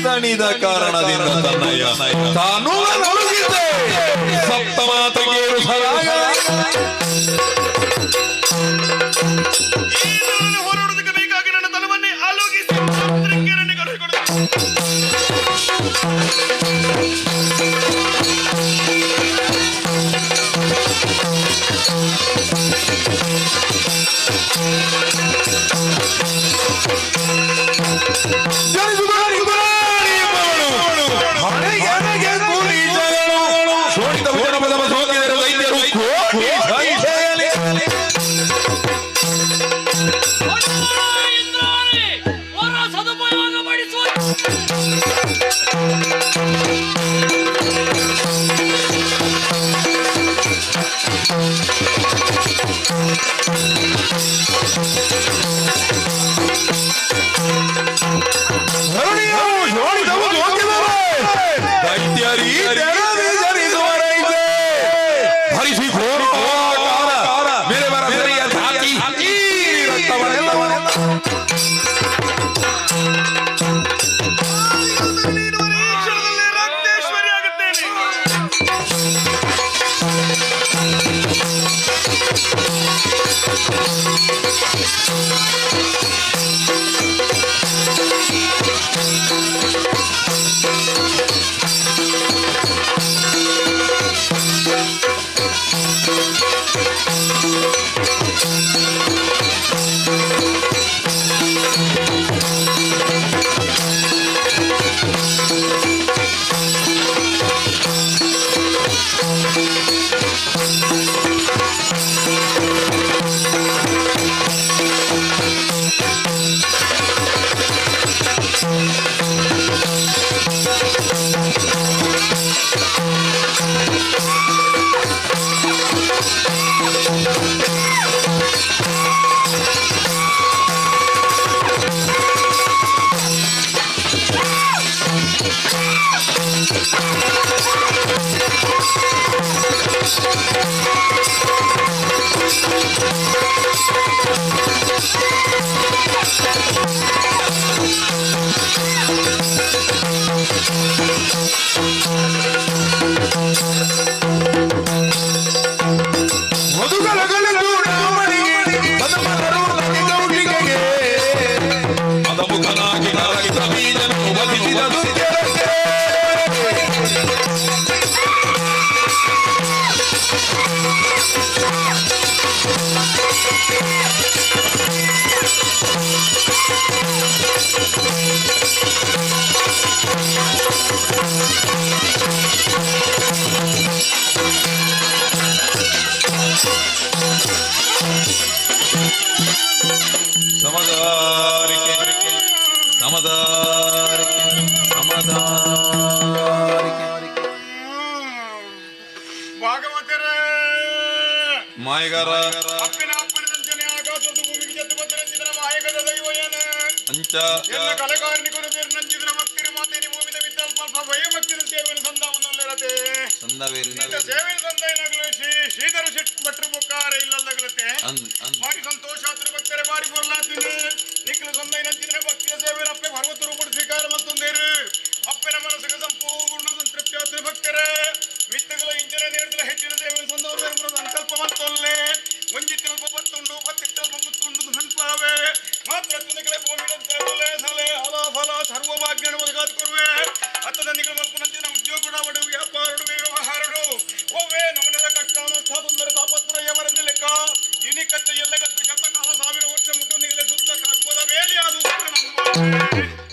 ದಣಿದ ಕಾರಣದಿಂದ ತನ್ನಯ್ಯ ತಾನೂ ನಲುಗಿದ್ದೆ ಸಪ್ತಮಾತಗೇರು ಸರಾಗ ಹೊರಡುವುದಕ್ಕೆ ಬೇಕಾಗಿ ನನ್ನ ತನವನ್ನೇ ಆಲೋಕಿಸಿ ತೃಪ್ತಿಯನ್ನು ಕಳುಹಿಕೊಡುತ್ತೇನೆ. Thank you. ಭಾಗವತರ ಮಾಯಗಾರ ಅಪ್ಪಿನ ಅಪ್ಪನದಂಚನೆ ಆಕಾಶದ ಭೂಮಿಗೆ ಜತ್ತು ಬದ್ದರಂಚಿದ್ರ ಮಾಯಕದ ದೈವ ಏನ ಅಂಚ ಎಲ್ಲ ಕಲೆಕಾರ್ಮಿಕರು ನಂಚಿದ್ರ ಭಕ್ತಿರಿ ಮಾತೇನಿ ಭೂಮಿದ ವಿದ್ಯಲ್ಪ ಭಯ ಭಕ್ತಿರ ಸೇವೆನ ಸಂಧಾವನಲ್ಲರತೆ ಸೇವೆನ ಸಂಧಾನಗಳು ಶ್ರೀಧರ ಶೆಟ್ ಭಟ್ರು ಬೊಕ್ಕಾರ ಇಲ್ಲಲ್ಲಗಳತೆ ಬಾರಿ ಸಂತೋಷ ಆತರ ಭಕ್ತರೆ ಬಾರಿ ಬರ್ಲಾತೀನಿ ನಿಖಿಲ ಸಂಧಾನ ನಂಚಿದ್ರ ಭಕ್ತಿಯ ಸೇವೆ ಅಪ್ಪೆ ಭಗವತ ರೂಪದ ಸ್ವೀಕಾರ ಮತ್ತೊಂದೇರು ಅಪ್ಪನ ಮನಸ್ಸಿಗೆ ಸಂಪೂರ್ಣ ಸಂತೃಪ್ತಿ ಆತರ ಭಕ್ತರೆ ಮಿತ್ತಗಳ ಇಂಜನ ನೇರದಲ್ಲಿ ಹೆಚ್ಚಿನ ಸೇವೆ ಸಂದರ್ಭ ಸಂಕಲ್ಪ ಮತ್ತೊಲ್ಲೆ ಒಂಜಿತ್ತಲ್ಪ ಪತ್ತುಂಡು ಪತ್ತಿಟ್ಟಲ್ಪ ಮುತ್ತುಂಡು ಹಂಪಾವೆ ಮಾತ್ರ ತುನಿಗಳ ಭೂಮಿದಂತೆ ಸಲೆ ಹಲ ಫಲ ಸರ್ವಭಾಗ್ಯನ ಒದಗಾದು ಕೊರುವೆ ಹತ್ತದ ನಿಗಳ ಮಲ್ಪನಂಚಿನ ಉದ್ಯೋಗ ಬಡು ವ್ಯಾಪಾರಡು ವ್ಯವಹಾರಡು ಓವೇ ನಮನದ ಕಷ್ಟ ಸುಂದರ ತಾಪತ್ರಯವರೆಂದು ಲೆಕ್ಕ ಇನಿಕತ್ತು ಎಲ್ಲ ಕತ್ತು ಶತಕಾಲ ಸಾವಿರ ವರ್ಷ ಮುಟ್ಟು ನಿಗಲೆ ಸುತ್ತ ಕರ್ಪದ ಬೇಲಿ ಅದು ನಮ್ಮ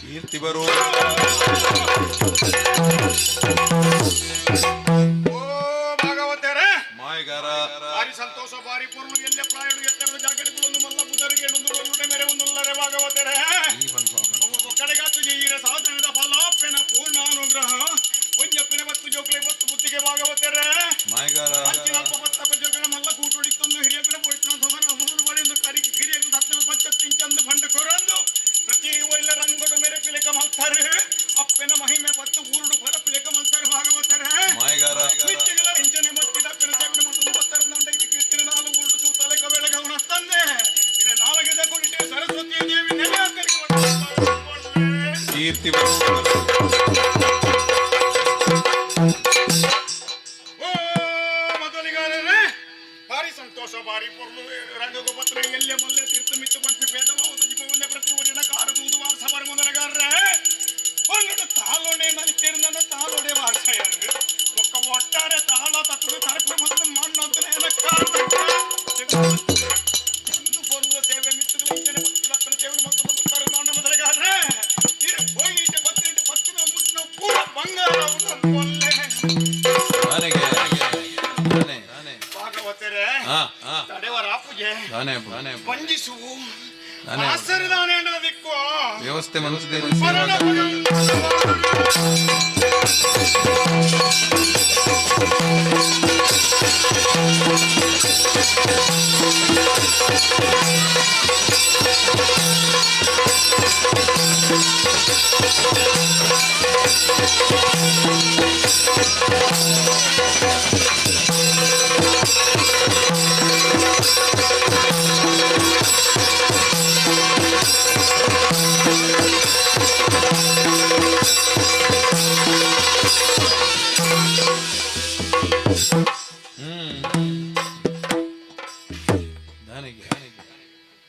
ಕೀರ್ತಿ ಬರೋ ಭಾರಿ ಸಂತೋಷ ಭಾರಿ ಪೂರ್ಣ ಎಲ್ಲ ಪ್ರಾಯಣ ಎತ್ತರದ ಜಾಗಡಿಗಳನ್ನು ಮಲ್ಲ ಬುಧರಿಗೆ ನೊಂದುಕೊಳ್ಳುಡೆ ಮೇರೆ ಒಂದುಲ್ಲರೆ ಭಾಗವತರೆ ಕಡೆಗಾತು ಜೀರ ಸಾಧನದ ಫಲಾಪೆನ ಪೂರ್ಣ ಅನುಗ್ರಹ ಒಂಜಪ್ಪಿನ ಬತ್ತು ಜೋಕಲೆ ಬತ್ತು ಬುದ್ಧಿಗೆ ಭಾಗವತರೆ ಅಲ್ಪ ಬತ್ತಪ್ಪ ಜೋಕಳ ಮಲ್ಲ ಕೂಟೊಡಿತ್ತೊಂದು ಹಿರಿಯಪಿನ ಪೋಯ್ತನ ಸವನ ಮೂರು ಬಳಿಂದು ಕರಿ ಹಿರಿಯ ಹತ್ತಿನ ಪಂಚತ್ತಿಂಚಂದು ಬಂಡು ಕೊರಂದು ಪ್ರತಿ ಒಳ್ಳೆ ರಂಗೋಡು ಮೇರೆ ಪಿಲಕ ಮಲ್ತಾರೆ ಅಪ್ಪನ ಮಹಿಮೆ ಪತ್ತು ಊರುಡು ಫಲ ಪಿಲಕ ಮಲ್ತಾರೆ ಭಾಗವತರೆ ಮಿಟ್ಟಿಗಳ ಇಂಚನೆ ಮತ್ತಿದ ಪಿನ ಸೇವನೆ ಮತ್ತು ಬತ್ತರ ನಂಡಗಿ ಕೀರ್ತಿನ ನಾಲು ಊರುಡು ಸೂತಲೆ ಕವೆಳಗ ಉಣಸ್ತಂದೆ ಇದೆ ನಾಲಗೆದ ಕೊಡಿಟೆ ಸರಸ್ವತಿ ದೇವಿ ನೆಲೆ ಕೀರ್ತಿ ಮೊದಲಿಗಾರರೇ ಭಾರಿ ಸಂತೋಷ ಭಾರಿ ಪೊರ್ಲು ರಂಗಗೋಪತ್ರ ಎಲ್ಲೆ ಮಲ್ಲೆ ತೀರ್ಥ ಮಿತ್ತು ಬಂತು ಭೇದ ಭಾವದ ಜೀವನ ಪ್ರತಿ ಊರಿನ ಕಾರು ದೂದು ವಾರಸ ಬರ ಮೊದಲಗಾರರೇ ಒಂದು ತಾಲೋಡೆ ನಲ್ಲಿ ತೀರ್ನ ತಾಲೋಡೆ ವಾರಸಯ್ಯಾರು ಒಕ್ಕ ಒಟ್ಟಾರೆ ತಾಳ ತತ್ವ ತರಪು ಮತ್ತು ಮಣ್ಣು ಅಂತ ಒಂದು ಪೊರ್ಲು ಸೇವೆ ಮಿತ್ತುಗಳು ಇಂಜನೆ ಭಕ್ತಿ ಲಕ್ಕನ ಸೇವೆ ಮತ್ತು ಬರ್ತಾರೆ ನನ್ನ ಮೊದಲಗಾರರೇ ಇದು ಹೋಗಿ ಬತ್ತಿಟ್ಟು ಪತ್ತಿನ ಮುಟ್ಟಿನ ಪೂರ ಬಂಗಾರ ಒಳ್ಳೆ ಭಾಗವತರೆ ತಡೆವರ ಪೂಜೆ ಬಂಜಿಸು ಆಸರಿದಾನೆ ದಿಕ್ಕು ವ್ಯವಸ್ಥೆ ಮನಸ್ಸಿದೆ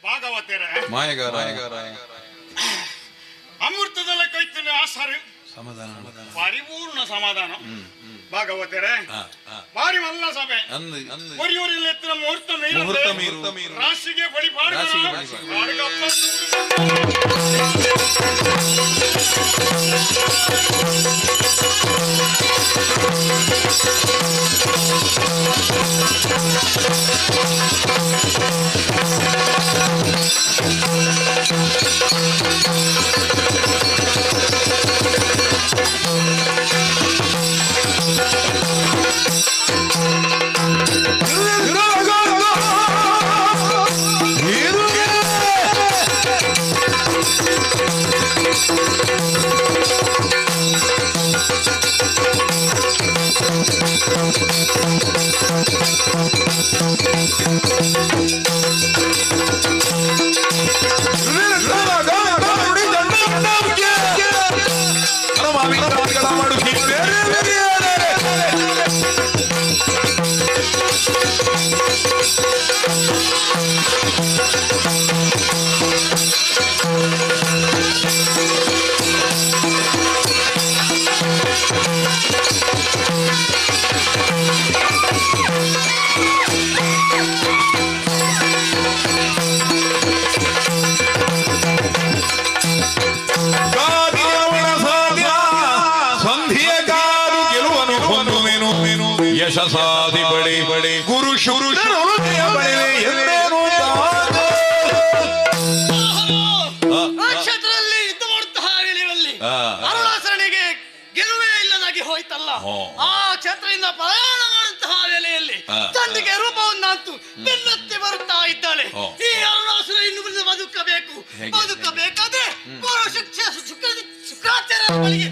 ಭಾಗವತರೆ ಮಾಯಗಾರ ಅಮೃತದಲ್ಲ ಕೈತನ ಆಸರು ಸಮಾಧಾನ ಪರಿಪೂರ್ಣ ಸಮಾಧಾನ ಭಾಗವತರೆ ಭಾರಿ ಮಲ್ಲ ಸಭೆ ಒರಿಯೂರಿಲ್ಲ ಎತ್ತಿನ ಮುಹೂರ್ತ ಮೀರು ರಾಶಿಗೆ ಬಳಿ ¡Viene! ಯಶಸಾಧಿ ಪಡಿ ಪಡಿ ಗುರು ಶುರು ಎಂದೇನು ಆ ಕ್ಷೇತ್ರದಲ್ಲಿ ಯುದ್ಧ ಮಾಡುತ್ತಾ ವೇಳೆಯಲ್ಲಿ ಅರುಣಾಸುರನಿಗೆ ಗೆಲುವೇ ಇಲ್ಲದಾಗಿ ಹೋಯ್ತಲ್ಲ. ಆ ಕ್ಷೇತ್ರದಿಂದ ಪ್ರಯಾಣ ಮಾಡುವಂತಹ ವೇಳೆಯಲ್ಲಿ ಚಂಡಿಕೆ ರೂಪವನ್ನಂತೂ ಬೆನ್ನತ್ತಿ ಬರುತ್ತಾ ಇದ್ದಾಳೆ. ಈ ಅರುಣಾಸುರ ಇನ್ನು ಮುಂದೆ ಬದುಕಬೇಕು. ಬದುಕಬೇಕಾದ್ರೆ ಶುಕ್ರಾಚಾರ್ಯರ ಬಳಿಗೆ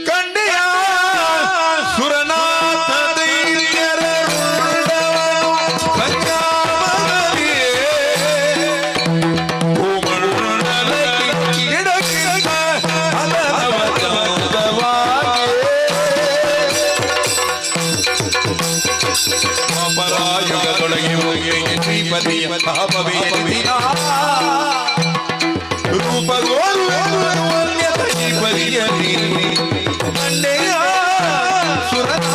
ಕಂಡಿಯ ಸುರನಾಥ ದೈತ್ಯರ ಶ್ರೀಪತಿಯ ಪಾಪವೇದಿನ ರೂಪಗೋರು ಶ್ರೀಪತಿಯಲ್ಲಿ ಮಂಡೆಯ ಸುರನಾಥ.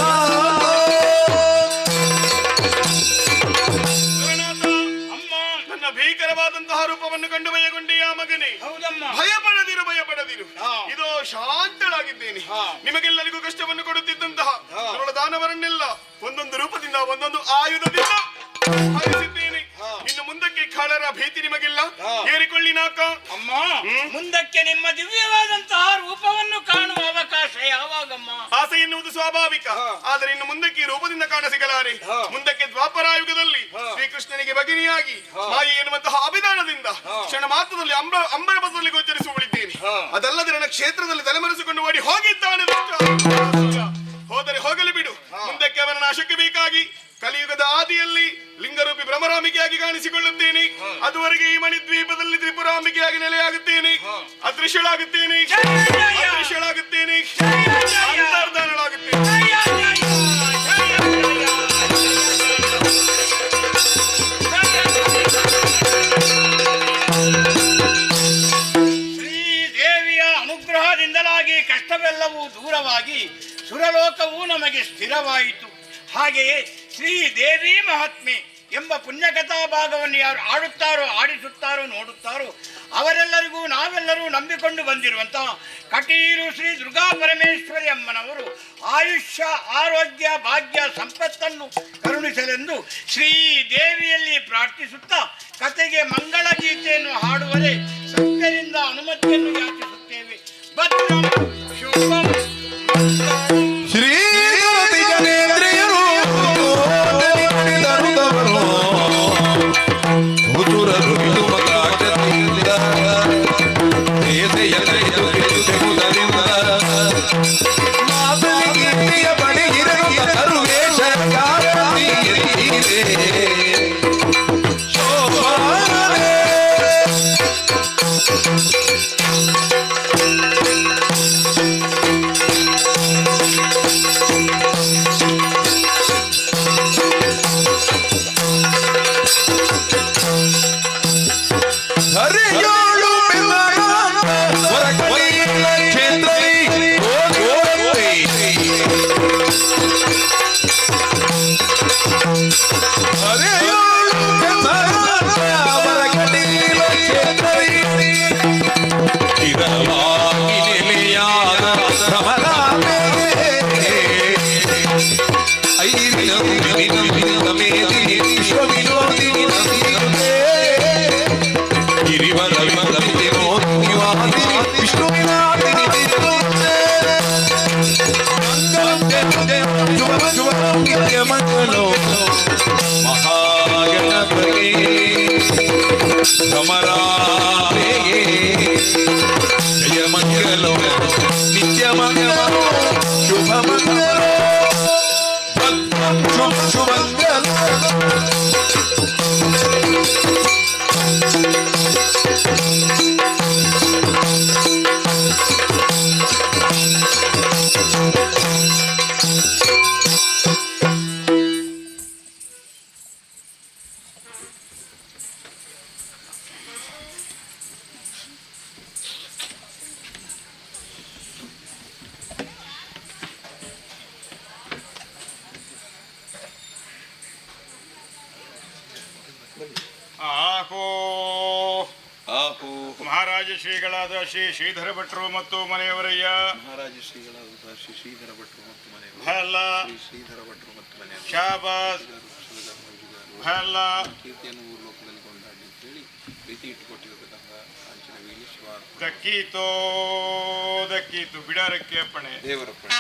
ನನ್ನ ಭೀಕರವಾದಂತಹ ರೂಪವನ್ನು ಕಂಡು ಭಯಗೊಂಡೆಯ ಮಗನೇ. ಭಯಪಡದಿರು. ಇದೋ ಶಾಂತಳಾಗಿದ್ದೇನೆ. ನಿಮಗೆಲ್ಲರಿಗೂ ಕಷ್ಟವನ್ನು ಕೊಡುತ್ತಿದ್ದಂತಹ ದಾನವರನ್ನೆಲ್ಲ ಒಂದೊಂದು ರೂಪದಿಂದ ಒಂದೊಂದು ಆಯುಧದಿಂದ ಹರಿಸಿದ್ದೇನೆ. ಇನ್ನು ಮುಂದಕ್ಕೆ ಕಾಳರ ಭೀತಿ ನಿಮಗಿಲ್ಲ. ಏರಿಕೊಳ್ಳಿ ನಾಕ. ಅಮ್ಮ, ಮುಂದಕ್ಕೆ ನಿಮ್ಮ ದಿವ್ಯವಾದಂತಹ ರೂಪವನ್ನು ಕಾಣುವ ಅವಕಾಶ ಯಾವಾಗಮ್ಮ? ಆಸೆ ಎನ್ನುವುದು ಸ್ವಾಭಾವಿಕ. ಆದರೆ ಇನ್ನು ಮುಂದಕ್ಕೆ ಈ ರೂಪದಿಂದ ಕಾಣ ಸಿಗಲಾರೆ. ಮುಂದಕ್ಕೆ ದ್ವಾಪರಾಯುಗದಲ್ಲಿ ಶ್ರೀಕೃಷ್ಣನಿಗೆ ಭಗಿನಿಯಾಗಿ ಮಾಯೆ ಎನ್ನುವಂತಹ ಅಭಿಧಾನದಿಂದ ಕ್ಷಣ ಮಾತ್ರದಲ್ಲಿ ಅಂಬರಪಥದಲ್ಲಿ ಗೋಚರಿಸುವಳಿದ್ದೇನೆ. ಅದಲ್ಲದೆ ನನ್ನ ಕ್ಷೇತ್ರದಲ್ಲಿ ತಲೆಮರೆಸಿಕೊಂಡು ಓಡಿ ಹೋಗಿದ್ದಾನೆ. ಹೋದರೆ ಹೋಗಲಿ ಬಿಡು. ಮುಂದಕ್ಕೆ ಅವನ ನಾಶಕ್ಕೆ ಬೇಕಾಗಿ ಕಲಿಯುಗದ ಆದಿಯಲ್ಲಿ ಲಿಂಗರೂಪಿ ಭ್ರಮರಾಂಬಿಕೆಯಾಗಿ ಕಾಣಿಸಿಕೊಳ್ಳುತ್ತೇನೆ. ಅದುವರೆಗೆ ಈ ಮಣಿದ್ವೀಪದಲ್ಲಿ ತ್ರಿಪುರಾಂಬಿಕೆಯಾಗಿ ನೆಲೆಯಾಗುತ್ತೇನೆ. ಅದೃಶ್ಯಳಾಗುತ್ತೇನೆ, ಅಂತರ್ಧಾನಳಾಗುತ್ತೇನೆ. ಶ್ರೀದೇವಿಯ ಅನುಗ್ರಹದಿಂದಲಾಗಿ ಕಷ್ಟವೆಲ್ಲವೂ ದೂರವಾಗಿ ಸುರಲೋಕವೂ ನಮಗೆ ಸ್ಥಿರವಾಯಿತು. ಹಾಗೆಯೇ ಶ್ರೀದೇವಿ ಮಹಾತ್ಮೆ ಎಂಬ ಪುಣ್ಯಕಥಾ ಭಾಗವನ್ನು ಯಾರು ಆಡುತ್ತಾರೋ, ಆಡಿಸುತ್ತಾರೋ, ನೋಡುತ್ತಾರೋ ಅವರೆಲ್ಲರಿಗೂ ನಾವೆಲ್ಲರೂ ನಂಬಿಕೊಂಡು ಬಂದಿರುವಂತಹ ಕಟೀಲು ಶ್ರೀ ದುರ್ಗಾ ಪರಮೇಶ್ವರಿ ಅಮ್ಮನವರು ಆಯುಷ್ಯ, ಆರೋಗ್ಯ, ಭಾಗ್ಯ, ಸಂಪತ್ತನ್ನು ಕರುಣಿಸಲೆಂದು ಶ್ರೀದೇವಿಯಲ್ಲಿ ಪ್ರಾರ್ಥಿಸುತ್ತಾ ಕತೆಗೆ ಮಂಗಳ ಗೀತೆಯನ್ನು ಹಾಡುವರೆ ಸತ್ಯದಿಂದ ಅನುಮತಿಯನ್ನು ಯಾಚಿಸುತ್ತೇವೆ. ಭದ್ರಂ ಶುಭಂ ಶ್ರೀ ಜನೇಂದ್ರಿಯರು ಮಹಾಗಣಪತಿ ಭ್ರಮರಾಂಬೆಗೆ ಜಯ ಮಂಗಲೋ ನಿತ್ಯ ಮಂಗಲೋ ಶುಭ ಮಂಗಲೋ ಶುಭ ಮಂಗಲೋ. ಮಹಾರಾಜ ಶ್ರೀಗಳಾದ ಶ್ರೀ ಶ್ರೀಧರ ಭಟ್ರು ಮತ್ತು ಮನೆಯವರಯ್ಯ. ಮಹಾರಾಜ ಶ್ರೀಗಳಾದ ಶ್ರೀ ಶ್ರೀಧರ ಭಟ್ರು ಮತ್ತು ಮನೆಯವರು. ಭಲ್ಲ ಶ್ರೀಧರ ಭಟ್ರು ಮತ್ತು ಮನೆಯವರು. ಶಾಬಾಸ್ ಭಲ್ಲ. ಕೀರ್ತಿಯನ್ನು ಮೂರು ಲೋಕದಲ್ಲಿ ಕೊಂಡಾಡಿ ಅಂತೇಳಿ ಪ್ರೀತಿ ಇಟ್ಟುಕೊಟ್ಟಿರತಕ್ಕಂಥ ಕಾಂಚನ ವೀಲಿ ಶಿವಾರ್. ದಕ್ಕೀತು ಬಿಡಾರಕ್ಕೆ ಅಪ್ಪಣೆ, ದೇವರಪ್ಪಣೆ.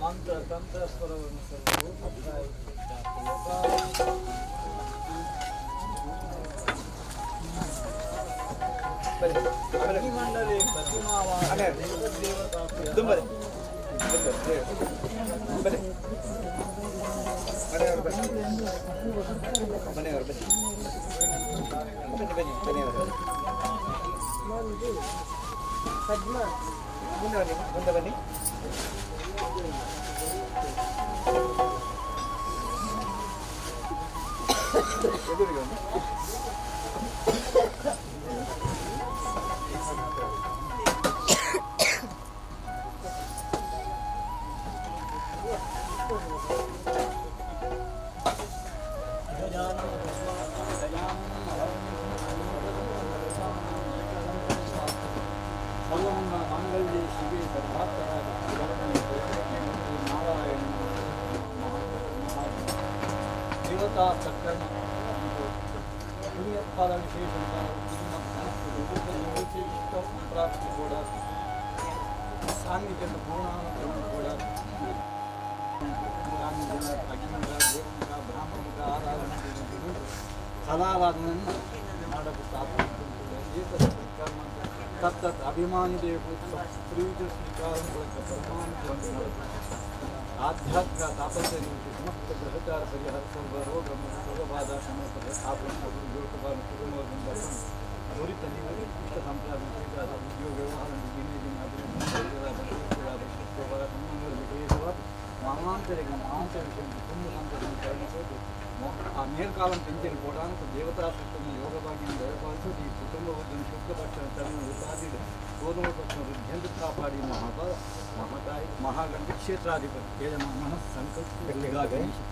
ಮಂತ್ರ ತಂತ್ರ ಸ್ವರವನ್ನು ಮಂಡಲಿ ಮುಂದೆ ಬನ್ನಿ. ಎದುರಿಗೆ ಒಂದು ಮಂಗಲ್ಯ ಶಿವೆ ನಾರಾಯಣ ದೇವತಾ ಸತ್ಕರ್ಮ ಫಲ ವಿಶೇಷ ಪ್ರಾಪ್ತಿ ಕೂಡ ಸಾನ್ನಿಧ್ಯ ಪೂರ್ಣಾನುಕ್ರಮ ಕೂಡ ಬ್ರಾಹ್ಮಣಿಕ ಆರಾಧನೆ ಫಲಾರಾಧನೆಯನ್ನು ಮಾಡಬೇಕು. ಕರ್ಮ ತತ್ತತ್ ಅಭಿಮಾನಿ ಪ್ರೀತಿ ಸ್ವೀಕಾರ ಮೂಲಕ ಪರಮಾನುಭವ ಆಧ್ಯಾತ್ಮಿಕ ತಾಪಸ್ಯ ಸಮಸ್ತ ಗ್ರಹಚಾರ ಪರಿಹಾರ ಸರ್ವ ರೋಗ ರೋಗಬಾಧ ಸಮರ್ಪಕ ಸ್ಥಾಪನೆ ಕುಟುಂಬದಿಂದ ನುರಿತ ನೀವರಿಗೆ ಇಷ್ಟ ಸಂಪ್ರದಾಯ ಉದ್ಯೋಗ ವ್ಯವಹಾರ మామాంతరిగా మాంస విషయం ఆ మేల్కాలం పెంచిన పోవడానికి దేవతా శక్తిని యోగ భాగ్యం దయపాల్సి ఈ కుటుంబ వర్గం శుక్లపక్ష తరుణ ఉపాధి పూర్వపక్షం వృద్ధ్యంత కాపాడి మహాతాయి మహాగణపతి క్షేత్రాధిపతి మన సంకల్పగా గణేష్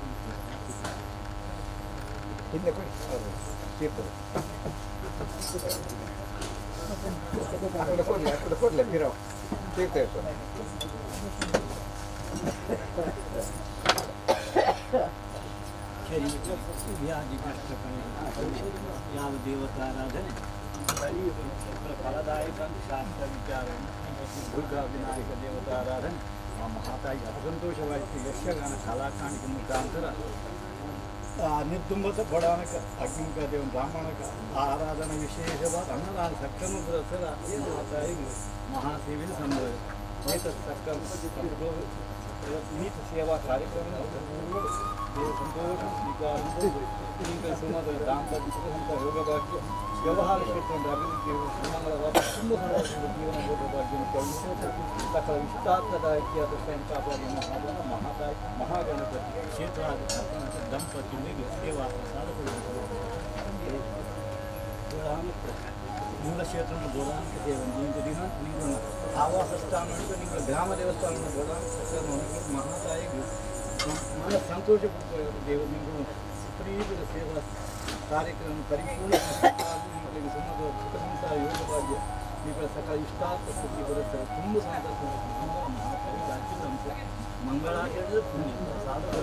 అక్కడ కొట్లే మీరు తీర్థ ಯಾವ ದೇವತಾರಾಧನೆ ಫಲದಾಯಕ ಶಾಸ್ತ್ರ ವಿಚಾರ ದುರ್ಗಾ ವಿನಾಯಕ ದೇವತಾರಾಧನೆ ಆ ಮಹಾತಾಯಿ ಅಸಂತೋಷವಾಯಿತು ಯಕ್ಷಗಾನ ಕಲಾಕಾಣಿಕ ಮುಖಾಂತರ ನಿರ್ದುಂಬತ ಬಡಾನಕ ಅಗ್ನಿಕ ದೇವ ಬ್ರಾಹ್ಮಣಕ ಆರಾಧನಾ ವಿಶೇಷವಾದ ಅನ್ನದಾನ ಸಕ್ಕಮ ಪುರಸ್ಸರ ಮಹಾತಾಯಿಗೆ ಮಹಾಸೇವೆಯಲ್ಲಿ ಸಂಭವ ನೀತ ಸೇವಾ ಕಾರ್ಯಕ್ರಮ ದೇವ ಸಂತೋಷ ಸ್ವೀಕಾರ ಈಗ ಸುಮದ ದಾಂಪತ್ಯ ಯೋಗ ಭಾಗ್ಯ ವ್ಯವಹಾರ ಕ್ಷೇತ್ರದ ಅಭಿವೃದ್ಧಿ ಸುಮಂಗಲವಾದ ತುಂಬ ಜೀವನ ಯೋಗ ಭಾಗ್ಯವನ್ನು ಸಕಲ ಇಷ್ಟಾರ್ಥದಾಯಕಿಯಾದ ಕಾಪಾಡಿ ಮಹಾತಾಯಿ ಮಹಾಗಣಪತಿ ಕ್ಷೇತ್ರಾಧಿಕಾರಿ ದಂಪತಿಗಳಿಗೆ ಸೇವಾ ಪ್ರಸಾದ ಮೂಲ ಕ್ಷೇತ್ರ ಬೋಧಾಂತ ದೇವನ ಇಂದು ದಿನ ನಿಮ್ಮ ಆವಾಸ ಸ್ಥಾನ ನಿಮ್ಮ ಗ್ರಾಮ ದೇವಸ್ಥಾನ ಬೋಧಾಂತ ಮಹಾತಾಯಿಗೆ మన సంతోషపూర్వ దేవుడు మీకు ప్రియుల సేవ కార్యక్రమం పరిపూర్ణ సుఖ ಯೋಗ ಭಾಗ್ಯ ಈಗ ಸಕಲ ಇಷ್ಟಾರ್ಥ ಸ್ಥಿತಿ ಬರುತ್ತಾರೆ ತುಂಬ ಸಂತೋಷ ಮಹಾತಾಯಿ ರಾಜ್ಯದ ಅಂಶ ಮಂಗಳಾಚರಣೆ ಪುಣ್ಯ ಸಾಧಕ